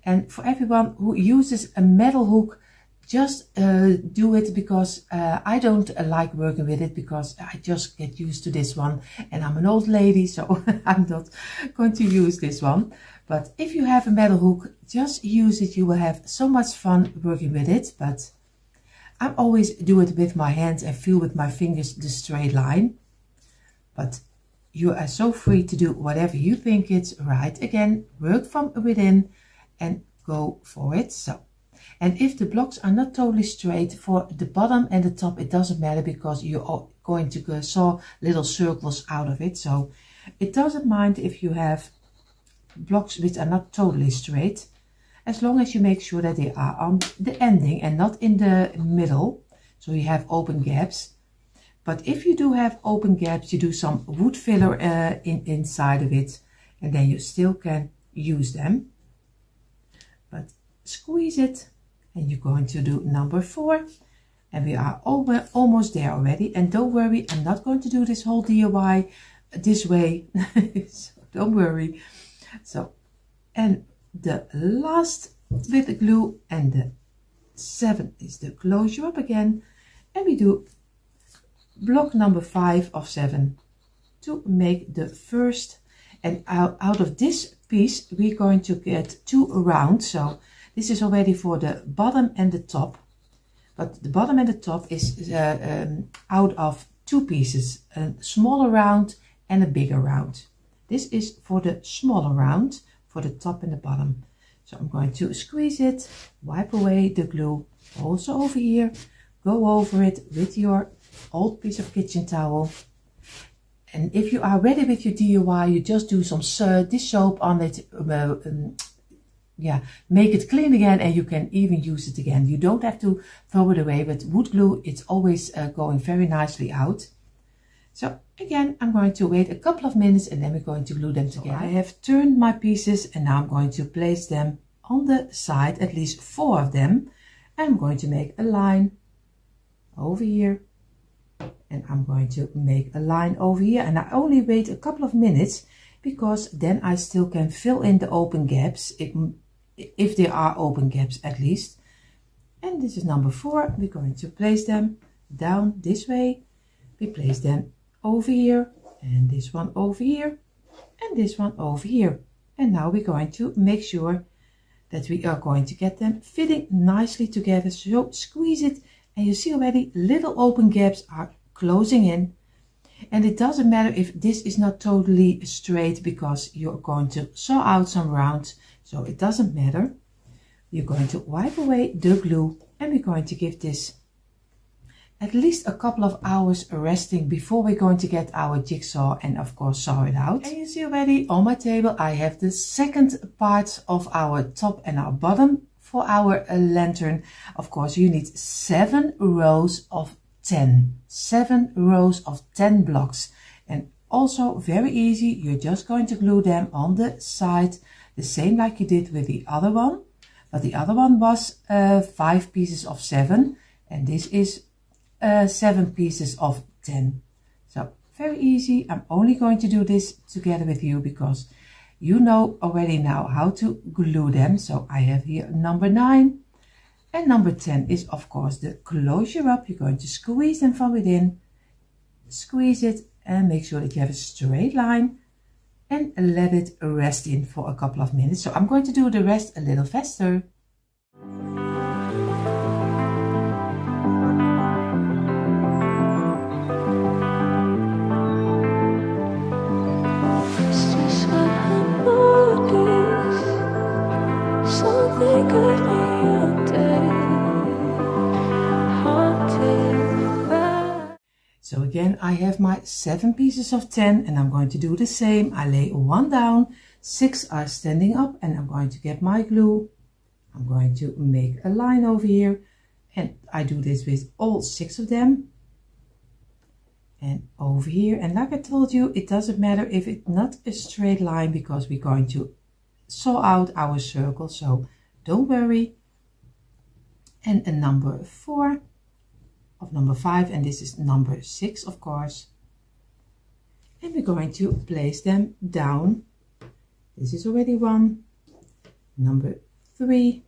And for everyone who uses a metal hook, just do it, because I don't like working with it, because I just get used to this one and I'm an old lady, so I'm not going to use this one. But if you have a metal hook, just use it. You will have so much fun working with it. But I always do it with my hands and feel with my fingers the straight line. But you are so free to do whatever you think it's right. Again, work from within and go for it. So, and if the blocks are not totally straight, for the bottom and the top, it doesn't matter, because you're going to saw little circles out of it. So it doesn't mind if you have blocks which are not totally straight, as long as you make sure that they are on the ending and not in the middle, so you have open gaps. But if you do have open gaps, you do some wood filler inside of it, and then you still can use them. But squeeze it, and you're going to do number 4, and we are almost there already. And don't worry, I'm not going to do this whole DIY this way, so don't worry. So, and the last with the glue, and the 7 is the closure up again, and we do block number 5 of 7 to make the first. And out of this piece we're going to get 2 rounds. So this is already for the bottom and the top, but the bottom and the top is out of 2 pieces, a smaller round and a bigger round. This is for the smaller round, for the top and the bottom. So I'm going to squeeze it, wipe away the glue, also over here, go over it with your old piece of kitchen towel. And if you are ready with your DIY, you just do some dish soap on it, yeah, make it clean again, and you can even use it again. You don't have to throw it away, but wood glue, it's always going very nicely out. So again, I'm going to wait a couple of minutes, and then we're going to glue them together. I have turned my pieces, and now I'm going to place them on the side, at least 4 of them. And I'm going to make a line over here, and I'm going to make a line over here. And I only wait a couple of minutes, because then I still can fill in the open gaps, if there are open gaps at least. And this is number 4. We're going to place them down this way. We place them over here, and this one over here, and this one over here. And now we're going to make sure that we are going to get them fitting nicely together. So squeeze it, and you see already little open gaps are closing in. And it doesn't matter if this is not totally straight, because you're going to saw out some rounds, so it doesn't matter. You're going to wipe away the glue, and we're going to give this at least a couple of hours resting before we're going to get our jigsaw and of course saw it out. And you see already on my table I have the second part of our top and our bottom for our lantern. Of course you need 7 rows of 10. 7 rows of 10 blocks. And also very easy, you're just going to glue them on the side, the same like you did with the other one. But the other one was 5 pieces of 7 and this is 7 pieces of 10. So very easy. I'm only going to do this together with you because you know already now how to glue them. So I have here number 9 and number 10 is of course the closure up. You're going to squeeze them from within, squeeze it and make sure that you have a straight line and let it rest in for a couple of minutes. So I'm going to do the rest a little faster. So again, I have my 7 pieces of 10 and I'm going to do the same. I lay 1 down, 6 are standing up and I'm going to get my glue. I'm going to make a line over here and I do this with all 6 of them. And over here, and like I told you, it doesn't matter if it's not a straight line because we're going to saw out our circle, so don't worry. And a number 4 of number 5, and this is number 6 of course. And we're going to place them down. This is already 1, number 3,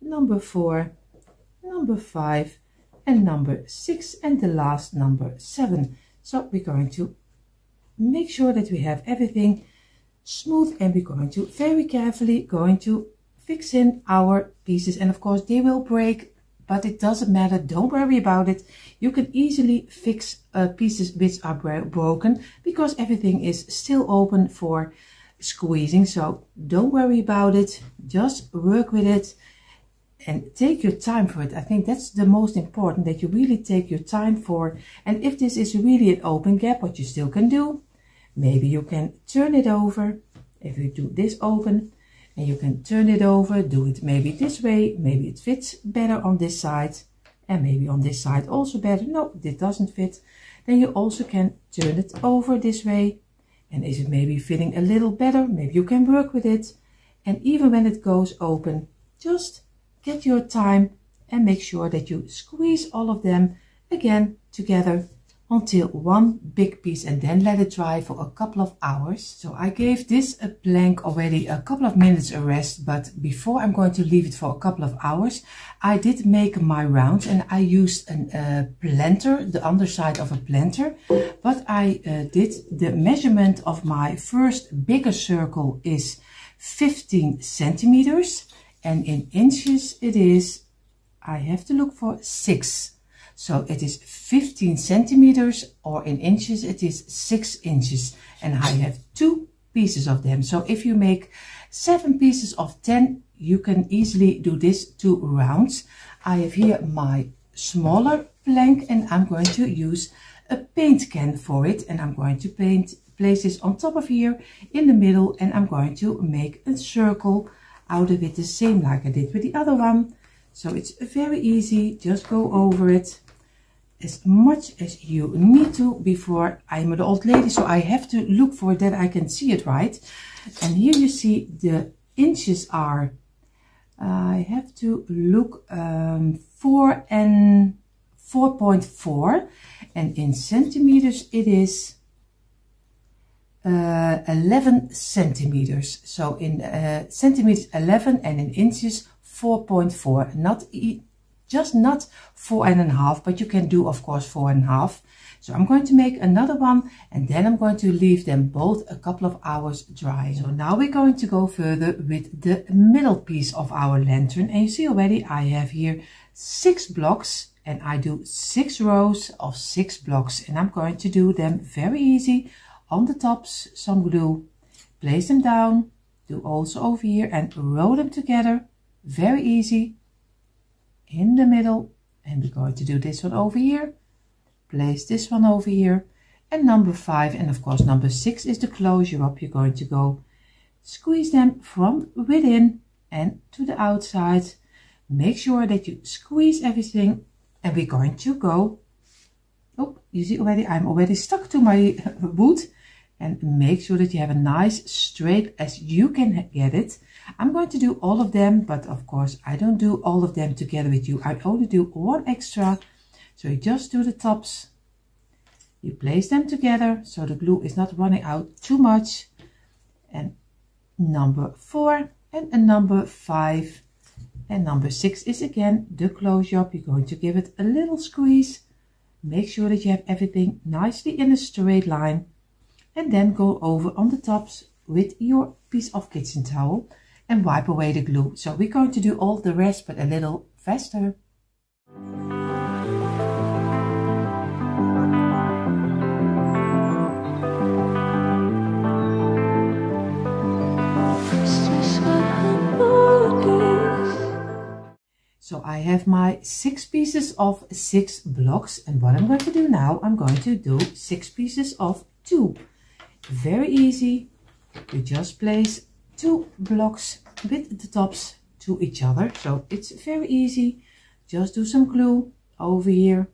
number 4, number 5 and number 6 and the last number 7. So we're going to make sure that we have everything smooth and we're going to very carefully going to fix in our pieces, and of course they will break, but it doesn't matter, don't worry about it. You can easily fix pieces which are broken because everything is still open for squeezing, so don't worry about it, just work with it and take your time for it. I think that's the most important, that you really take your time for. And if this is really an open gap, what you still can do, maybe you can turn it over. If you do this open and you can turn it over, do it maybe this way, maybe it fits better on this side and maybe on this side also better. No, this doesn't fit. Then you also can turn it over this way. And is it maybe fitting a little better? Maybe you can work with it. And even when it goes open, just get your time and make sure that you squeeze all of them again together until one big piece, and then let it dry for a couple of hours. So I gave this plank already a couple of minutes a rest, but before I'm going to leave it for a couple of hours, I did make my rounds and I used a planter, the underside of a planter, but I did the measurement of my first bigger circle is 15 centimeters and in inches it is, I have to look for 6. So it is 15 centimeters, or in inches it is 6 inches. And I have 2 pieces of them. So if you make 7 pieces of 10, you can easily do this 2 rounds. I have here my smaller plank and I'm going to use a paint can for it. And I'm going to place this on top of here in the middle, and I'm going to make a circle out of it, the same like I did with the other one. So it's very easy, just go over it as much as you need to. Before, I'm an old lady, so I have to look for it that I can see it right. And here you see the inches are, I have to look 4 and 4.4, and in centimeters it is 11 centimeters. So in centimeters 11 and in inches 4.4. Not 4.5, but you can do of course 4.5. So I'm going to make another one and then I'm going to leave them both a couple of hours dry. So now we're going to go further with the middle piece of our lantern, and you see already I have here 6 blocks and I do 6 rows of 6 blocks, and I'm going to do them very easy. On the tops some glue, place them down, do also over here and roll them together, very easy. In the middle and we're going to do this one over here, place this one over here, and number 5, and of course number 6 is the closure up. You're going to go squeeze them from within and to the outside. Make sure that you squeeze everything, and we're going to go, oh, you see already, I'm already stuck to my wood, and make sure that you have a nice straight as you can get it. I'm going to do all of them, but of course I don't do all of them together with you. I only do one extra, so you just do the tops. You place them together so the glue is not running out too much. And number 4 and a number 5 and number 6 is again the closure up. You're going to give it a little squeeze. Make sure that you have everything nicely in a straight line, and then go over on the tops with your piece of kitchen towel and wipe away the glue. So we're going to do all the rest, but a little faster. So I have my 6 pieces of 6 blocks, and what I'm going to do now, I'm going to do 6 pieces of 2. Very easy. You just place 2 blocks with the tops to each other, so it's very easy. Just do some glue over here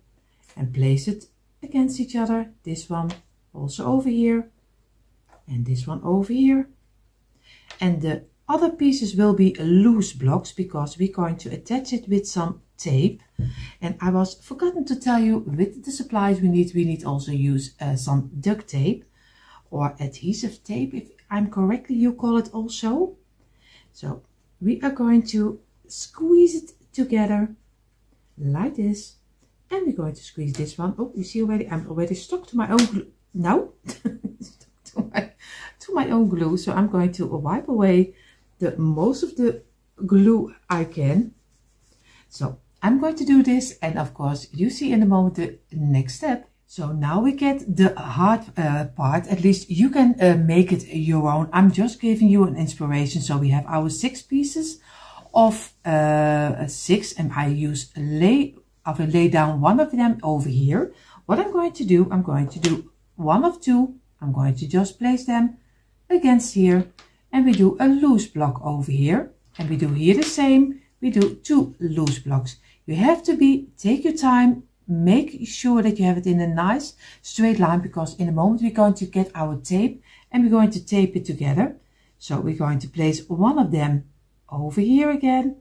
and place it against each other. This one also over here, and this one over here, and the other pieces will be loose blocks because we're going to attach it with some tape. And I was forgotten to tell you, with the supplies we need also use some duct tape or adhesive tape, if I'm correctly you call it also. So we are going to squeeze it together like this, and we're going to squeeze this one. Oh, you see already, I'm already stuck to my own glue now. to my own glue, so I'm going to wipe away the most of the glue I can. So I'm going to do this, and of course you see in a moment the next step. So now we get the hard part. At least you can make it your own. I'm just giving you an inspiration. So we have our 6 pieces of 6, and I lay down one of them over here. What I'm going to do, I'm going to do one of 2. I'm going to just place them against here, and we do a loose block over here, and we do here the same. We do 2 loose blocks. You have to take your time, make sure that you have it in a nice straight line, because in a moment we're going to get our tape and we're going to tape it together. So we're going to place one of them over here again.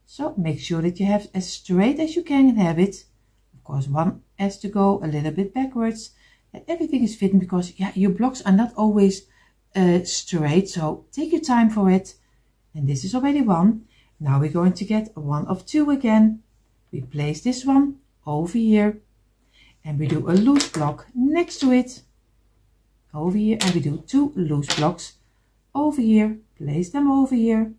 So make sure that you have as straight as you can have it. Of course, one has to go a little bit backwards, and everything is fitting, because yeah, your blocks are not always straight, so take your time for it. And this is already one. Now we're going to get one of 2 again. We place this one over here, and we do a loose block next to it over here, and we do 2 loose blocks over here, place them over here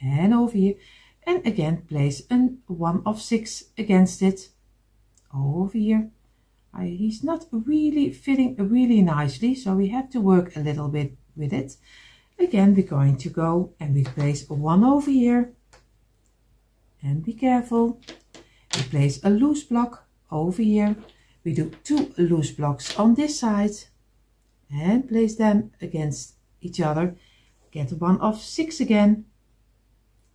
and over here, and again place one of 6 against it over here. He's not really fitting really nicely, so we have to work a little bit with it. Again, we're going to go and we place one over here, and be careful. We place a loose block over here. We do 2 loose blocks on this side and place them against each other. Get one of 6 again,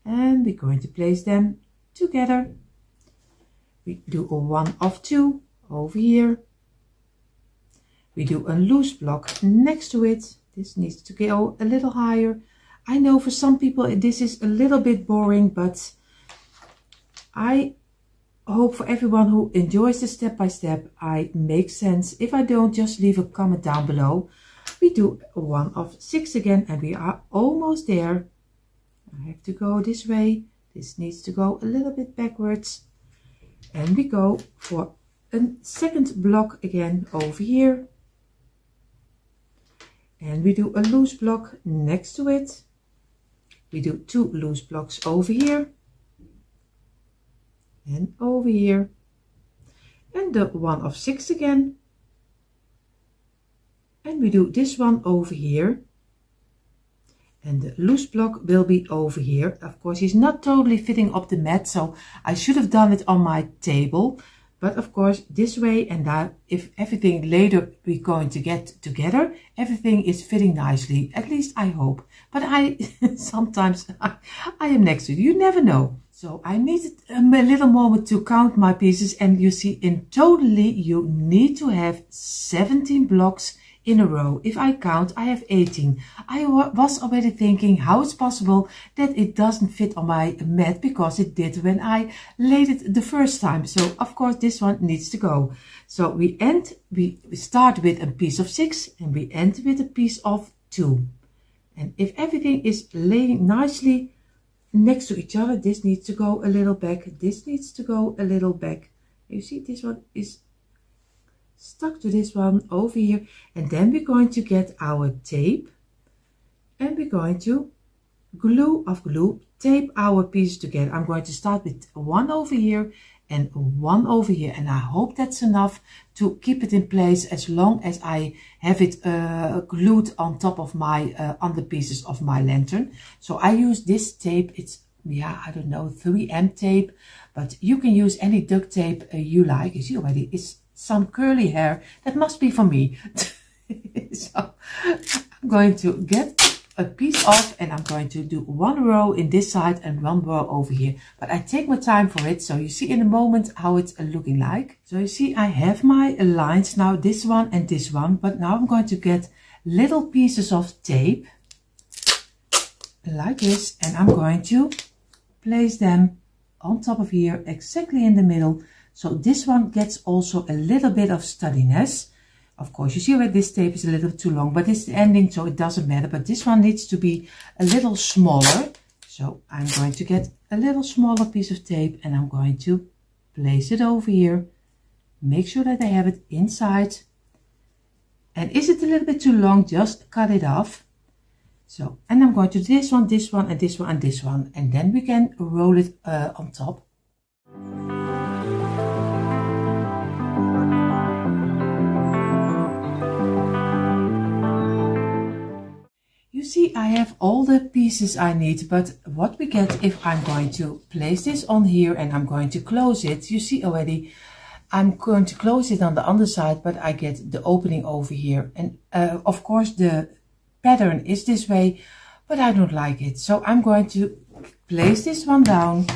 and we're going to place them together. We do a one of 2 over here. We do a loose block next to it. This needs to go a little higher. I know for some people this is a little bit boring, but I hope for everyone who enjoys the step by step, I make sense. If I don't, just leave a comment down below. We do a one of 6 again, and we are almost there. I have to go this way. This needs to go a little bit backwards, and we go for a second block again over here, and we do a loose block next to it. We do 2 loose blocks over here and over here, and the one of 6 again, and we do this one over here, And the loose block will be over here. Of course, he's not totally fitting up the mat, so I should have done it on my table. But of course, this way, and that if everything later we're going to get together, everything is fitting nicely. At least I hope. But sometimes I am next to you. You never know. So I needed a little moment to count my pieces. And you see, in totally, you need to have 17 blocks in a row. If I count, I have 18. I was already thinking how it's possible that it doesn't fit on my mat, because it did when I laid it the first time. So of course this one needs to go. So we start with a piece of 6 and we end with a piece of 2. And if everything is laying nicely next to each other, this needs to go a little back, this needs to go a little back. You see, this one is stuck to this one over here, and then we're going to get our tape and we're going to glue tape our pieces together. I'm going to start with one over here and one over here, and I hope that's enough to keep it in place as long as I have it glued on top of my on the pieces of my lantern. So I use this tape. It's, yeah, I don't know, 3M tape, but you can use any duct tape you like. You see already it's some curly hair. That must be for me. So I'm going to get a piece off and I'm going to do one row in this side and one row over here. But I take my time for it, so you see in a moment how it's looking like. So you see I have my lines now, this one and this one, but now I'm going to get little pieces of tape like this, and I'm going to place them on top of here exactly in the middle. So this one gets also a little bit of steadiness. Of course, you see where this tape is a little too long, but it's the ending, so it doesn't matter. But this one needs to be a little smaller. So I'm going to get a little smaller piece of tape and I'm going to place it over here. Make sure that I have it inside. And is it a little bit too long, just cut it off. So, and I'm going to do this one, this one, and this one, and this one. And then we can roll it on top. You see, I have all the pieces I need, but what we get if I'm going to place this on here and I'm going to close it, you see already, I'm going to close it on the underside, but I get the opening over here. And of course the pattern is this way, but I don't like it. So I'm going to place this one down.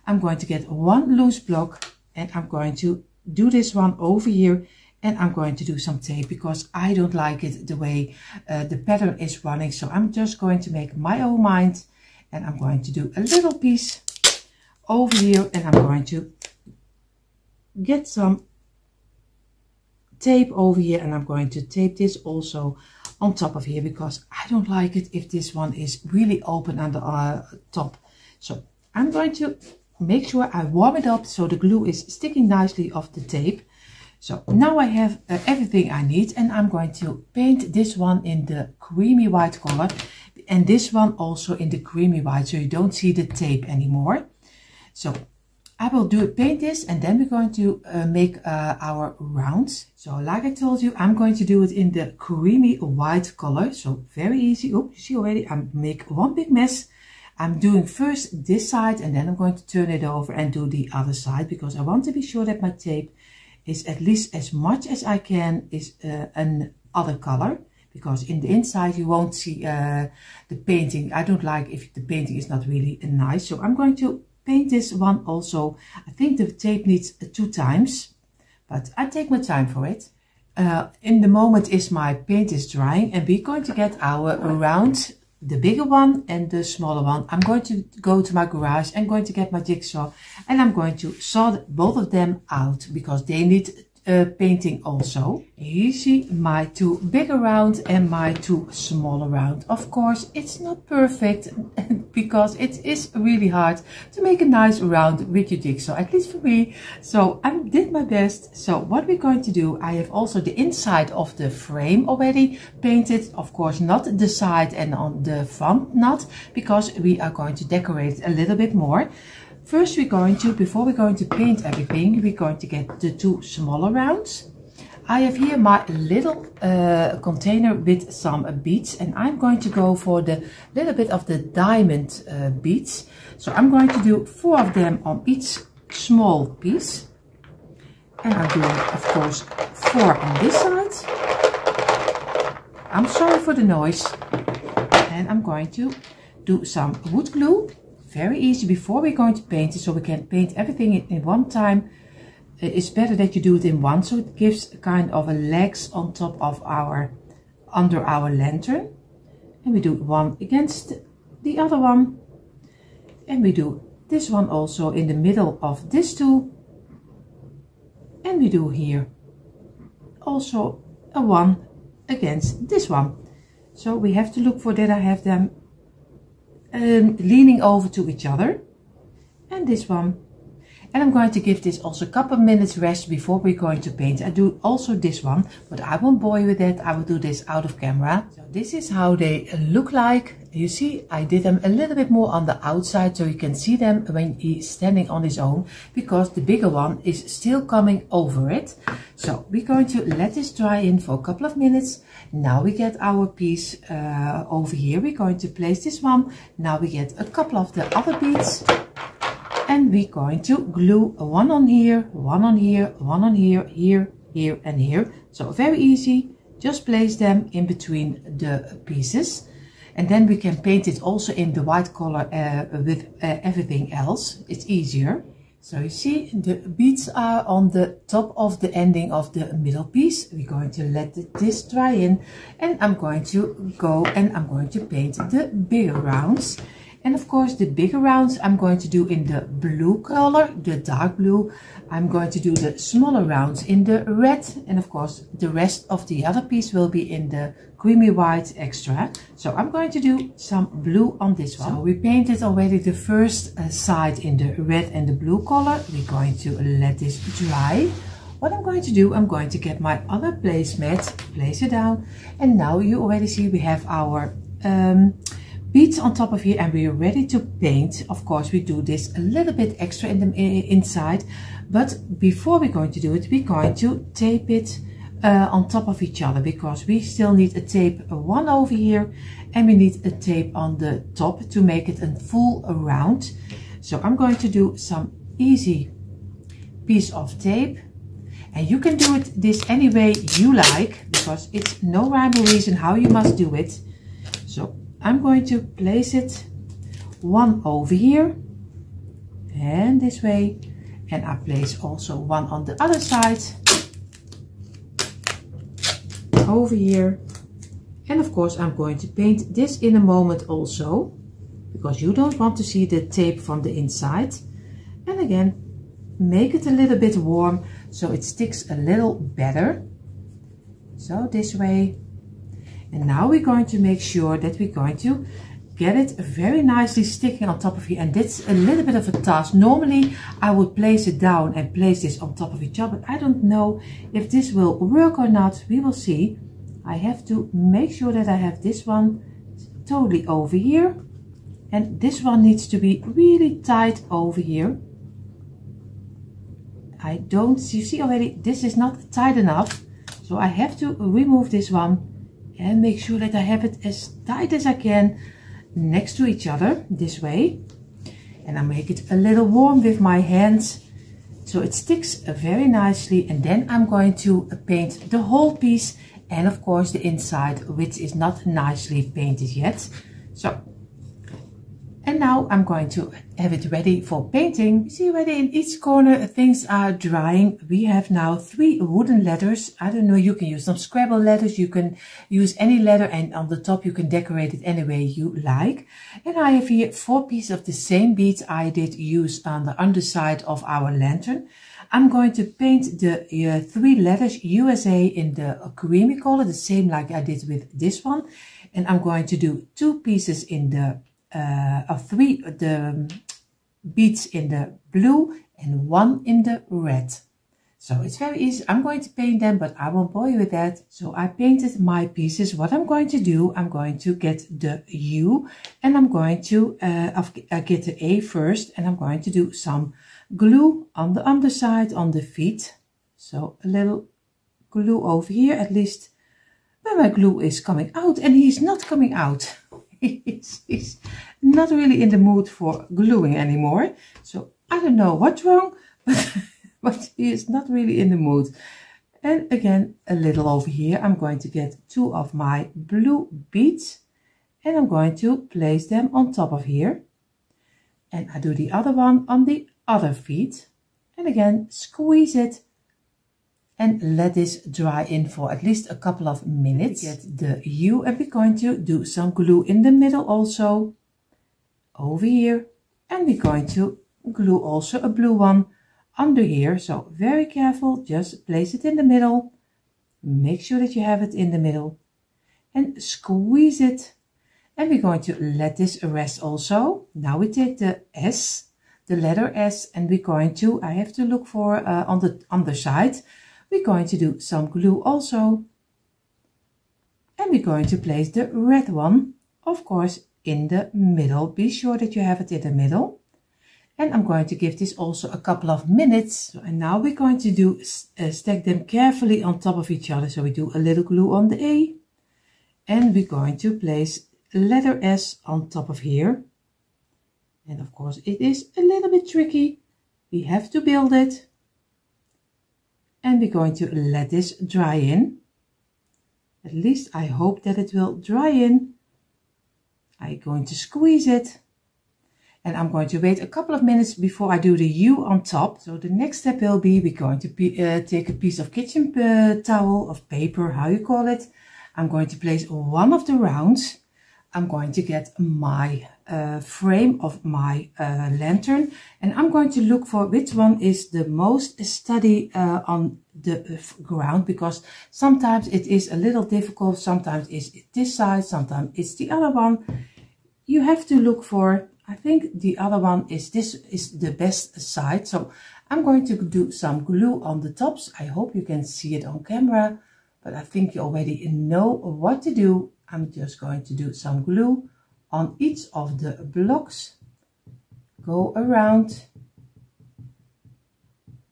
I'm going to get one loose block and I'm going to do this one over here. And I'm going to do some tape because I don't like it the way the pattern is running. So I'm just going to make my own mind. And I'm going to do a little piece over here. And I'm going to get some tape over here. And I'm going to tape this also on top of here, because I don't like it if this one is really open on the top. So I'm going to make sure I warm it up so the glue is sticking nicely off the tape. So now I have everything I need, and I'm going to paint this one in the creamy white color and this one also in the creamy white, so you don't see the tape anymore. So I will paint this, and then we're going to make our rounds. So like I told you, I'm going to do it in the creamy white color. So very easy. Oh, you see already, I make one big mess. I'm doing first this side and then I'm going to turn it over and do the other side, because I want to be sure that my tape is at least as much as I can is an other color, because in the inside you won't see the painting. I don't like if the painting is not really nice. So I'm going to paint this one also. I think the tape needs 2 times, but I take my time for it. In the moment is my paint is drying, and we're going to get our round, the bigger one and the smaller one. I'm going to go to my garage and going to get my jigsaw, and I'm going to saw both of them out because they need painting also. You see my 2 bigger round and my 2 smaller round. Of course it's not perfect because it is really hard to make a nice round with your jigsaw, at least for me. So I did my best. So what we're going to do, I have also the inside of the frame already painted. Of course not the side and on the front not, because we are going to decorate it a little bit more. First we're going to, before we're going to paint everything, we're going to get the 2 smaller rounds. I have here my little container with some beads, and I'm going to go for the little bit of the diamond beads. So I'm going to do 4 of them on each small piece. And I'm doing, of course, 4 on this side. I'm sorry for the noise. And I'm going to do some wood glue. Very easy before we're going to paint it, so we can paint everything in one time. It's better that you do it in one, so it gives kind of a legs on top of under our lantern. And we do one against the other one. And we do this one also in the middle of this two. And we do here also a one against this one. So we have to look for that I have them leaning over to each other. And this one. And I'm going to give this also a couple of minutes rest before we're going to paint. I do also this one, but I won't bore you with that. I will do this out of camera. So this is how they look like. You see, I did them a little bit more on the outside so you can see them when he's standing on his own, because the bigger one is still coming over it. So we're going to let this dry in for a couple of minutes. Now we get our piece over here. We're going to place this one. Now we get a couple of the other beads. And we're going to glue one on here, one on here, one on here, here, here, and here. So very easy. Just place them in between the pieces. And then we can paint it also in the white color with everything else. It's easier. So you see the beads are on the top of the ending of the middle piece. We're going to let this dry in. And I'm going to go and I'm going to paint the bigger rounds. And of course the bigger rounds I'm going to do in the blue color, the dark blue. I'm going to do the smaller rounds in the red. And of course the rest of the other piece will be in the creamy white extra. So I'm going to do some blue on this one. So we painted already the first side in the red and the blue color. We're going to let this dry. What I'm going to do, I'm going to get my other placemat, place it down. And now you already see we have our beads on top of here, and we are ready to paint. Of course we do this a little bit extra in the inside, but before we're going to do it, we're going to tape it on top of each other, because we still need a tape one over here and we need a tape on the top to make it a full round. So I'm going to do some easy piece of tape, and you can do it this any way you like, because it's no rhyme or reason how you must do it. So I'm going to place it one over here and this way, and I place also one on the other side over here. And of course I'm going to paint this in a moment also, because you don't want to see the tape from the inside. And again, make it a little bit warm so it sticks a little better. So this way. And now we're going to make sure that we're going to get it very nicely sticking on top of here. And that's a little bit of a task. Normally I would place it down and place this on top of each other, but I don't know if this will work or not. We will see. I have to make sure that I have this one totally over here, and this one needs to be really tight over here. You see already this is not tight enough, so I have to remove this one and make sure that I have it as tight as I can next to each other this way. And I make it a little warm with my hands so it sticks very nicely. And then I'm going to paint the whole piece, and of course the inside, which is not nicely painted yet. So, and now I'm going to have it ready for painting. You see already in each corner things are drying. We have now 3 wooden letters. I don't know, you can use some Scrabble letters, you can use any letter, and on the top you can decorate it any way you like. And I have here 4 pieces of the same beads I did use on the underside of our lantern. I'm going to paint the 3 letters USA in the creamy color, the same like I did with this one. And I'm going to do 2 pieces in the the beads in the blue and 1 in the red. So it's very easy. I'm going to paint them, but I won't bore you with that. So I painted my pieces. What I'm going to do, I'm going to get the U, and I'm going to get the A first, and I'm going to do some glue on the underside on the feet. So a little glue over here, at least when my glue is coming out, and he's not coming out. He's not really in the mood for gluing anymore. So I don't know what's wrong, but he is not really in the mood. And again, a little over here, I'm going to get 2 of my blue beads and I'm going to place them on top of here. And I do the other one on the other feet. And again, squeeze it and let this dry in for at least a couple of minutes. Get the hue, and we're going to do some glue in the middle also over here. And we're going to glue also a blue one under here. So very careful, just place it in the middle. Make sure that you have it in the middle and squeeze it. And we're going to let this rest also. Now we take the S, the letter S, and we're going to, I have to look for on the underside, we're going to do some glue also. And we're going to place the red one, of course, in the middle. Be sure that you have it in the middle. And I'm going to give this also a couple of minutes. And now we're going to do stack them carefully on top of each other. So we do a little glue on the A. And we're going to place letter S on top of here. And of course it is a little bit tricky. We have to build it. And we're going to let this dry in. At least I hope that it will dry in. I'm going to squeeze it. And I'm going to wait a couple of minutes before I do the U on top. So the next step will be, we're going to take a piece of kitchen towel, of paper, how you call it. I'm going to place one of the rounds. I'm going to get my frame of my lantern. And I'm going to look for which one is the most steady on the ground. Because sometimes it is a little difficult. Sometimes it's this side, sometimes it's the other one. You have to look for, I think the other one is, this is the best side. So I'm going to do some glue on the tops. I hope you can see it on camera, but I think you already know what to do. I'm just going to do some glue on each of the blocks. Go around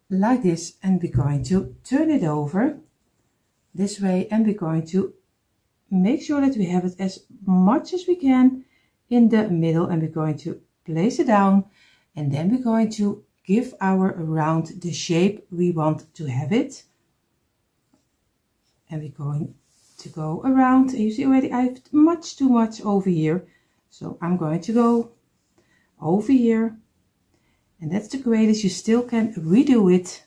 like this, and we're going to turn it over this way, and we're going to make sure that we have it as much as we can in the middle, and we're going to place it down, and then we're going to give our round the shape we want to have it. And we're going to go around, and you see already I have much too much over here, so I'm going to go over here, and that's the greatest. You still can redo it.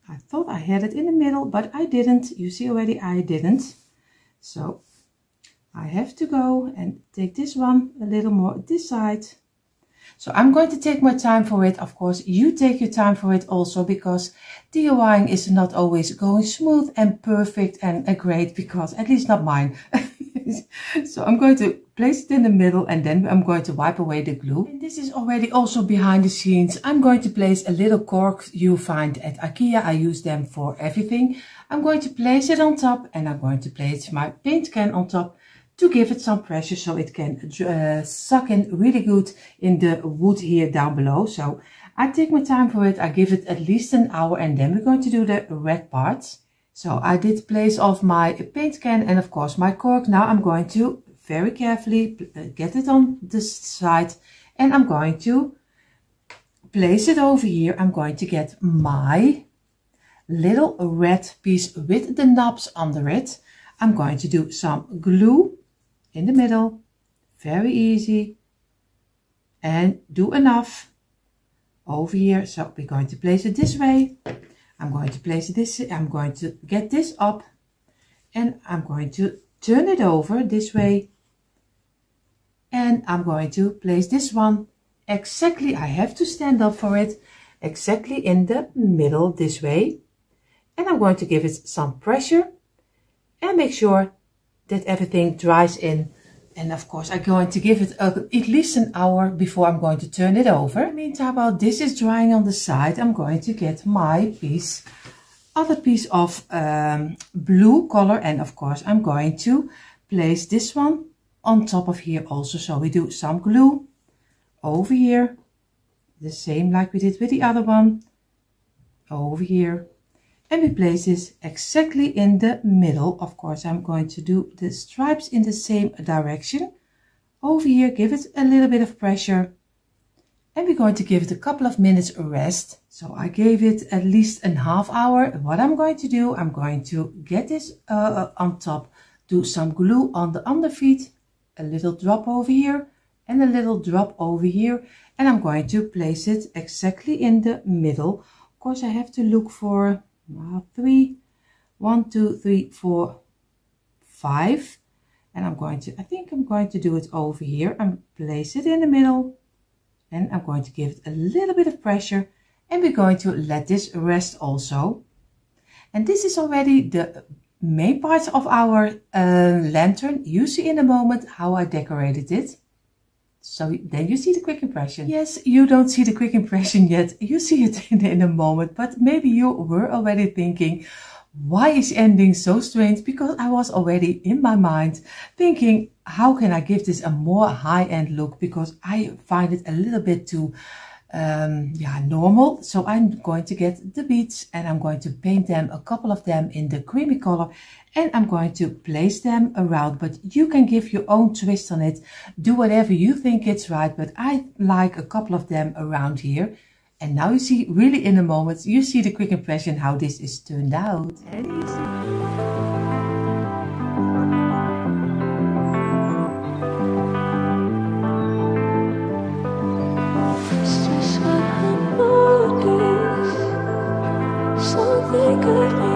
I thought I had it in the middle, but I didn't. You see already I didn't, so I have to go and take this one a little more this side. So I'm going to take my time for it. Of course, you take your time for it also, because DIYing is not always going smooth and perfect and great, because at least not mine. So I'm going to place it in the middle, and then I'm going to wipe away the glue. And this is already also behind the scenes. I'm going to place a little cork you find at IKEA. I use them for everything. I'm going to place it on top, and I'm going to place my paint can on top to give it some pressure so it can suck in really good in the wood here down below. So I take my time for it. I give it at least an hour, and then we're going to do the red parts. So I did place off my paint can and of course my cork. Now I'm going to very carefully get it on this side, and I'm going to place it over here. I'm going to get my little red piece with the knobs under it. I'm going to do some glue in the middle, very easy, and do enough over here. So we're going to place it this way. I'm going to place it this, I'm going to get this up, and I'm going to turn it over this way, and I'm going to place this one exactly, I have to stand up for it, exactly in the middle this way, and I'm going to give it some pressure and make sure that everything dries in. And of course I'm going to give it at least an hour before I'm going to turn it over. In the meantime, while this is drying on the side, I'm going to get my other piece of blue color, and of course I'm going to place this one on top of here also. So we do some glue over here, the same like we did with the other one, over here, And we place this exactly in the middle. Of course, I'm going to do the stripes in the same direction. Over here, give it a little bit of pressure. And we're going to give it a couple of minutes rest. So I gave it at least a half hour. What I'm going to do, I'm going to get this on top, do some glue on the underfeet, a little drop over here and a little drop over here. And I'm going to place it exactly in the middle. Of course, I have to look for 1, 2, 3, 4, 5. And I think I'm going to do it over here and place it in the middle. And I'm going to give it a little bit of pressure, and we're going to let this rest also. And this is already the main part of our lantern. You see in a moment how I decorated it. So then you see the quick impression. Yes, you don't see the quick impression yet. You see it in a moment, but maybe you were already thinking, why is ending so strange? Because I was already in my mind thinking, how can I give this a more high-end look? Because I find it a little bit too normal. So I'm going to get the beads and I'm going to paint them, a couple of them in the creamy color, and I'm going to place them around. But you can give your own twist on it. Do whatever you think it's right. But I like a couple of them around here. And now you see, really in a moment, you see the quick impression how this is turned out. And you see. Something good.